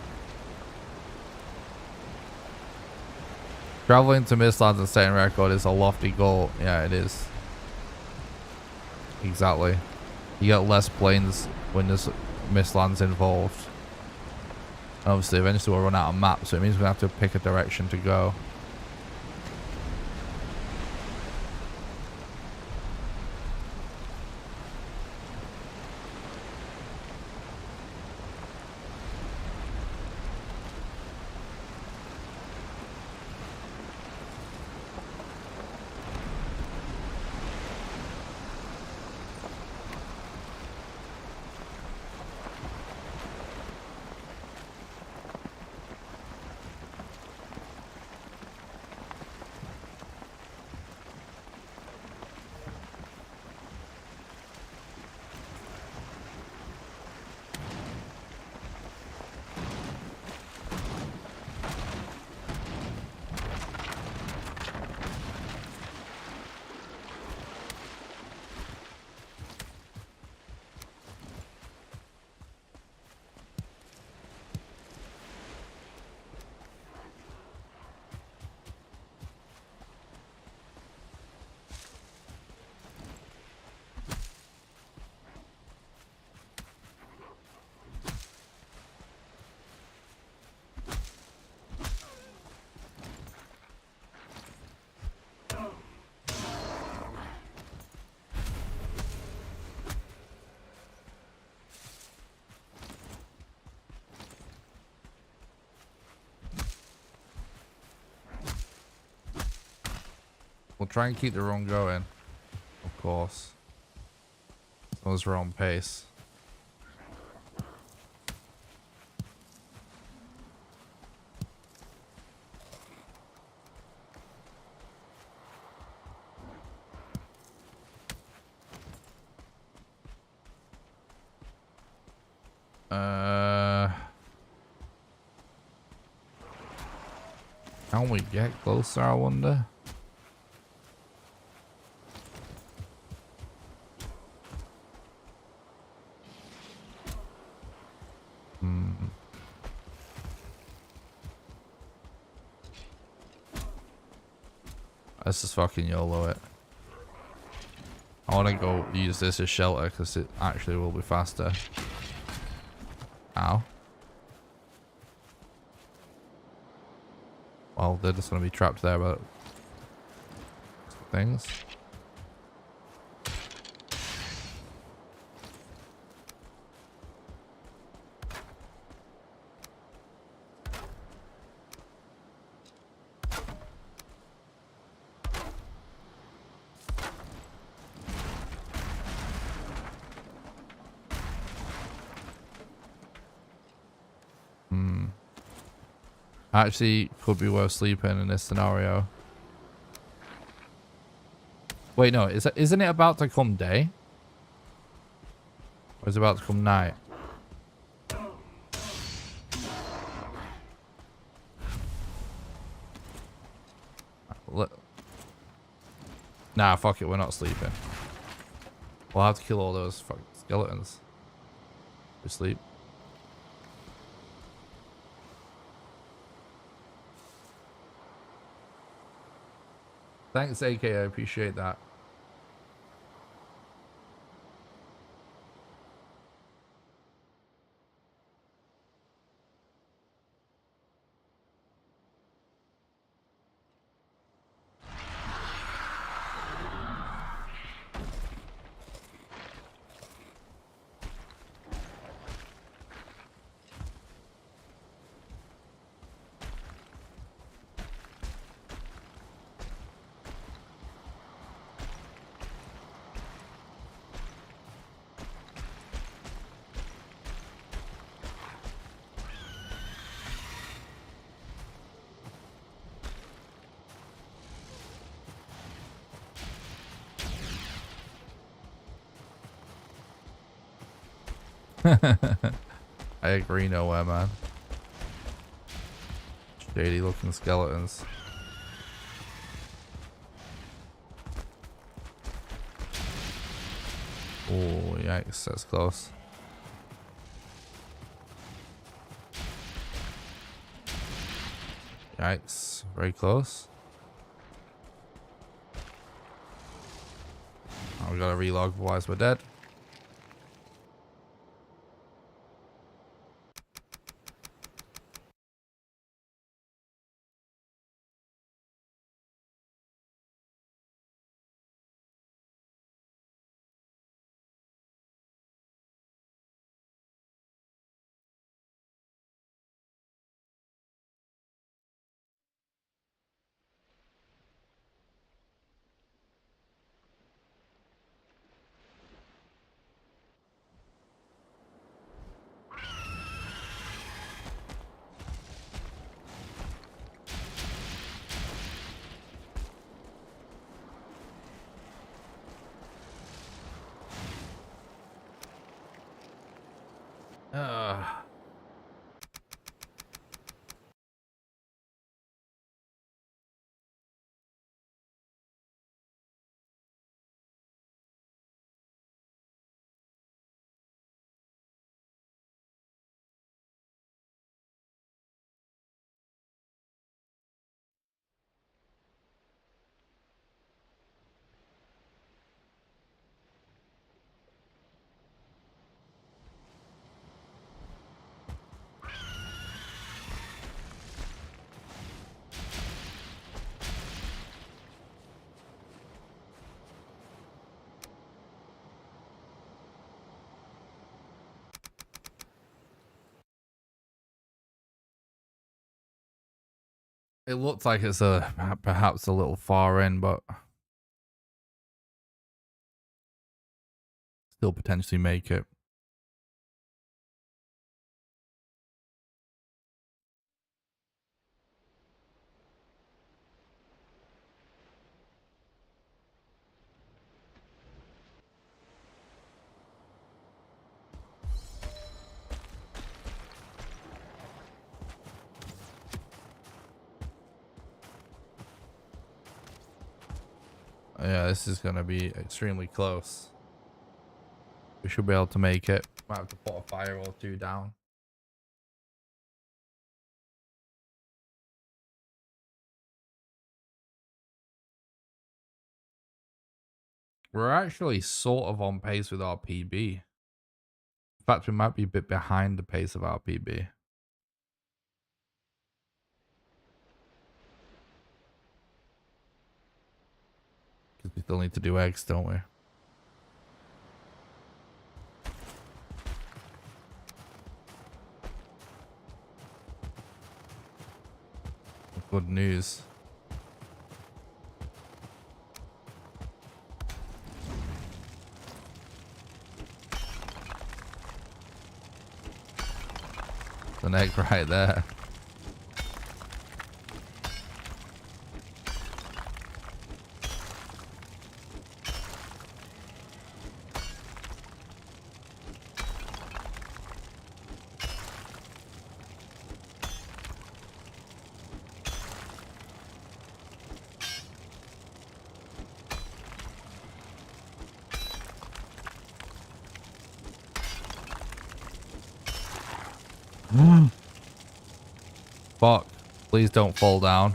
A: Traveling to Mistlands and setting record is a lofty goal. Yeah, it is. Exactly. You get less planes when there's Mistlands involved. Obviously, eventually we'll run out of maps, so it means we have to pick a direction to go. We'll try and keep the run going, of course. As long as we're on pace. Can we get closer, I wonder? Let's just fucking YOLO it. I want to go use this as shelter because it actually will be faster. Ow. Well, they're just going to be trapped there, but things. Actually, could be worth sleeping in this scenario. Wait, no, isn't it about to come day? Or is it about to come night? Nah, fuck it, we're not sleeping. We'll have to kill all those fucking skeletons. We sleep. Thanks, AK. I appreciate that. I agree nowhere, man. Shady looking skeletons. Oh, yikes, that's close. Yikes, very close. Oh, we gotta relog, otherwise we're dead. It looks like it's perhaps a little far in, but still potentially make it. Yeah, this is gonna be extremely close. We should be able to make it. Might have to put a fire or two down. We're actually sort of on pace with our PB. In fact, we might be a bit behind the pace of our PB. Because we still need to do eggs, don't we? Good news. An egg right there. Fuck. Please don't fall down.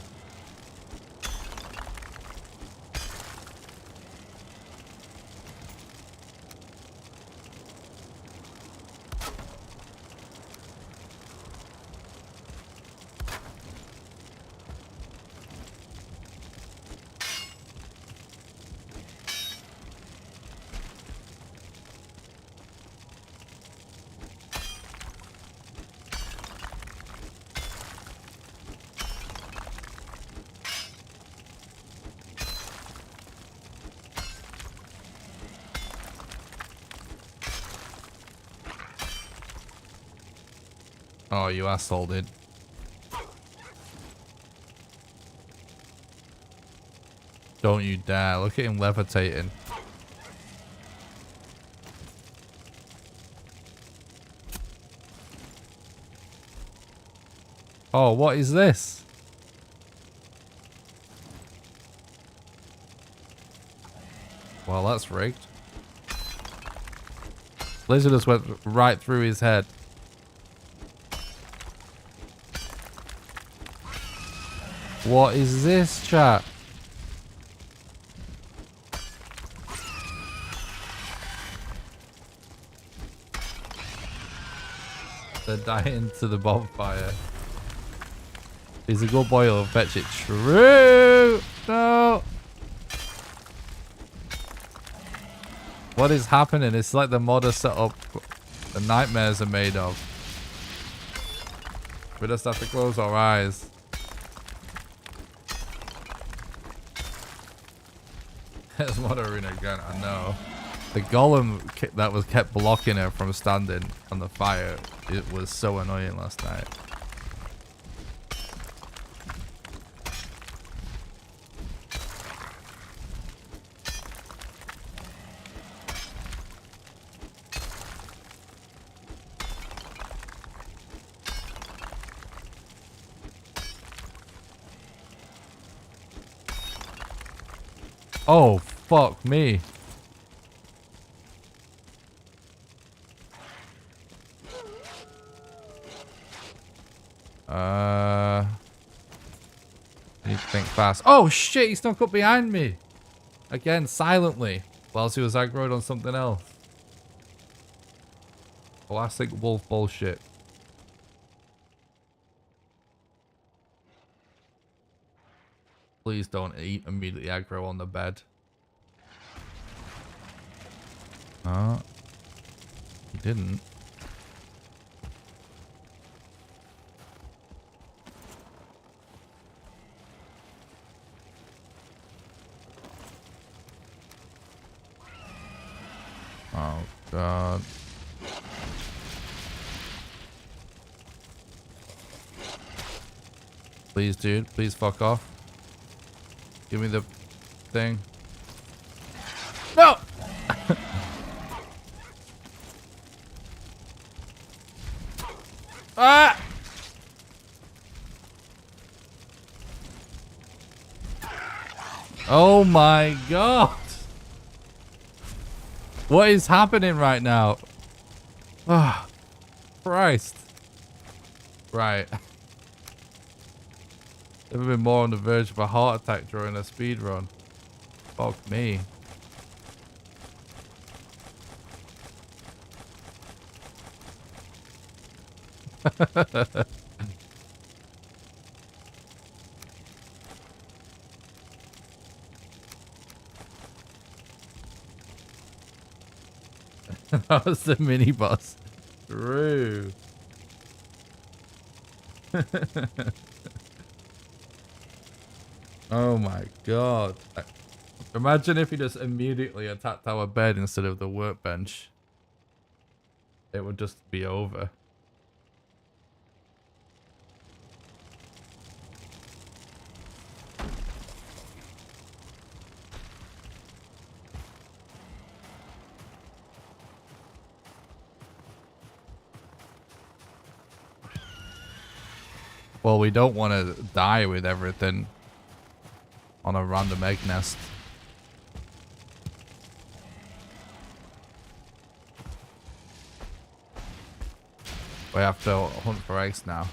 A: Oh, you asshole, dude. Don't you dare. Look at him levitating. Oh, what is this? Well, that's rigged. Lizard just went right through his head. What is this, chat? They're dying to the bonfire. He's a good boy, he'll fetch it true. No. What is happening? It's like the modder setup the nightmares are made of. We just have to close our eyes. There's modder in again, I know. The golem that was kept blocking her from standing on the fire, it was so annoying last night. Oh, fuck me. I need to think fast. Oh shit, he snuck up behind me. Again, silently. Whilst he was aggroed on something else. Classic wolf bullshit. Please don't eat immediately aggro on the bed. Oh. He didn't. Oh god. Please, dude. Please fuck off. Give me the thing. No! Ah! Oh my god. What is happening right now? Oh, Christ. Right. Never been more on the verge of a heart attack during a speed run. Fuck me. That was the mini boss. True. Oh my god. Imagine if he just immediately attacked our bed instead of the workbench. It would just be over. Well, we don't want to die with everything on a random egg nest. We have to hunt for eggs now.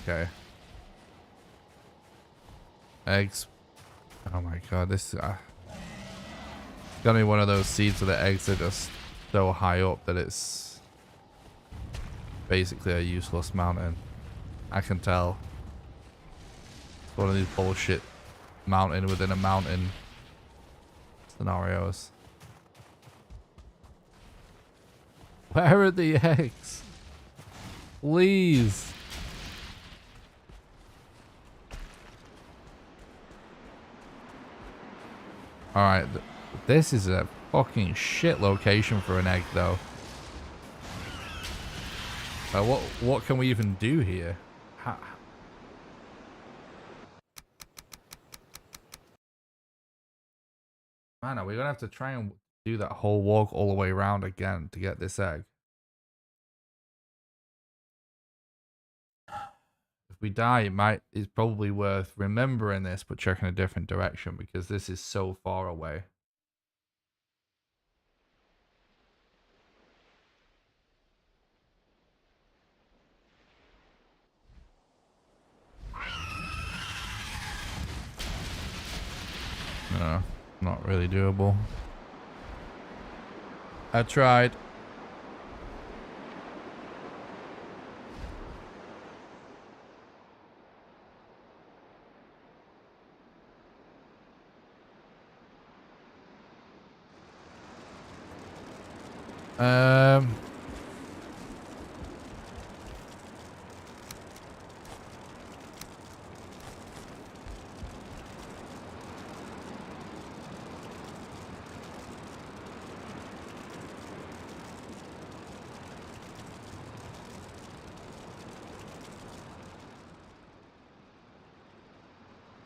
A: Okay. Eggs. Oh my god, this is... it's gonna be one of those seeds where the eggs are just so high up that it's basically a useless mountain. I can tell. It's one of these bullshit mountain within a mountain scenarios. Where are the eggs? Please. Alright, this is a fucking shit location for an egg though. What can we even do here? Man, are we gonna have to try and do that whole walk all the way around again to get this egg? If we die, it's probably worth remembering this but checking a different direction because this is so far away. No, not really doable. I tried.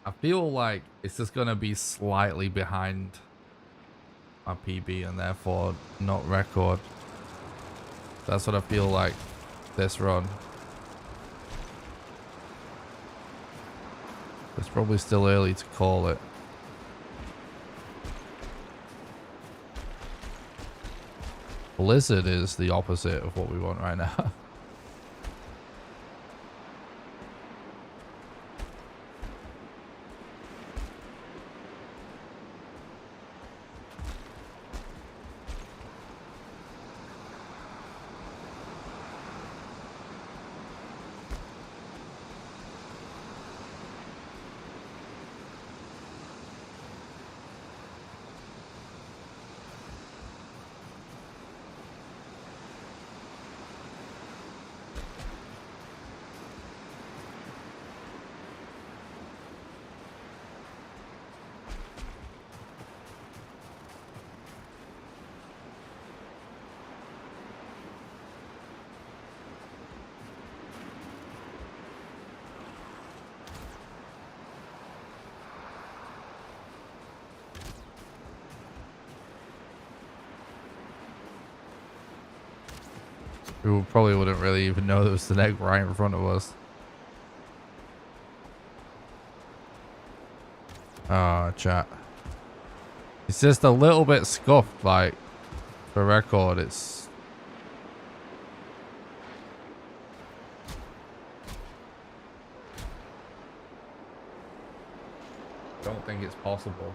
A: I feel like it's just gonna be slightly behind my PB and therefore not record. That's what I feel like this run. It's probably still early to call it. Blizzard is the opposite of what we want right now. We probably wouldn't really even know there was an egg right in front of us. Oh, chat. It's just a little bit scuffed, like, for record. It's... Don't think it's possible.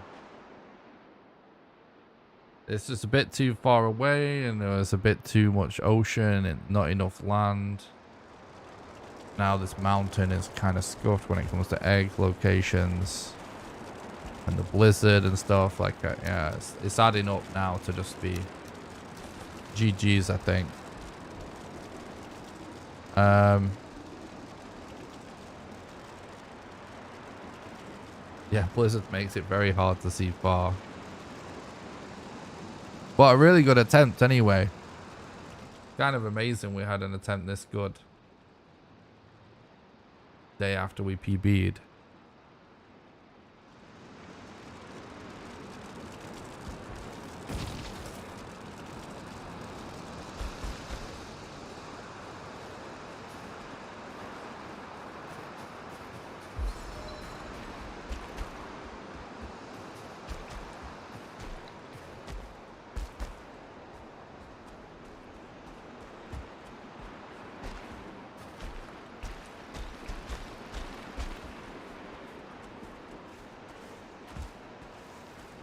A: It's just a bit too far away, and there was a bit too much ocean and not enough land. Now this mountain is kind of scuffed when it comes to egg locations and the blizzard and stuff like that. Yeah, it's adding up now to just be GG's, I think. Yeah, blizzard makes it very hard to see far. But a really good attempt anyway. Kind of amazing we had an attempt this good. Day after we PB'd.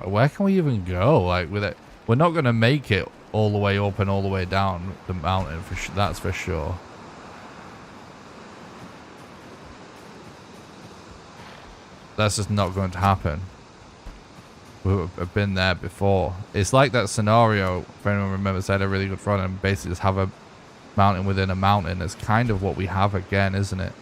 A: Where can we even go? Like, with it, we're not going to make it all the way up and all the way down the mountain, that's for sure. That's just not going to happen. We've been there before. It's like that scenario, if anyone remembers, I had a really good run and basically just have a mountain within a mountain. It's kind of what we have again, isn't it?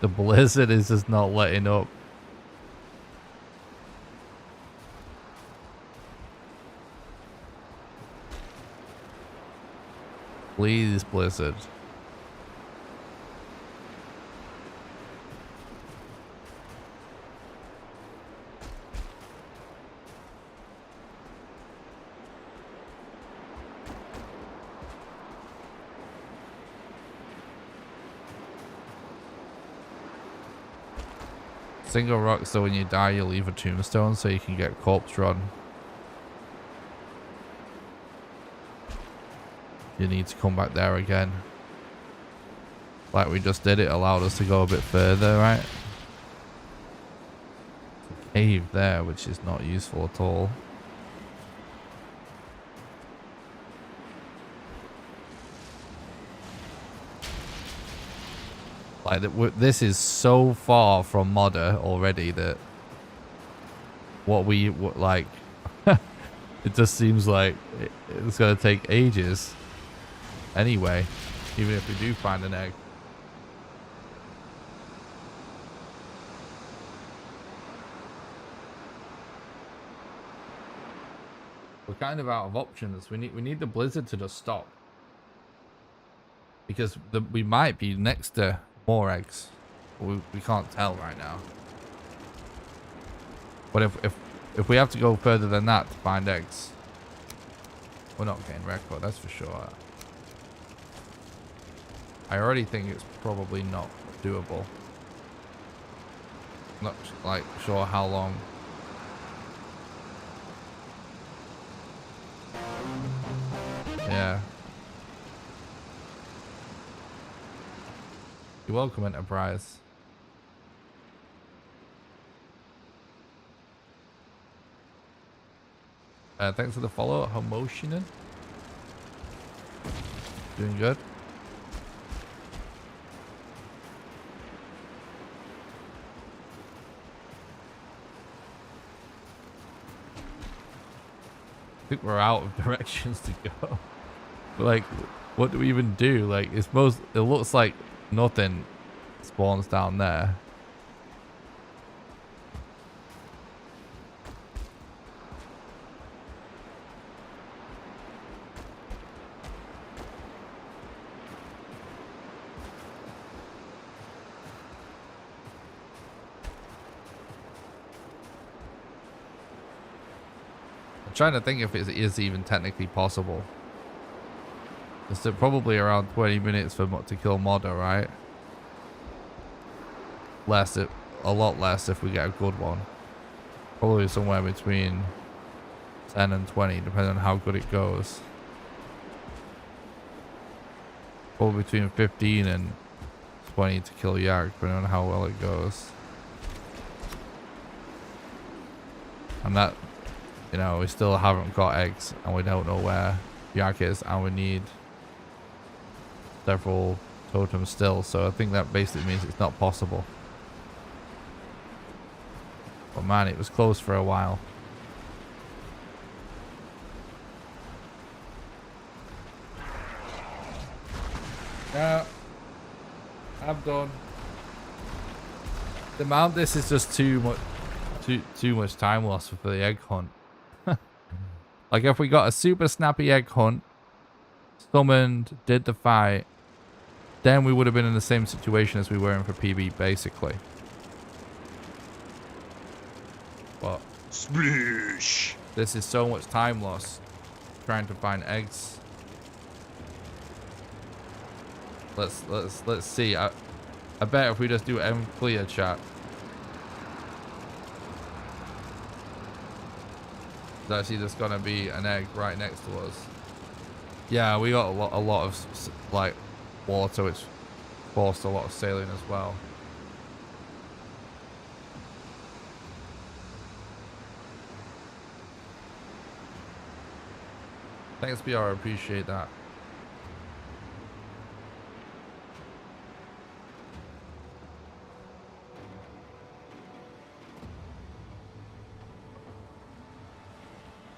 A: The blizzard is just not letting up. Please, blizzard. Single rock, so when you die, you leave a tombstone so you can get corpse run. You need to come back there again. Like we just did, it allowed us to go a bit further, right? There's a cave there, which is not useful at all. Like, this is so far from modder already that what we like, it just seems like it's going to take ages anyway, even if we do find an egg. We're kind of out of options. We need the blizzard to just stop, because we might be next to more eggs. We can't tell right now. But if we have to go further than that to find eggs, we're not getting record, that's for sure. I already think it's probably not doable. Not like sure how long. Yeah. You're welcome, Enterprise. Thanks for the follow, Homotionen. Doing good. I think we're out of directions to go. Like, what do we even do? Like, it looks like nothing spawns down there. trying to think if it is even technically possible. It's probably around 20 minutes to kill Modder, right? A lot less if we get a good one. Probably somewhere between 10 and 20, depending on how good it goes. Probably between 15 and 20 to kill Yak, depending on how well it goes. And that, you know, we still haven't got eggs, and we don't know where Yak is, and we need several totems still, so I think that basically means it's not possible. But man, it was close for a while. Yeah, I'm done. The amount this is just too much time loss for the egg hunt. Like if we got a super snappy egg hunt, summoned, did the fight, then we would have been in the same situation as we were in for PB basically. But
B: Sploosh.
A: this is so much time loss trying to find eggs. Let's see. I bet if we just do M clear chat. There's actually just gonna be an egg right next to us. Yeah, we got a lot of like water, which forced a lot of sailing as well. Thanks, BR. I appreciate that.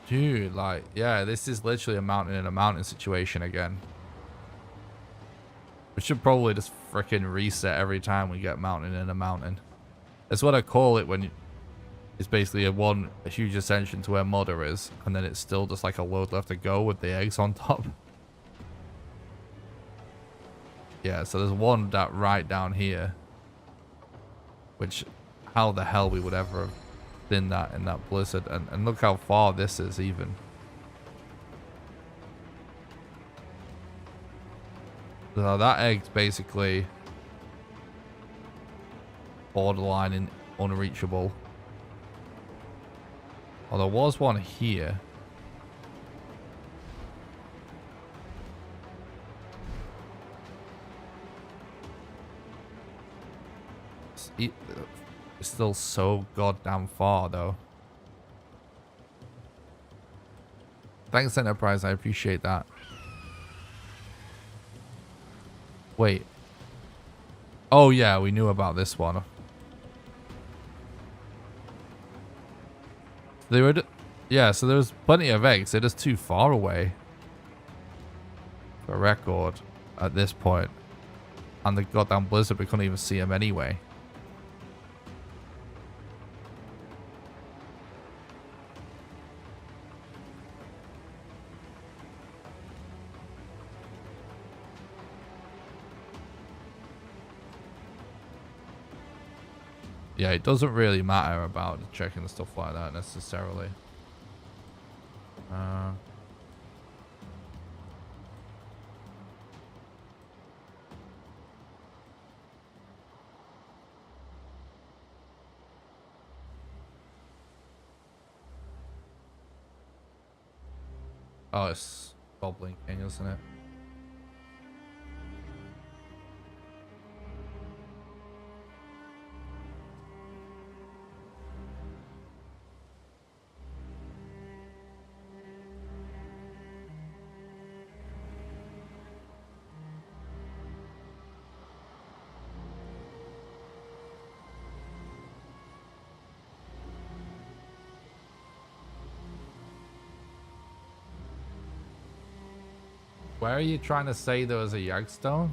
A: Dude, like, yeah, this is literally a mountain in a mountain situation again. We should probably just freaking reset every time we get mountain in a mountain. That's what I call it when it's basically a huge ascension to where Modder is, and then it's still just like a load left to go with the eggs on top. Yeah, so there's one that right down here, which how the hell we would ever have in that blizzard, and look how far this is even. So that egg's basically borderline unreachable. Oh, there was one here. It's still so goddamn far though. Thanks, Enterprise, I appreciate that. Wait. Oh yeah, we knew about this one. They were, yeah, so there was plenty of eggs. They're just too far away for record at this point. And the goddamn blizzard, we couldn't even see them anyway. Yeah, it doesn't really matter about checking the stuff like that necessarily. Oh, it's Goblin King, isn't it? Where are you trying to say there was a Yagstone?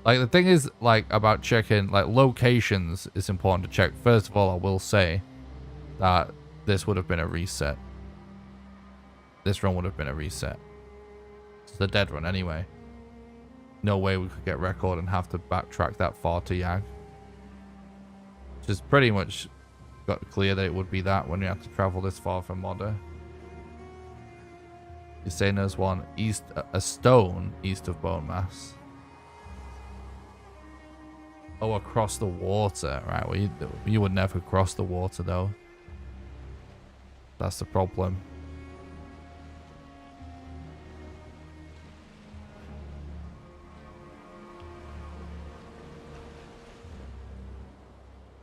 A: Like, the thing is, like, about checking, like, locations is important to check. First of all, I will say that this would have been a reset. This run would have been a reset. It's the dead run anyway. No way we could get record and have to backtrack that far to Yag. Which is pretty much got clear that it would be that when you have to travel this far from Modder. You're saying there's one east, a stone east of Bone Mass. Oh, across the water, right? Well, you would never cross the water though. That's the problem.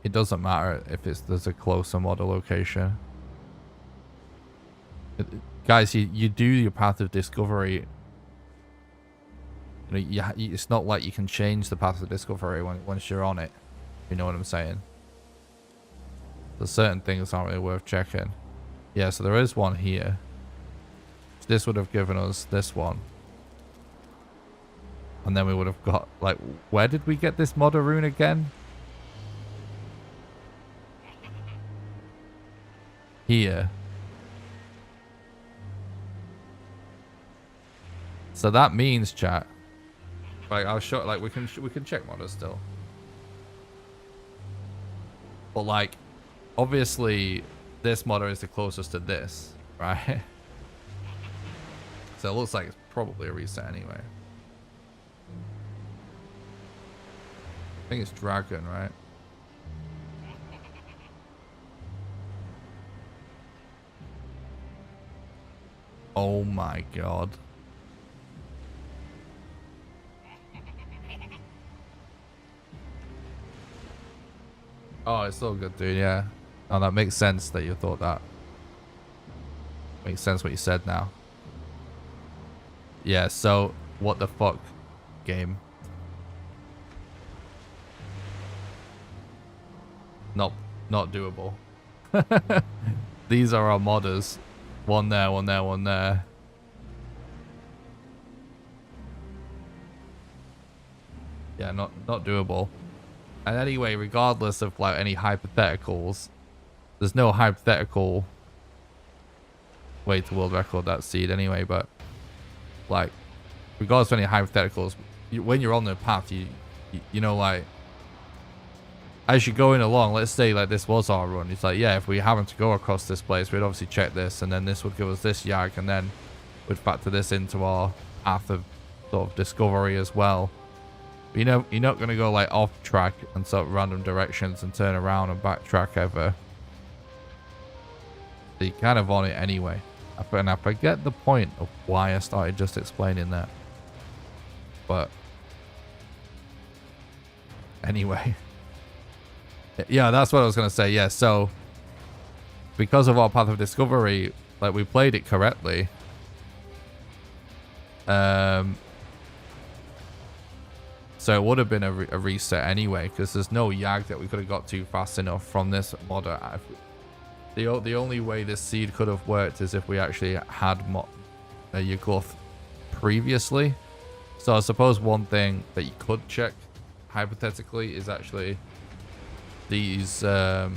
A: It doesn't matter if there's a closer model location. Guys, you do your path of discovery. You know, it's not like you can change the path of discovery once you're on it. You know what I'm saying? There's certain things aren't really worth checking. Yeah, so there is one here. This would have given us this one. And then we would have got, like, where did we get this Modder rune again? Here. So that means, chat. Like, I'll show, like, we can check Modder still. But, like, obviously, this Modder is the closest to this, right? So it looks like it's probably a reset anyway. I think it's Dragon, right? Oh my god. Oh, it's so good, dude, yeah. Oh, that makes sense that you thought that. Makes sense what you said now. Yeah, so, what the fuck, game? Not doable. These are our modders. One there, one there, one there. Yeah, not doable. And anyway, regardless of like any hypotheticals, there's no hypothetical way to world record that seed anyway, but like regardless of any hypotheticals, when you're on the path, you know, like as you're going along, let's say like this was our run, it's like, yeah, if we happen to go across this place, we'd obviously check this, and then this would give us this yag, and then we'd factor this into our path of sort of discovery as well. But, you know, you're not going to go like off track and sort of random directions and turn around and backtrack ever. So you're kind of on it anyway. And I forget the point of why I started just explaining that. But anyway. Yeah, that's what I was going to say. Yeah, so because of our path of discovery, like we played it correctly. So it would have been a reset anyway, because there's no yag that we could have got to fast enough from this modder. The only way this seed could have worked is if we actually had a Yagluth previously. So I suppose one thing that you could check hypothetically is actually these the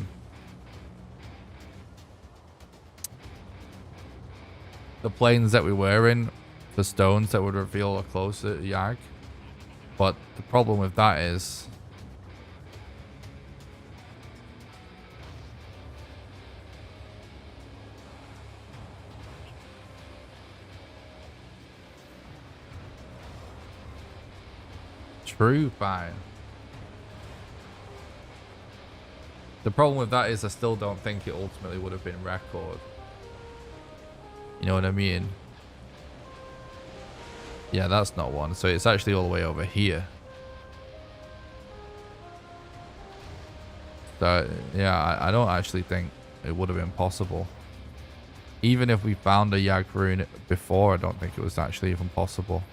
A: planes that we were in, the stones that would reveal a closer yag. But the problem with that is true, fine. The problem with that is I still don't think it ultimately would have been record. You know what I mean? Yeah, that's not one. So it's actually all the way over here. So, yeah, I don't actually think it would have been possible. Even if we found a Yag rune before, I don't think it was actually even possible.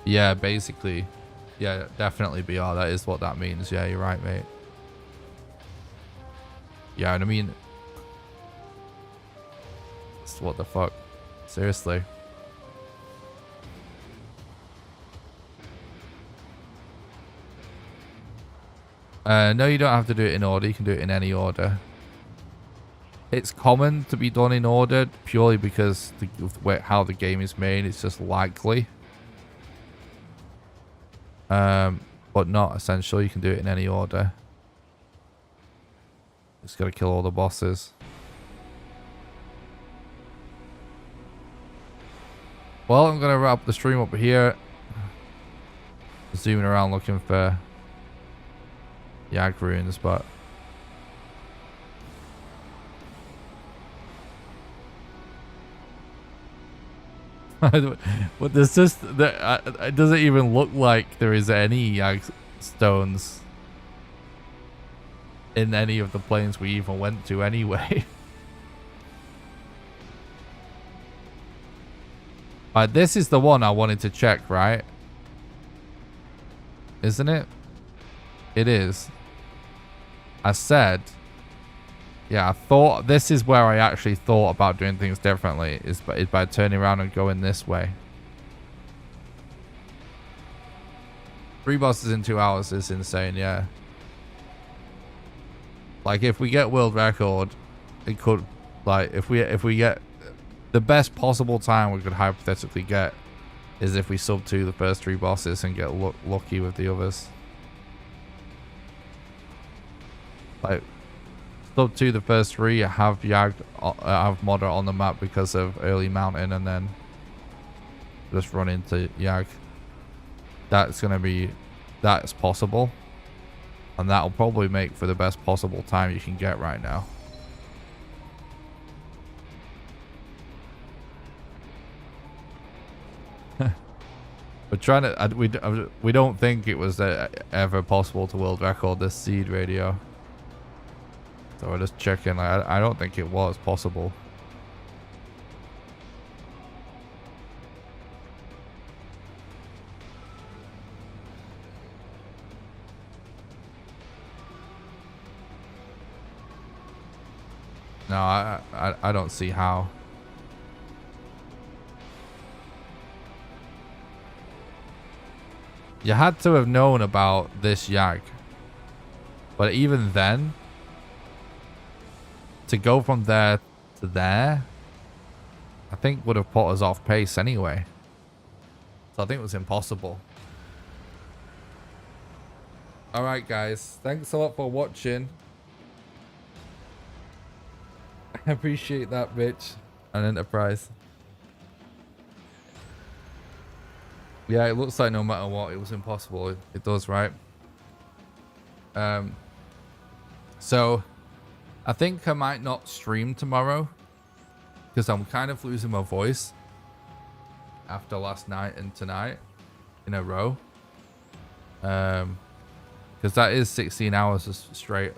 A: Yeah, basically. Yeah, definitely BR. That is what that means. Yeah, you're right, mate. Yeah, and I mean, what the fuck? Seriously. No, you don't have to do it in order. You can do it in any order. It's common to be done in order purely because how the game is made. It's just likely. But not essential. You can do it in any order. Just gotta kill all the bosses. Well, I'm gonna wrap the stream up here. Zooming around looking for Yag ruins, but but there's just it doesn't even look like there is any Yag stones in any of the planes we even went to anyway. This is the one I wanted to check, right? Isn't it? It is. I said, yeah, I thought this is where I actually thought about doing things differently, is by turning around and going this way. 3 bosses in 2 hours is insane, yeah. Like, if we get world record, it could, like, if we get the best possible time we could hypothetically get is if we sub to the first 3 bosses and get lucky with the others. Like, sub to the first 3, have Yag, have Modder on the map because of early mountain, and then just run into Yag. That's possible, and that'll probably make for the best possible time you can get right now. We're trying to, we don't think it was ever possible to world record this seed radio. So we're just checking. Like, I don't think it was possible. No, I don't see how. You had to have known about this Yag. But even then, to go from there to there, I think would have put us off pace anyway. So I think it was impossible. Alright guys, thanks a lot for watching. I appreciate that, bitch. And Enterprise. Yeah, it looks like no matter what, it was impossible. It does, right? So, I think I might not stream tomorrow because I'm kind of losing my voice after last night and tonight in a row. Because that is 16 hours of straight,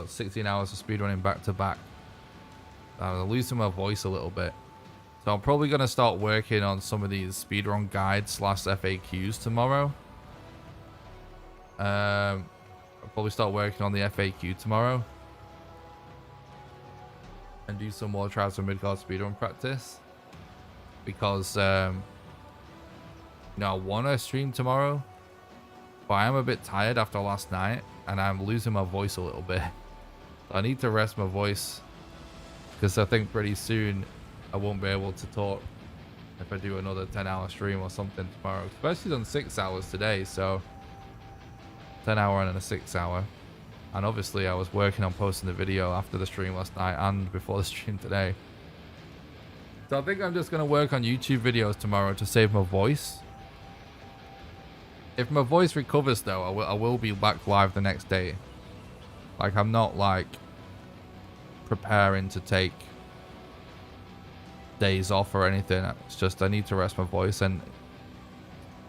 A: 16 hours of speedrunning back to back. I'm losing my voice a little bit. So I'm probably going to start working on some of these speedrun guides / FAQs tomorrow. I'll probably start working on the FAQ tomorrow. And do some more trials and mid-card speedrun practice. Because, I want to stream tomorrow. But I am a bit tired after last night. And I'm losing my voice a little bit. So I need to rest my voice. Because I think pretty soon I won't be able to talk if I do another 10-hour stream or something tomorrow. Especially done 6 hours today, so 10-hour and a 6-hour. And obviously I was working on posting the video after the stream last night and before the stream today. So I think I'm just going to work on YouTube videos tomorrow to save my voice. If my voice recovers though, I will be back live the next day. Like, I'm not like preparing to take days off or anything. It's just I need to rest my voice, and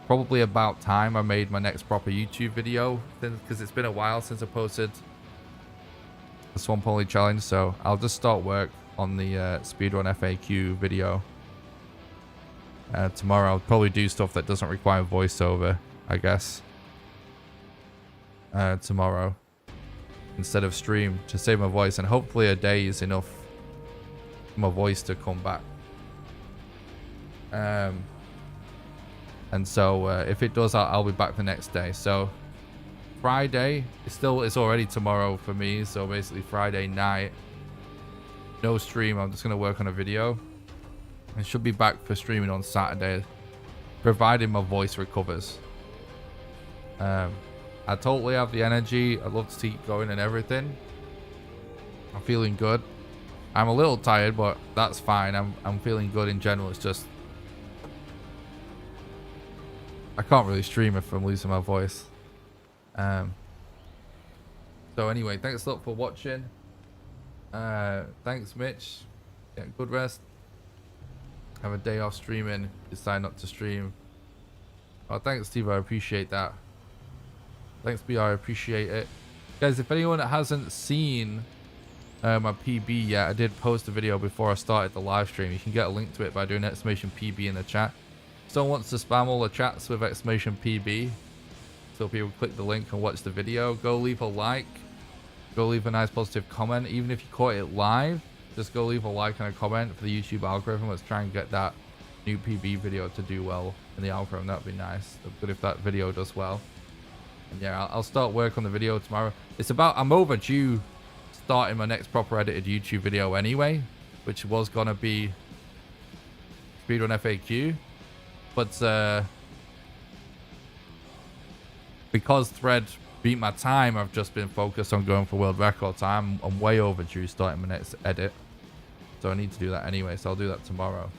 A: probably about time I made my next proper YouTube video, because it's been a while since I posted the Swamp Only challenge. So I'll just start work on the speedrun FAQ video tomorrow. I'll probably do stuff that doesn't require voiceover, I guess, tomorrow instead of stream, to save my voice, and hopefully a day is enough for my voice to come back. And so if it does, I'll be back the next day. So Friday, it's already tomorrow for me, so basically Friday night no stream. I'm just going to work on a video. I should be back for streaming on Saturday, providing my voice recovers. I totally have the energy. I'd love to keep going and everything. I'm feeling good. I'm a little tired, but that's fine. I'm feeling good in general. It's just I can't really stream if I'm losing my voice. So anyway, thanks a lot for watching. Thanks, Mitch. Get good rest. Have a day off streaming. Decide not to stream. Oh, thanks, Steve. I appreciate that. Thanks, BR. I appreciate it. Guys, if anyone hasn't seen my PB yet, I did post a video before I started the live stream. You can get a link to it by doing exclamation PB in the chat. Someone wants to spam all the chats with exclamation PB, so people click the link and watch the video. Go leave a like. Go leave a nice positive comment. Even if you caught it live, just go leave a like and a comment for the YouTube algorithm. Let's try and get that new PB video to do well in the algorithm. That'd be nice. Good if that video does well. And yeah, I'll start work on the video tomorrow. It's about, I'm overdue starting my next proper edited YouTube video anyway, which was gonna be Speedrun FAQ, but because Thread beat my time, I've just been focused on going for world record time. I'm way overdue starting my next edit, so I need to do that anyway, so I'll do that tomorrow.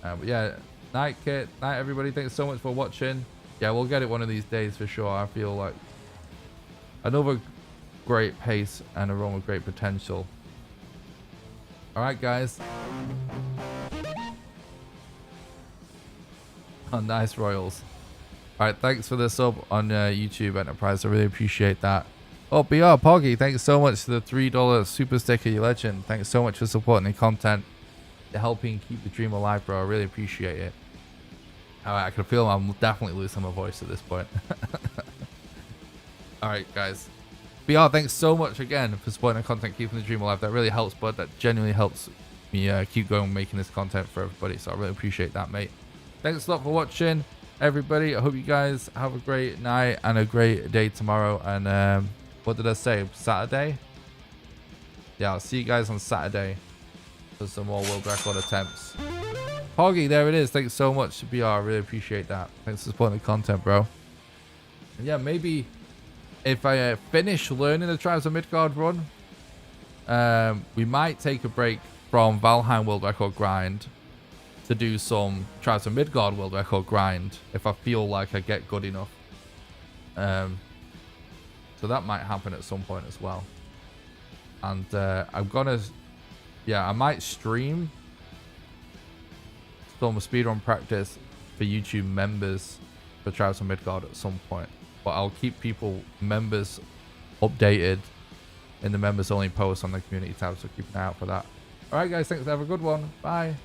A: But yeah, night Kit, night everybody. Thanks so much for watching. Yeah, we'll get it one of these days for sure. I feel like another great pace and a run with great potential. All right, guys. Oh, nice, Royals. All right, thanks for the sub on YouTube Enterprise. I really appreciate that. Oh, BR Poggy, thanks so much for the $3 super sticker, you legend. Thanks so much for supporting the content, helping keep the dream alive, bro. I really appreciate it. All right, I can feel I'm definitely losing my voice at this point. All right, guys. BR, thanks so much again for supporting the content, keeping the dream alive. That really helps, bud. That genuinely helps me keep going, making this content for everybody. So I really appreciate that, mate. Thanks a lot for watching, everybody. I hope you guys have a great night and a great day tomorrow. And what did I say? Saturday? Yeah, I'll see you guys on Saturday for some more world record attempts. Poggy, there it is. Thanks so much, BR. I really appreciate that. Thanks for supporting the content, bro. And yeah, maybe if I finish learning the Tribes of Midgard run, we might take a break from Valheim world record grind to do some Tribes of Midgard world record grind if I feel like I get good enough. So that might happen at some point as well. And I'm gonna, yeah, I might stream some speedrun practice for YouTube members for Tribes of Midgard at some point. But I'll keep members updated in the members only posts on the community tab, so keep an eye out for that. All right, guys, thanks. Have a good one. Bye.